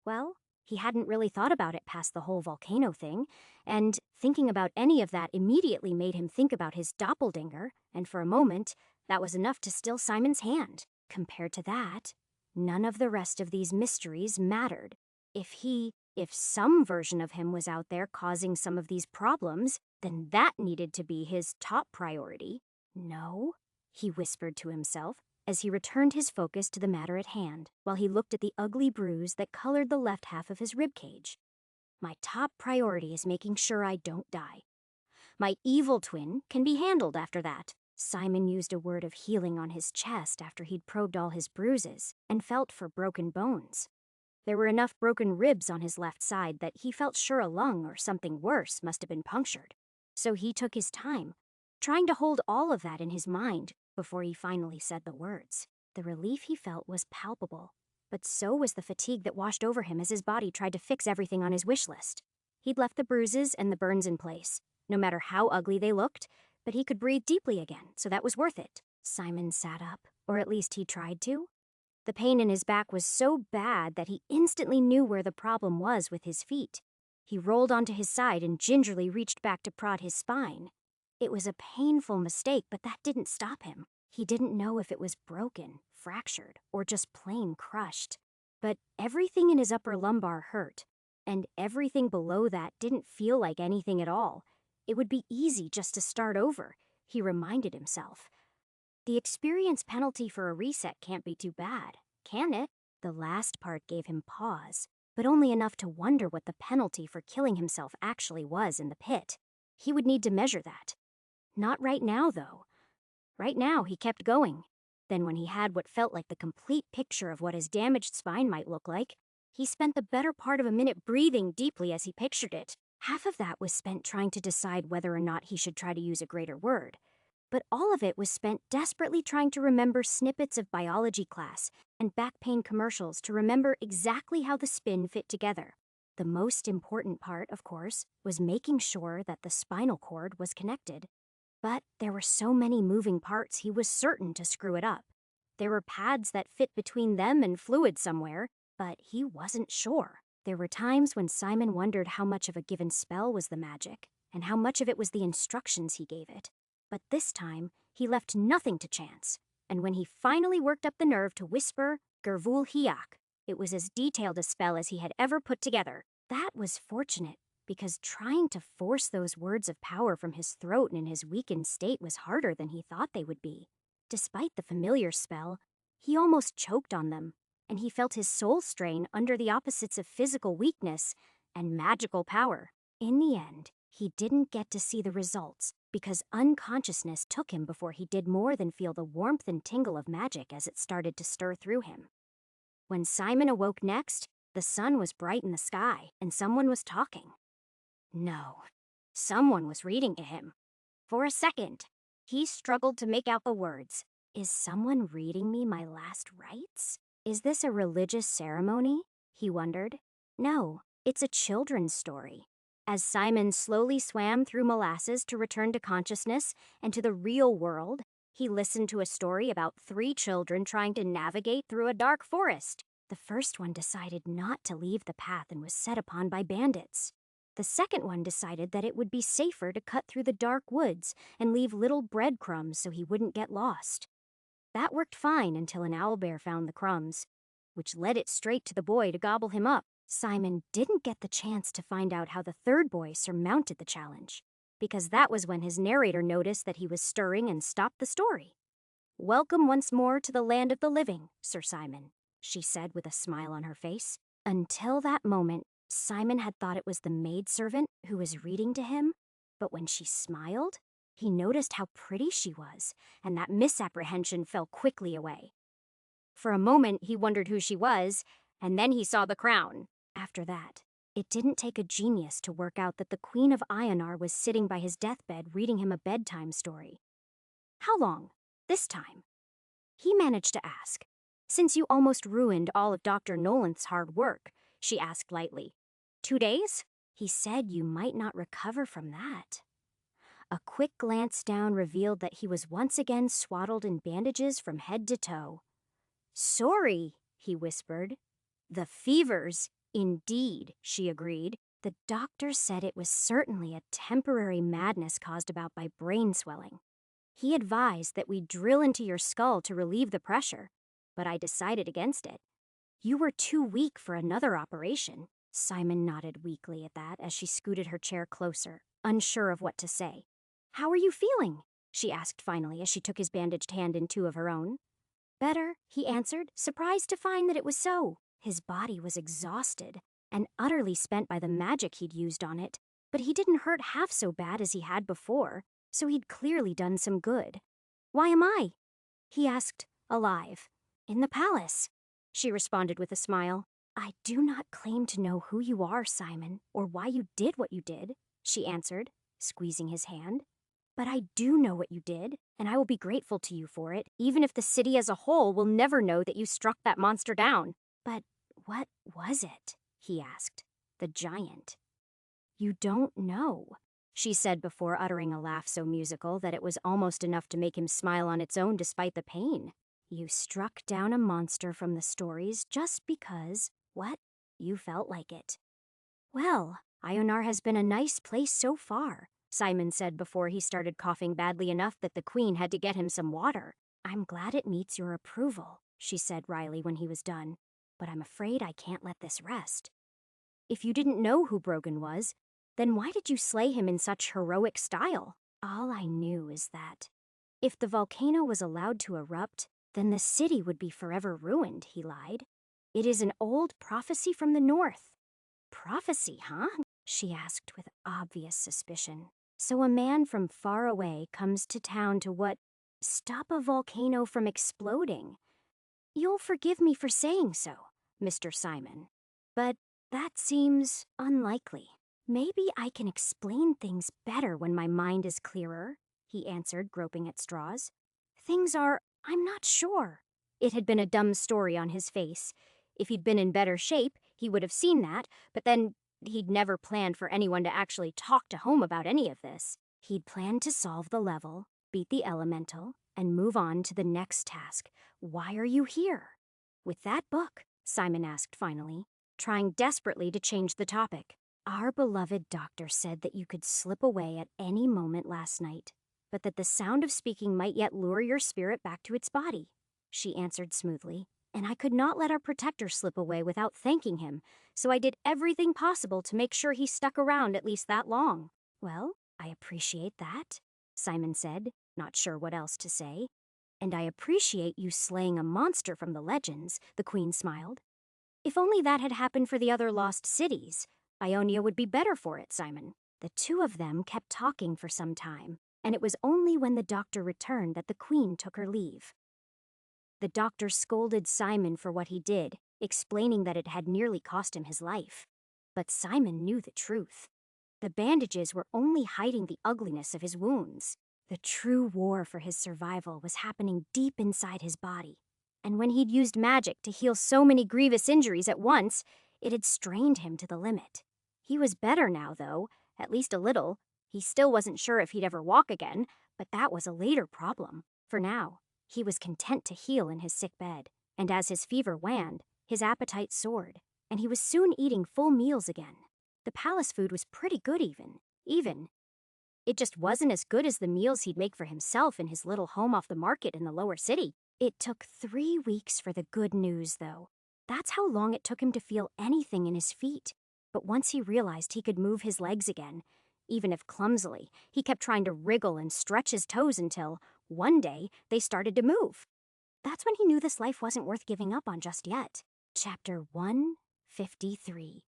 Speaker 1: Well, he hadn't really thought about it past the whole volcano thing, and thinking about any of that immediately made him think about his doppelganger, and for a moment, that was enough to still Simon's hand. Compared to that, none of the rest of these mysteries mattered. If he If some version of him was out there causing some of these problems, then that needed to be his top priority. No, he whispered to himself as he returned his focus to the matter at hand while he looked at the ugly bruise that colored the left half of his ribcage. My top priority is making sure I don't die. My evil twin can be handled after that. Simon used a word of healing on his chest after he'd probed all his bruises and felt for broken bones. There were enough broken ribs on his left side that he felt sure a lung or something worse must have been punctured. So he took his time, trying to hold all of that in his mind before he finally said the words. The relief he felt was palpable, but so was the fatigue that washed over him as his body tried to fix everything on his wish list. He'd left the bruises and the burns in place, no matter how ugly they looked, but he could breathe deeply again, so that was worth it. Simon sat up, or at least he tried to. The pain in his back was so bad that he instantly knew where the problem was with his feet. He rolled onto his side and gingerly reached back to prod his spine. It was a painful mistake, but that didn't stop him. He didn't know if it was broken, fractured, or just plain crushed. But everything in his upper lumbar hurt, and everything below that didn't feel like anything at all. It would be easy just to start over, he reminded himself. The experience penalty for a reset can't be too bad, can it? The last part gave him pause, but only enough to wonder what the penalty for killing himself actually was in the pit. He would need to measure that. Not right now, though. Right now, he kept going. Then when he had what felt like the complete picture of what his damaged spine might look like, he spent the better part of a minute breathing deeply as he pictured it. Half of that was spent trying to decide whether or not he should try to use a greater word. But all of it was spent desperately trying to remember snippets of biology class and back pain commercials to remember exactly how the spin fit together. The most important part, of course, was making sure that the spinal cord was connected. But there were so many moving parts he was certain to screw it up. There were pads that fit between them and fluid somewhere, but he wasn't sure. There were times when Simon wondered how much of a given spell was the magic, and how much of it was the instructions he gave it. But this time, he left nothing to chance, and when he finally worked up the nerve to whisper Gervul Hiak, it was as detailed a spell as he had ever put together. That was fortunate, because trying to force those words of power from his throat in his weakened state was harder than he thought they would be. Despite the familiar spell, he almost choked on them, and he felt his soul strain under the opposites of physical weakness and magical power. In the end, he didn't get to see the results because unconsciousness took him before he did more than feel the warmth and tingle of magic as it started to stir through him. When Simon awoke next, the sun was bright in the sky and someone was talking. No, someone was reading to him. For a second, he struggled to make out the words. Is someone reading me my last rites? Is this a religious ceremony? He wondered. No, it's a children's story. As Simon slowly swam through molasses to return to consciousness and to the real world, he listened to a story about 3 children trying to navigate through a dark forest. The first one decided not to leave the path and was set upon by bandits. The second one decided that it would be safer to cut through the dark woods and leave little breadcrumbs so he wouldn't get lost. That worked fine until an owlbear found the crumbs, which led it straight to the boy to gobble him up. Simon didn't get the chance to find out how the third boy surmounted the challenge, because that was when his narrator noticed that he was stirring and stopped the story. Welcome once more to the land of the living, Sir Simon, she said with a smile on her face. Until that moment, Simon had thought it was the maidservant who was reading to him, but when she smiled, he noticed how pretty she was, and that misapprehension fell quickly away. For a moment, he wondered who she was, and then he saw the crown. After that, it didn't take a genius to work out that the Queen of Ionar was sitting by his deathbed reading him a bedtime story. How long? This time? He managed to ask. Since you almost ruined all of Dr. Nolan's hard work, she asked lightly. 2 days? He said you might not recover from that. A quick glance down revealed that he was once again swaddled in bandages from head to toe. Sorry, he whispered. The fevers, indeed, she agreed. The doctor said it was certainly a temporary madness caused about by brain swelling. He advised that we drill into your skull to relieve the pressure, but I decided against it. You were too weak for another operation, Simon nodded weakly at that as she scooted her chair closer, unsure of what to say. How are you feeling? She asked finally as she took his bandaged hand in two of her own. Better, he answered, surprised to find that it was so. His body was exhausted and utterly spent by the magic he'd used on it, but he didn't hurt half so bad as he had before, so he'd clearly done some good. Why am I? He asked, alive. In the palace, she responded with a smile. I do not claim to know who you are, Simon, or why you did what you did, she answered, squeezing his hand. But I do know what you did, and I will be grateful to you for it, even if the city as a whole will never know that you struck that monster down. But what was it? He asked. The giant. You don't know, she said before uttering a laugh so musical that it was almost enough to make him smile on its own despite the pain. You struck down a monster from the stories just because, what? You felt like it. Well, Ionar has been a nice place so far, Simon said before he started coughing badly enough that the Queen had to get him some water. I'm glad it meets your approval, she said wryly when he was done. But I'm afraid I can't let this rest. If you didn't know who Brogan was, then why did you slay him in such heroic style? All I knew is that if the volcano was allowed to erupt, then the city would be forever ruined, he lied. It is an old prophecy from the north. Prophecy, huh? She asked with obvious suspicion. So a man from far away comes to town to what? Stop a volcano from exploding. You'll forgive me for saying so, Mr. Simon, but that seems unlikely. Maybe I can explain things better when my mind is clearer, he answered, groping at straws. I'm not sure. It had been a dumb story on his face. If he'd been in better shape, he would have seen that, but then he'd never planned for anyone to actually talk to home about any of this. He'd planned to solve the level, beat the elemental, and move on to the next task. Why are you here? With that book, Simon asked finally, trying desperately to change the topic. Our beloved doctor said that you could slip away at any moment last night, but that the sound of speaking might yet lure your spirit back to its body, she answered smoothly. And I could not let our protector slip away without thanking him, so I did everything possible to make sure he stuck around at least that long. Well, I appreciate that, Simon said, not sure what else to say. And I appreciate you slaying a monster from the legends, the Queen smiled. If only that had happened for the other lost cities, Ionia would be better for it, Simon. The two of them kept talking for some time, and it was only when the doctor returned that the Queen took her leave. The doctor scolded Simon for what he did, explaining that it had nearly cost him his life. But Simon knew the truth. The bandages were only hiding the ugliness of his wounds. The true war for his survival was happening deep inside his body. And when he'd used magic to heal so many grievous injuries at once, it had strained him to the limit. He was better now, though, at least a little. He still wasn't sure if he'd ever walk again, but that was a later problem. For now, he was content to heal in his sick bed, and as his fever waned, his appetite soared, and he was soon eating full meals again. The palace food was pretty good even. It just wasn't as good as the meals he'd make for himself in his little home off the market in the lower city. It took 3 weeks for the good news, though. That's how long it took him to feel anything in his feet. But once he realized he could move his legs again, even if clumsily, he kept trying to wriggle and stretch his toes until, one day, they started to move. That's when he knew this life wasn't worth giving up on just yet. Chapter 153.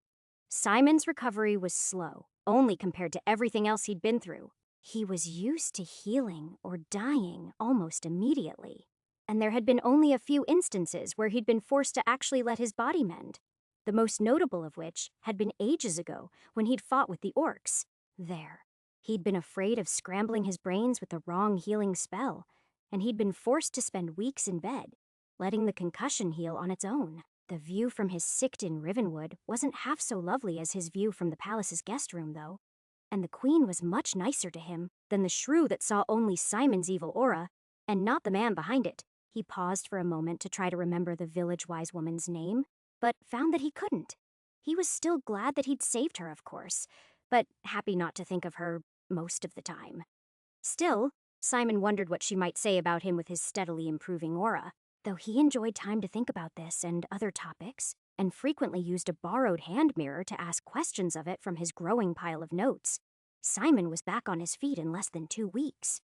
Speaker 1: Simon's recovery was slow, only compared to everything else he'd been through. He was used to healing or dying almost immediately, and there had been only a few instances where he'd been forced to actually let his body mend, the most notable of which had been ages ago when he'd fought with the orcs. He'd been afraid of scrambling his brains with the wrong healing spell, and he'd been forced to spend weeks in bed, letting the concussion heal on its own. The view from his sicked in Rivenwood wasn't half so lovely as his view from the palace's guest room, though, and the Queen was much nicer to him than the shrew that saw only Simon's evil aura, and not the man behind it. He paused for a moment to try to remember the village-wise woman's name, but found that he couldn't. He was still glad that he'd saved her, of course, but happy not to think of her most of the time. Still, Simon wondered what she might say about him with his steadily improving aura. Though he enjoyed time to think about this and other topics, and frequently used a borrowed hand mirror to ask questions of it from his growing pile of notes. Simon was back on his feet in less than 2 weeks.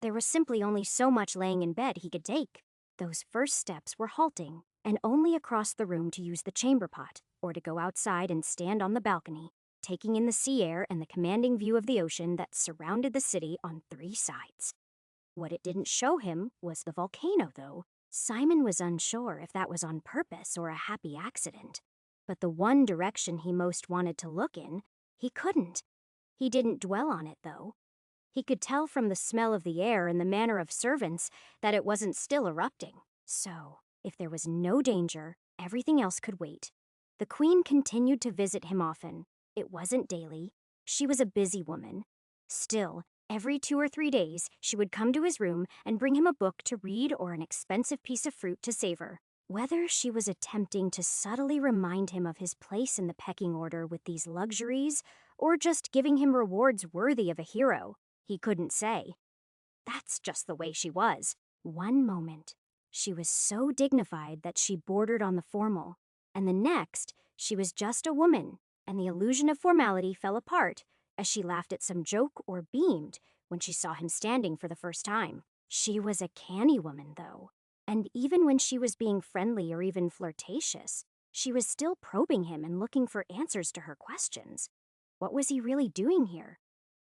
Speaker 1: There was simply only so much laying in bed he could take. Those first steps were halting, and only across the room to use the chamber pot, or to go outside and stand on the balcony, taking in the sea air and the commanding view of the ocean that surrounded the city on 3 sides. What it didn't show him was the volcano, though. Simon was unsure if that was on purpose or a happy accident. But the one direction he most wanted to look in, he couldn't. He didn't dwell on it, though. He could tell from the smell of the air and the manner of servants that it wasn't still erupting. So, if there was no danger, everything else could wait. The queen continued to visit him often. It wasn't daily. She was a busy woman. Still, every 2 or 3 days, she would come to his room and bring him a book to read or an expensive piece of fruit to savor. Whether she was attempting to subtly remind him of his place in the pecking order with these luxuries, or just giving him rewards worthy of a hero, he couldn't say. That's just the way she was. One moment, she was so dignified that she bordered on the formal, and the next, she was just a woman, and the illusion of formality fell apart as she laughed at some joke or beamed when she saw him standing for the first time. She was a canny woman, though, and even when she was being friendly or even flirtatious, she was still probing him and looking for answers to her questions. What was he really doing here?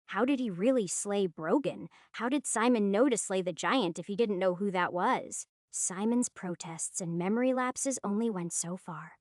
Speaker 1: How did he really slay Brogan? How did Simon know to slay the giant if he didn't know who that was? Simon's protests and memory lapses only went so far.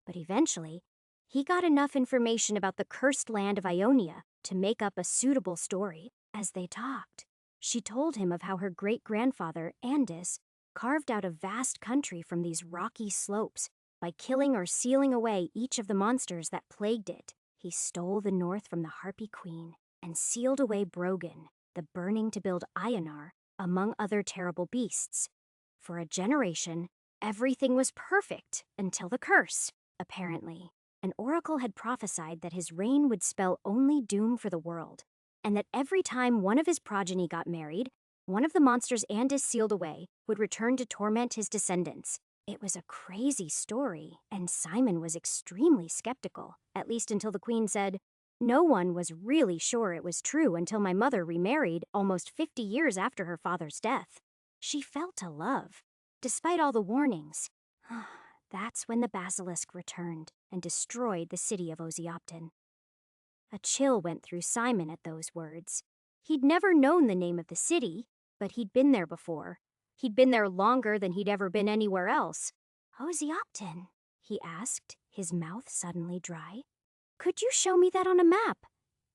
Speaker 1: But eventually, he got enough information about the cursed land of Ionia to make up a suitable story. As they talked, she told him of how her great-grandfather, Andis, carved out a vast country from these rocky slopes by killing or sealing away each of the monsters that plagued it. He stole the north from the Harpy Queen and sealed away Brogan, the burning to build Ionar, among other terrible beasts. For a generation, everything was perfect until the curse, apparently. An oracle had prophesied that his reign would spell only doom for the world, and that every time one of his progeny got married, one of the monsters Andis sealed away would return to torment his descendants. It was a crazy story, and Simon was extremely skeptical, at least until the queen said, "No one was really sure it was true until my mother remarried almost 50 years after her father's death." She felt a love, despite all the warnings. That's when the basilisk returned and destroyed the city of Oziopton. A chill went through Simon at those words. He'd never known the name of the city, but he'd been there before. He'd been there longer than he'd ever been anywhere else. "Oziopton?" he asked, his mouth suddenly dry. "Could you show me that on a map?"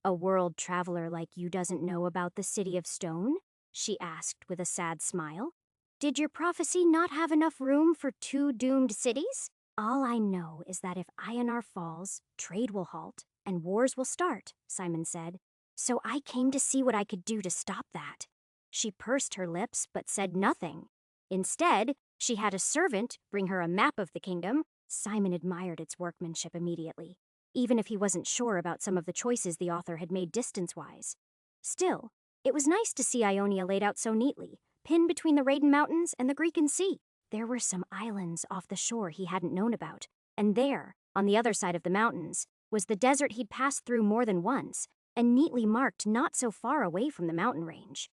Speaker 1: "A world traveler like you doesn't know about the City of Stone?" she asked with a sad smile. "Did your prophecy not have enough room for 2 doomed cities?" "All I know is that if Ionar falls, trade will halt, and wars will start," Simon said. "So I came to see what I could do to stop that." She pursed her lips but said nothing. Instead, she had a servant bring her a map of the kingdom. Simon admired its workmanship immediately, even if he wasn't sure about some of the choices the author had made distance-wise. Still, it was nice to see Ionia laid out so neatly, pinned between the Raiden Mountains and the Greekan Sea. There were some islands off the shore he hadn't known about, and there, on the other side of the mountains, was the desert he'd passed through more than once, and neatly marked not so far away from the mountain range.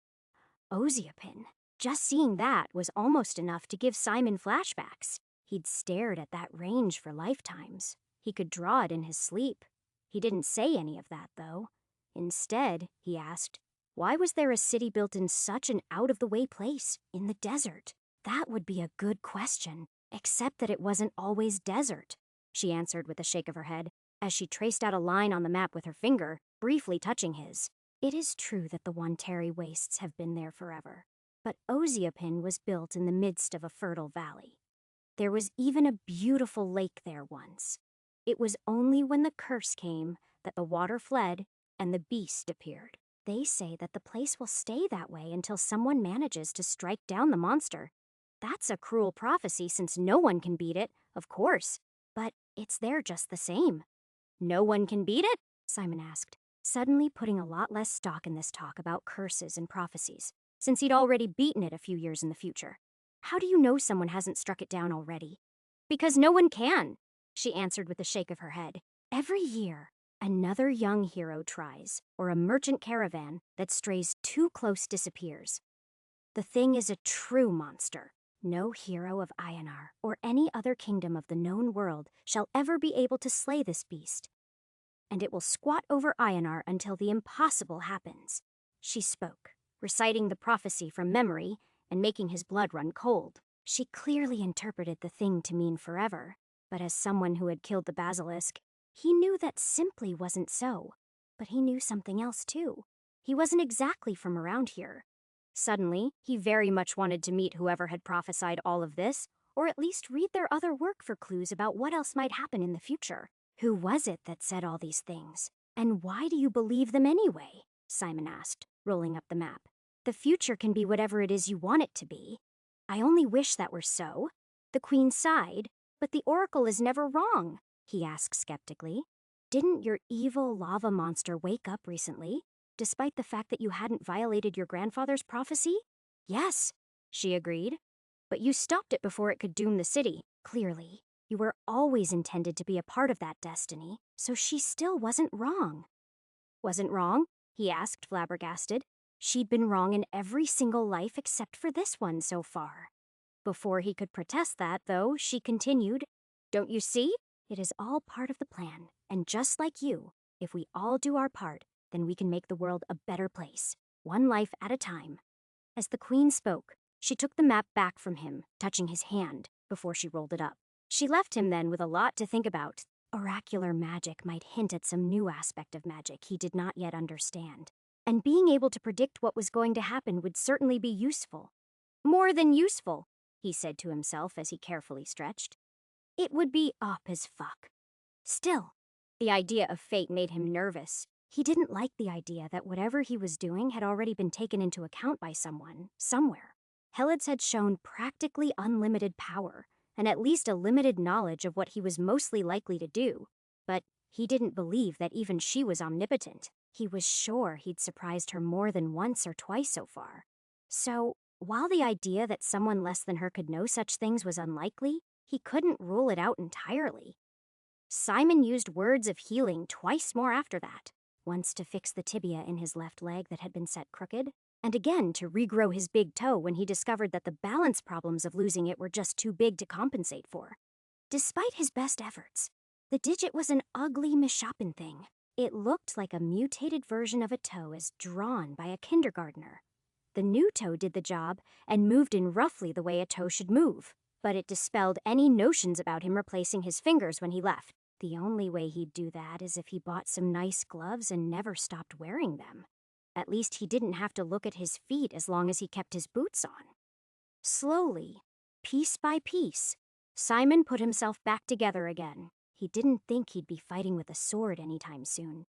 Speaker 1: Oziopin. Just seeing that was almost enough to give Simon flashbacks. He'd stared at that range for lifetimes. He could draw it in his sleep. He didn't say any of that, though. Instead, he asked, why was there a city built in such an out-of-the-way place, in the desert? That would be a good question, except that it wasn't always desert, she answered with a shake of her head, as she traced out a line on the map with her finger, briefly touching his. It is true that the Wanteri wastes have been there forever, but Oziopin was built in the midst of a fertile valley. There was even a beautiful lake there once. It was only when the curse came that the water fled and the beast appeared. They say that the place will stay that way until someone manages to strike down the monster. That's a cruel prophecy since no one can beat it, of course, but it's there just the same. No one can beat it? Simon asked, suddenly putting a lot less stock in this talk about curses and prophecies, since he'd already beaten it a few years in the future. How do you know someone hasn't struck it down already? Because no one can. she answered with a shake of her head. Every year, another young hero tries, or a merchant caravan that strays too close disappears. The thing is a true monster. No hero of Ionar or any other kingdom of the known world shall ever be able to slay this beast. And it will squat over Ionar until the impossible happens. She spoke, reciting the prophecy from memory and making his blood run cold. She clearly interpreted the thing to mean forever, but as someone who had killed the basilisk, he knew that simply wasn't so. But he knew something else too. He wasn't exactly from around here. Suddenly, he very much wanted to meet whoever had prophesied all of this, or at least read their other work for clues about what else might happen in the future. Who was it that said all these things? And why do you believe them anyway? Simon asked, rolling up the map. The future can be whatever it is you want it to be. I only wish that were so. The queen sighed, but the oracle is never wrong, he asked skeptically. Didn't your evil lava monster wake up recently, despite the fact that you hadn't violated your grandfather's prophecy? Yes, she agreed. But you stopped it before it could doom the city, clearly. You were always intended to be a part of that destiny, so she still wasn't wrong. Wasn't wrong? He asked, flabbergasted. She'd been wrong in every single life except for this one so far. Before he could protest that, though, she continued, Don't you see? It is all part of the plan, and just like you, if we all do our part, then we can make the world a better place, one life at a time. As the queen spoke, she took the map back from him, touching his hand, before she rolled it up. She left him then with a lot to think about. Oracular magic might hint at some new aspect of magic he did not yet understand, and being able to predict what was going to happen would certainly be useful. More than useful, he said to himself as he carefully stretched. It would be up as fuck. Still, the idea of fate made him nervous. He didn't like the idea that whatever he was doing had already been taken into account by someone, somewhere. Helids had shown practically unlimited power, and at least a limited knowledge of what he was mostly likely to do. But he didn't believe that even she was omnipotent. He was sure he'd surprised her more than once or twice so far. So, while the idea that someone less than her could know such things was unlikely, he couldn't rule it out entirely. Simon used words of healing twice more after that, once to fix the tibia in his left leg that had been set crooked, and again to regrow his big toe when he discovered that the balance problems of losing it were just too big to compensate for. Despite his best efforts, the digit was an ugly misshapen thing. It looked like a mutated version of a toe as drawn by a kindergartner. The new toe did the job and moved in roughly the way a toe should move, but it dispelled any notions about him replacing his fingers when he left. The only way he'd do that is if he bought some nice gloves and never stopped wearing them. At least he didn't have to look at his feet as long as he kept his boots on. Slowly, piece by piece, Simon put himself back together again. He didn't think he'd be fighting with a sword anytime soon,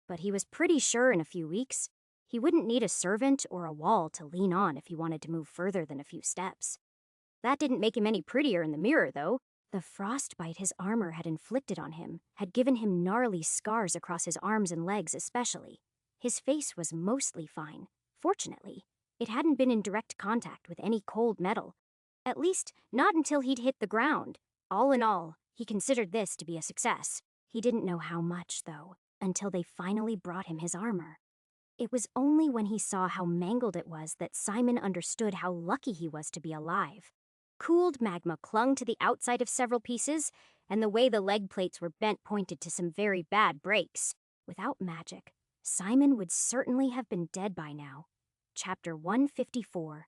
Speaker 1: but he was pretty sure in a few weeks he wouldn't need a servant or a wall to lean on if he wanted to move further than a few steps. That didn't make him any prettier in the mirror, though. The frostbite his armor had inflicted on him had given him gnarly scars across his arms and legs especially. His face was mostly fine. Fortunately, it hadn't been in direct contact with any cold metal. At least, not until he'd hit the ground. All in all, he considered this to be a success. He didn't know how much, though, until they finally brought him his armor. It was only when he saw how mangled it was that Simon understood how lucky he was to be alive. Cooled magma clung to the outside of several pieces, and the way the leg plates were bent pointed to some very bad breaks. Without magic, Simon would certainly have been dead by now. Chapter 154.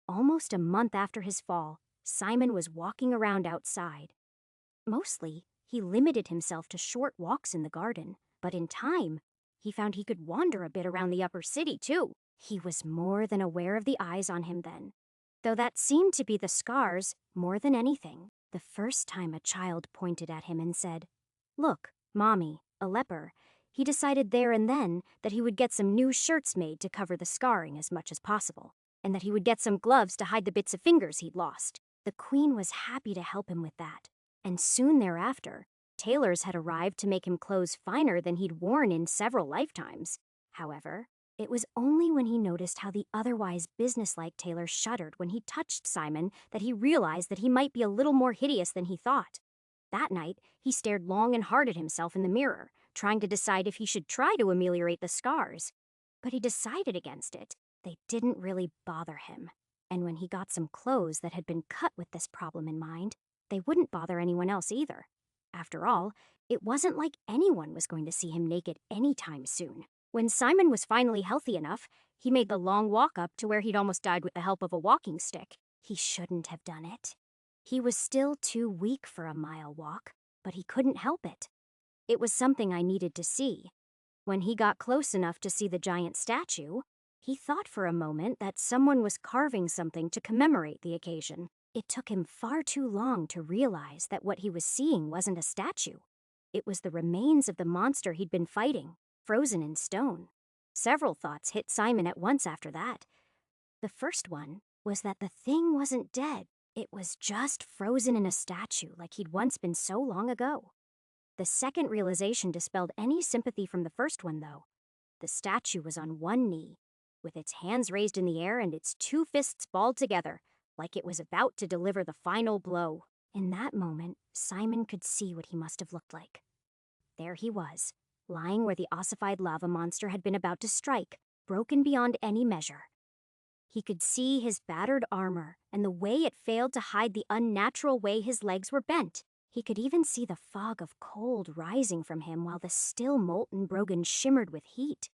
Speaker 1: Almost a month after his fall, Simon was walking around outside. Mostly, he limited himself to short walks in the garden, but in time, he found he could wander a bit around the upper city, too. He was more than aware of the eyes on him then, though that seemed to be the scars more than anything. The first time a child pointed at him and said, "Look, Mommy, a leper," he decided there and then that he would get some new shirts made to cover the scarring as much as possible, and that he would get some gloves to hide the bits of fingers he'd lost. The queen was happy to help him with that, and soon thereafter, tailors had arrived to make him clothes finer than he'd worn in several lifetimes. However, it was only when he noticed how the otherwise businesslike tailor shuddered when he touched Simon that he realized that he might be a little more hideous than he thought. That night, he stared long and hard at himself in the mirror, trying to decide if he should try to ameliorate the scars. But he decided against it. They didn't really bother him. And when he got some clothes that had been cut with this problem in mind, they wouldn't bother anyone else either. After all, it wasn't like anyone was going to see him naked anytime soon. When Simon was finally healthy enough, he made the long walk up to where he'd almost died with the help of a walking stick. He shouldn't have done it. He was still too weak for a mile walk, but he couldn't help it. It was something I needed to see. When he got close enough to see the giant statue, he thought for a moment that someone was carving something to commemorate the occasion. It took him far too long to realize that what he was seeing wasn't a statue. It was the remains of the monster he'd been fighting, frozen in stone. Several thoughts hit Simon at once after that. The first one was that the thing wasn't dead. It was just frozen in a statue like he'd once been so long ago. The second realization dispelled any sympathy from the first one, though. The statue was on one knee, with its hands raised in the air and its two fists balled together, like it was about to deliver the final blow. In that moment, Simon could see what he must have looked like. There he was, lying where the ossified lava monster had been about to strike, broken beyond any measure. He could see his battered armor and the way it failed to hide the unnatural way his legs were bent. He could even see the fog of cold rising from him while the still molten Brogan shimmered with heat.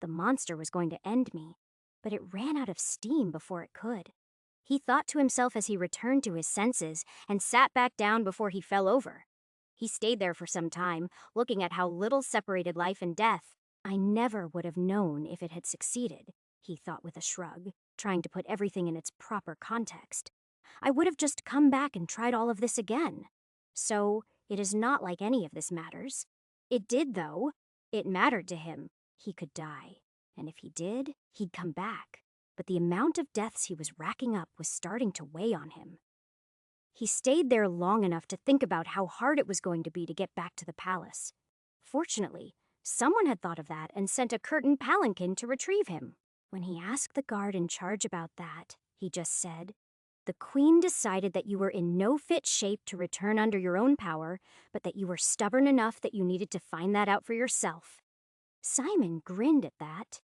Speaker 1: The monster was going to end me, but it ran out of steam before it could. He thought to himself as he returned to his senses and sat back down before he fell over. He stayed there for some time, looking at how little separated life and death. I never would have known if it had succeeded, he thought with a shrug, trying to put everything in its proper context. I would have just come back and tried all of this again. So, it is not like any of this matters. It did, though. It mattered to him. He could die. And if he did, he'd come back. But the amount of deaths he was racking up was starting to weigh on him. He stayed there long enough to think about how hard it was going to be to get back to the palace. Fortunately, someone had thought of that and sent a curtain palanquin to retrieve him. When he asked the guard in charge about that, he just said, "The Queen decided that you were in no fit shape to return under your own power, but that you were stubborn enough that you needed to find that out for yourself." Simon grinned at that,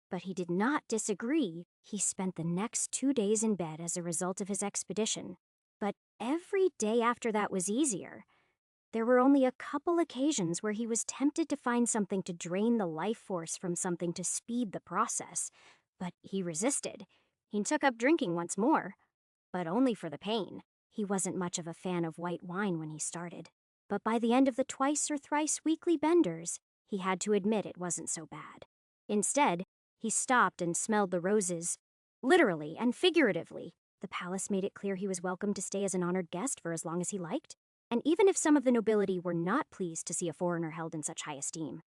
Speaker 1: but he did not disagree. He spent the next 2 days in bed as a result of his expedition. But every day after that was easier. There were only a couple occasions where he was tempted to find something to drain the life force from something to speed the process, but he resisted. He took up drinking once more, but only for the pain. He wasn't much of a fan of white wine when he started, but by the end of the twice or thrice weekly benders, he had to admit it wasn't so bad. Instead, he stopped and smelled the roses, literally and figuratively. The palace made it clear he was welcome to stay as an honored guest for as long as he liked, and even if some of the nobility were not pleased to see a foreigner held in such high esteem,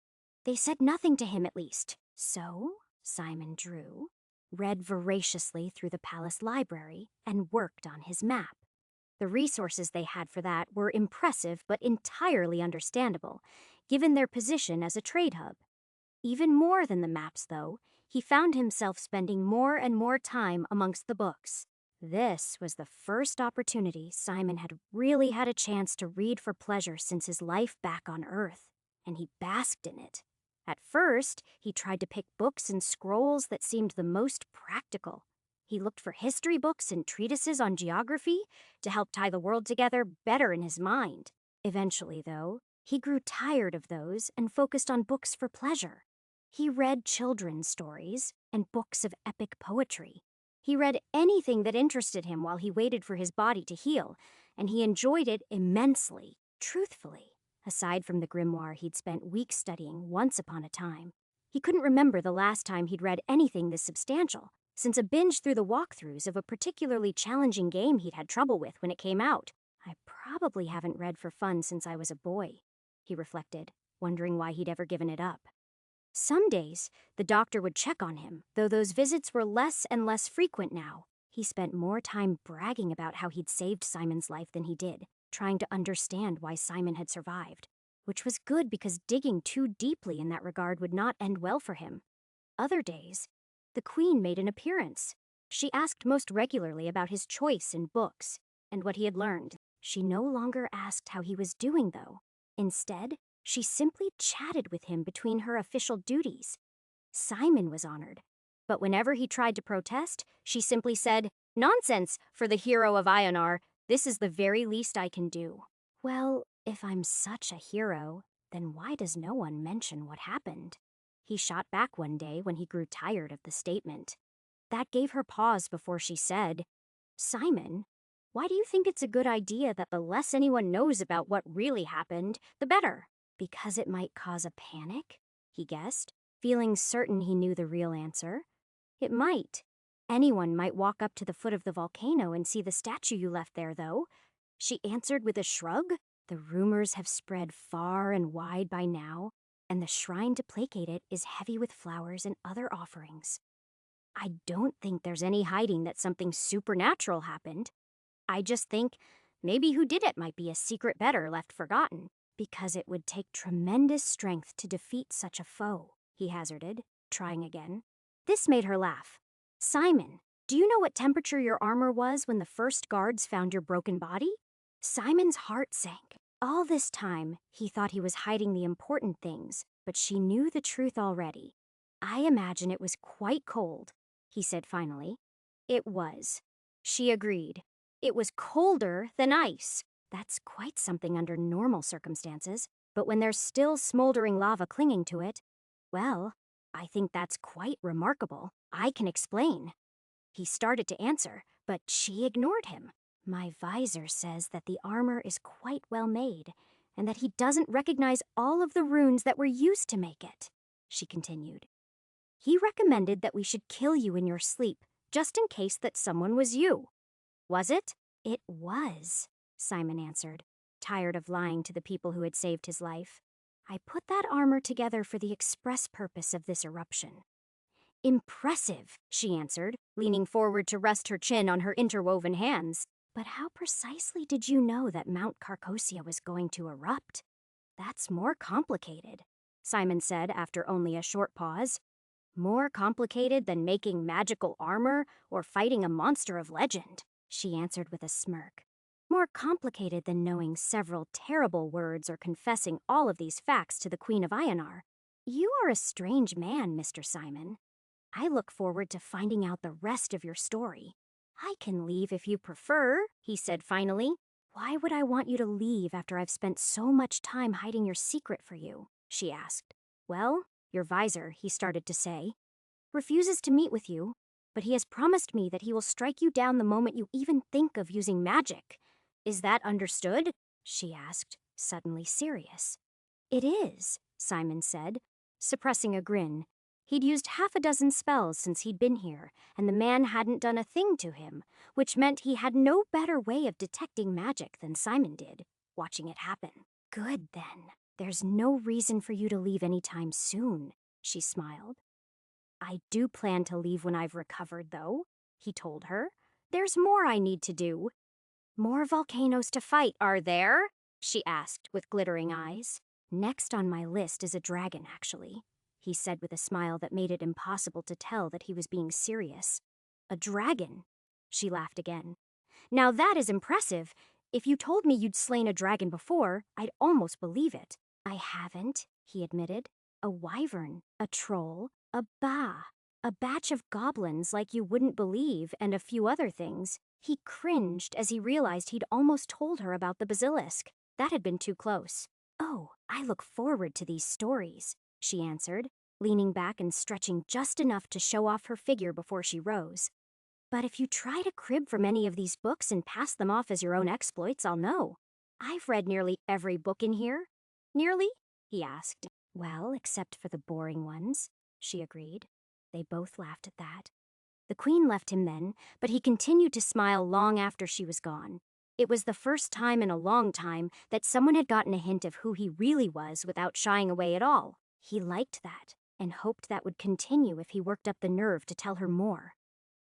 Speaker 1: they said nothing to him at least. So, Simon Drew read voraciously through the palace library and worked on his map. The resources they had for that were impressive but entirely understandable, given their position as a trade hub. Even more than the maps, though, he found himself spending more and more time amongst the books. This was the first opportunity Simon had really had a chance to read for pleasure since his life back on Earth, and he basked in it. At first, he tried to pick books and scrolls that seemed the most practical. He looked for history books and treatises on geography to help tie the world together better in his mind. Eventually, though, he grew tired of those and focused on books for pleasure. He read children's stories and books of epic poetry. He read anything that interested him while he waited for his body to heal, and he enjoyed it immensely, truthfully. Aside from the grimoire he'd spent weeks studying once upon a time, he couldn't remember the last time he'd read anything this substantial, since a binge through the walkthroughs of a particularly challenging game he'd had trouble with when it came out. I probably haven't read for fun since I was a boy, he reflected, wondering why he'd ever given it up. Some days, the doctor would check on him, though those visits were less and less frequent now. He spent more time bragging about how he'd saved Simon's life than he did, trying to understand why Simon had survived, which was good because digging too deeply in that regard would not end well for him. Other days, the Queen made an appearance. She asked most regularly about his choice in books and what he had learned. She no longer asked how he was doing, though. Instead, she simply chatted with him between her official duties. Simon was honored. But whenever he tried to protest, she simply said, "Nonsense, for the hero of Ionar. This is the very least I can do." Well, if I'm such a hero, then why does no one mention what happened? He shot back one day when he grew tired of the statement. That gave her pause before she said, "Simon, why do you think it's a good idea that the less anyone knows about what really happened, the better?" "Because it might cause a panic?" he guessed, feeling certain he knew the real answer. "It might. Anyone might walk up to the foot of the volcano and see the statue you left there, though," she answered with a shrug. "The rumors have spread far and wide by now, and the shrine to placate it is heavy with flowers and other offerings. I don't think there's any hiding that something supernatural happened. I just think maybe who did it might be a secret better left forgotten, because it would take tremendous strength to defeat such a foe," he hazarded, trying again. This made her laugh. "Simon, do you know what temperature your armor was when the first guards found your broken body?" Simon's heart sank. All this time, he thought he was hiding the important things, but she knew the truth already. "I imagine it was quite cold," he said finally. "It was." She agreed. "It was colder than ice." That's quite something under normal circumstances, but when there's still smoldering lava clinging to it, well, I think that's quite remarkable. I can explain. He started to answer, but she ignored him. "My visor says that the armor is quite well made, and that he doesn't recognize all of the runes that were used to make it," she continued. "He recommended that we should kill you in your sleep, just in case that someone was you." "Was it?" "It was," Simon answered, tired of lying to the people who had saved his life. "I put that armor together for the express purpose of this eruption." "Impressive," she answered, leaning forward to rest her chin on her interwoven hands. "But how precisely did you know that Mount Carcosia was going to erupt?" "That's more complicated," Simon said after only a short pause. "More complicated than making magical armor or fighting a monster of legend," she answered with a smirk. "More complicated than knowing several terrible words or confessing all of these facts to the Queen of Ionar. You are a strange man, Mr. Simon. I look forward to finding out the rest of your story." "I can leave if you prefer," he said finally. "Why would I want you to leave after I've spent so much time hiding your secret for you?" she asked. "Well, your visor," he started to say, "refuses to meet with you, but he has promised me that he will strike you down the moment you even think of using magic. Is that understood?" she asked, suddenly serious. "It is," Simon said, suppressing a grin. He'd used half a dozen spells since he'd been here, and the man hadn't done a thing to him, which meant he had no better way of detecting magic than Simon did, watching it happen. "Good, then. There's no reason for you to leave anytime soon," she smiled. "I do plan to leave when I've recovered, though," he told her. "There's more I need to do." "More volcanoes to fight, are there?" she asked with glittering eyes. "Next on my list is a dragon, actually," he said with a smile that made it impossible to tell that he was being serious. "A dragon?" She laughed again. "Now that is impressive. If you told me you'd slain a dragon before, I'd almost believe it." "I haven't," he admitted. "A wyvern, a troll, a a batch of goblins like you wouldn't believe, and a few other things." He cringed as he realized he'd almost told her about the basilisk. That had been too close. "Oh, I look forward to these stories," she answered, leaning back and stretching just enough to show off her figure before she rose. "But if you try to crib from any of these books and pass them off as your own exploits, I'll know. I've read nearly every book in here." "Nearly?" he asked. "Well, except for the boring ones," she agreed. They both laughed at that. The Queen left him then, but he continued to smile long after she was gone. It was the first time in a long time that someone had gotten a hint of who he really was without shying away at all. He liked that, and hoped that would continue if he worked up the nerve to tell her more.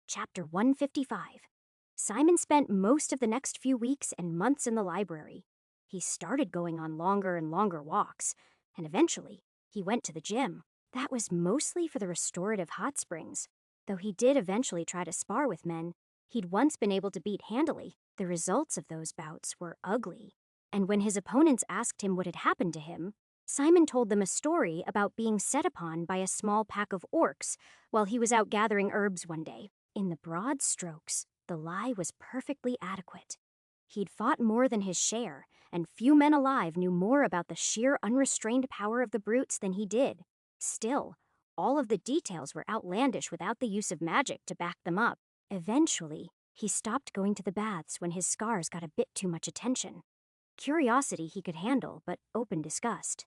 Speaker 1: Chapter 155. Simon spent most of the next few weeks and months in the library. He started going on longer and longer walks, and eventually, he went to the gym. That was mostly for the restorative hot springs. Though he did eventually try to spar with men, he'd once been able to beat handily. The results of those bouts were ugly. And when his opponents asked him what had happened to him, Simon told them a story about being set upon by a small pack of orcs while he was out gathering herbs one day. In the broad strokes, the lie was perfectly adequate. He'd fought more than his share, and few men alive knew more about the sheer unrestrained power of the brutes than he did. Still, all of the details were outlandish without the use of magic to back them up. Eventually, he stopped going to the baths when his scars got a bit too much attention. Curiosity he could handle, but open disgust.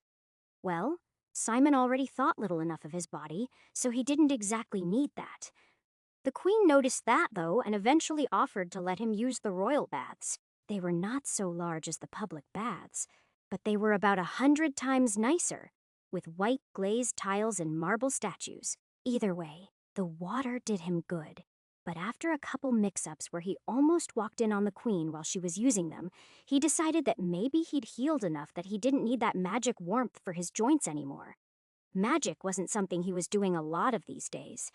Speaker 1: Well, Simon already thought little enough of his body, so he didn't exactly need that. The queen noticed that, though, and eventually offered to let him use the royal baths. They were not so large as the public baths, but they were about 100 times nicer, with white glazed tiles and marble statues. Either way, the water did him good. But after a couple mix-ups where he almost walked in on the queen while she was using them, he decided that maybe he'd healed enough that he didn't need that magic warmth for his joints anymore. Magic wasn't something he was doing a lot of these days.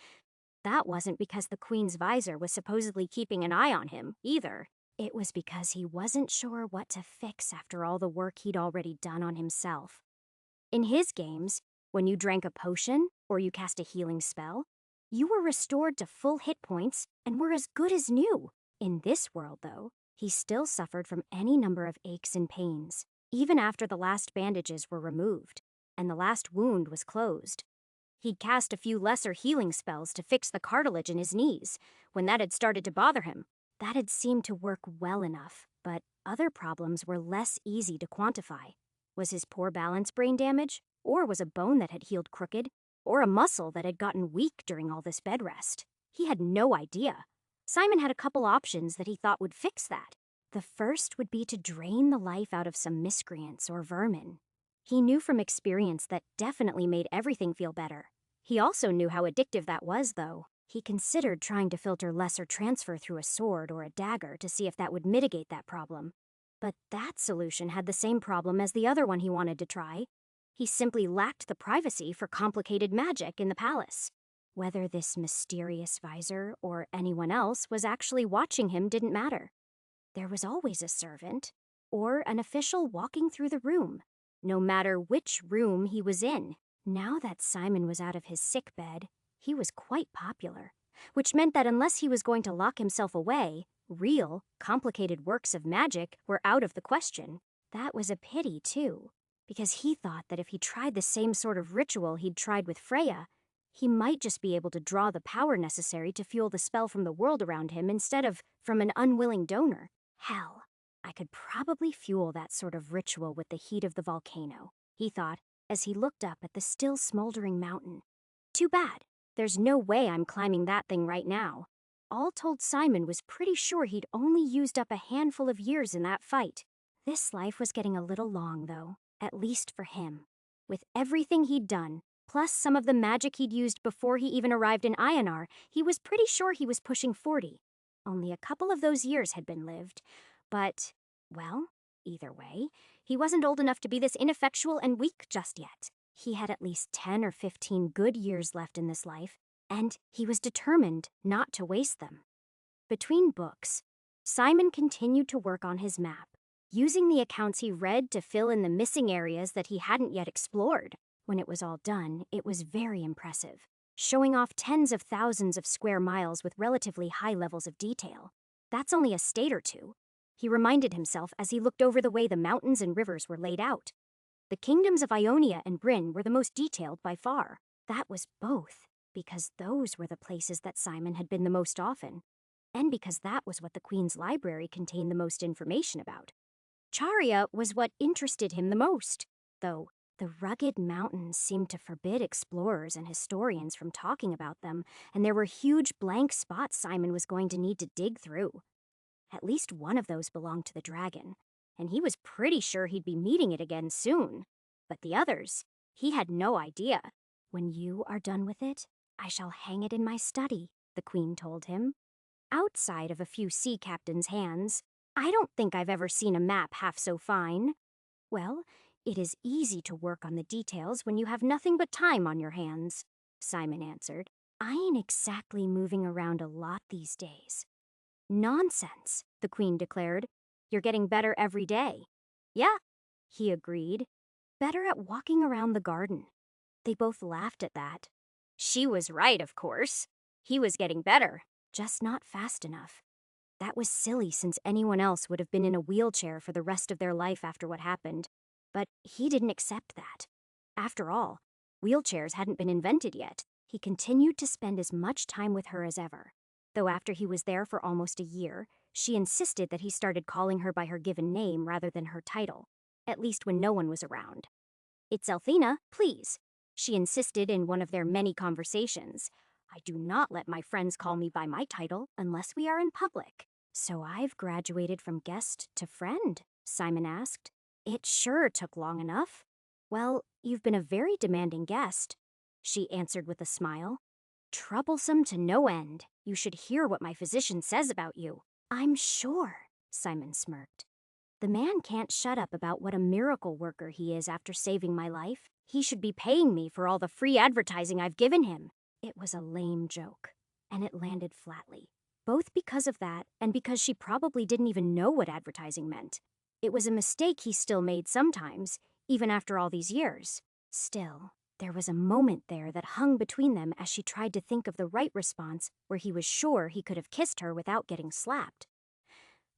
Speaker 1: That wasn't because the queen's visor was supposedly keeping an eye on him, either. It was because he wasn't sure what to fix after all the work he'd already done on himself. In his games, when you drank a potion or you cast a healing spell, you were restored to full hit points and were as good as new. In this world, though, he still suffered from any number of aches and pains, even after the last bandages were removed and the last wound was closed. He'd cast a few lesser healing spells to fix the cartilage in his knees when that had started to bother him. That had seemed to work well enough, but other problems were less easy to quantify. Was his poor balance brain damage? Or was a bone that had healed crooked? Or a muscle that had gotten weak during all this bed rest? He had no idea. Simon had a couple options that he thought would fix that. The first would be to drain the life out of some miscreants or vermin. He knew from experience that definitely made everything feel better. He also knew how addictive that was, though. He considered trying to filter lesser transfer through a sword or a dagger to see if that would mitigate that problem. But that solution had the same problem as the other one he wanted to try. He simply lacked the privacy for complicated magic in the palace. Whether this mysterious visor or anyone else was actually watching him didn't matter. There was always a servant or an official walking through the room, no matter which room he was in. Now that Simon was out of his sickbed, he was quite popular, which meant that unless he was going to lock himself away, real, complicated works of magic were out of the question. That was a pity, too, because he thought that if he tried the same sort of ritual he'd tried with Freya, he might just be able to draw the power necessary to fuel the spell from the world around him instead of from an unwilling donor. Hell, I could probably fuel that sort of ritual with the heat of the volcano, he thought, as he looked up at the still smoldering mountain. Too bad. There's no way I'm climbing that thing right now. All told, Simon was pretty sure he'd only used up a handful of years in that fight. This life was getting a little long, though, at least for him. With everything he'd done, plus some of the magic he'd used before he even arrived in Ionar, he was pretty sure he was pushing 40. Only a couple of those years had been lived, but, well, either way, he wasn't old enough to be this ineffectual and weak just yet. He had at least 10 or 15 good years left in this life, and he was determined not to waste them. Between books, Simon continued to work on his map, using the accounts he read to fill in the missing areas that he hadn't yet explored. When it was all done, it was very impressive, showing off tens of thousands of square miles with relatively high levels of detail. That's only a state or two, he reminded himself as he looked over the way the mountains and rivers were laid out. The kingdoms of Ionia and Bryn were the most detailed by far. That was both because those were the places that Simon had been the most often, and because that was what the Queen's library contained the most information about. Charia was what interested him the most, though the rugged mountains seemed to forbid explorers and historians from talking about them, and there were huge blank spots Simon was going to need to dig through. At least one of those belonged to the dragon, and he was pretty sure he'd be meeting it again soon. But the others, he had no idea. When you are done with it, I shall hang it in my study, the Queen told him. Outside of a few sea captains' hands, I don't think I've ever seen a map half so fine. Well, it is easy to work on the details when you have nothing but time on your hands, Simon answered. I ain't exactly moving around a lot these days. Nonsense, the queen declared. You're getting better every day. Yeah, he agreed. Better at walking around the garden. They both laughed at that. She was right, of course. He was getting better, just not fast enough. That was silly since anyone else would have been in a wheelchair for the rest of their life after what happened. But he didn't accept that. After all, wheelchairs hadn't been invented yet. He continued to spend as much time with her as ever. Though after he was there for almost a year, she insisted that he started calling her by her given name rather than her title, at least when no one was around. It's Althena, please, she insisted in one of their many conversations. I do not let my friends call me by my title unless we are in public. So I've graduated from guest to friend, Simon asked. It sure took long enough. Well, you've been a very demanding guest, she answered with a smile. Troublesome to no end. You should hear what my physician says about you. I'm sure, Simon smirked. The man can't shut up about what a miracle worker he is after saving my life. He should be paying me for all the free advertising I've given him. It was a lame joke, and it landed flatly. Both because of that and because she probably didn't even know what advertising meant. It was a mistake he still made sometimes, even after all these years. Still, there was a moment there that hung between them as she tried to think of the right response where he was sure he could have kissed her without getting slapped.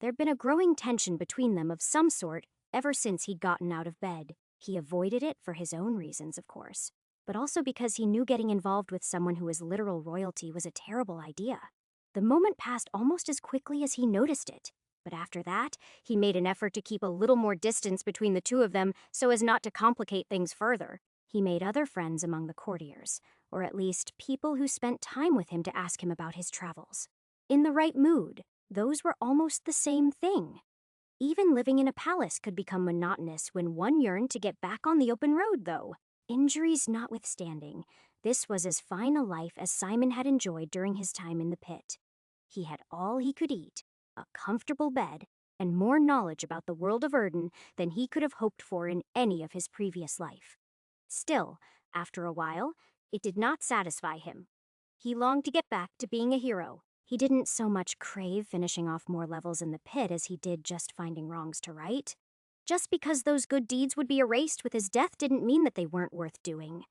Speaker 1: There'd been a growing tension between them of some sort ever since he'd gotten out of bed. He avoided it for his own reasons, of course, but also because he knew getting involved with someone who was literal royalty was a terrible idea. The moment passed almost as quickly as he noticed it, but after that, he made an effort to keep a little more distance between the two of them so as not to complicate things further. He made other friends among the courtiers, or at least people who spent time with him to ask him about his travels. In the right mood, those were almost the same thing. Even living in a palace could become monotonous when one yearned to get back on the open road, though. Injuries notwithstanding, this was as fine a life as Simon had enjoyed during his time in the pit. He had all he could eat, a comfortable bed, and more knowledge about the world of Erden than he could have hoped for in any of his previous life. Still, after a while, it did not satisfy him. He longed to get back to being a hero. He didn't so much crave finishing off more levels in the pit as he did just finding wrongs to right. Just because those good deeds would be erased with his death didn't mean that they weren't worth doing.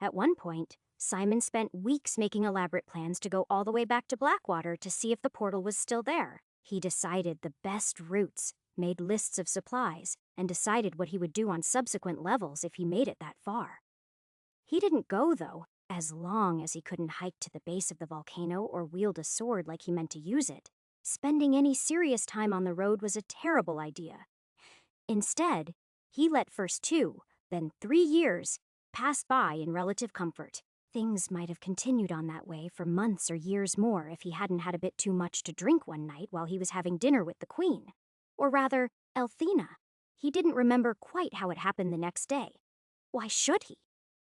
Speaker 1: At one point, Simon spent weeks making elaborate plans to go all the way back to Blackwater to see if the portal was still there. He decided the best routes, made lists of supplies, and decided what he would do on subsequent levels if he made it that far. He didn't go, though, as long as he couldn't hike to the base of the volcano or wield a sword like he meant to use it. Spending any serious time on the road was a terrible idea. Instead, he let first 2, then 3 years pass by in relative comfort. Things might have continued on that way for months or years more if he hadn't had a bit too much to drink one night while he was having dinner with the queen. Or rather, Althena. He didn't remember quite how it happened the next day. Why should he?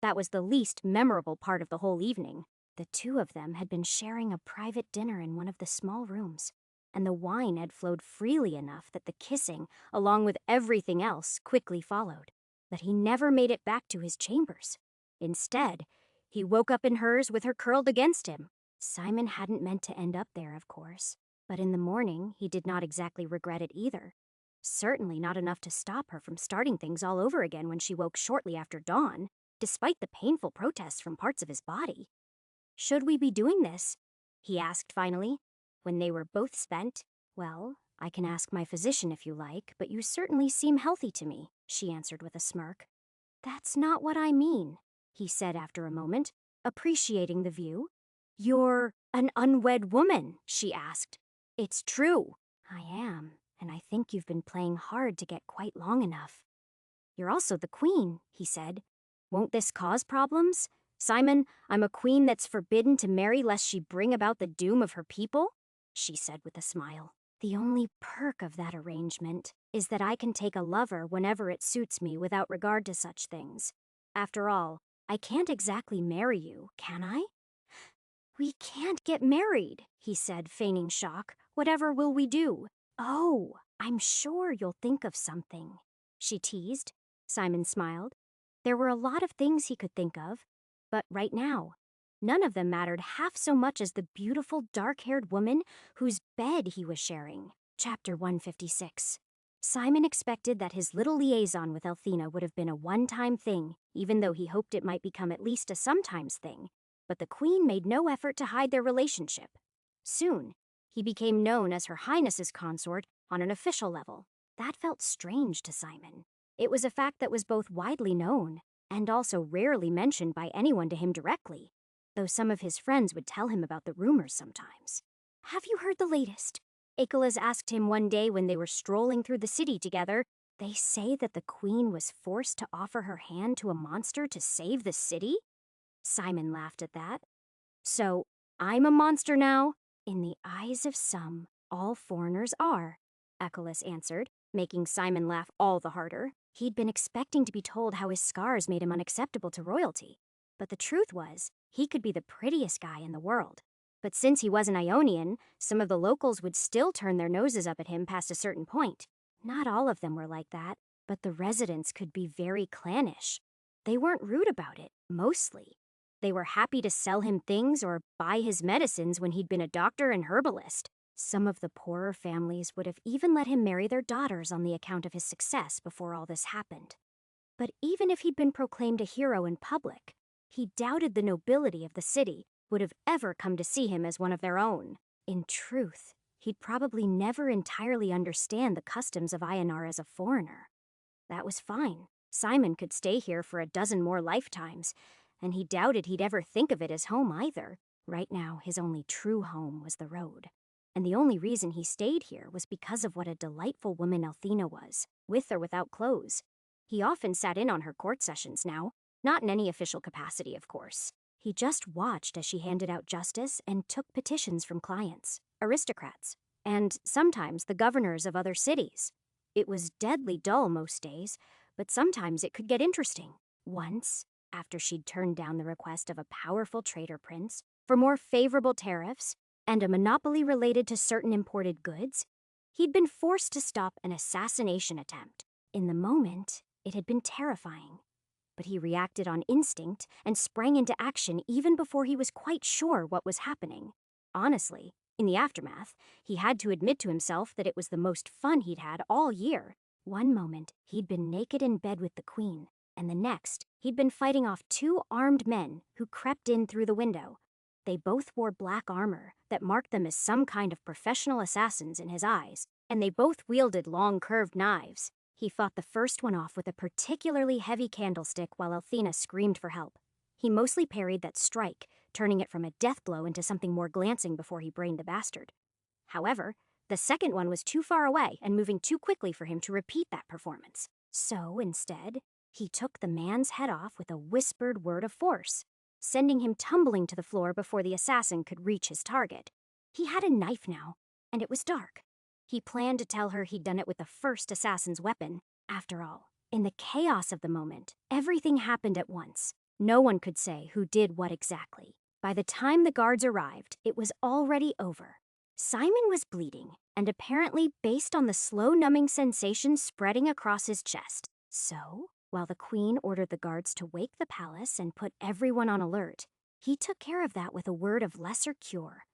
Speaker 1: That was the least memorable part of the whole evening. The two of them had been sharing a private dinner in one of the small rooms, and the wine had flowed freely enough that the kissing, along with everything else, quickly followed. But he never made it back to his chambers. Instead, he woke up in hers with her curled against him. Simon hadn't meant to end up there, of course, but in the morning he did not exactly regret it either. Certainly not enough to stop her from starting things all over again when she woke shortly after dawn, despite the painful protests from parts of his body. Should we be doing this? He asked finally. When they were both spent. Well, I can ask my physician if you like, but you certainly seem healthy to me, she answered with a smirk. That's not what I mean, he said after a moment, appreciating the view. You're an unwed woman, she asked. It's true. I am, and I think you've been playing hard to get quite long enough. You're also the queen, he said. Won't this cause problems? Simon, I'm a queen that's forbidden to marry lest she bring about the doom of her people, she said with a smile. The only perk of that arrangement is that I can take a lover whenever it suits me without regard to such things. After all, I can't exactly marry you, can I? We can't get married, he said, feigning shock. Whatever will we do? Oh, I'm sure you'll think of something, she teased. Simon smiled. There were a lot of things he could think of, but right now, None of them mattered half so much as the beautiful dark-haired woman whose bed he was sharing. Chapter 156. Simon expected that his little liaison with Althena would have been a one-time thing, even though he hoped it might become at least a sometimes thing. But the Queen made no effort to hide their relationship. Soon, he became known as Her Highness's consort on an official level. That felt strange to Simon. It was a fact that was both widely known and also rarely mentioned by anyone to him directly, though some of his friends would tell him about the rumors sometimes. "Have you heard the latest?" Icolas asked him one day when they were strolling through the city together. "They say that the Queen was forced to offer her hand to a monster to save the city?" Simon laughed at that. "So, I'm a monster now?" "In the eyes of some, all foreigners are," Icolas answered, making Simon laugh all the harder. He'd been expecting to be told how his scars made him unacceptable to royalty. But the truth was, he could be the prettiest guy in the world. But since he was an Ionian, some of the locals would still turn their noses up at him past a certain point. Not all of them were like that, but the residents could be very clannish. They weren't rude about it, mostly. They were happy to sell him things or buy his medicines when he'd been a doctor and herbalist. Some of the poorer families would have even let him marry their daughters on the account of his success before all this happened. But even if he'd been proclaimed a hero in public, he doubted the nobility of the city would have ever come to see him as one of their own. In truth, he'd probably never entirely understand the customs of Ionar as a foreigner. That was fine. Simon could stay here for a dozen more lifetimes, and he doubted he'd ever think of it as home either. Right now, his only true home was the road. And the only reason he stayed here was because of what a delightful woman Althena was, with or without clothes. He often sat in on her court sessions now, not in any official capacity, of course. He just watched as she handed out justice and took petitions from clients, aristocrats, and sometimes the governors of other cities. It was deadly dull most days, but sometimes it could get interesting. Once, after she'd turned down the request of a powerful trader prince for more favorable tariffs and a monopoly related to certain imported goods, he'd been forced to stop an assassination attempt. In the moment, it had been terrifying. But he reacted on instinct and sprang into action even before he was quite sure what was happening. Honestly, in the aftermath, he had to admit to himself that it was the most fun he'd had all year. One moment, he'd been naked in bed with the Queen, and the next, he'd been fighting off two armed men who crept in through the window. They both wore black armor that marked them as some kind of professional assassins in his eyes, and they both wielded long curved knives. He fought the first one off with a particularly heavy candlestick while Althena screamed for help. He mostly parried that strike, turning it from a death blow into something more glancing before he brained the bastard. However, the second one was too far away and moving too quickly for him to repeat that performance. So, instead, he took the man's head off with a whispered word of force, sending him tumbling to the floor before the assassin could reach his target. He had a knife now, and it was dark. He planned to tell her he'd done it with the first assassin's weapon. After all, in the chaos of the moment, everything happened at once. No one could say who did what exactly. By the time the guards arrived, it was already over. Simon was bleeding, and apparently based on the slow numbing sensation spreading across his chest. So, while the Queen ordered the guards to wake the palace and put everyone on alert, he took care of that with a word of lesser cure.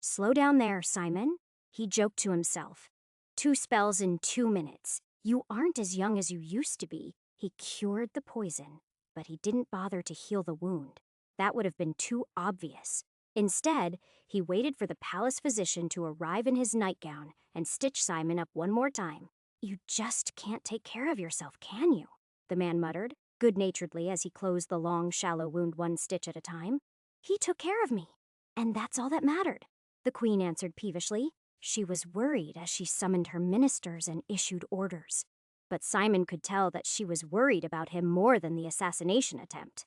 Speaker 1: "Slow down there, Simon," he joked to himself. 2 spells in 2 minutes. You aren't as young as you used to be. He cured the poison, but he didn't bother to heal the wound. That would have been too obvious. Instead, he waited for the palace physician to arrive in his nightgown and stitch Simon up one more time. "You just can't take care of yourself, can you?" the man muttered, good-naturedly as he closed the long, shallow wound one stitch at a time. "He took care of me, and that's all that mattered," the Queen answered peevishly. She was worried as she summoned her ministers and issued orders. But Simon could tell that she was worried about him more than the assassination attempt.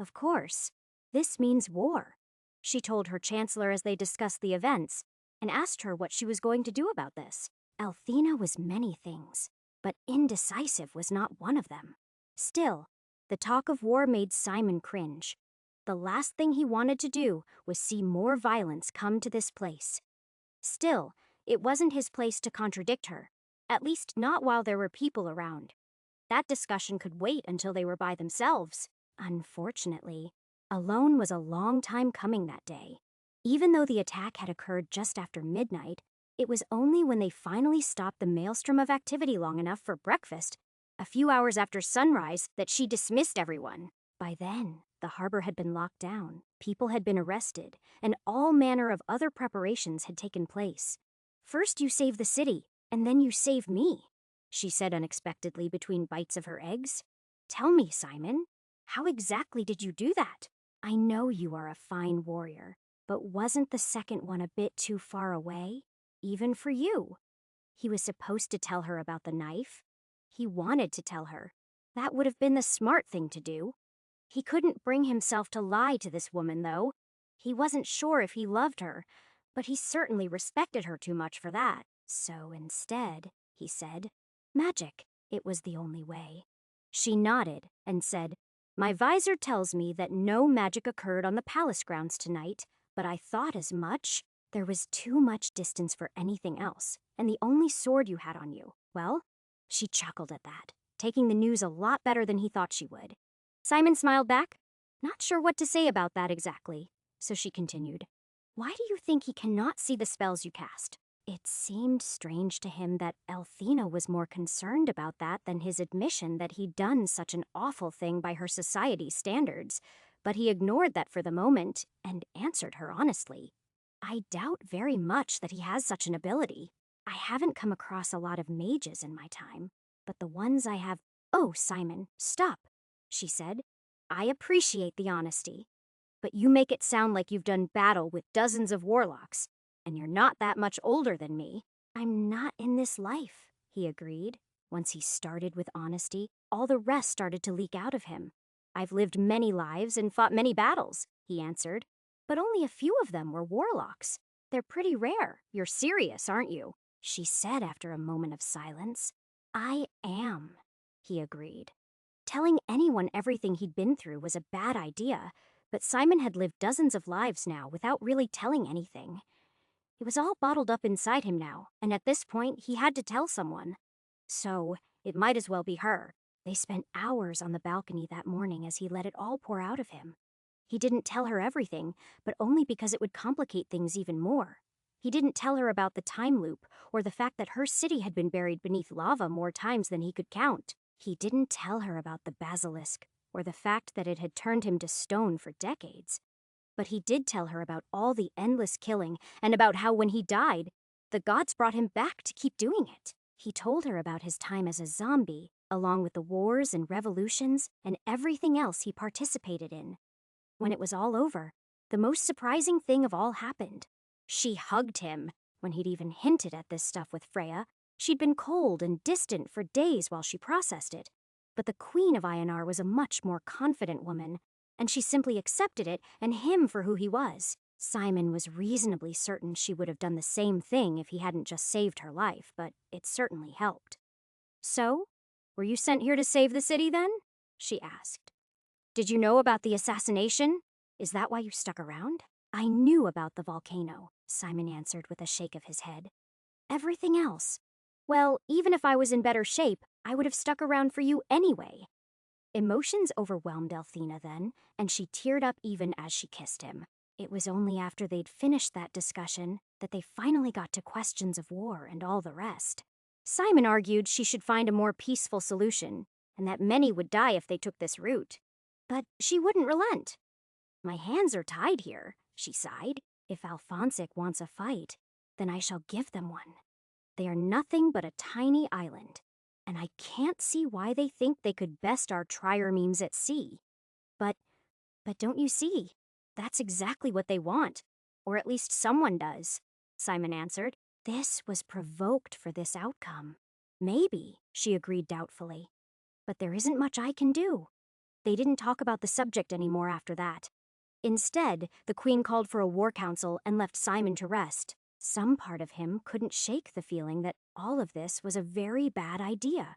Speaker 1: "Of course, this means war," she told her chancellor as they discussed the events, and asked her what she was going to do about this. Althena was many things, but indecisive was not one of them. Still, the talk of war made Simon cringe. The last thing he wanted to do was see more violence come to this place. Still, it wasn't his place to contradict her, at least not while there were people around. That discussion could wait until they were by themselves. Unfortunately, Alone was a long time coming that day. Even though the attack had occurred just after midnight, it was only when they finally stopped the maelstrom of activity long enough for breakfast, a few hours after sunrise, that she dismissed everyone. By then, the harbor had been locked down, people had been arrested, and all manner of other preparations had taken place. "First you save the city, and then you save me," she said unexpectedly between bites of her eggs. "Tell me, Simon, how exactly did you do that? I know you are a fine warrior, but wasn't the second one a bit too far away? Even for you?" He was supposed to tell her about the knife. He wanted to tell her. That would have been the smart thing to do. He couldn't bring himself to lie to this woman, though. He wasn't sure if he loved her, but he certainly respected her too much for that. So instead, he said, magic. It was the only way. She nodded and said, "My visor tells me that no magic occurred on the palace grounds tonight, but I thought as much. There was too much distance for anything else, and the only sword you had on you, well," she chuckled at that, taking the news a lot better than he thought she would. Simon smiled back, not sure what to say about that exactly, so she continued, "Why do you think he cannot see the spells you cast?" It seemed strange to him that Althena was more concerned about that than his admission that he'd done such an awful thing by her society's standards, but he ignored that for the moment and answered her honestly. "I doubt very much that he has such an ability. I haven't come across a lot of mages in my time, but the ones I have—" "Oh, Simon, stop," she said. "I appreciate the honesty, but you make it sound like you've done battle with dozens of warlocks, and you're not that much older than me." "I'm not in this life," he agreed. Once he started with honesty, all the rest started to leak out of him. "I've lived many lives and fought many battles," he answered, "but only a few of them were warlocks. They're pretty rare. You're serious, aren't you?" she said after a moment of silence. "I am," he agreed. Telling anyone everything he'd been through was a bad idea, but Simon had lived dozens of lives now without really telling anything. It was all bottled up inside him now, and at this point he had to tell someone. So, it might as well be her. They spent hours on the balcony that morning as he let it all pour out of him. He didn't tell her everything, but only because it would complicate things even more. He didn't tell her about the time loop, or the fact that her city had been buried beneath lava more times than he could count. He didn't tell her about the basilisk, or the fact that it had turned him to stone for decades. But he did tell her about all the endless killing, and about how when he died, the gods brought him back to keep doing it. He told her about his time as a zombie, along with the wars and revolutions and everything else he participated in. When it was all over, the most surprising thing of all happened. She hugged him. When he'd even hinted at this stuff with Freya, she'd been cold and distant for days while she processed it. But the Queen of Ionar was a much more confident woman, and she simply accepted it and him for who he was. Simon was reasonably certain she would have done the same thing if he hadn't just saved her life, but it certainly helped. "So, were you sent here to save the city then?" she asked. "Did you know about the assassination? Is that why you stuck around?" "I knew about the volcano," Simon answered with a shake of his head. "Everything else. Well, even if I was in better shape, I would have stuck around for you anyway." Emotions overwhelmed Althena then, and she teared up even as she kissed him. It was only after they'd finished that discussion that they finally got to questions of war and all the rest. Simon argued she should find a more peaceful solution, and that many would die if they took this route. But she wouldn't relent. "My hands are tied here," she sighed. "If Alphonsic wants a fight, then I shall give them one. They are nothing but a tiny island, and I can't see why they think they could best our triremes at sea. But don't you see? That's exactly what they want, or at least someone does," Simon answered. This was provoked for this outcome. "Maybe," she agreed doubtfully. "But there isn't much I can do." They didn't talk about the subject anymore after that. Instead, the Queen called for a war council and left Simon to rest. Some part of him couldn't shake the feeling that all of this was a very bad idea.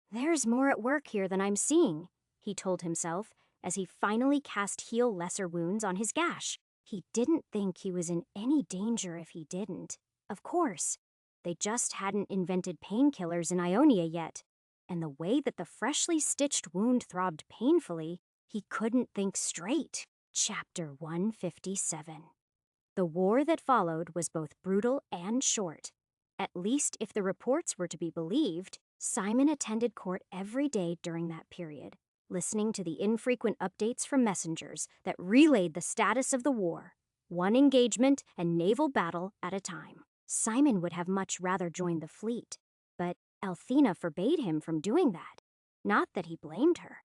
Speaker 1: "There's more at work here than I'm seeing," he told himself as he finally cast Heal Lesser Wounds on his gash. He didn't think he was in any danger if he didn't. Of course, they just hadn't invented painkillers in Ionia yet, and the way that the freshly stitched wound throbbed painfully, he couldn't think straight. Chapter 157. The war that followed was both brutal and short. At least if the reports were to be believed, Simon attended court every day during that period, listening to the infrequent updates from messengers that relayed the status of the war, one engagement and naval battle at a time. Simon would have much rather joined the fleet, but Althena forbade him from doing that. Not that he blamed her.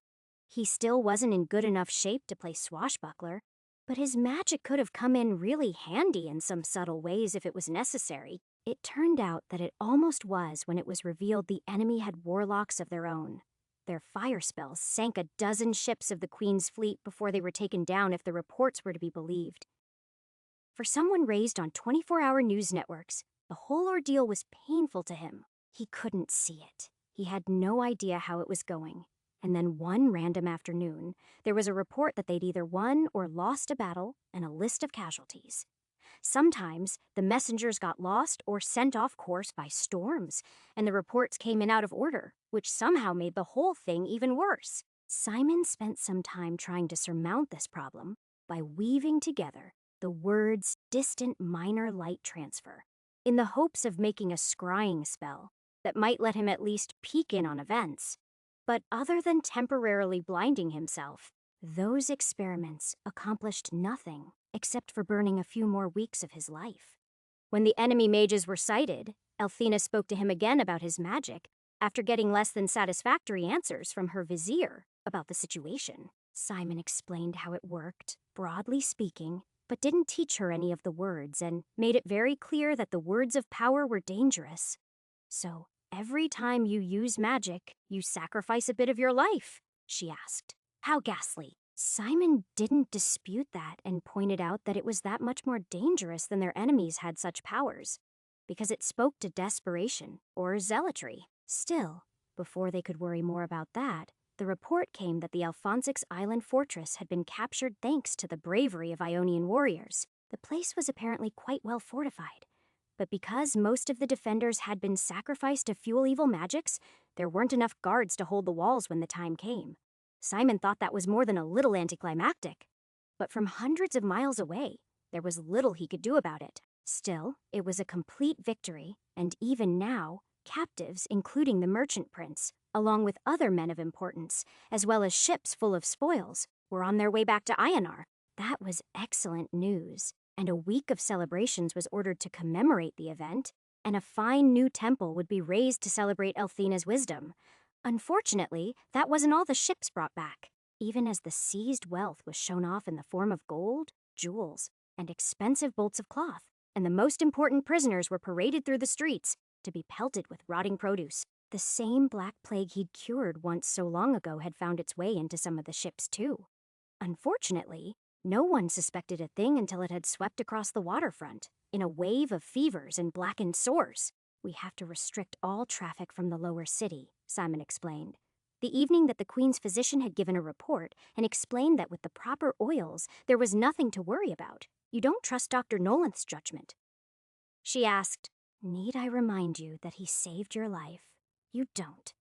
Speaker 1: He still wasn't in good enough shape to play swashbuckler, but his magic could have come in really handy in some subtle ways if it was necessary. It turned out that it almost was when it was revealed the enemy had warlocks of their own. Their fire spells sank a dozen ships of the Queen's fleet before they were taken down if the reports were to be believed. For someone raised on 24-hour news networks, the whole ordeal was painful to him. He couldn't see it. He had no idea how it was going. And then one random afternoon, there was a report that they'd either won or lost a battle and a list of casualties. Sometimes the messengers got lost or sent off course by storms, and the reports came in out of order, which somehow made the whole thing even worse. Simon spent some time trying to surmount this problem by weaving together the words distant minor light transfer, in the hopes of making a scrying spell that might let him at least peek in on events. But other than temporarily blinding himself, those experiments accomplished nothing except for burning a few more weeks of his life. When the enemy mages were sighted, Althena spoke to him again about his magic after getting less than satisfactory answers from her vizier about the situation. Simon explained how it worked, broadly speaking, but didn't teach her any of the words and made it very clear that the words of power were dangerous. So, every time you use magic, you sacrifice a bit of your life, she asked. How ghastly. Simon didn't dispute that and pointed out that it was that much more dangerous than their enemies had such powers, because it spoke to desperation or zealotry. Still, before they could worry more about that, the report came that the Alphonsics Island fortress had been captured thanks to the bravery of Ionian warriors. The place was apparently quite well fortified. But because most of the defenders had been sacrificed to fuel evil magics, there weren't enough guards to hold the walls when the time came. Simon thought that was more than a little anticlimactic. But from hundreds of miles away, there was little he could do about it. Still, it was a complete victory, and even now, captives, including the merchant prince, along with other men of importance, as well as ships full of spoils, were on their way back to Ionar. That was excellent news. And a week of celebrations was ordered to commemorate the event, and a fine new temple would be raised to celebrate Althena's wisdom. Unfortunately, that wasn't all the ships brought back, even as the seized wealth was shown off in the form of gold, jewels, and expensive bolts of cloth, and the most important prisoners were paraded through the streets to be pelted with rotting produce. The same black plague he'd cured once so long ago had found its way into some of the ships too. Unfortunately, no one suspected a thing until it had swept across the waterfront, in a wave of fevers and blackened sores. We have to restrict all traffic from the lower city, Simon explained. The evening that the Queen's physician had given a report and explained that with the proper oils, there was nothing to worry about. You don't trust Dr. Nolan's judgment. She asked, "Need I remind you that he saved your life? You don't."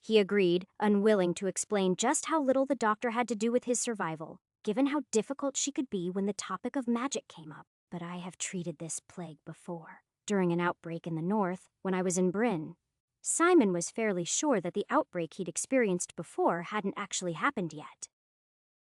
Speaker 1: He agreed, unwilling to explain just how little the doctor had to do with his survival, given how difficult she could be when the topic of magic came up. But I have treated this plague before, during an outbreak in the north, when I was in Bryn. Simon was fairly sure that the outbreak he'd experienced before hadn't actually happened yet.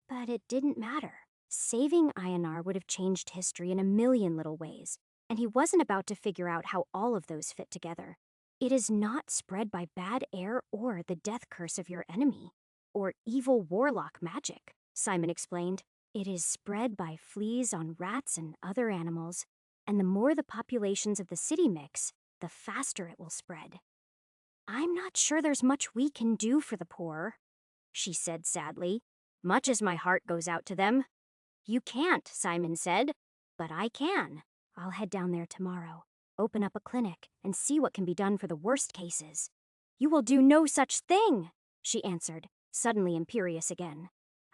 Speaker 1: But it didn't matter. Saving Ionar would have changed history in a million little ways, and he wasn't about to figure out how all of those fit together. It is not spread by bad air or the death curse of your enemy, or evil warlock magic, Simon explained. It is spread by fleas on rats and other animals, and the more the populations of the city mix, the faster it will spread. I'm not sure there's much we can do for the poor, she said sadly, much as my heart goes out to them. You can't, Simon said, but I can. I'll head down there tomorrow, open up a clinic, and see what can be done for the worst cases. You will do no such thing, she answered, suddenly imperious again.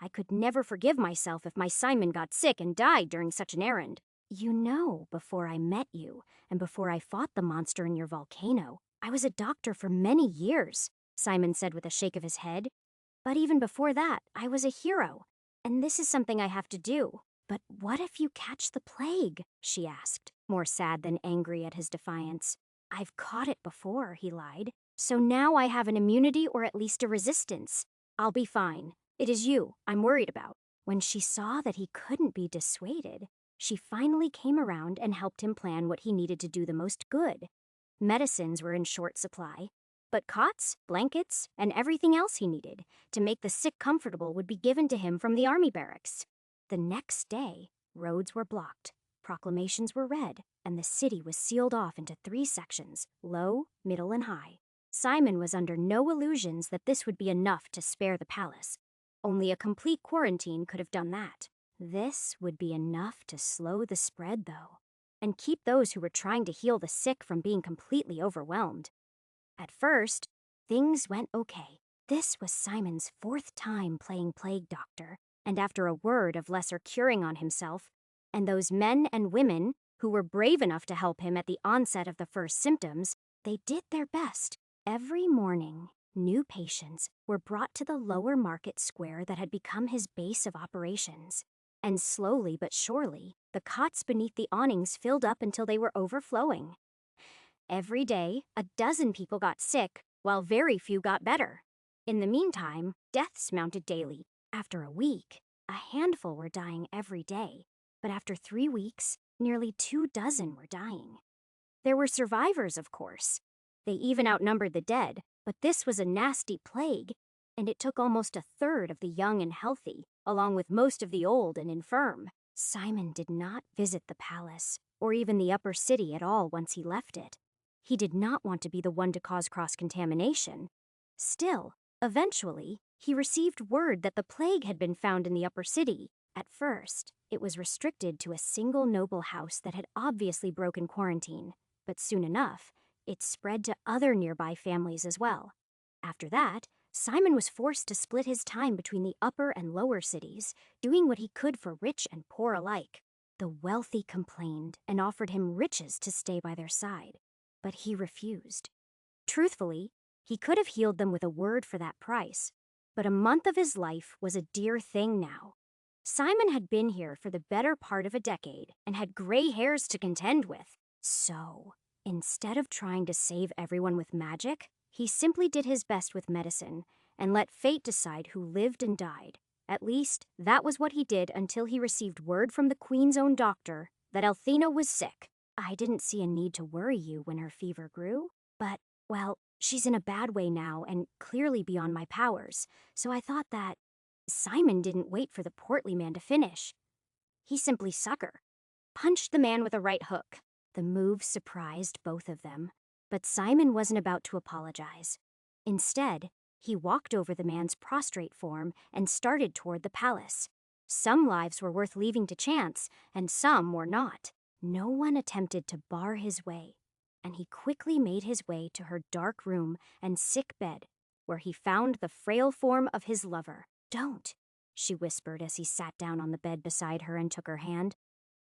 Speaker 1: I could never forgive myself if my Simon got sick and died during such an errand. You know, before I met you, and before I fought the monster in your volcano, I was a doctor for many years, Simon said with a shake of his head. But even before that, I was a hero. and this is something I have to do. But what if you catch the plague? She asked, more sad than angry at his defiance. I've caught it before, he lied. So now I have an immunity or at least a resistance. I'll be fine. It is you I'm worried about. When she saw that he couldn't be dissuaded, she finally came around and helped him plan what he needed to do the most good. Medicines were in short supply, but cots, blankets, and everything else he needed to make the sick comfortable would be given to him from the army barracks. The next day, roads were blocked, proclamations were read, and the city was sealed off into 3 sections, low, middle, and high. Simon was under no illusions that this would be enough to spare the palace. Only a complete quarantine could have done that. This would be enough to slow the spread, though, and keep those who were trying to heal the sick from being completely overwhelmed. At first, things went okay. This was Simon's 4th time playing plague doctor, and after a word of lesser curing on himself, and those men and women who were brave enough to help him at the onset of the first symptoms, they did their best. Every morning, new patients were brought to the lower market square that had become his base of operations. And slowly but surely, the cots beneath the awnings filled up until they were overflowing. Every day, a dozen people got sick, while very few got better. In the meantime, deaths mounted daily. After a week, a handful were dying every day, but after 3 weeks, nearly 24 were dying. There were survivors, of course. They even outnumbered the dead, but this was a nasty plague, and it took almost 1/3 of the young and healthy, along with most of the old and infirm. Simon did not visit the palace, or even the upper city at all once he left it. He did not want to be the one to cause cross-contamination. Still, eventually, he received word that the plague had been found in the upper city. At first, it was restricted to a single noble house that had obviously broken quarantine, but soon enough, it spread to other nearby families as well. After that, Simon was forced to split his time between the upper and lower cities, doing what he could for rich and poor alike. The wealthy complained and offered him riches to stay by their side, but he refused. Truthfully, he could have healed them with a word for that price, but a month of his life was a dear thing now. Simon had been here for the better part of a decade and had gray hairs to contend with. So, instead of trying to save everyone with magic, he simply did his best with medicine and let fate decide who lived and died. At least, that was what he did until he received word from the Queen's own doctor that Althena was sick. I didn't see a need to worry you when her fever grew, but, well, she's in a bad way now and clearly beyond my powers, so I thought that... Simon didn't wait for the portly man to finish. He simply sucker punched the man with a right hook. The move surprised both of them, but Simon wasn't about to apologize. Instead, he walked over the man's prostrate form and started toward the palace. Some lives were worth leaving to chance, and some were not. No one attempted to bar his way, and he quickly made his way to her dark room and sick bed, where he found the frail form of his lover. "Don't," she whispered as he sat down on the bed beside her and took her hand.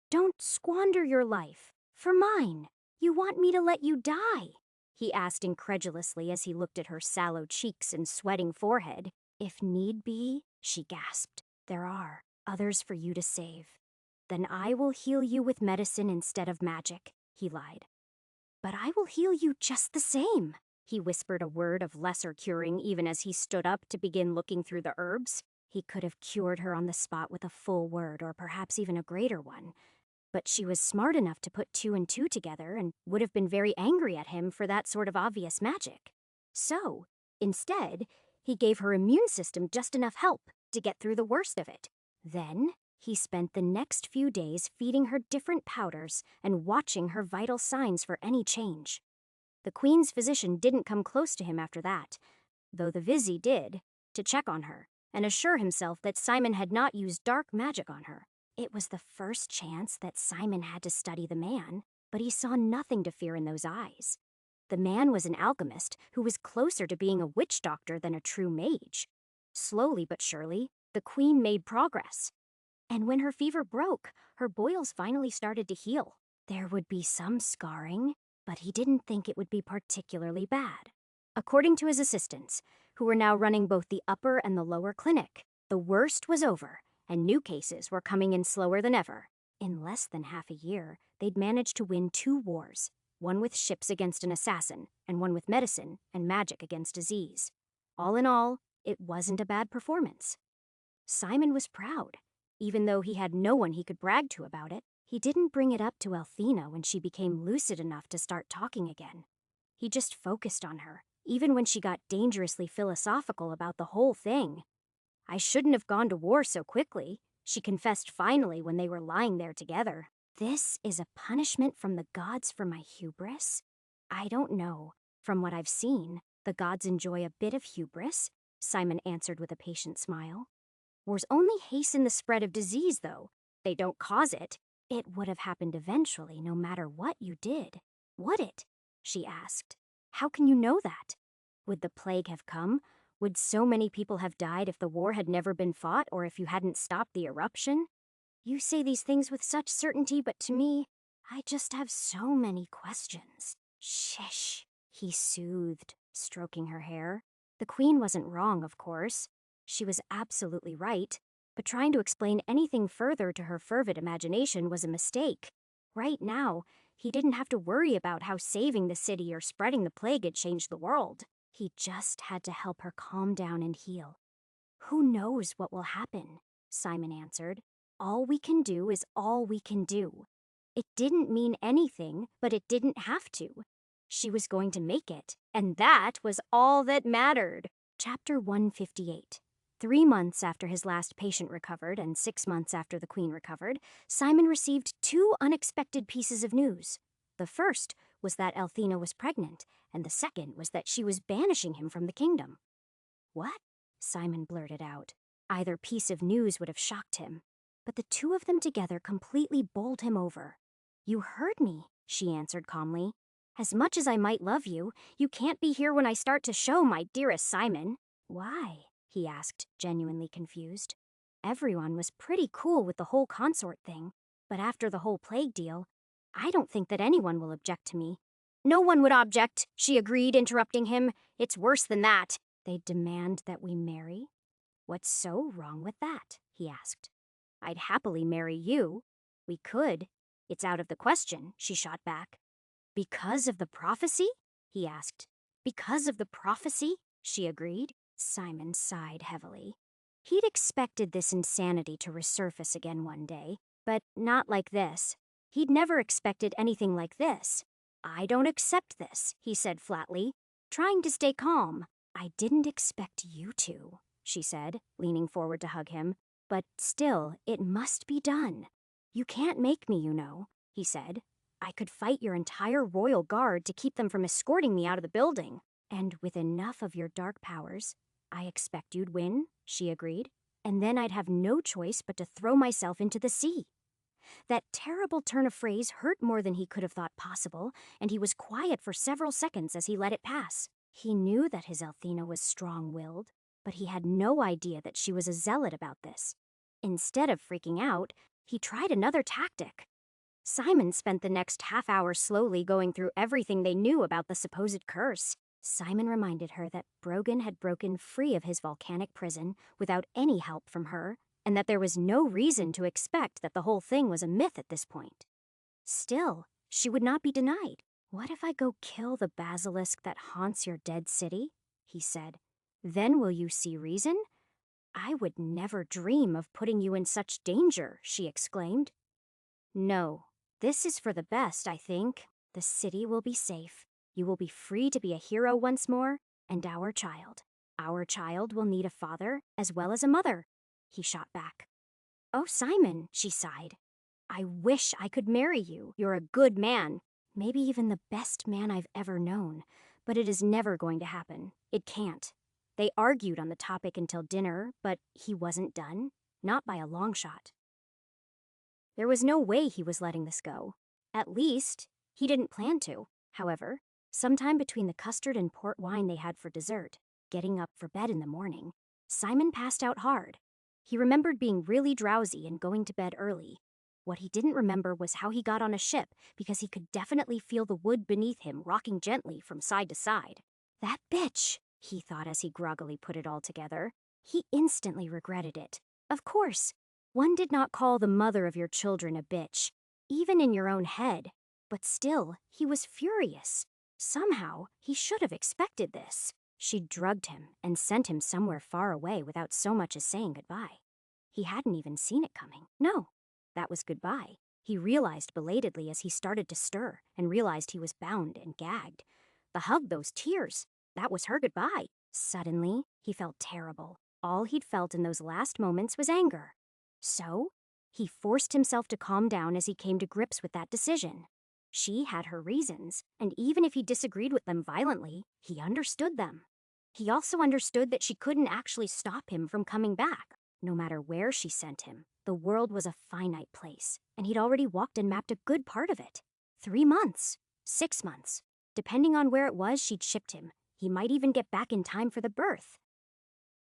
Speaker 1: "Don't squander your life. For mine. You want me to let you die?" he asked incredulously as he looked at her sallow cheeks and sweating forehead. "If need be," she gasped, "there are others for you to save." "Then I will heal you with medicine instead of magic," he lied. "But I will heal you just the same." He whispered a word of lesser curing even as he stood up to begin looking through the herbs. He could have cured her on the spot with a full word or perhaps even a greater one. But she was smart enough to put 2 and 2 together and would have been very angry at him for that sort of obvious magic. So, instead, he gave her immune system just enough help to get through the worst of it. Then, he spent the next few days feeding her different powders and watching her vital signs for any change. The Queen's physician didn't come close to him after that, though the Vizzy did, to check on her and assure himself that Simon had not used dark magic on her. It was the first chance that Simon had to study the man, but he saw nothing to fear in those eyes. The man was an alchemist who was closer to being a witch doctor than a true mage. Slowly but surely, the Queen made progress. And when her fever broke, her boils finally started to heal. There would be some scarring, but he didn't think it would be particularly bad. According to his assistants, who were now running both the upper and the lower clinic, the worst was over, and new cases were coming in slower than ever. In less than half a year, they'd managed to win 2 wars, one with ships against an assassin, and one with medicine and magic against disease. All in all, it wasn't a bad performance. Simon was proud. Even though he had no one he could brag to about it, he didn't bring it up to Althena when she became lucid enough to start talking again. He just focused on her, even when she got dangerously philosophical about the whole thing. "I shouldn't have gone to war so quickly," she confessed finally when they were lying there together. "This is a punishment from the gods for my hubris?" "I don't know. From what I've seen, the gods enjoy a bit of hubris," Simon answered with a patient smile. "Wars only hasten the spread of disease, though. They don't cause it. It would have happened eventually, no matter what you did. Would it?" she asked. "How can you know that? Would the plague have come? Would so many people have died if the war had never been fought, or if you hadn't stopped the eruption? You say these things with such certainty, but to me, I just have so many questions." "Shish," he soothed, stroking her hair. The queen wasn't wrong, of course. She was absolutely right, but trying to explain anything further to her fervid imagination was a mistake. Right now, he didn't have to worry about how saving the city or spreading the plague had changed the world. He just had to help her calm down and heal. "Who knows what will happen?" Simon answered. "All we can do is all we can do." It didn't mean anything, but it didn't have to. She was going to make it, and that was all that mattered. Chapter 158. 3 months after his last patient recovered and 6 months after the queen recovered, Simon received 2 unexpected pieces of news. The first was that Althena was pregnant, and the second was that she was banishing him from the kingdom. "What?" Simon blurted out. Either piece of news would have shocked him, but the 2 of them together completely bowled him over. "You heard me," she answered calmly. "As much as I might love you, you can't be here when I start to show, my dearest Simon." "Why?" he asked, genuinely confused. Everyone was pretty cool with the whole consort thing, but after the whole plague deal, I don't think that anyone will object to me. "No one would object," she agreed, interrupting him. "It's worse than that. They demand that we marry?" "What's so wrong with that?" he asked. "I'd happily marry you. We could. It's out of the question," she shot back. "Because of the prophecy?" he asked. "Because of the prophecy?" she agreed. Simon sighed heavily. He'd expected this insanity to resurface again one day, but not like this. He'd never expected anything like this. "I don't accept this," he said flatly, trying to stay calm. "I didn't expect you to," she said, leaning forward to hug him. "But still, it must be done." "You can't make me, you know," he said. "I could fight your entire royal guard to keep them from escorting me out of the building. And with enough of your dark powers, I expect you'd win," she agreed. "And then I'd have no choice but to throw myself into the sea." That terrible turn of phrase hurt more than he could have thought possible, and he was quiet for several seconds as he let it pass. He knew that his Althena was strong-willed, but he had no idea that she was a zealot about this. Instead of freaking out, he tried another tactic. Simon spent the next half hour slowly going through everything they knew about the supposed curse. Simon reminded her that Brogan had broken free of his volcanic prison without any help from her, and that there was no reason to expect that the whole thing was a myth at this point. Still, she would not be denied. "What if I go kill the basilisk that haunts your dead city?" he said. "Then will you see reason?" "I would never dream of putting you in such danger," she exclaimed. "No, this is for the best, I think. The city will be safe. You will be free to be a hero once more, and our child will need a father as well as a mother," he shot back. "Oh, Simon," she sighed. "I wish I could marry you. You're a good man, maybe even the best man I've ever known, but it is never going to happen. It can't." They argued on the topic until dinner, but he wasn't done, not by a long shot. There was no way he was letting this go. At least, he didn't plan to. However, sometime between the custard and port wine they had for dessert, getting up for bed in the morning, Simon passed out hard. He remembered being really drowsy and going to bed early. What he didn't remember was how he got on a ship, because he could definitely feel the wood beneath him rocking gently from side to side. "That bitch," he thought as he groggily put it all together. He instantly regretted it. Of course, One did not call the mother of your children a bitch, even in your own head. But still, he was furious. Somehow, he should have expected this. She drugged him and sent him somewhere far away without so much as saying goodbye. He hadn't even seen it coming. No, that was goodbye. He realized belatedly as he started to stir and realized he was bound and gagged. The hug, those tears, that was her goodbye. Suddenly, he felt terrible. All he'd felt in those last moments was anger. So, he forced himself to calm down as he came to grips with that decision. She had her reasons, and even if he disagreed with them violently, he understood them. He also understood that she couldn't actually stop him from coming back. No matter where she sent him, the world was a finite place, and he'd already walked and mapped a good part of it. 3 months, 6 months. Depending on where it was she'd shipped him, he might even get back in time for the birth.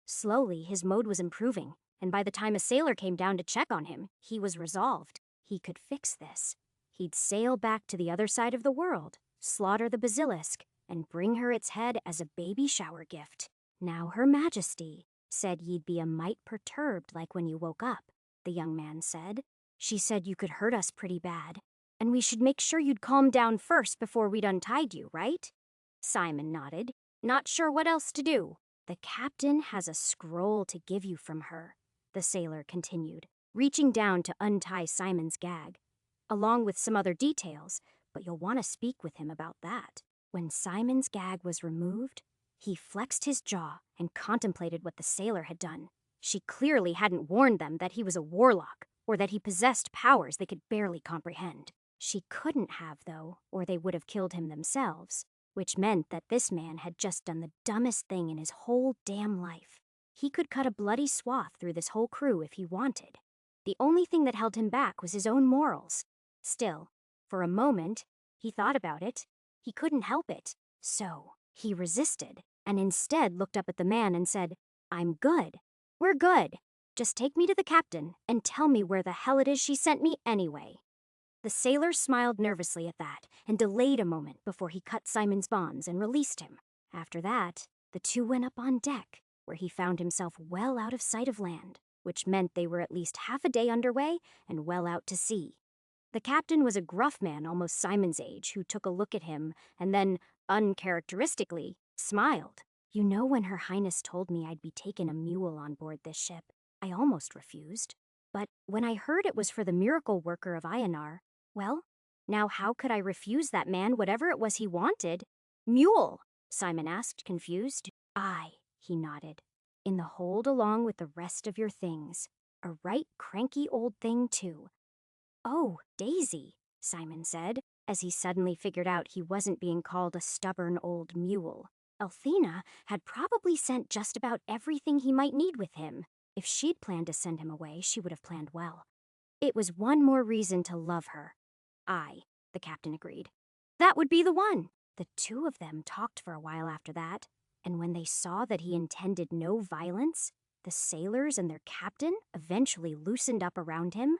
Speaker 1: Slowly, his mode was improving, and by the time a sailor came down to check on him, he was resolved. He could fix this. He'd sail back to the other side of the world, slaughter the basilisk, and bring her its head as a baby shower gift. Now Her Majesty said you'd be a mite perturbed like when you woke up, the young man said. She said you could hurt us pretty bad, and we should make sure you'd calm down first before we'd untied you, right? Simon nodded, not sure what else to do. The captain has a scroll to give you from her, the sailor continued, reaching down to untie Simon's gag, along with some other details, but you'll want to speak with him about that. When Simon's gag was removed, he flexed his jaw and contemplated what the sailor had done. She clearly hadn't warned them that he was a warlock, or that he possessed powers they could barely comprehend. She couldn't have, though, or they would have killed him themselves, which meant that this man had just done the dumbest thing in his whole damn life. He could cut a bloody swath through this whole crew if he wanted. The only thing that held him back was his own morals. Still, for a moment, he thought about it. He couldn't help it. So, he resisted, and instead looked up at the man and said, "I'm good. We're good. Just take me to the captain and tell me where the hell it is she sent me anyway." The sailor smiled nervously at that and delayed a moment before he cut Simon's bonds and released him. After that, the two went up on deck, where he found himself well out of sight of land, which meant they were at least half a day underway and well out to sea. The captain was a gruff man almost Simon's age who took a look at him and then, uncharacteristically, smiled. "You know, when Her Highness told me I'd be taking a mule on board this ship, I almost refused. But when I heard it was for the miracle worker of Ionar, well, now how could I refuse that man whatever it was he wanted?" "Mule?" Simon asked, confused. "Aye," he nodded. "In the hold along with the rest of your things. A right cranky old thing, too." "Oh, Daisy," Simon said, as he suddenly figured out he wasn't being called a stubborn old mule. Althena had probably sent just about everything he might need with him. If she'd planned to send him away, she would have planned well. It was one more reason to love her. "Aye," the captain agreed. "That would be the one." The two of them talked for a while after that, and when they saw that he intended no violence, the sailors and their captain eventually loosened up around him.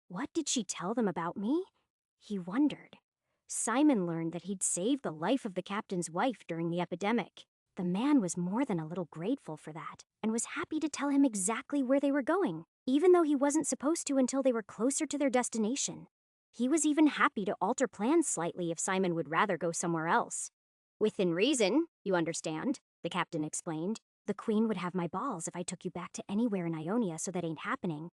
Speaker 1: What did she tell them about me? He wondered. Simon learned that he'd saved the life of the captain's wife during the epidemic. The man was more than a little grateful for that, and was happy to tell him exactly where they were going, even though he wasn't supposed to until they were closer to their destination. He was even happy to alter plans slightly if Simon would rather go somewhere else. "Within reason, you understand," the captain explained. "The Queen would have my balls if I took you back to anywhere in Ionia, so that ain't happening."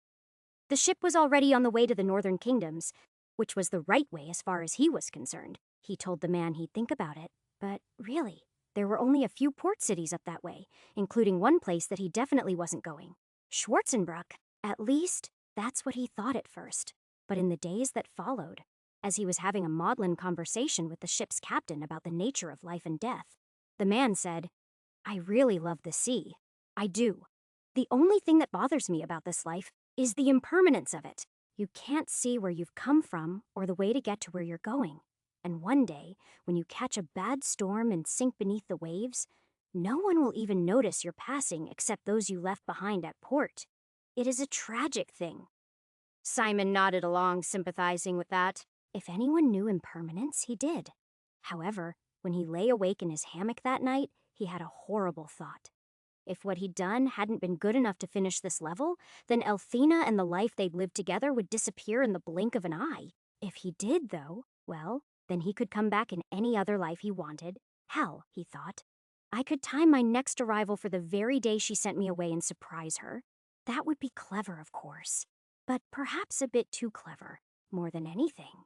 Speaker 1: The ship was already on the way to the northern kingdoms, which was the right way as far as he was concerned. He told the man he'd think about it, but really, there were only a few port cities up that way, including one place that he definitely wasn't going. Schwarzenbruck. At least, that's what he thought at first. But in the days that followed, as he was having a maudlin conversation with the ship's captain about the nature of life and death, the man said, "I really love the sea. I do. The only thing that bothers me about this life is the impermanence of it. You can't see where you've come from or the way to get to where you're going. And one day, when you catch a bad storm and sink beneath the waves, no one will even notice you're passing except those you left behind at port. It is a tragic thing." Simon nodded along, sympathizing with that. If anyone knew impermanence, he did. However, when he lay awake in his hammock that night, he had a horrible thought. If what he'd done hadn't been good enough to finish this level, then Elthina and the life they'd lived together would disappear in the blink of an eye. If he did, though, well, then he could come back in any other life he wanted. Hell, he thought. I could time my next arrival for the very day she sent me away and surprise her. That would be clever, of course. But perhaps a bit too clever, more than anything.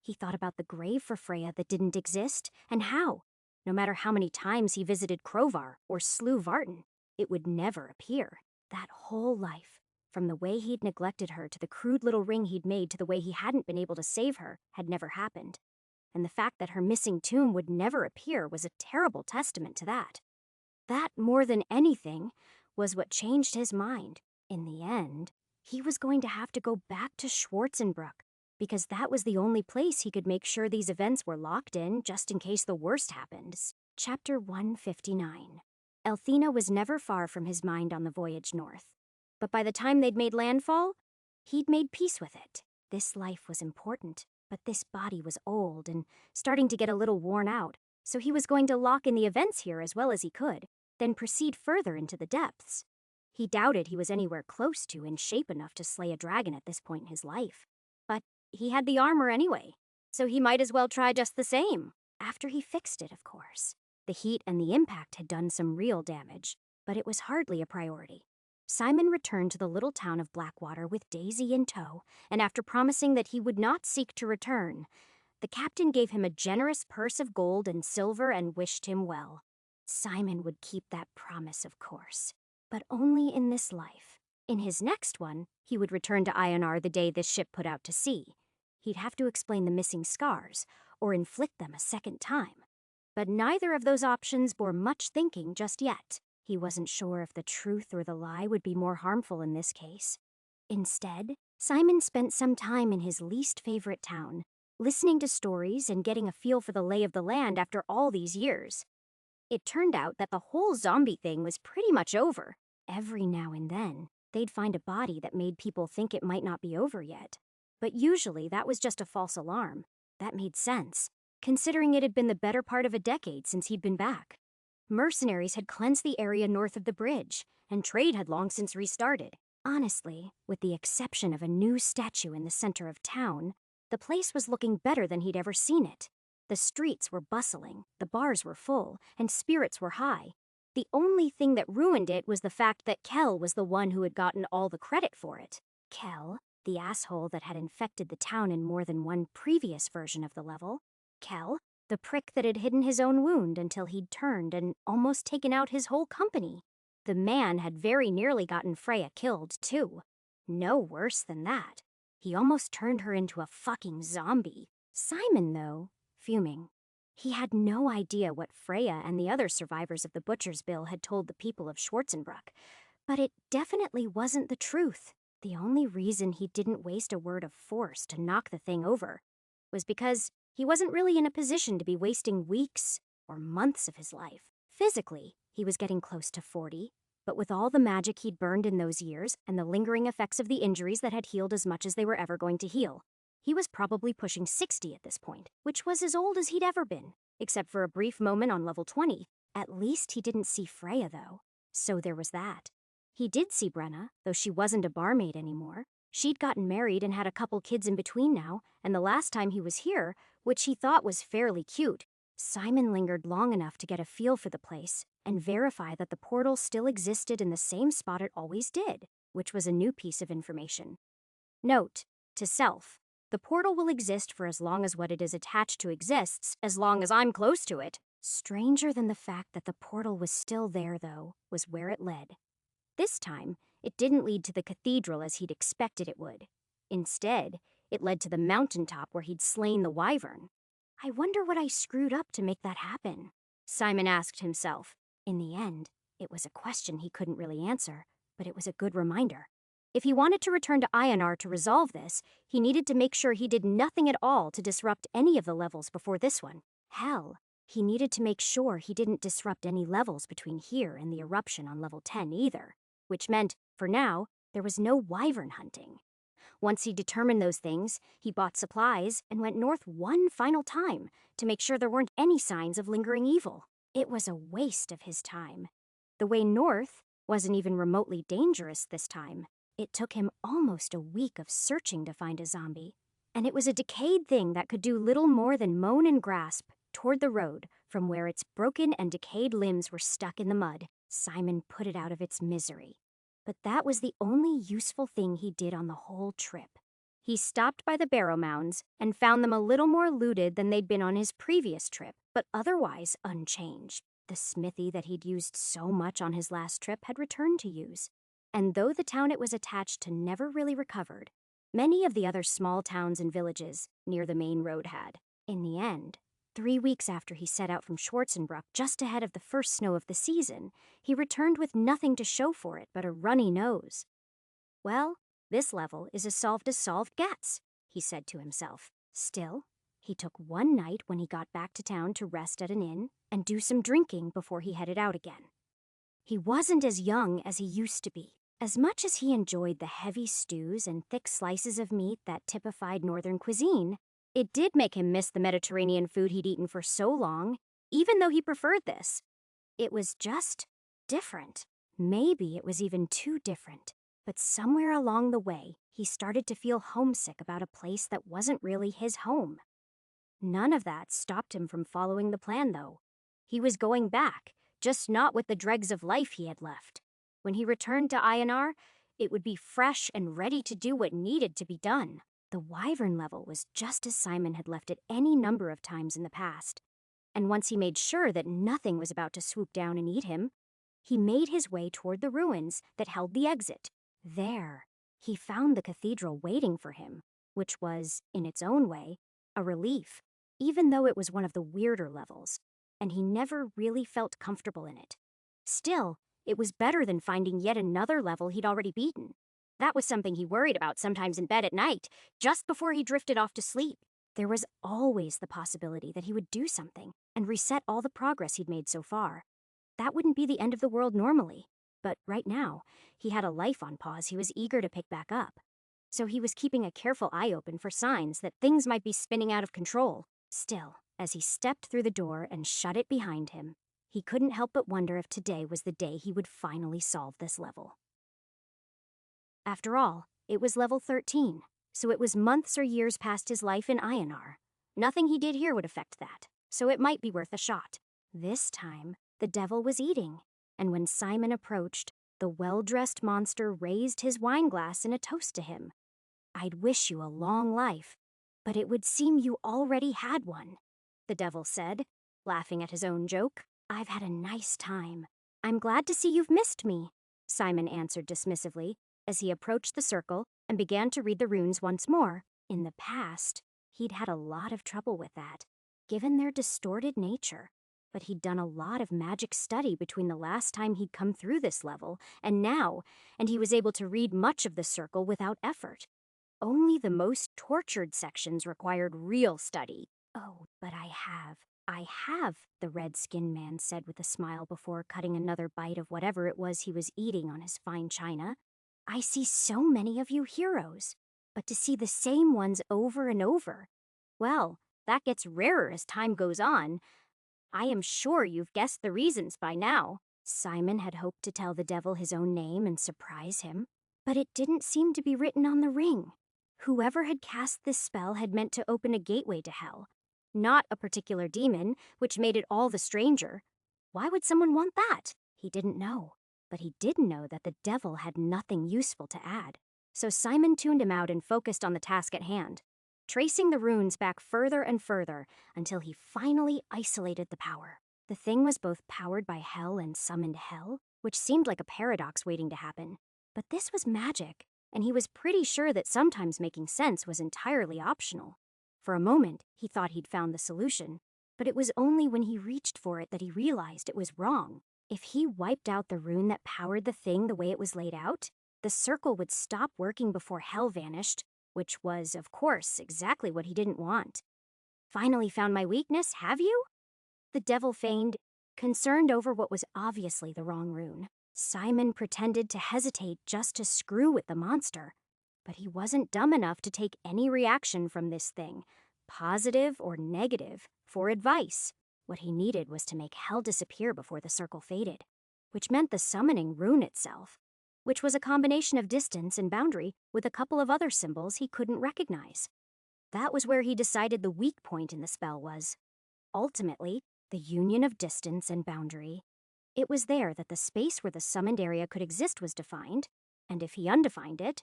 Speaker 1: He thought about the grave for Freya that didn't exist, and how. No matter how many times he visited Crovar or slew Vartan, it would never appear. That whole life, from the way he'd neglected her to the crude little ring he'd made to the way he hadn't been able to save her, had never happened. And the fact that her missing tomb would never appear was a terrible testament to that. That, more than anything, was what changed his mind. In the end, he was going to have to go back to Schwarzenbruck, because that was the only place he could make sure these events were locked in just in case the worst happened. Chapter 159. Elthina was never far from his mind on the voyage north. But by the time they'd made landfall, he'd made peace with it. This life was important, but this body was old and starting to get a little worn out, so he was going to lock in the events here as well as he could, then proceed further into the depths. He doubted he was anywhere close to in shape enough to slay a dragon at this point in his life. But he had the armor anyway, so he might as well try just the same. After he fixed it, of course. The heat and the impact had done some real damage, but it was hardly a priority. Simon returned to the little town of Blackwater with Daisy in tow, and after promising that he would not seek to return, the captain gave him a generous purse of gold and silver and wished him well. Simon would keep that promise, of course, but only in this life. In his next one, he would return to Ionar the day this ship put out to sea. He'd have to explain the missing scars, or inflict them a second time. But neither of those options bore much thinking just yet. He wasn't sure if the truth or the lie would be more harmful in this case. Instead, Simon spent some time in his least favorite town, listening to stories and getting a feel for the lay of the land after all these years. It turned out that the whole zombie thing was pretty much over. Every now and then, they'd find a body that made people think it might not be over yet. But usually that was just a false alarm. That made sense, considering it had been the better part of a decade since he'd been back. Mercenaries had cleansed the area north of the bridge, and trade had long since restarted. Honestly, with the exception of a new statue in the center of town, the place was looking better than he'd ever seen it. The streets were bustling, the bars were full, and spirits were high. The only thing that ruined it was the fact that Kel was the one who had gotten all the credit for it. Kel, the asshole that had infected the town in more than one previous version of the level. Kel, the prick that had hidden his own wound until he'd turned and almost taken out his whole company. The man had very nearly gotten Freya killed, too. No worse than that. He almost turned her into a fucking zombie. Simon, though, fuming. He had no idea what Freya and the other survivors of the Butcher's Bill had told the people of Schwarzenbruck, but it definitely wasn't the truth. The only reason he didn't waste a word of force to knock the thing over was because he wasn't really in a position to be wasting weeks or months of his life. Physically, he was getting close to 40, but with all the magic he'd burned in those years and the lingering effects of the injuries that had healed as much as they were ever going to heal, he was probably pushing 60 at this point, which was as old as he'd ever been, except for a brief moment on level 20. At least he didn't see Freya, though, so there was that. He did see Brenna, though she wasn't a barmaid anymore. She'd gotten married and had a couple kids in between now, and the last time he was here, which he thought was fairly cute, Simon lingered long enough to get a feel for the place and verify that the portal still existed in the same spot it always did, which was a new piece of information. Note, to self, the portal will exist for as long as what it is attached to exists, as long as I'm close to it. Stranger than the fact that the portal was still there, though, was where it led. This time, it didn't lead to the cathedral as he'd expected it would. Instead, it led to the mountaintop where he'd slain the wyvern. I wonder what I screwed up to make that happen, Simon asked himself. In the end, it was a question he couldn't really answer, but it was a good reminder. If he wanted to return to Ionar to resolve this, he needed to make sure he did nothing at all to disrupt any of the levels before this one. Hell, he needed to make sure he didn't disrupt any levels between here and the eruption on level 10 either, which meant, for now, there was no wyvern hunting. Once he determined those things, he bought supplies and went north one final time to make sure there weren't any signs of lingering evil. It was a waste of his time. The way north wasn't even remotely dangerous this time. It took him almost a week of searching to find a zombie. And it was a decayed thing that could do little more than moan and grasp toward the road from where its broken and decayed limbs were stuck in the mud. Simon put it out of its misery. But that was the only useful thing he did on the whole trip. He stopped by the barrow mounds and found them a little more looted than they'd been on his previous trip, but otherwise unchanged. The smithy that he'd used so much on his last trip had returned to use. And though the town it was attached to never really recovered, many of the other small towns and villages near the main road had. In the end, 3 weeks after he set out from Schwarzenbruck, just ahead of the first snow of the season, he returned with nothing to show for it but a runny nose. Well, this level is as solved gets, he said to himself. Still, he took one night when he got back to town to rest at an inn and do some drinking before he headed out again. He wasn't as young as he used to be. As much as he enjoyed the heavy stews and thick slices of meat that typified northern cuisine, it did make him miss the Mediterranean food he'd eaten for so long, even though he preferred this. It was just different. Maybe it was even too different. But somewhere along the way, he started to feel homesick about a place that wasn't really his home. None of that stopped him from following the plan, though. He was going back, just not with the dregs of life he had left. When he returned to Einar, it would be fresh and ready to do what needed to be done. The wyvern level was just as Simon had left it any number of times in the past. And once he made sure that nothing was about to swoop down and eat him, he made his way toward the ruins that held the exit. There, he found the cathedral waiting for him, which was, in its own way, a relief, even though it was one of the weirder levels, and he never really felt comfortable in it. Still, it was better than finding yet another level he'd already beaten. That was something he worried about sometimes in bed at night, just before he drifted off to sleep. There was always the possibility that he would do something and reset all the progress he'd made so far. That wouldn't be the end of the world normally, but right now, he had a life on pause he was eager to pick back up. So he was keeping a careful eye open for signs that things might be spinning out of control. Still, as he stepped through the door and shut it behind him, he couldn't help but wonder if today was the day he would finally solve this level. After all, it was level 13, so it was months or years past his life in Einar. Nothing he did here would affect that, so it might be worth a shot. This time, the devil was eating, and when Simon approached, the well-dressed monster raised his wineglass in a toast to him. "I'd wish you a long life, but it would seem you already had one," the devil said, laughing at his own joke. "I've had a nice time. I'm glad to see you've missed me," Simon answered dismissively as he approached the circle and began to read the runes once more. In the past, he'd had a lot of trouble with that, given their distorted nature. But he'd done a lot of magic study between the last time he'd come through this level and now, and he was able to read much of the circle without effort. Only the most tortured sections required real study. "Oh, but I have," the red-skinned man said with a smile before cutting another bite of whatever it was he was eating on his fine china. "I see so many of you heroes, but to see the same ones over and over, well, that gets rarer as time goes on. I am sure you've guessed the reasons by now." Simon had hoped to tell the devil his own name and surprise him, but it didn't seem to be written on the ring. Whoever had cast this spell had meant to open a gateway to hell, not a particular demon, which made it all the stranger. Why would someone want that? He didn't know, but he did know that the devil had nothing useful to add. So Simon tuned him out and focused on the task at hand, tracing the runes back further and further until he finally isolated the power. The thing was both powered by hell and summoned hell, which seemed like a paradox waiting to happen. But this was magic, and he was pretty sure that sometimes making sense was entirely optional. For a moment, he thought he'd found the solution, but it was only when he reached for it that he realized it was wrong. If he wiped out the rune that powered the thing the way it was laid out, the circle would stop working before hell vanished, which was, of course, exactly what he didn't want. "Finally found my weakness, have you?" The devil feigned, concerned over what was obviously the wrong rune. Simon pretended to hesitate just to screw with the monster, but he wasn't dumb enough to take any reaction from this thing, positive or negative, for advice. What he needed was to make hell disappear before the circle faded. which meant the summoning rune itself, which was a combination of distance and boundary with a couple of other symbols he couldn't recognize. That was where he decided the weak point in the spell was. Ultimately, the union of distance and boundary. It was there that the space where the summoned area could exist was defined, and if he undefined it,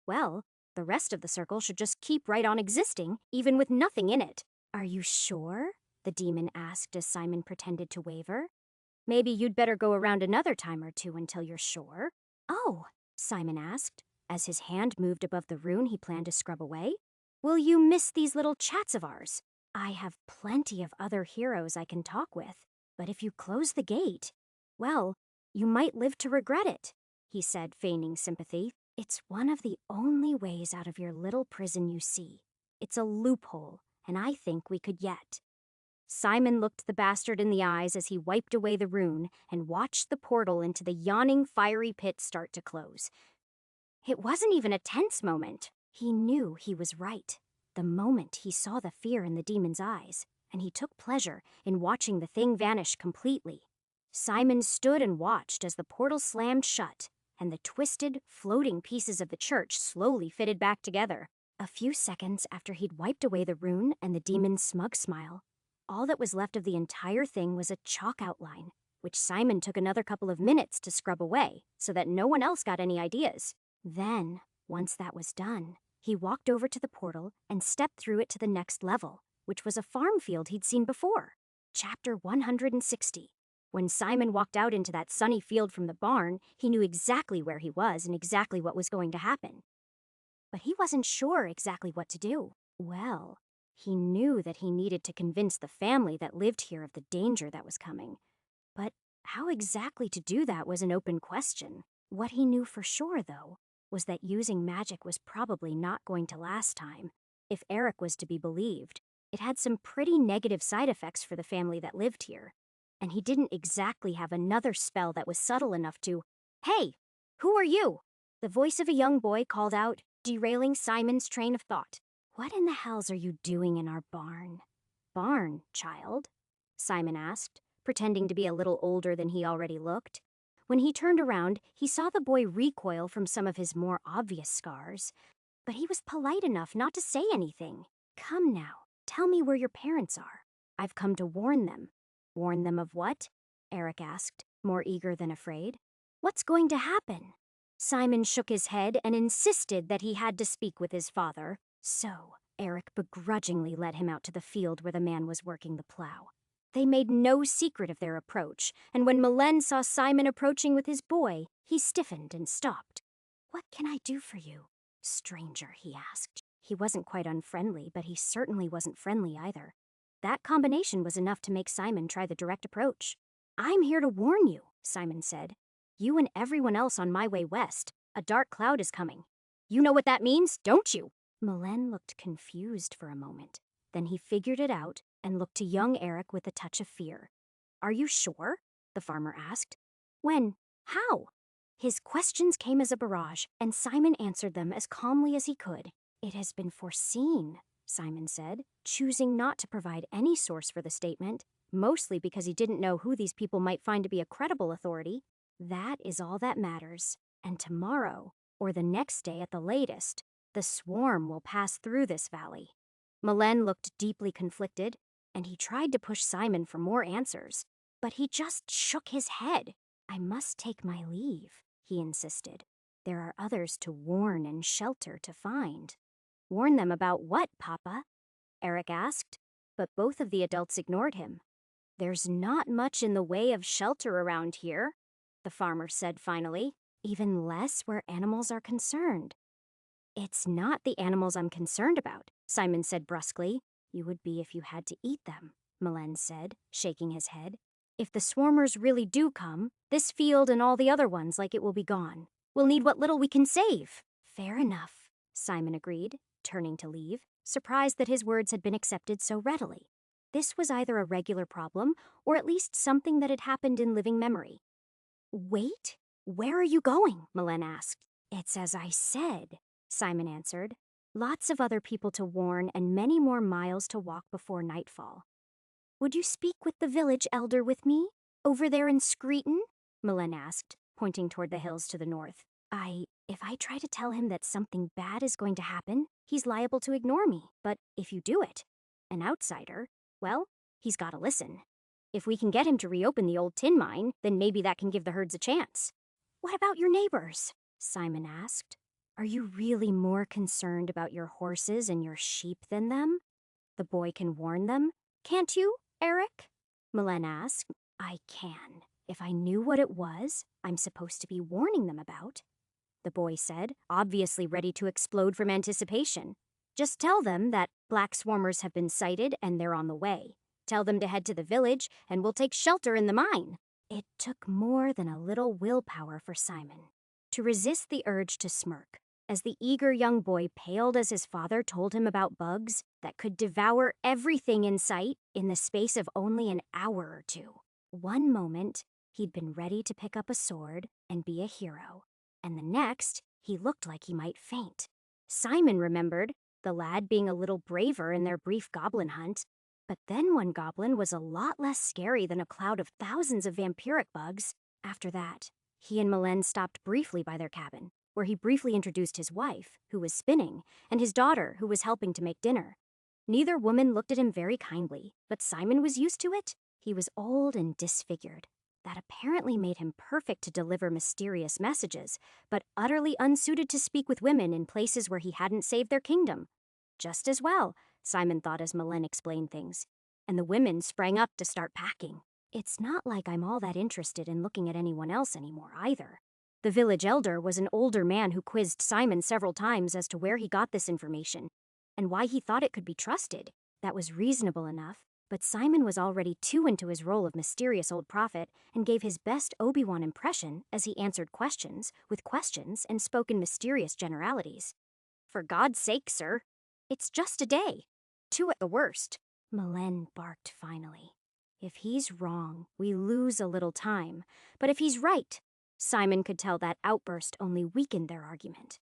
Speaker 1: well, the rest of the circle should just keep right on existing, even with nothing in it. Are you sure? The demon asked as Simon pretended to waver. Maybe you'd better go around another time or two until you're sure. Oh, Simon asked, as his hand moved above the rune he planned to scrub away. Will you miss these little chats of ours? I have plenty of other heroes I can talk with, but if you close the gate, well, you might live to regret it, he said, feigning sympathy. It's one of the only ways out of your little prison you see. It's a loophole, and I think we could yet. Simon looked the bastard in the eyes as he wiped away the rune and watched the portal into the yawning fiery pit start to close. It wasn't even a tense moment. He knew he was right. The moment he saw the fear in the demon's eyes, and he took pleasure in watching the thing vanish completely. Simon stood and watched as the portal slammed shut, and the twisted, floating pieces of the church slowly fitted back together. A few seconds after he'd wiped away the rune and the demon's smug smile, all that was left of the entire thing was a chalk outline, which Simon took another couple of minutes to scrub away so that no one else got any ideas. Then, once that was done, he walked over to the portal and stepped through it to the next level, which was a farm field he'd seen before. Chapter 160. When Simon walked out into that sunny field from the barn, he knew exactly where he was and exactly what was going to happen. But he wasn't sure exactly what to do. Well, he knew that he needed to convince the family that lived here of the danger that was coming. But how exactly to do that was an open question. What he knew for sure, though, was that using magic was probably not going to last time. If Eric was to be believed, it had some pretty negative side effects for the family that lived here. And he didn't exactly have another spell that was subtle enough to, "Hey, who are you?" The voice of a young boy called out, derailing Simon's train of thought. "What in the hells are you doing in our barn?" "Barn, child?" Simon asked, pretending to be a little older than he already looked. When he turned around, he saw the boy recoil from some of his more obvious scars. But he was polite enough not to say anything. "Come now, tell me where your parents are. I've come to warn them." "Warn them of what?" Eric asked, more eager than afraid. "What's going to happen?" Simon shook his head and insisted that he had to speak with his father. So, Eric begrudgingly led him out to the field where the man was working the plow. They made no secret of their approach, and when Malen saw Simon approaching with his boy, he stiffened and stopped. "What can I do for you, stranger?" he asked. He wasn't quite unfriendly, but he certainly wasn't friendly either. That combination was enough to make Simon try the direct approach. "I'm here to warn you," Simon said. "You and everyone else on my way west. A dark cloud is coming. You know what that means, don't you?" Malen looked confused for a moment. Then he figured it out and looked to young Eric with a touch of fear. "Are you sure?" the farmer asked. "When? How?" His questions came as a barrage, and Simon answered them as calmly as he could. "It has been foreseen," Simon said, choosing not to provide any source for the statement, mostly because he didn't know who these people might find to be a credible authority. "That is all that matters. And tomorrow, or the next day at the latest, the swarm will pass through this valley." Malen looked deeply conflicted, and he tried to push Simon for more answers, but he just shook his head. "I must take my leave," he insisted. "There are others to warn and shelter to find." "Warn them about what, Papa?" Eric asked, but both of the adults ignored him. "There's not much in the way of shelter around here," the farmer said finally. "Even less where animals are concerned." "It's not the animals I'm concerned about," Simon said brusquely. "You would be if you had to eat them," Malen said, shaking his head. "If the swarmers really do come, this field and all the other ones like it will be gone. We'll need what little we can save." "Fair enough," Simon agreed, turning to leave, surprised that his words had been accepted so readily. This was either a regular problem, or at least something that had happened in living memory. "Wait, where are you going?" Malen asked. "It's as I said," Simon answered. "Lots of other people to warn and many more miles to walk before nightfall." "Would you speak with the village elder with me? Over there in Screeton?" Melen asked, pointing toward the hills to the north. If I try to tell him that something bad is going to happen, he's liable to ignore me. But if you do it, an outsider, well, he's got to listen. If we can get him to reopen the old tin mine, then maybe that can give the herds a chance. What about your neighbors? Simon asked. Are you really more concerned about your horses and your sheep than them? The boy can warn them. Can't you, Eric? Melen asked. I can. If I knew what it was I'm supposed to be warning them about, the boy said, obviously ready to explode from anticipation. Just tell them that black swarmers have been sighted and they're on the way. Tell them to head to the village and we'll take shelter in the mine. It took more than a little willpower for Simon to resist the urge to smirk as the eager young boy paled as his father told him about bugs that could devour everything in sight in the space of only an hour or two. One moment, he'd been ready to pick up a sword and be a hero, and the next, he looked like he might faint. Simon remembered the lad being a little braver in their brief goblin hunt, but then one goblin was a lot less scary than a cloud of thousands of vampiric bugs. After that, he and Melen stopped briefly by their cabin, where he briefly introduced his wife, who was spinning, and his daughter, who was helping to make dinner. Neither woman looked at him very kindly, but Simon was used to it. He was old and disfigured. That apparently made him perfect to deliver mysterious messages, but utterly unsuited to speak with women in places where he hadn't saved their kingdom. Just as well, Simon thought as Melen explained things, and the women sprang up to start packing. It's not like I'm all that interested in looking at anyone else anymore either. The village elder was an older man who quizzed Simon several times as to where he got this information, and why he thought it could be trusted. That was reasonable enough, but Simon was already too into his role of mysterious old prophet and gave his best Obi-Wan impression as he answered questions with questions and spoke in mysterious generalities. For God's sake, sir, it's just a day. 2 at the worst. Melen barked finally. If he's wrong, we lose a little time, but if he's right, Simon could tell that outburst only weakened their argument.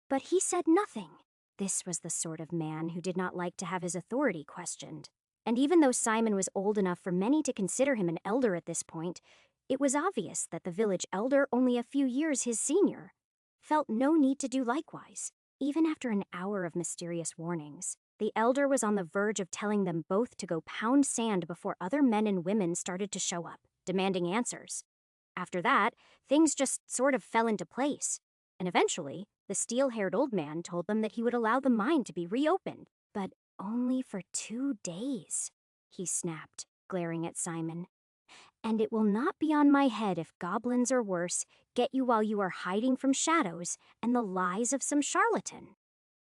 Speaker 1: But he said nothing. This was the sort of man who did not like to have his authority questioned. And even though Simon was old enough for many to consider him an elder at this point, it was obvious that the village elder, only a few years his senior, felt no need to do likewise. Even after an hour of mysterious warnings, the elder was on the verge of telling them both to go pound sand before other men and women started to show up, demanding answers. After that, things just sort of fell into place, and eventually, the steel-haired old man told them that he would allow the mine to be reopened, but only for 2 days, he snapped, glaring at Simon. And it will not be on my head if goblins or worse get you while you are hiding from shadows and the lies of some charlatan.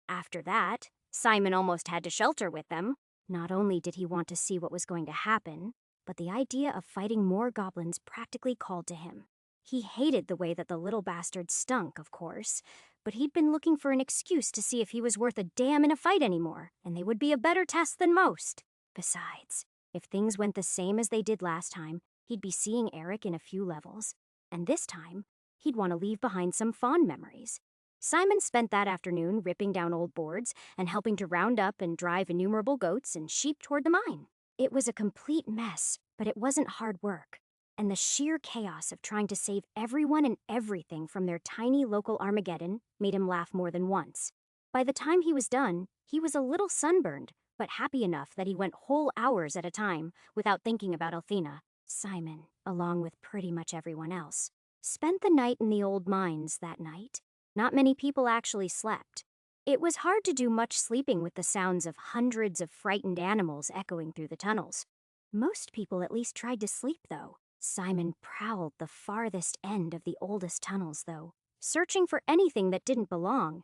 Speaker 1: After that, Simon almost had to shelter with them. Not only did he want to see what was going to happen, but the idea of fighting more goblins practically called to him. He hated the way that the little bastard stunk, of course, but he'd been looking for an excuse to see if he was worth a damn in a fight anymore, and they would be a better test than most. Besides, if things went the same as they did last time, he'd be seeing Eric in a few levels, and this time, he'd want to leave behind some fond memories. Simon spent that afternoon ripping down old boards and helping to round up and drive innumerable goats and sheep toward the mine. It was a complete mess, but it wasn't hard work. And the sheer chaos of trying to save everyone and everything from their tiny local Armageddon made him laugh more than once. By the time he was done, he was a little sunburned, but happy enough that he went whole hours at a time without thinking about Althena. Simon, along with pretty much everyone else, spent the night in the old mines that night. Not many people actually slept. It was hard to do much sleeping with the sounds of hundreds of frightened animals echoing through the tunnels. Most people at least tried to sleep, though. Simon prowled the farthest end of the oldest tunnels, though, searching for anything that didn't belong.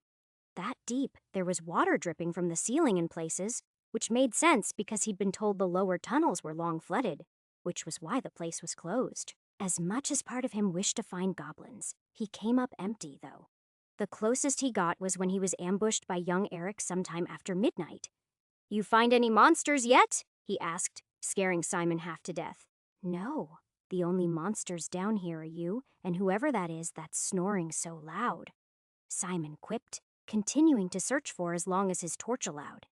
Speaker 1: That deep, there was water dripping from the ceiling in places, which made sense because he'd been told the lower tunnels were long flooded, which was why the place was closed. As much as part of him wished to find goblins, he came up empty, though. The closest he got was when he was ambushed by young Eric sometime after midnight. "You find any monsters yet?" he asked, scaring Simon half to death. "No. The only monsters down here are you and whoever that is that's snoring so loud," Simon quipped, continuing to search for as long as his torch allowed.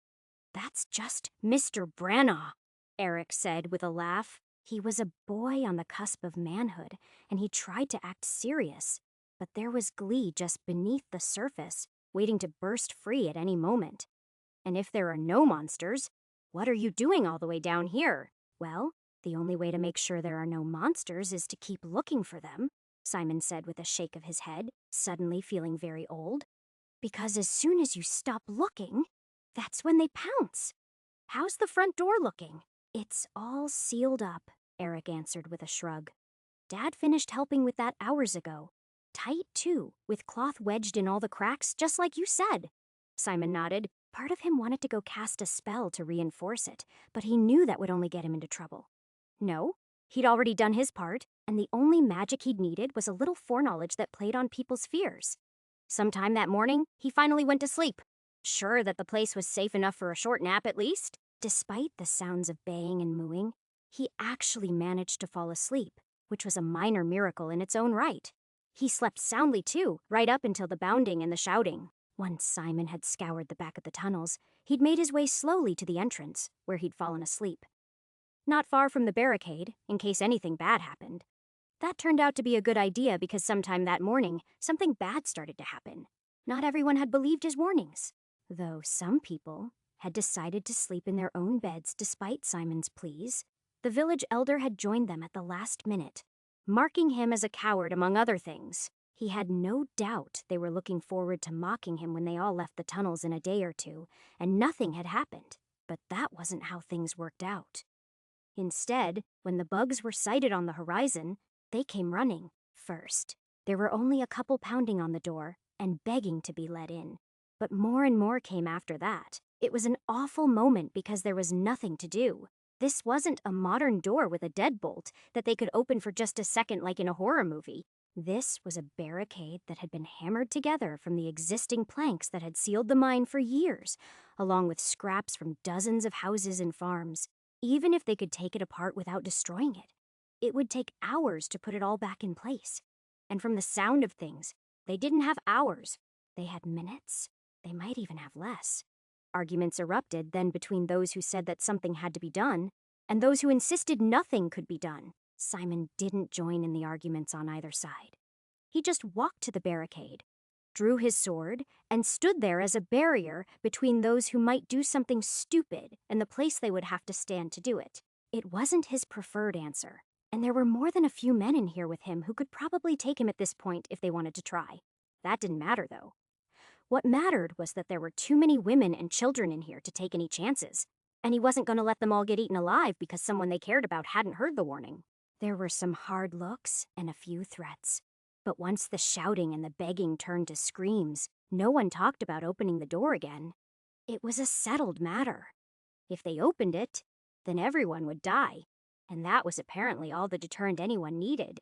Speaker 1: "That's just Mr. Branagh," Eric said with a laugh. He was a boy on the cusp of manhood, and he tried to act serious. But there was glee just beneath the surface, waiting to burst free at any moment. And if there are no monsters, what are you doing all the way down here? Well, the only way to make sure there are no monsters is to keep looking for them, Simon said with a shake of his head, suddenly feeling very old. Because as soon as you stop looking, that's when they pounce. How's the front door looking? It's all sealed up, Eric answered with a shrug. Dad finished helping with that hours ago. Tight, too, with cloth wedged in all the cracks, just like you said. Simon nodded. Part of him wanted to go cast a spell to reinforce it, but he knew that would only get him into trouble. No, he'd already done his part, and the only magic he'd needed was a little foreknowledge that played on people's fears. Sometime that morning, he finally went to sleep, sure that the place was safe enough for a short nap at least. Despite the sounds of baying and mooing, he actually managed to fall asleep, which was a minor miracle in its own right. He slept soundly too, right up until the bounding and the shouting. Once Simon had scoured the back of the tunnels, he'd made his way slowly to the entrance, where he'd fallen asleep. Not far from the barricade, in case anything bad happened. That turned out to be a good idea because sometime that morning, something bad started to happen. Not everyone had believed his warnings, though some people had decided to sleep in their own beds despite Simon's pleas. The village elder had joined them at the last minute, marking him as a coward among other things. He had no doubt they were looking forward to mocking him when they all left the tunnels in a day or two, and nothing had happened. But that wasn't how things worked out. Instead, when the bugs were sighted on the horizon, they came running first. There were only a couple pounding on the door and begging to be let in. But more and more came after that. It was an awful moment because there was nothing to do. This wasn't a modern door with a deadbolt that they could open for just a second like in a horror movie. This was a barricade that had been hammered together from the existing planks that had sealed the mine for years, along with scraps from dozens of houses and farms. Even if they could take it apart without destroying it, it would take hours to put it all back in place. And from the sound of things, they didn't have hours. They had minutes. They might even have less. Arguments erupted then between those who said that something had to be done and those who insisted nothing could be done. Simon didn't join in the arguments on either side. He just walked to the barricade, drew his sword, and stood there as a barrier between those who might do something stupid and the place they would have to stand to do it. It wasn't his preferred answer, and there were more than a few men in here with him who could probably take him at this point if they wanted to try. That didn't matter, though. What mattered was that there were too many women and children in here to take any chances, and he wasn't going to let them all get eaten alive because someone they cared about hadn't heard the warning. There were some hard looks and a few threats. But once the shouting and the begging turned to screams, no one talked about opening the door again. It was a settled matter. If they opened it, then everyone would die, and that was apparently all the deterrent anyone needed.